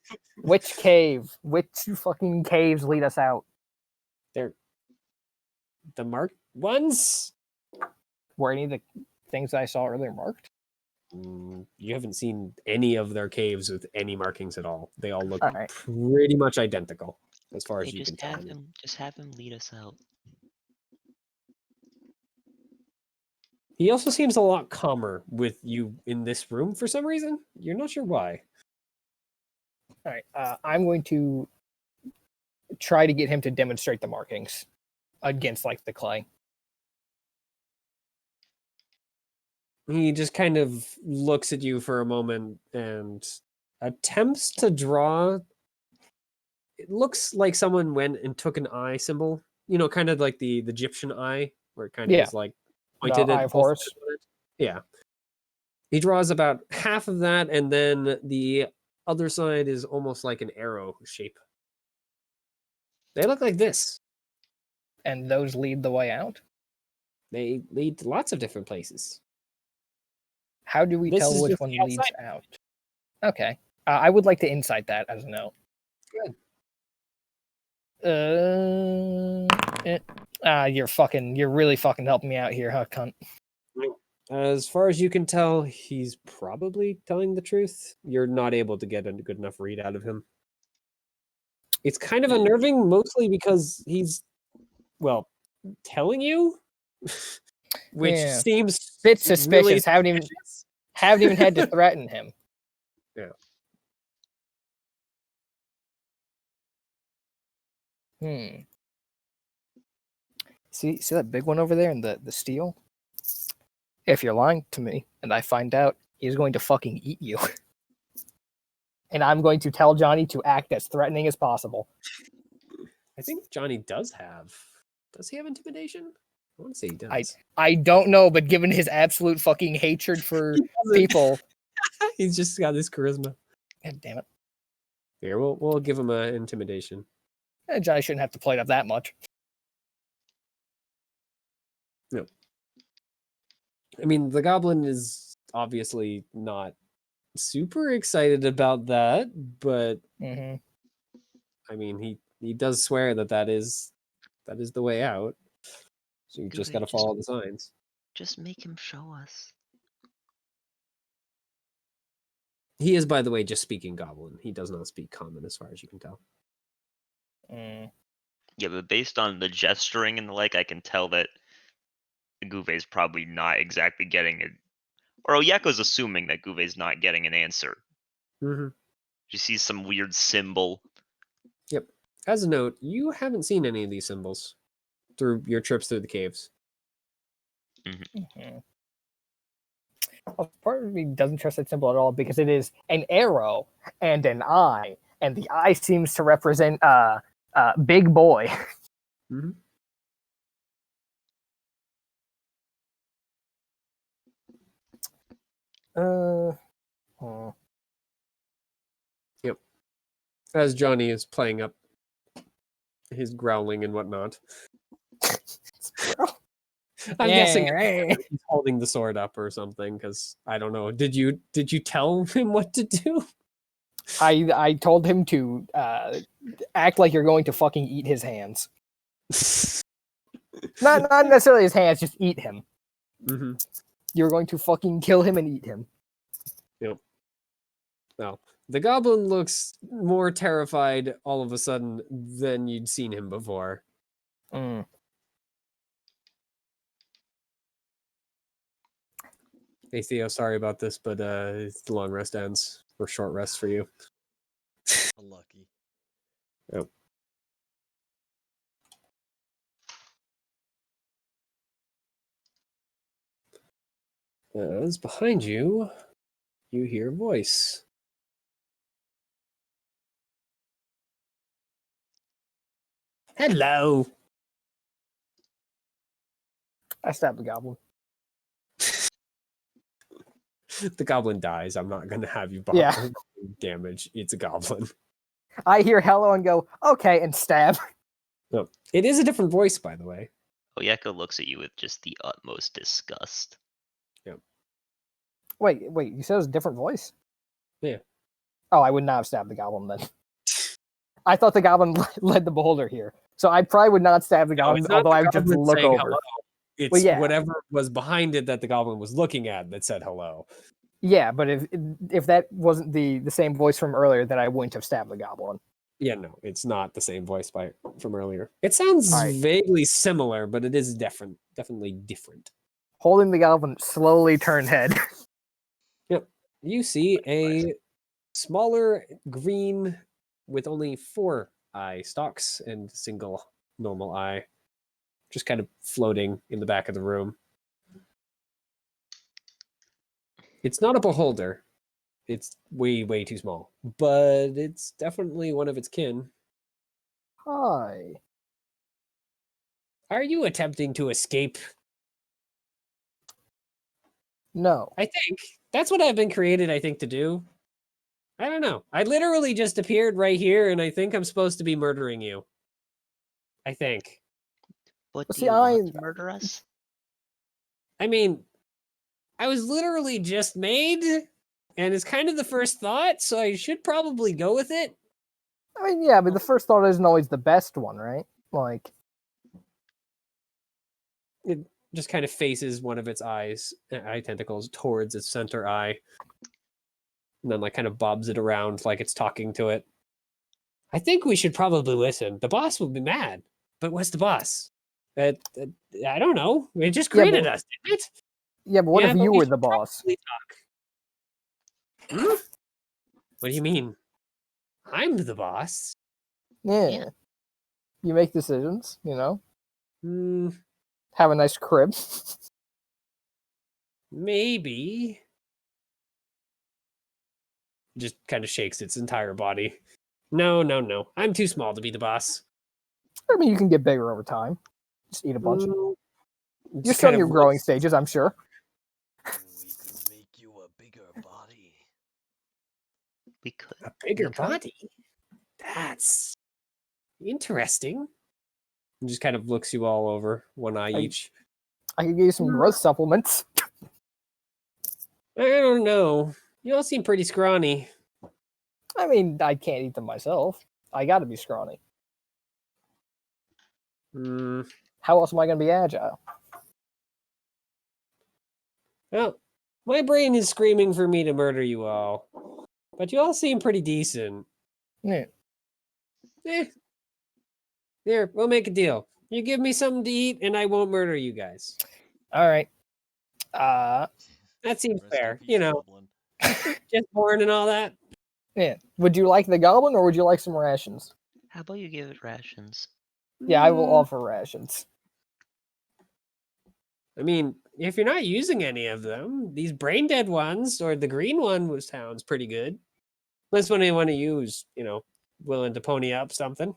Which cave? Which fucking caves lead us out? They're the marked ones? Were any of the things I saw earlier marked? You haven't seen any of their caves with any markings at all. They all look All right. pretty much identical as far as Hey, you can tell. just have him lead us out. He also seems a lot calmer with you in this room for some reason. You're not sure why. All right, I'm going to try to get him to demonstrate the markings against, like, the clay. He just kind of looks at you for a moment and attempts to draw. It looks like someone went and took an eye symbol, you know, kind of like the Egyptian eye, where it kind of is like pointed The at eye of both Horus. sides. Yeah. He draws about half of that, and then the other side is almost like an arrow shape. They look like this. And those lead the way out? They lead to lots of different places. How do we This tell is which just one the leads outside. out? Okay. I would like to insight that as a note. Good. You're really fucking helping me out here, huh, cunt? As far as you can tell, he's probably telling the truth. You're not able to get a good enough read out of him. It's kind of unnerving, mostly because he's, well, telling you, which Yeah. seems Bit suspicious. really Haven't even had to threaten him. Yeah. See that big one over there in the steel? If you're lying to me and I find out, he's going to fucking eat you. And I'm going to tell Johnny to act as threatening as possible. I think Johnny does have. Does he have intimidation? I want to say he does. I don't know, but given his absolute fucking hatred for people, He's just got this charisma. God damn it. Here, we'll give him an intimidation. Johnny shouldn't have to play it up that much. No. I mean, the goblin is obviously not super excited about that, but I mean, he does swear that is the way out. So you just got to follow the signs. Just make him show us. He is, by the way, just speaking goblin. He does not speak common, as far as you can tell. Yeah, but based on the gesturing and the like, I can tell that Guve's probably not exactly getting it. Or Oyeko's assuming that Guve's not getting an answer. Mm-hmm. She sees some weird symbol. Yep. As a note, you haven't seen any of these symbols through your trips through the caves. Well, part of me doesn't trust that symbol at all because it is an arrow and an eye, and the eye seems to represent big boy. Mm-hmm. Hmm. As Johnny is playing up his growling and whatnot. I'm guessing he's holding the sword up or something, because I don't know. Did you tell him what to do? I told him to act like you're going to fucking eat his hands. Not necessarily his hands, just eat him. Mm-hmm. You're going to fucking kill him and eat him. Yep. Well, the goblin looks more terrified all of a sudden than you'd seen him before. Mm. Hey Theo, sorry about this, but the long rest ends, or short rest for you. Unlucky. Yep. As behind you, you hear a voice. Hello. I stabbed the goblin. The goblin dies. I'm not going to have you Yeah. damage. It's a goblin. I hear hello and go, okay, and stab. No, it is a different voice, by the way. Oyeko looks at you with just the utmost disgust. Wait, you said it was a different voice? Yeah. Oh, I would not have stabbed the goblin then. I thought the goblin led the beholder here. So I probably would not stab the goblin, it's not although the I would just goblin look saying over. hello. It's Well, yeah. whatever was behind it that the goblin was looking at that said hello. Yeah, but if that wasn't the same voice from earlier, then I wouldn't have stabbed the goblin. Yeah, no, it's not the same voice from earlier. It sounds All right. vaguely similar, but it is different. Definitely different. Holding the goblin, slowly turn head. You see a smaller green with only 4 eye stalks and single normal eye, just kind of floating in the back of the room. It's not a beholder. It's way too small, but it's definitely one of its kin. Hi. Are you attempting to escape? No. I think that's what I've been created, I think, to do. I don't know. I literally just appeared right here, and I think I'm supposed to be murdering you. I think. What Well, do see, you want to murder us? I mean, I was literally just made, and it's kind of the first thought, so I should probably go with it. I mean, yeah, but the first thought isn't always the best one, right? Like, It just kind of faces one of its eye tentacles towards its center eye, and then like kind of bobs it around like it's talking to it. I think we should probably listen. The boss will be mad, but what's the boss? I don't know. It just created us, didn't it? yeah, but what Yeah, if but you we were should the boss? probably talk. Hmm? What do you mean? I'm the boss. Yeah. You make decisions, you know? Hmm, Have a nice crib. maybe. Just kind of shakes its entire body. No. I'm too small to be the boss. I mean, you can get bigger over time. Just eat a bunch. Mm, You're just still in kind your of growing looks- stages, I'm sure. We could make you a bigger body. We could. A bigger We could. body? That's interesting. And just kind of looks you all over, one eye each. I could give you some growth supplements. I don't know. You all seem pretty scrawny. I mean, I can't eat them myself. I gotta be scrawny. Hmm. How else am I gonna be agile? Well, my brain is screaming for me to murder you all. But you all seem pretty decent. Yeah. Here, we'll make a deal. You give me something to eat, and I won't murder you guys. All right. That seems Rest in fair. peace, You know, goblin. just born and all that. Yeah. Would you like the goblin or would you like some rations? How about you give it rations? Yeah, I will Mm, offer rations. I mean, if you're not using any of them, these brain dead ones or the green one sounds pretty good. Unless when you want to use, willing to pony up something.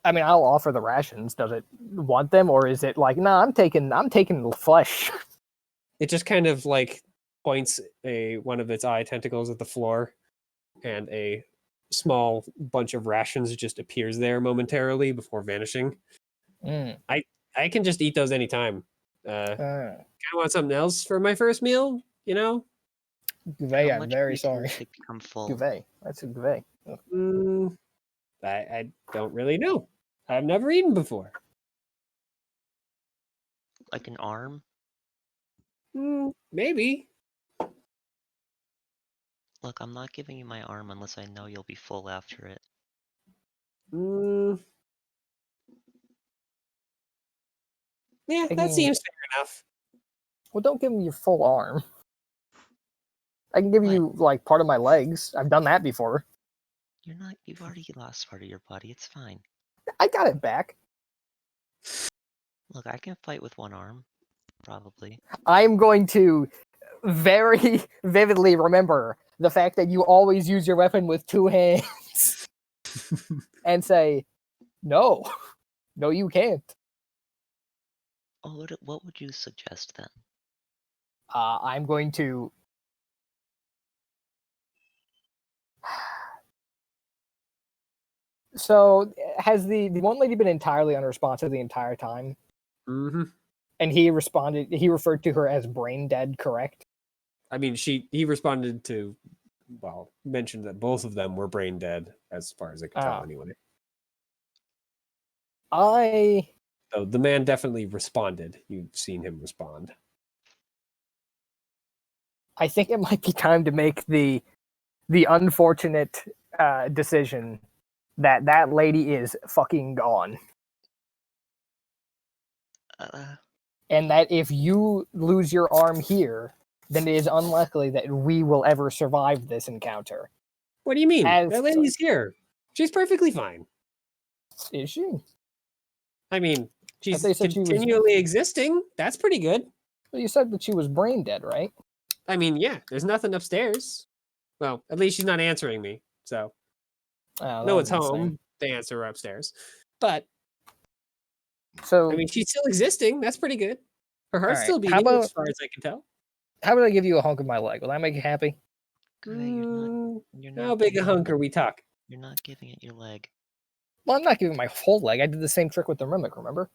I mean, I'll offer the rations. Does it want them, or is it like, nah? I'm taking the flesh. it just kind of like points one of its eye tentacles at the floor, and a small bunch of rations just appears there momentarily before vanishing. Mm. I can just eat those anytime. Uh, I want something else for my first meal, you know? Guvet, How I'm much very do you sorry. take to become full? Guvet. That's a Guvet. Mm, I don't really know. I've never eaten before. Like an arm? Maybe. Look, I'm not giving you my arm unless I know you'll be full after it. Mm, yeah, I that can- seems fair enough. Well, don't give me your full arm. I can give What? you like part of my legs. I've done that before. You're not. You've already lost part of your body. It's fine. I got it back. Look, I can fight with one arm. Probably. I'm going to very vividly remember the fact that you always use your weapon with two hands and say, no, no, you can't. Oh, what would you suggest then? I'm going to. So, has the one lady been entirely unresponsive the entire time? Mm-hmm. And he referred to her as brain dead, correct? I mean, he responded to, well, mentioned that both of them were brain dead, as far as I can tell, Ah. anyway. So the man definitely responded. You've seen him respond. I think it might be time to make the unfortunate decision that that lady is fucking gone. And that if you lose your arm here, then it is unlikely that we will ever survive this encounter. What do you mean? As- That lady's here. She's perfectly fine. Is she? I mean, she's they said she was- continually existing. That's pretty good. Well, you said that she was brain dead, right? I mean, yeah, there's nothing upstairs. Well, at least she's not answering me. So, Oh, no, that it's was home. insane. The answer upstairs. But, So, I mean, she's still existing. That's pretty good. Her heart's right, still how beating, about- as far as I can tell. how about I give you a hunk of my leg? Will that make you happy? You're not How big a giving hunk it- are we talking? You're not giving it your leg. Well, I'm not giving my whole leg. I did the same trick with the mimic, remember?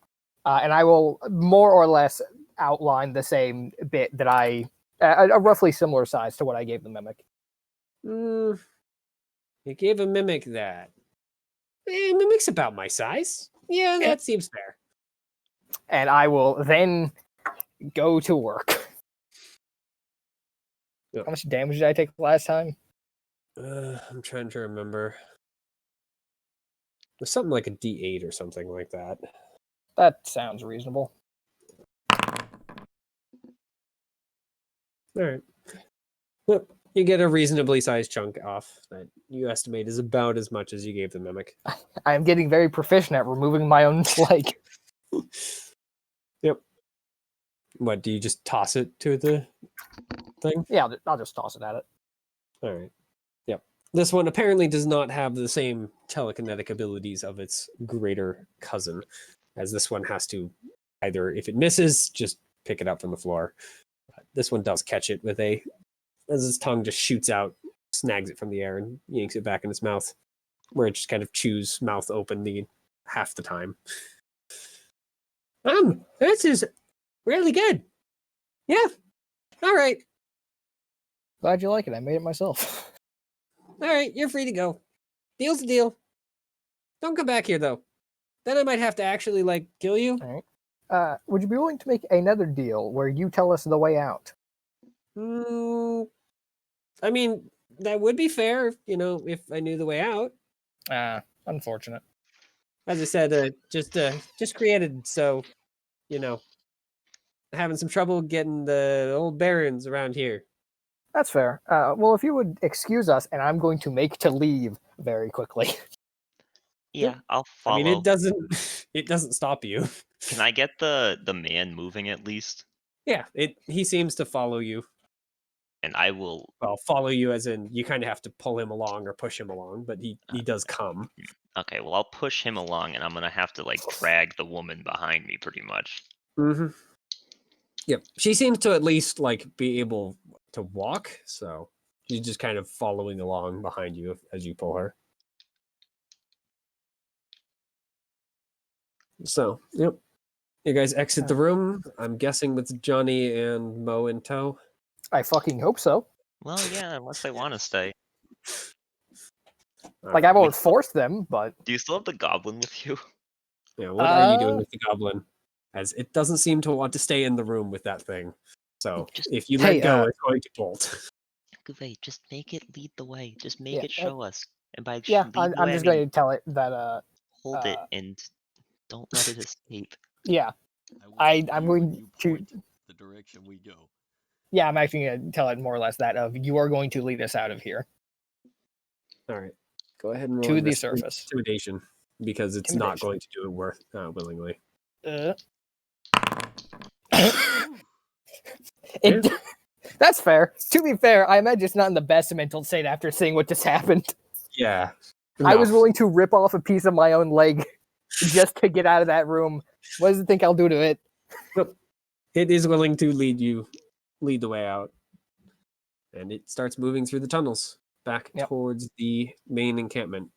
And I will more or less outline the same bit that a roughly similar size to what I gave the mimic. You gave a mimic that. Mimic's about my size. Yeah, that seems fair. And I will then go to work. Yeah. How much damage did I take last time? I'm trying to remember. It was something like a D8 or something like that. That sounds reasonable. All right. Well, you get a reasonably sized chunk off that you estimate is about as much as you gave the mimic. I am getting very proficient at removing my own leg. Yep. What, do you just toss it to the thing? Yeah, I'll just toss it at it. All right. Yep. This one apparently does not have the same telekinetic abilities of its greater cousin, as this one has to either, if it misses, just pick it up from the floor. This one does catch it with as its tongue just shoots out, snags it from the air, and yanks it back in its mouth, where it just kind of chews mouth open half the time. This is really good. Yeah. All right. Glad you like it. I made it myself. All right, you're free to go. Deal's a deal. Don't come back here though. Then I might have to actually kill you. All right. Would you be willing to make another deal where you tell us the way out? I mean, that would be fair, if I knew the way out. Unfortunate. As I said, just created, so, having some trouble getting the old barons around here. That's fair. Well, if you would excuse us, and I'm going to make to leave very quickly. Yeah, I'll follow. I mean, it doesn't stop you. Can I get the man moving at least? Yeah, he seems to follow you. And I will. Well, follow you as in you kind of have to pull him along or push him along, but he does come. Okay, well I'll push him along, and I'm gonna have to drag the woman behind me, pretty much. Mm-hmm. Yep. She seems to at least like be able to walk, so she's just kind of following along behind you as you pull her. So, yep. You guys exit the room. I'm guessing with Johnny and Mo in tow. I fucking hope so. Well, yeah, unless they want to stay. Like, I won't force them, but Do you still have the goblin with you? Yeah, what are you doing Uh, with the goblin? As it doesn't seem to want to stay in the room with that thing. So Just- if you Hey, let go, it's going to bolt. Yakuve, just make it lead the way. Just make Yeah, it show us. And by yeah, lead the I'm way, just I mean going to tell it that, hold it uh, and don't let it escape. yeah, will I'm tell you going when you to- point the direction we go. yeah, I'm actually going to tell it more or less that of you are going to lead us out of here All right. Go ahead and roll to the invest- surface. intimidation because it's not Intimidation. going to do it worth willingly. It, that's fair. To be fair, I imagine it's not in the best mental state after seeing what just happened. Yeah. I was No. willing to rip off a piece of my own leg just to get out of that room. What does it think I'll do to it? It is willing to lead the way out. And it starts moving through the tunnels back Yep. towards the main encampment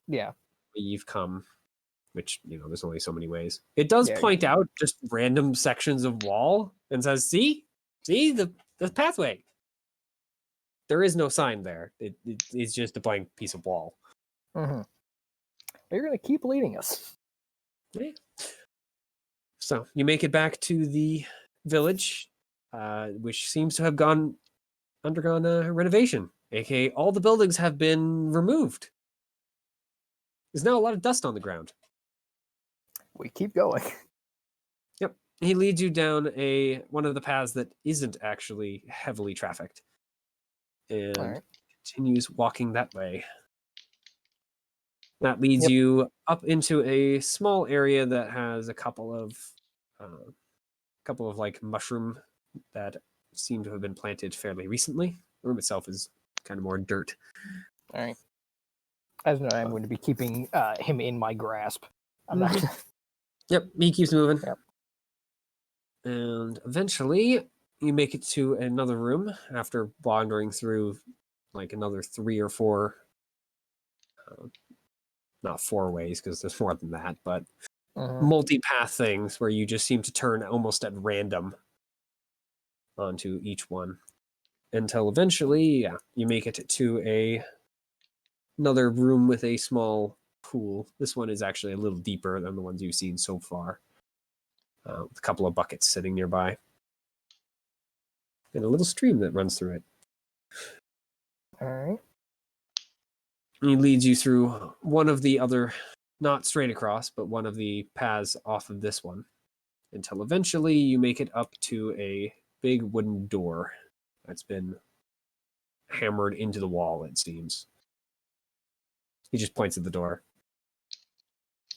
Yeah. where you've come, which, there's only so many ways. It does Yeah, point out just random sections of wall and says, see the pathway. There is no sign there. It's just a blank piece of wall. Mm-hmm. You're going to keep leading us. Yeah. So you make it back to the village, which seems to have undergone a renovation, aka all the buildings have been removed. There's now a lot of dust on the ground. We keep going. Yep. He leads you down one of the paths that isn't actually heavily trafficked. And Alright. continues walking that way. That leads Yep. you up into a small area that has a couple of like mushroom that seem to have been planted fairly recently. The room itself is kind of more dirt. Alright. As you know, I'm going to be keeping him in my grasp. I'm not. Yep, he keeps moving. Yep. And eventually you make it to another room after wandering through like another 3 or 4 not 4 ways because there's more than that, but Mhm. multi-path things where you just seem to turn almost at random onto each one until eventually you make it to another room with a small pool. This one is actually a little deeper than the ones you've seen so far, with a couple of buckets sitting nearby and a little stream that runs through it. Alright. He leads you through one of the other, not straight across, but one of the paths off of this one, until eventually you make it up to a big wooden door that's been hammered into the wall, it seems. He just points at the door.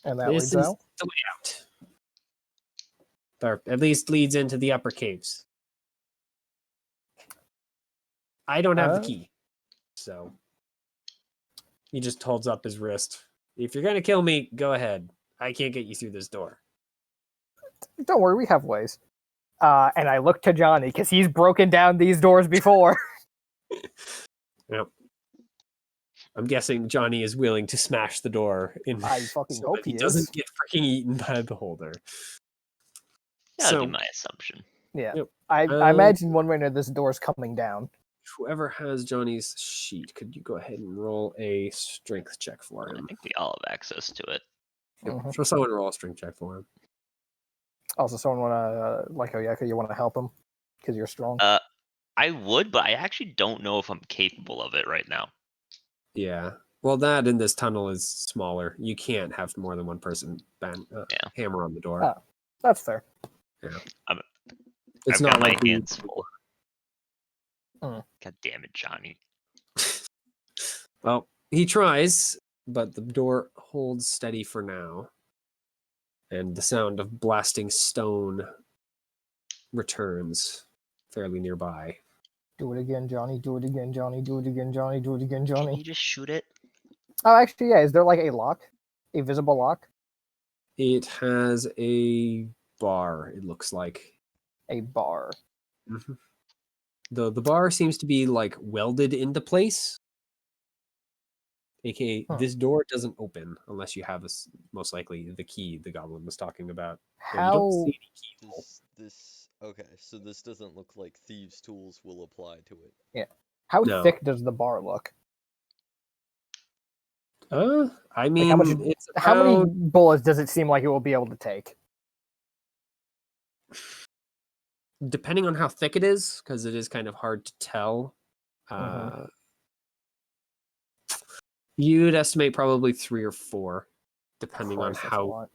And that This leads is out. the way out. Or at least leads into the upper caves. I don't have the key, so he just holds up his wrist. If you're gonna kill me, go ahead. I can't get you through this door. Don't worry, we have ways. And I look to Johnny because he's broken down these doors before. Yep. I'm guessing Johnny is willing to smash the door in I fucking so hope that he he doesn't is. get freaking eaten by a beholder. That'd So be my assumption. Yeah. Yep. I imagine one way or another this door's coming down. whoever has Johnny's sheet, could you go ahead and roll a strength check for I him? think we all have access to it. Yep. Mhm. So someone roll a strength check for him. Also, someone want to, like Oyeka, you want to help him? Because you're strong. I would, but I actually don't know if I'm capable of it right now. Yeah. Well, that in this tunnel is smaller. You can't have more than one person hammer on the door. Oh. That's fair. It's I've not got my like the- hands full. Mm. God damn it, Johnny. Well, he tries, but the door holds steady for now. And the sound of blasting stone returns fairly nearby. Do it again, Johnny. Do it again, Johnny. Do it again, Johnny. Do it again, Can Johnny. you just shoot it? Oh, actually, yeah. Is there like a lock? A visible lock? It has a bar, it looks like. A bar. Mhm. The bar seems to be like welded into place. AKA, Huh. this door doesn't open unless you have most likely the key the goblin was talking about. And you don't How see any keyhole. This okay, so this doesn't look like thieves' tools will apply to it. how No. thick does the bar look? I mean, how much- it's How many about bullets does it seem like it will be able to take? depending on how thick it is, because it is kind of hard to tell. Mhm. You'd estimate probably 3 or 4, depending on Christ, that's a lot.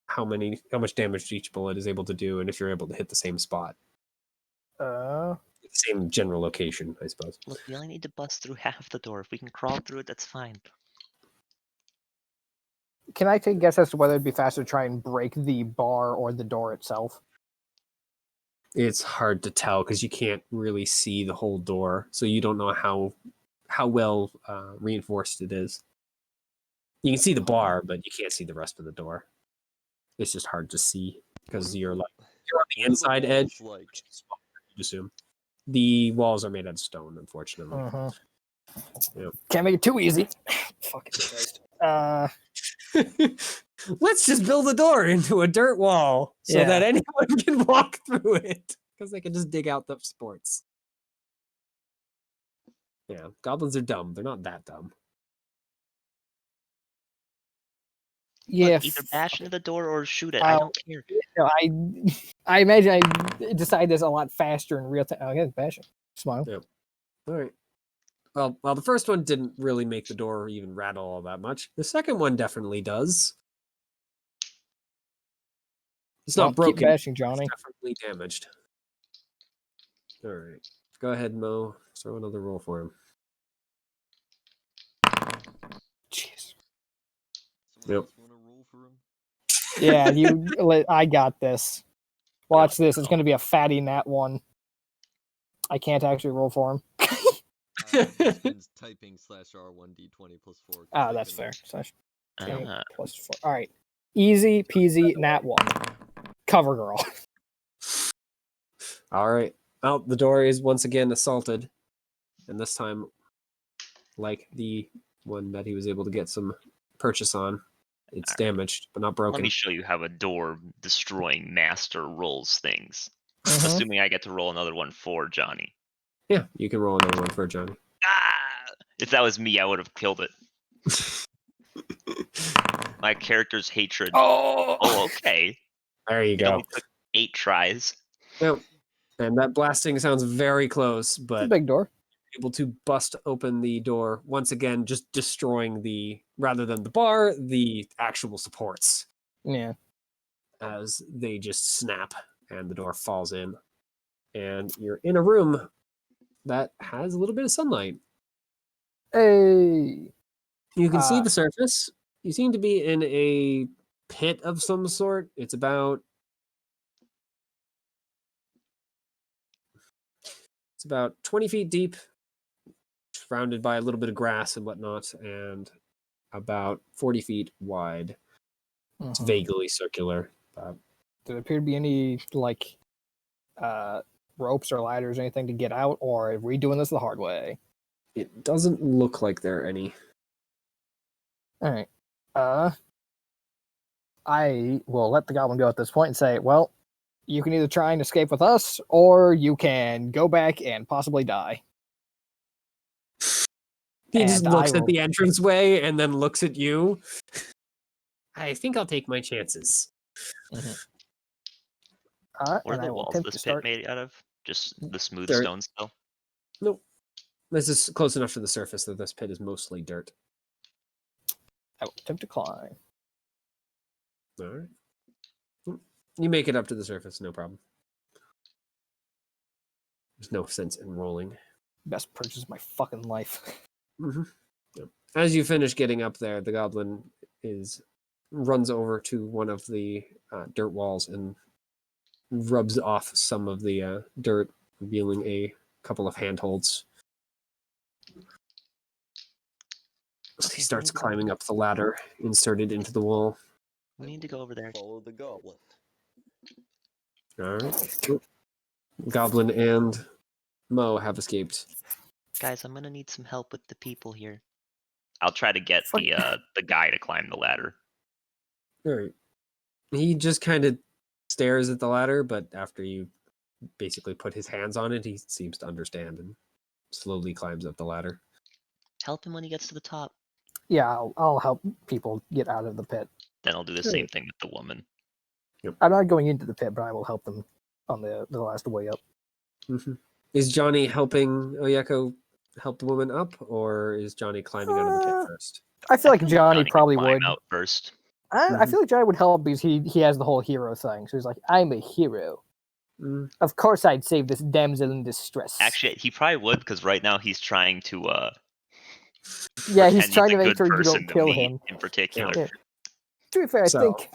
how much damage each bullet is able to do, and if you're able to hit the same spot, same general location, I suppose. Look, we only need to bust through half the door. If we can crawl through it, that's fine. Can I take a guess as to whether it'd be faster to try and break the bar or the door itself? It's hard to tell because you can't really see the whole door, so you don't know how well reinforced it is. You can see the bar, but you can't see the rest of the door. It's just hard to see because you're on the What are the inside edge. walls like? Which is what you'd assume. The walls are made out of stone, unfortunately. Yep. Can't make it too easy. Fucking Christ. Let's just build a door into a dirt wall so that Yeah. anyone can walk through it because they can just dig out the supports. Yeah, goblins are dumb. They're not that dumb. Yeah. Look, either bash into the door or shoot it. I don't care. No, I imagine I decide this a lot faster in real time. Oh, yeah, bashing. Smile. Yeah. All right. Well, the first one didn't really make the door even rattle all that much. The second one definitely does. It's not broken. Keep bashing, Johnny. It's definitely damaged. All right. Go ahead, Mo. Throw another roll for him. Jeez. Someone Yep. else want to roll for him? Yeah, I got this. Watch this. It's going to be a fatty nat 1. I can't actually roll for him. This means typing /R1d20 plus 4. 'cause Ah, I that's couldn't- fair. /20 Ah, plus 4. All right. Easy peasy nat 1. Cover girl. All right. Well, the door is once again assaulted. And this time, like the one that he was able to get some purchase on, it's damaged, but not let broken. me show you how a door destroying master rolls things. Mhm. Assuming I get to roll another one for Johnny. Yeah, you can roll another one for Johnny. Ah! If that was me, I would have killed it. My character's hatred. Oh, okay. There you It go. only took 8 tries. Yep. And that blasting sounds very close, It's a but big door. able to bust open the door once again, just destroying rather than the bar, the actual supports Yeah. as they just snap and the door falls in. And you're in a room that has a little bit of sunlight. Hey. You can see Uh, the surface. You seem to be in a pit of some sort. It's about 20 feet deep, surrounded by a little bit of grass and whatnot, and about 40 feet wide. It's Mhm. vaguely circular. Do there appear to be any ropes or ladders or anything to get out, or are we doing this the hard way? It doesn't look like there are any. All right. I will let the goblin go at this point and say, well, you can either try and escape with us, or you can go back and possibly die. He just And I looks at will- the entranceway and then looks at you. I think I'll take my chances. What are and I the will walls of attempt to this pit start. made out of? Just the smooth Dirt. stone still? Nope. This is close enough to the surface that this pit is mostly dirt. I will attempt to climb. All right. You make it up to the surface, no problem. There's no sense in rolling. Best purchase of my fucking life. Mm-hmm. Yep. As you finish getting up there, the goblin runs over to one of the dirt walls and rubs off some of the dirt, revealing a couple of handholds. So he starts climbing up the ladder, inserted into the wall. We need to go over there. Follow the goblin. All right. Goblin and Mo have escaped. Guys, I'm gonna need some help with the people here. I'll try to get Fuck. the guy to climb the ladder. All right. He just kind of stares at the ladder, but after you basically put his hands on it, he seems to understand and slowly climbs up the ladder. Help him when he gets to the top. Yeah, I'll help people get out of the pit. Then I'll do the same thing with the woman. I'm not going into the pit, but I will help them on the last way up. Mm-hmm. Is Johnny helping Oyeko help the woman up, or is Johnny climbing out of the pit first? I feel like think Johnny can probably climb would. out first. I feel like Johnny would help because he has the whole hero thing. So he's like, I'm a hero. Mm. Of course I'd save this damsel in distress. Actually, he probably would because right now he's trying to yeah, he's pretend trying a to make good sure you person don't to kill me him. in particular. Yeah. To be fair, I So, think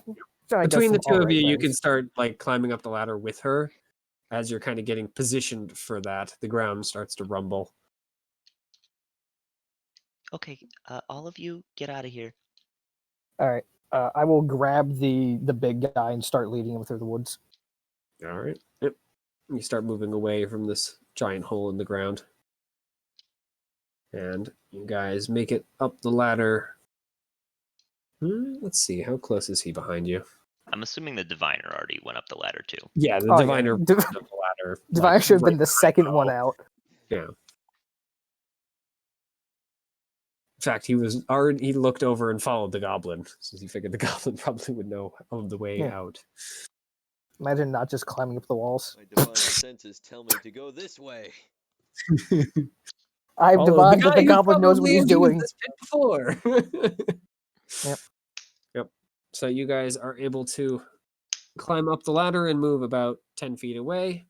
Johnny does Between the some two of you, alright you can things. start like climbing up the ladder with her. As you're kind of getting positioned for that, the ground starts to rumble. Okay, all of you, get out of here. All right, I will grab the big guy and start leading him through the woods. All right. Yep. You start moving away from this giant hole in the ground. And you guys make it up the ladder. Let's see. How close is he behind you? I'm assuming the diviner already went up the ladder too. Yeah, the Oh, yeah. diviner Div- went up the ladder. Divine like, should have right been the behind second Mo. one out. Yeah. In fact, he was already. He looked over and followed the goblin, since he figured the goblin probably would know of the way Yeah. out. Imagine not just climbing up the walls. My divine senses tell me to go this way. I've Follow divined that guy the who goblin knows what probably he's has used doing. this pit before. Yep. Yep. So you guys are able to climb up the ladder and move about 10 feet away.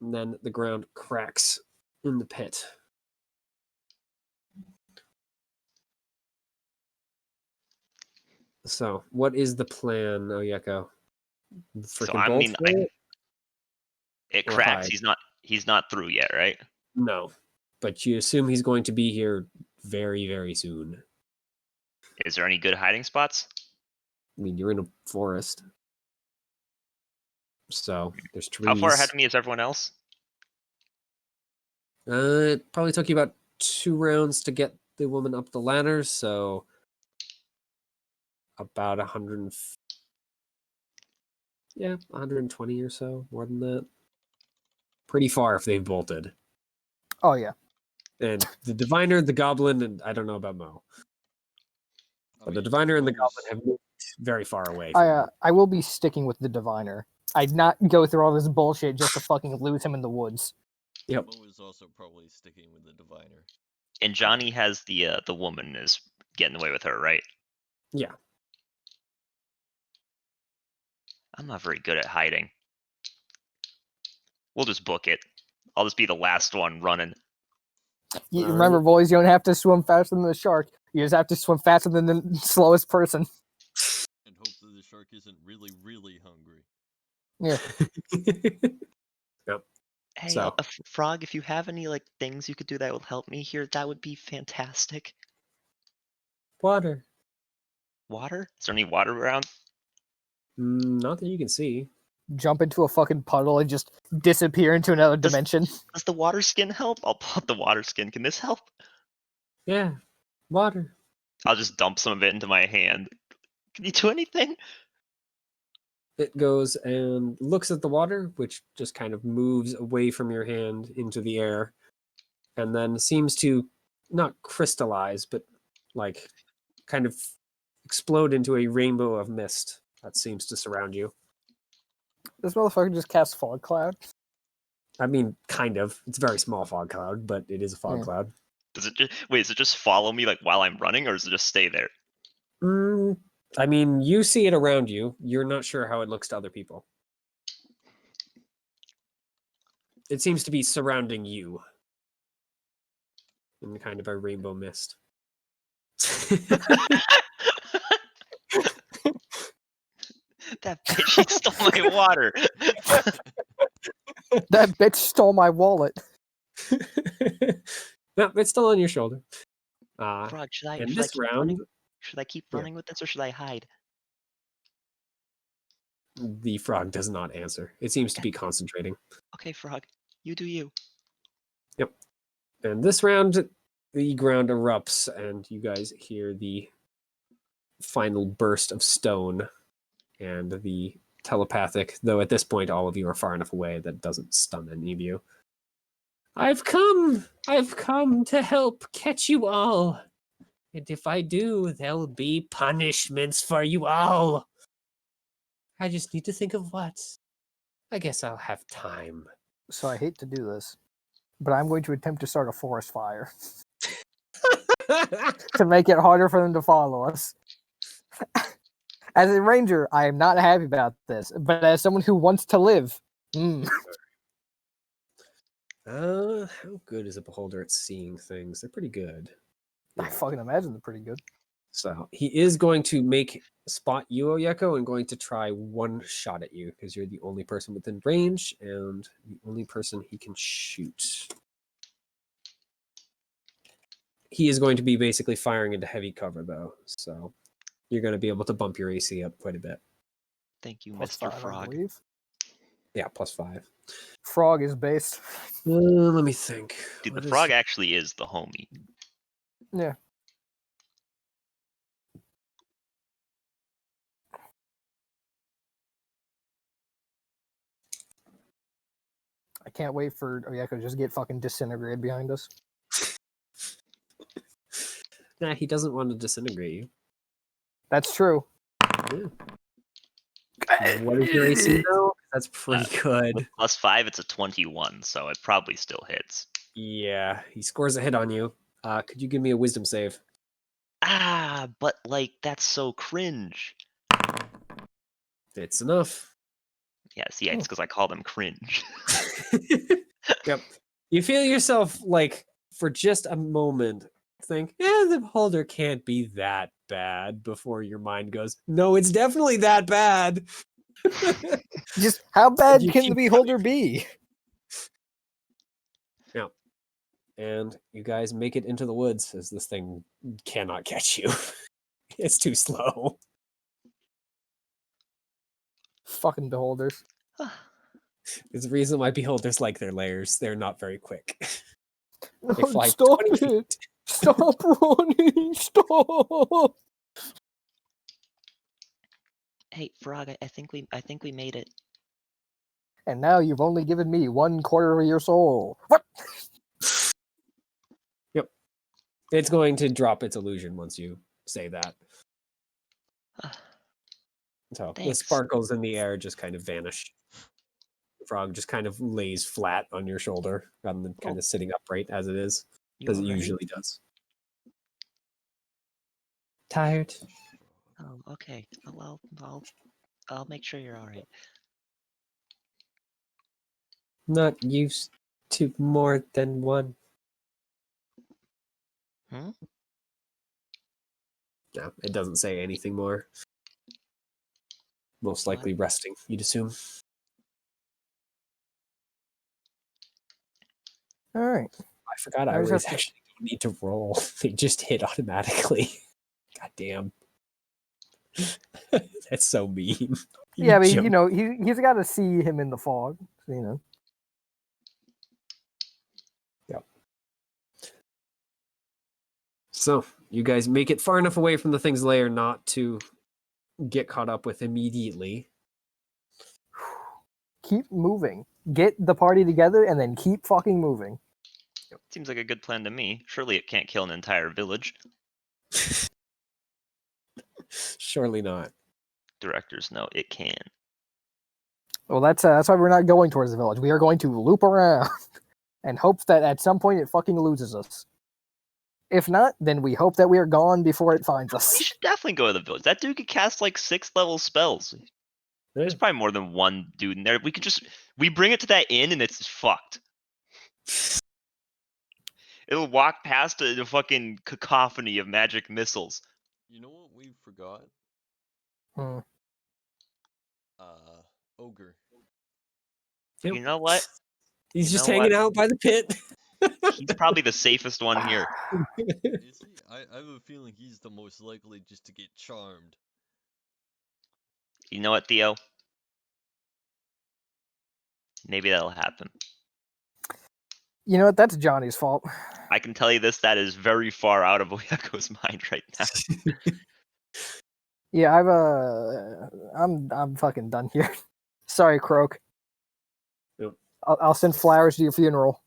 And then the ground cracks in the pit. So, what is the plan, Oyeko? So Freaking I bolt mean, for it? it Or cracks. hide? He's not through yet, right? No, but you assume he's going to be here very, very soon. Is there any good hiding spots? I mean, you're in a forest, so there's trees. How far ahead of me is everyone else? It probably took you about 2 rounds to get the woman up the ladder, so about 120 or so, more than that. Pretty far if they've bolted. Oh yeah. And the diviner, the goblin, and I don't know about Mo, but the diviner and the goblin have moved very far away. From I will be sticking with the diviner. I'd not go through all this bullshit just to fucking lose him in the woods. Yep. Mo is also probably sticking with the diviner. And Johnny has the woman is getting away with her, right? Yeah. I'm not very good at hiding. We'll just book it. I'll just be the last one running. You All remember, right. boys, you don't have to swim faster than the shark. You just have to swim faster than the slowest person. And hope that the shark isn't really, really hungry. Yeah. Yep. Hey, So- Frog, if you have any like things you could do that will help me here, that would be fantastic. Water. Water? Is there any water around? Not that you can see. Jump into a fucking puddle and just disappear into another dimension. Does the water skin help? I'll pull up the water skin. Can this help? Yeah. Water. I'll just dump some of it into my hand. Can you do anything? It goes and looks at the water, which just kind of moves away from your hand into the air, and then seems to not crystallize, but like kind of explode into a rainbow of mist that seems to surround you. This motherfucker just casts fog cloud. I mean, kind of. It's a very small fog cloud, but it is a fog Yeah. cloud. Does it just wait? Does it just follow me like while I'm running, or does it just stay there? I mean, you see it around you. You're not sure how it looks to other people. It seems to be surrounding you in kind of a rainbow mist. That bitch, she stole my water. That bitch stole my wallet. No, it's still on your shoulder. Frog, should I In should I this keep round, running? Should I keep Yeah. running with this or should I hide? The frog does not answer. It seems to be concentrating. Okay, Frog, you do you. And this round, the ground erupts, and you guys hear the final burst of stone and the telepathic, though at this point all of you are far enough away that it doesn't stun any of you. I've come to help catch you all. And if I do, there'll be punishments for you all. I just need to think of what. I guess I'll have time. So I hate to do this, but I'm going to attempt to start a forest fire to make it harder for them to follow us. As a ranger, I am not happy about this, but as someone who wants to live, How good is a beholder at seeing things? They're pretty good. I fucking imagine they're pretty good. So he is going to spot you, Oyeko, and going to try one shot at you because you're the only person within range and the only person he can shoot. He is going to be basically firing into heavy cover, though, so you're going to be able to bump your AC up quite a bit. Thank you, Plus Mr. 5, I Frog. believe. Yeah, +5. Frog is based. Let me think. Dude, What the is- frog actually is the homie. Yeah. I can't wait for Oyeko to just get fucking disintegrated behind us. Nah, he doesn't want to disintegrate you. That's true. What is your AC, though? That's pretty good. With +5, it's a 21, so it probably still hits. Yeah, he scores a hit on you. Could you give me a wisdom save? Ah, but like that's so cringe. It's enough. Yeah, see, it's because I call them cringe. Yep. You feel yourself, like, for just a moment, think, the beholder can't be that bad before your mind goes, no, it's definitely that bad. Just how bad You can the keep beholder be? And you guys make it into the woods as this thing cannot catch you. It's too slow. Fucking beholders. It's the reason why beholders like their lairs. They're not very quick. No, They fly stop 20 it! feet. Stop running! Stop! Hey, Frog, I think we made it. And now you've only given me 1/4 of your soul. What? It's going to drop its illusion once you say that. So the Thanks. sparkles in the air just kind of vanish. The frog just kind of lays flat on your shoulder rather than kind of sitting upright as it is, You as it alright? usually does. Tired? Oh, okay. Well, I'll make sure you're all right. Not used to more than one. Hmm? No, it doesn't say anything more. Most What? likely resting, you'd assume. All right. I forgot I just Iris have to- actually don't need to roll. They just hit automatically. God damn. That's so mean. Yeah, but Joke. you know, he's got to see him in the fog. So, you know. So, you guys make it far enough away from the thing's lair not to get caught up with immediately. Keep moving. Get the party together and then keep fucking moving. Seems like a good plan to me. Surely it can't kill an entire village. Surely not. Director's note, it can. Well, that's why we're not going towards the village. We are going to loop around and hope that at some point it fucking loses us. If not, then we hope that we are gone before it finds We us. should definitely go to the village. That dude could cast like 6-level spells. There's probably more than one dude in there. We bring it to that inn and it's fucked. It'll walk past the fucking cacophony of magic missiles. You know what we forgot? Hmm. Ogre. Yep. You know what? He's You just know hanging what? out by the pit. He's probably the safest one here. Is he? I have a feeling he's the most likely just to get charmed. You know what, Theo? Maybe that'll happen. You know what? That's Johnny's fault. I can tell you this: that is very far out of Oyako's mind right now. Yeah, I'm fucking done here. Sorry, Croak. Yep. I'll send flowers to your funeral.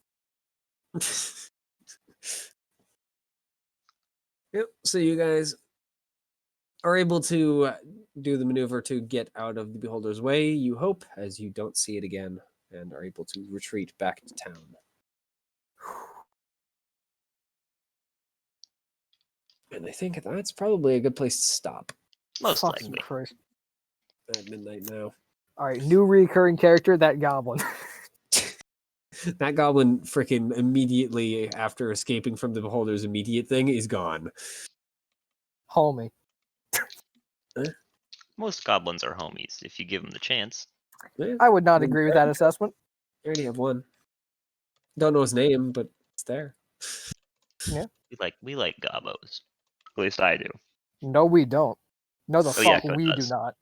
Yep. So you guys are able to do the maneuver to get out of the Beholder's way, you hope, as you don't see it again, and are able to retreat back to town. And I think that's probably a good place to stop Most Fucking likely. Christ. at midnight now. All right, new recurring character, that goblin. That goblin freaking immediately after escaping from the Beholder's immediate thing is gone. Homie. Most goblins are homies if you give them the chance. Yeah, I would not Well, agree with that assessment. I already have one. Don't know his name, but it's there. We like gobos. At least I do. No, we don't. No, the yeah, fuck it we does. do not.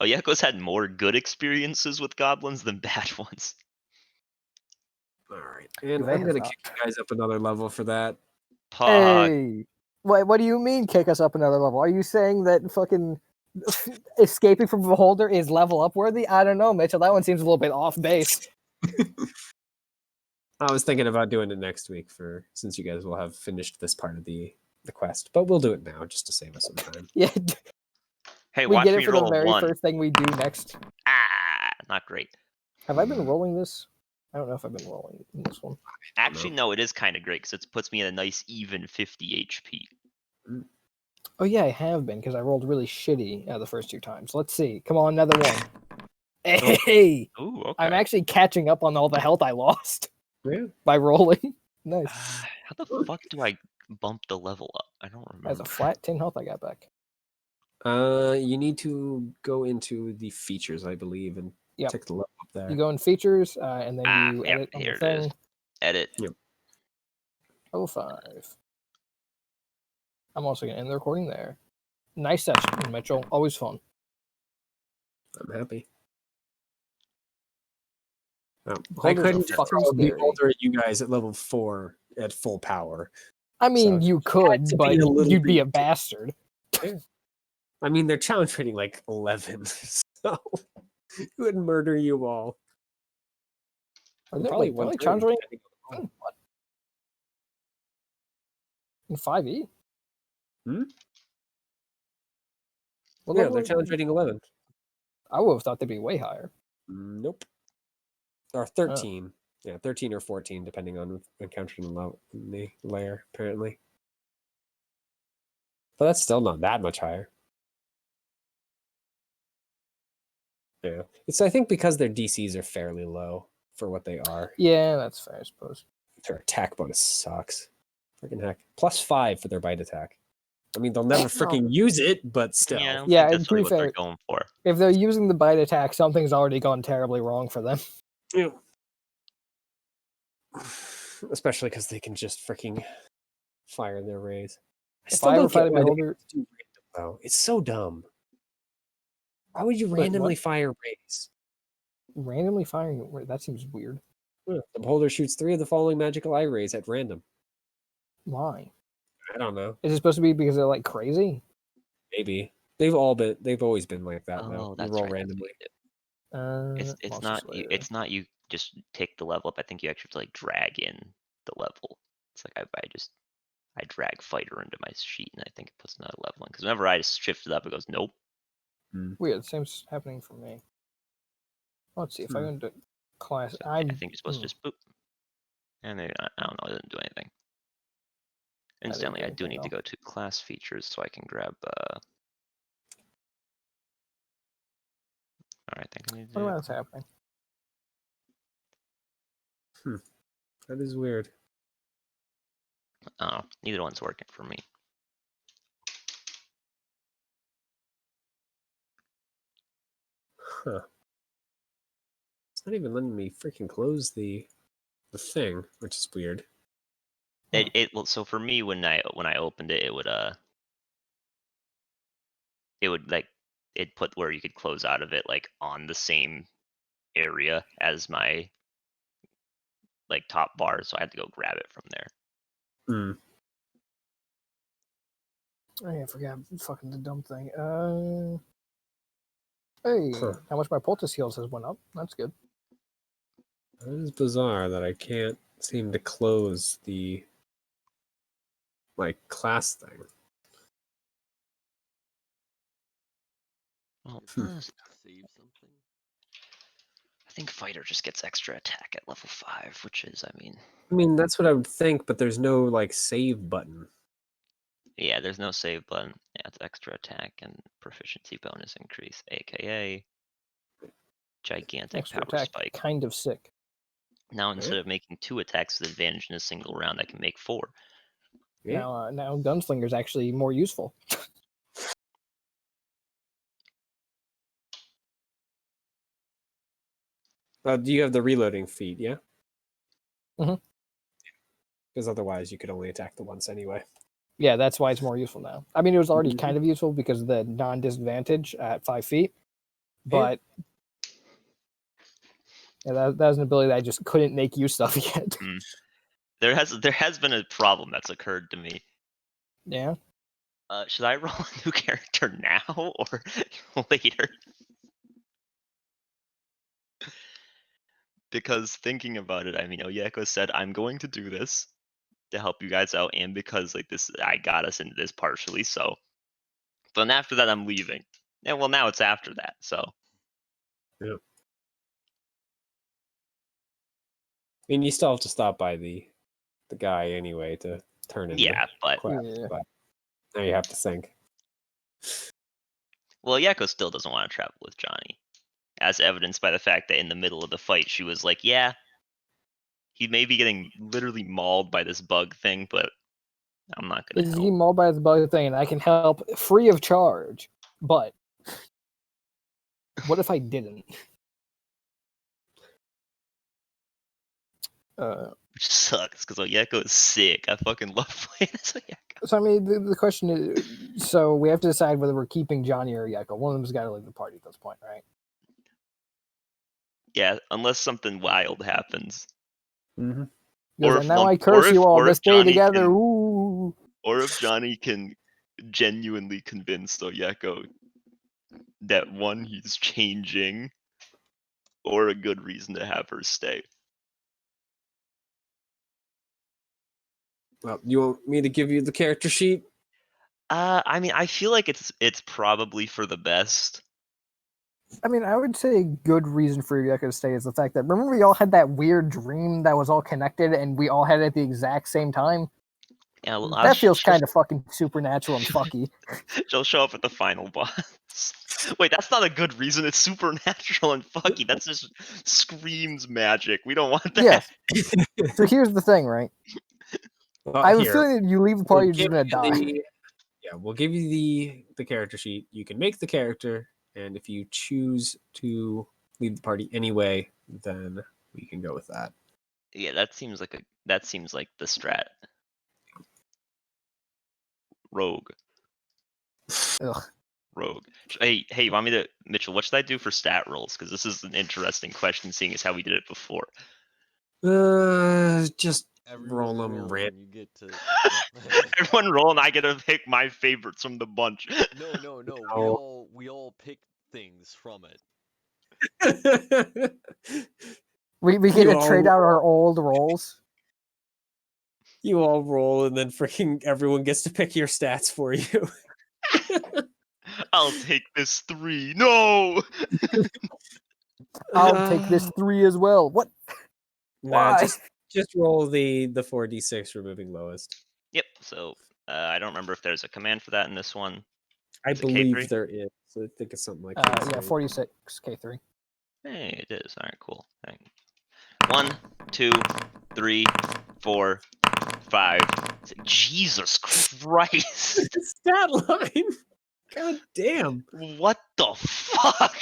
Oyako's had more good experiences with goblins than bad ones. All right, and They I'm have gonna not. kick you guys up another level for that. Hey, what do you mean kick us up another level? Are you saying that fucking escaping from Beholder is level up worthy? I don't know, Mitchell. That one seems a little bit off base. I was thinking about doing it next week since you guys will have finished this part of the quest, but we'll do it now just to save us some time. Yeah, Hey, we watch get me it for the roll a very 1. first thing we do next. Not great. Have I been rolling this? I don't know if I've been rolling in this one. Actually, no, it is kind of great because it puts me at a nice even 50 HP. Oh yeah, I have been because I rolled really shitty the first 2 times. Let's see. Come on, another one. Hey, Ooh, okay. I'm actually catching up on all the health I lost Yeah. by rolling. Nice. How the fuck do I bump the level up? I don't remember. As a flat 10 health I got back. You need to go into the features, I believe, and Yep. tick the level up there. You go in features, and then you yep, edit on here the it is. thing. Edit. Yep. 05. I'm also going to end the recording there. Nice session, Mitchell. Always fun. I'm happy. I Beholders are couldn't just fucking throw scary. Beholder at you guys at level 4 at full power. I mean, So, you could, to but be a little you'd be a bit- bastard. I mean, they're challenge rating like 11, so it would murder you all. Are they Probably like, they're like 130, challenge rating? depending on- What? In 5e? Hmm? What Yeah, level they're are challenge they? rating 11. I would have thought they'd be way higher. Nope. Or 13. Yeah, 13 or 14, depending on encountering the layer, apparently. But that's still not that much higher. Yeah. It's, I think, because their DCs are fairly low for what they are. Yeah, that's fair, I suppose. Their attack bonus sucks. Freaking heck. +5 for their bite attack. I mean, they'll never freaking use it, but still. Yeah, I don't Yeah, think and that's to really be what they're fair- going for. If they're using the bite attack, something's already gone terribly wrong for them. Yeah. Especially because they can just freaking fire their rays. I If still I ever don't fight get a why they beholder, do random, though. It's so dumb. Why would you Wait, randomly what? fire rays? randomly firing, that seems weird. The beholder shoots 3 of the following magical eye rays at random. Why? I don't know. Is it supposed to be because they're like crazy? Maybe they've always been like that. Oh, though. You that's roll right. randomly. It's not you just take the level up. I think you actually have to like drag in the level. It's like I drag fighter into my sheet and I think it puts another level in. Because whenever I shift it up, it goes nope. Weird. Same's happening for me. Let's see if I go into class. So I think you're supposed to just boop. And then, I don't know, it doesn't do anything. didn't Incidentally, do I do anything, need to though. go to class features so I can grab. Alright, I think I need to. What else happening? That is weird. Oh, neither one's working for me. Huh. It's not even letting me freaking close the thing, which is weird. Well, so for me when I opened it, it would like it put where you could close out of it like on the same area as my like top bar, so I had to go grab it from there. Hmm. Oh, yeah, I forgot fucking the dumb thing. Hey, Huh. how much my poultice heals has went up? That's good. It is bizarre that I can't seem to close the class thing. Well, Save something. I think fighter just gets extra attack at level 5, which is, I I mean, that's what I would think, but there's no like save button. yeah, there's no save button. Yeah, it's extra attack and proficiency bonus increase, aka gigantic Extra power attack, spike. kind of sick. Now instead of making 2 attacks with advantage in a single round, I can make 4. Yeah. Now Gunslinger's actually more useful. Do you have the reloading feat? Yeah. Mhm. Because otherwise, you could only attack the once anyway. Yeah, that's why it's more useful now. I mean, it was already Mhm. kind of useful because of the non-disadvantage at 5 feet, but yeah, that was an ability that I just couldn't make use of yet. There has been a problem that's occurred to me. Yeah. Should I roll a new character now or later? Because thinking about it, I mean, Oyeko said, I'm going to do this to help you guys out, and because like this, I got us into this partially, so. But then after that, I'm leaving. And well, now it's after that, so. I mean, you still have to stop by the guy anyway to turn in. Yeah, but quest, Yeah. but now you have to think. well, Oyeko still doesn't want to travel with Johnny, as evidenced by the fact that in the middle of the fight, she was like, "Yeah, he may be getting literally mauled by this bug thing, but I'm not gonna Is help." he mauled by the bug thing and I can help free of charge, but what if I didn't? Which sucks because Oyeko is sick. I fucking love playing as Oyeko. So I mean, the question is, so we have to decide whether we're keeping Johnny or Yeko. One of them's got to leave the party at this point, right? Yeah, unless something wild happens. Mm-hmm. And now I curse you all to stay together. Ooh. Or if Johnny can genuinely convince Oyeko that one, he's changing, or a good reason to have her stay. Well, you want me to give you the character sheet? I mean, I feel like it's probably for the best. I mean, I would say a good reason for Yeko to stay is the fact that remember we all had that weird dream that was all connected and we all had it at the exact same time? Yeah, well, That feels kind of fucking supernatural and fucky. She'll show up at the final boss. Wait, that's not a good reason. It's supernatural and fucky. That's just screams magic. We don't want that. Yes. So here's the thing, right? Well, I have a here, feeling that you leave the party, we'll you're just gonna die. Yeah, we'll give you the character sheet. You can make the character, and if you choose to leave the party anyway, then we can go with that. Yeah, that seems like the strat. Rogue. Ugh. Rogue. Hey, you want me to, Mitchell? What should I do for stat rolls? Because this is an interesting question, seeing as how we did it before. Just Everyone roll them roll ran. and you get to. Everyone roll, and I get to pick my favorites from the bunch. No. No. We all pick things from it. We get You to trade all- out our old roles. You all roll, and then freaking everyone gets to pick your stats for you. I'll take this 3. No. I'll take this 3 as well. What? Nah, Why? just roll the 4d6, removing lowest. Yep. So I don't remember if there's a command for that in this one. I Is it believe K3? there is. So I think it's something like Yeah, 46 K3. Hey, it is. All right, cool. 1, 2, 3, 4, 5. Jesus Christ! Stat line. God damn. What the fuck?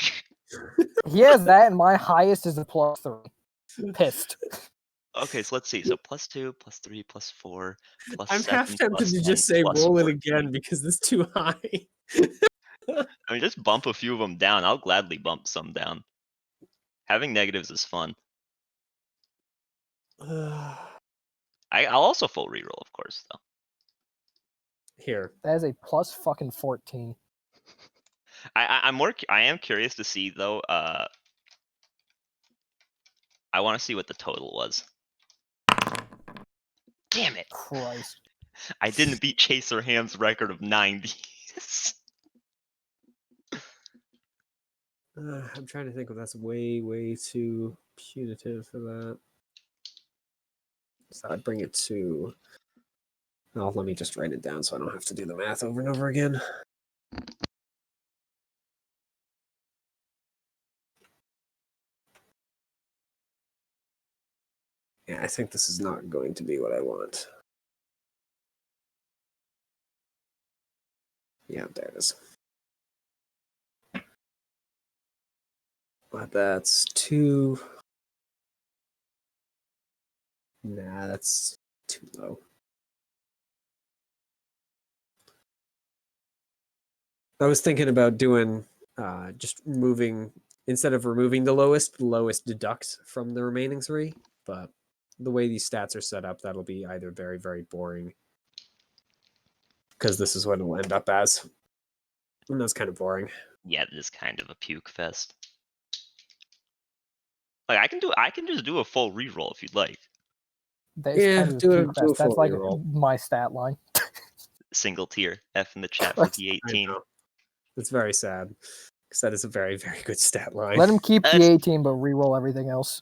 He has that, and my highest is a +3. Pissed. Okay, so let's see. So +2, +3, +4, I'm +7, half tempted to +10, just say roll it +14. again because it's too high. I mean, just bump a few of them down. I'll gladly bump some down. Having negatives is fun. I'll also full reroll, of course, though. Here. That is a plus fucking 14. I am curious to see though. I want to see what the total was. Damn it! Christ. I didn't beat Chaser Ham's record of 90s. I'm trying to think if that's way too punitive for that. So I'd bring it to. Oh, let me just write it down so I don't have to do the math over and over again. Yeah, I think this is not going to be what I want. Yeah, there it is. But that's 2. Nah, that's too low. I was thinking about doing just moving, instead of removing the lowest deducts from the remaining 3. But the way these stats are set up, that'll be either very, very boring, because this is what it'll end up as. And that's kind of boring. Yeah, it is kind of a puke fest. Like I can just do a full reroll if you'd like. That's Yeah, kind of do a a puke fest. That's full like reroll. my stat line. Single tier. F in the chat for the I 18. know. It's very sad, because that is a very, very good stat line. Let him keep the That's- 18, but reroll everything else.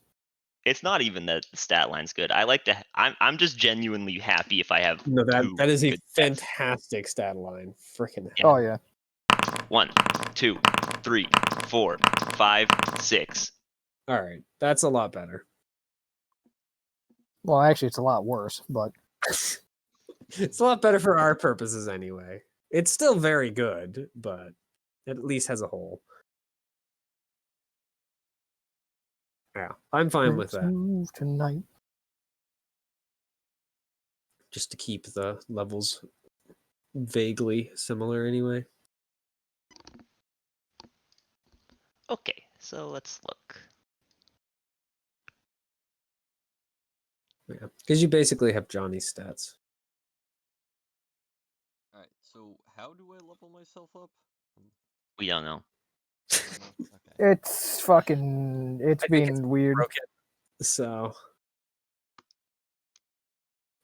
It's not even that the stat line's good. I like to. I'm just genuinely happy if I have. No, two that is a good stats. fantastic stat line. Freaking Yeah. Oh yeah. 1, 2, 3, 4, 5, 6. All right, that's a lot better. Well, actually, it's a lot worse, but It's a lot better for our purposes anyway. It's still very good, but it at least has a hole. Yeah, I'm fine with let's that. move tonight. Just to keep the levels vaguely similar anyway. Okay, so let's look. Yeah, because you basically have Johnny's stats. Alright, so how do I level myself up? We don't know. I don't know? Okay. It's fucking. It's I think being it's weird. broken. So,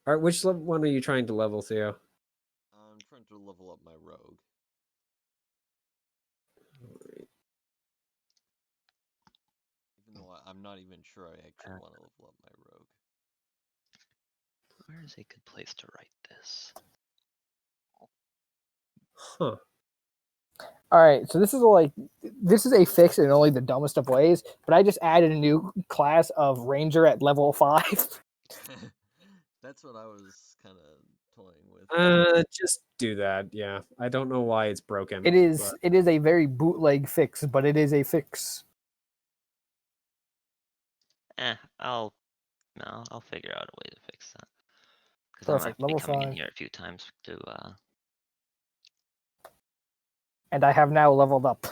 all right, which one are you trying to level, Theo? I'm trying to level up my rogue. Even though I'm not even sure I actually want to level up my rogue. Where is a good place to write this? Huh. All right, so this is a fix in only the dumbest of ways, but I just added a new class of ranger at level 5. That's what I was kind of toying with. Just do that. Yeah, I don't know why it's broken. It is but- it is a very bootleg fix, but it is a fix. I'll figure out a way to fix that. Because I'm Perfect, actually level coming in 5. here a few times to And I have now leveled up.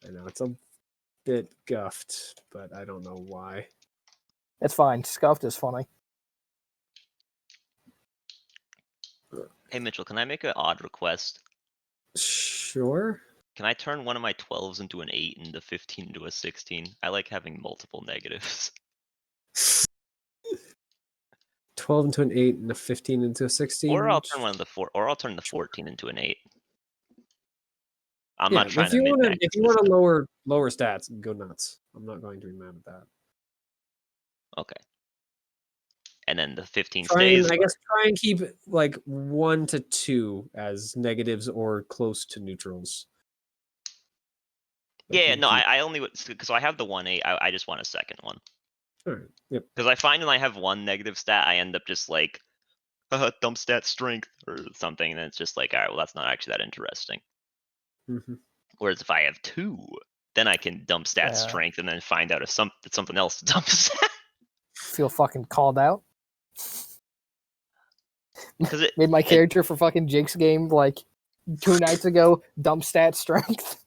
I know it's a bit guffed, but I don't know why. It's fine. Scuffed is funny. Hey Mitchell, can I make an odd request? Sure. Can I turn one of my 12s into an 8 and the 15 into a 16? I like having multiple negatives. 12 into an 8 and a 15 into a 16. Or I'll turn one of the or I'll turn the 14 into an 8. I'm Yeah, not trying if to you want to min-max if you this want to stuff. lower stats, go nuts. I'm not going to be mad at that. Okay. And then the 15 Try stays. and, I guess try and keep like 1 to 2 as negatives or close to neutrals. Like, Yeah, you no, keep- I only would because I have the 1-8. I just want a second one. All right. Yep. Because I find when I have one negative stat, I end up just like, dump stat strength or something, and it's just like, all right, well, that's not actually that interesting. Mhm. Whereas if I have 2, then I can dump stat Yeah. strength and then find out if it's something else to dump stat. Feel fucking called out. Because Made my character for fucking Jake's game like 2 nights ago, dump stat strength.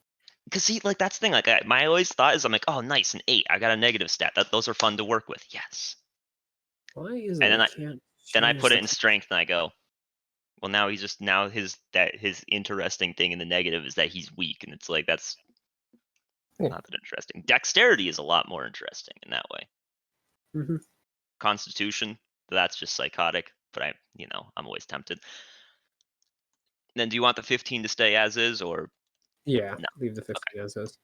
Because see, like that's the thing. Like my always thought is, I'm like, oh, nice, an 8. I got a negative stat. Those are fun to work with. Yes. Why is And it then I I can't then I change put the it in strength, and I go, well, now his interesting thing in the negative is that he's weak, and it's like that's Yeah. not that interesting. Dexterity is a lot more interesting in that way. Mhm. Constitution, that's just psychotic, but I'm always tempted. Then do you want the 15 to stay as is, or Yeah, No. leave the 15 as is.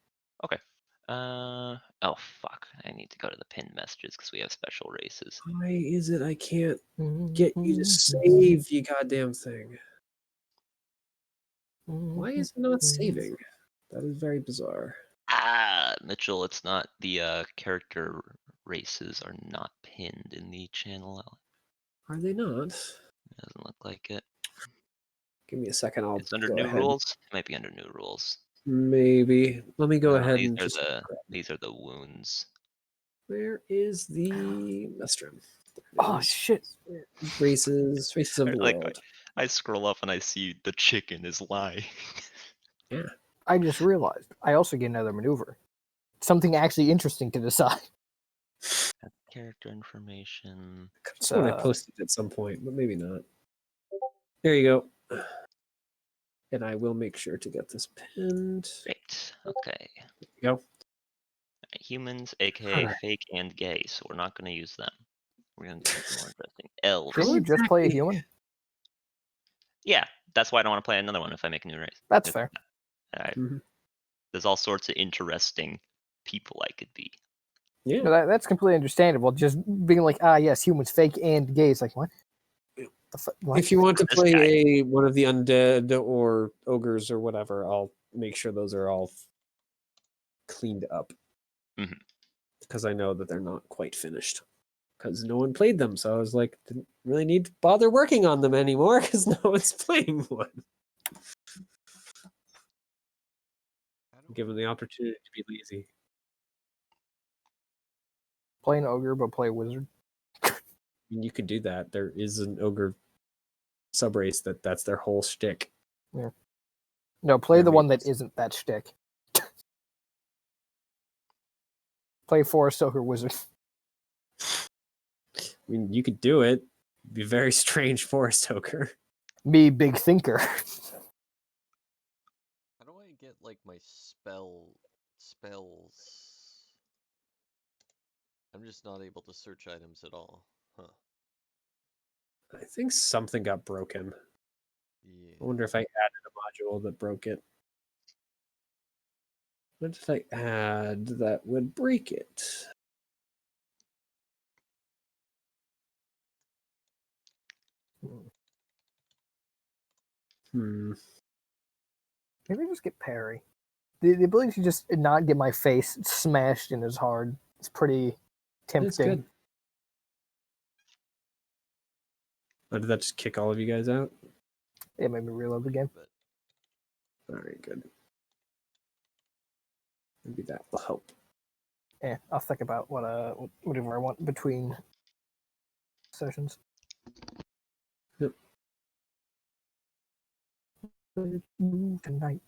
oh fuck, I need to go to the pinned messages because we have special races. Why is it I can't get you to save, you goddamn thing? Why is it not saving? That is very bizarre. Mitchell, it's not the character races are not pinned in the channel. Are they not? Doesn't look like it. Give me a second. I'll It's under go new ahead. rules. It might be under new rules. Maybe. Let me go No, ahead these and are just. these are the wounds. Where is the Mestrim? Oh shit! Races of the Like, world. I scroll up and I see the chicken is lying. Yeah. I just realized I also get another maneuver. Something actually interesting to decide. Character information. That's what I posted at some point, but maybe not. There you go. And I will make sure to get this pinned. Great. Okay. There you go. Humans, aka Alright. fake and gay, so we're not going to use them. We're going to do something more interesting. Elves. Shouldn't you just play a human? Yeah, that's why I don't want to play another one if I make a new race. That's fair. Alright. Mhm. There's all sorts of interesting people I could be. Yeah. No, that's completely understandable. Just being like, yes, humans, fake and gay. It's like, what? What? If you want to This play one of the undead or ogres or whatever, I'll make sure those are all cleaned up. Mhm. Because I know that they're not quite finished. Because no one played them, so I was like, didn't really need to bother working on them anymore because no one's playing one. Give them the opportunity to be lazy. Play an ogre, but play a wizard. I mean, you could do that. There is an ogre subrace that's their whole shtick. No, play They're the one that mages. isn't that shtick. Play forest ogre wizard. I mean, you could do it. It'd be a very strange forest ogre. Me, big thinker. How do I get like my spells? I'm just not able to search items at all. Huh. I think something got broken. Yeah. I wonder if I added a module that broke it. What did I add that would break it? Hmm. Maybe just get parry. The ability to just not get my face smashed in as hard. It's pretty tempting. It's good. Oh, did that just kick all of you guys out? It made me reload the game. But All right, good. Maybe that will help. Yeah, I'll think about whatever I want between sessions. Yep. Tonight.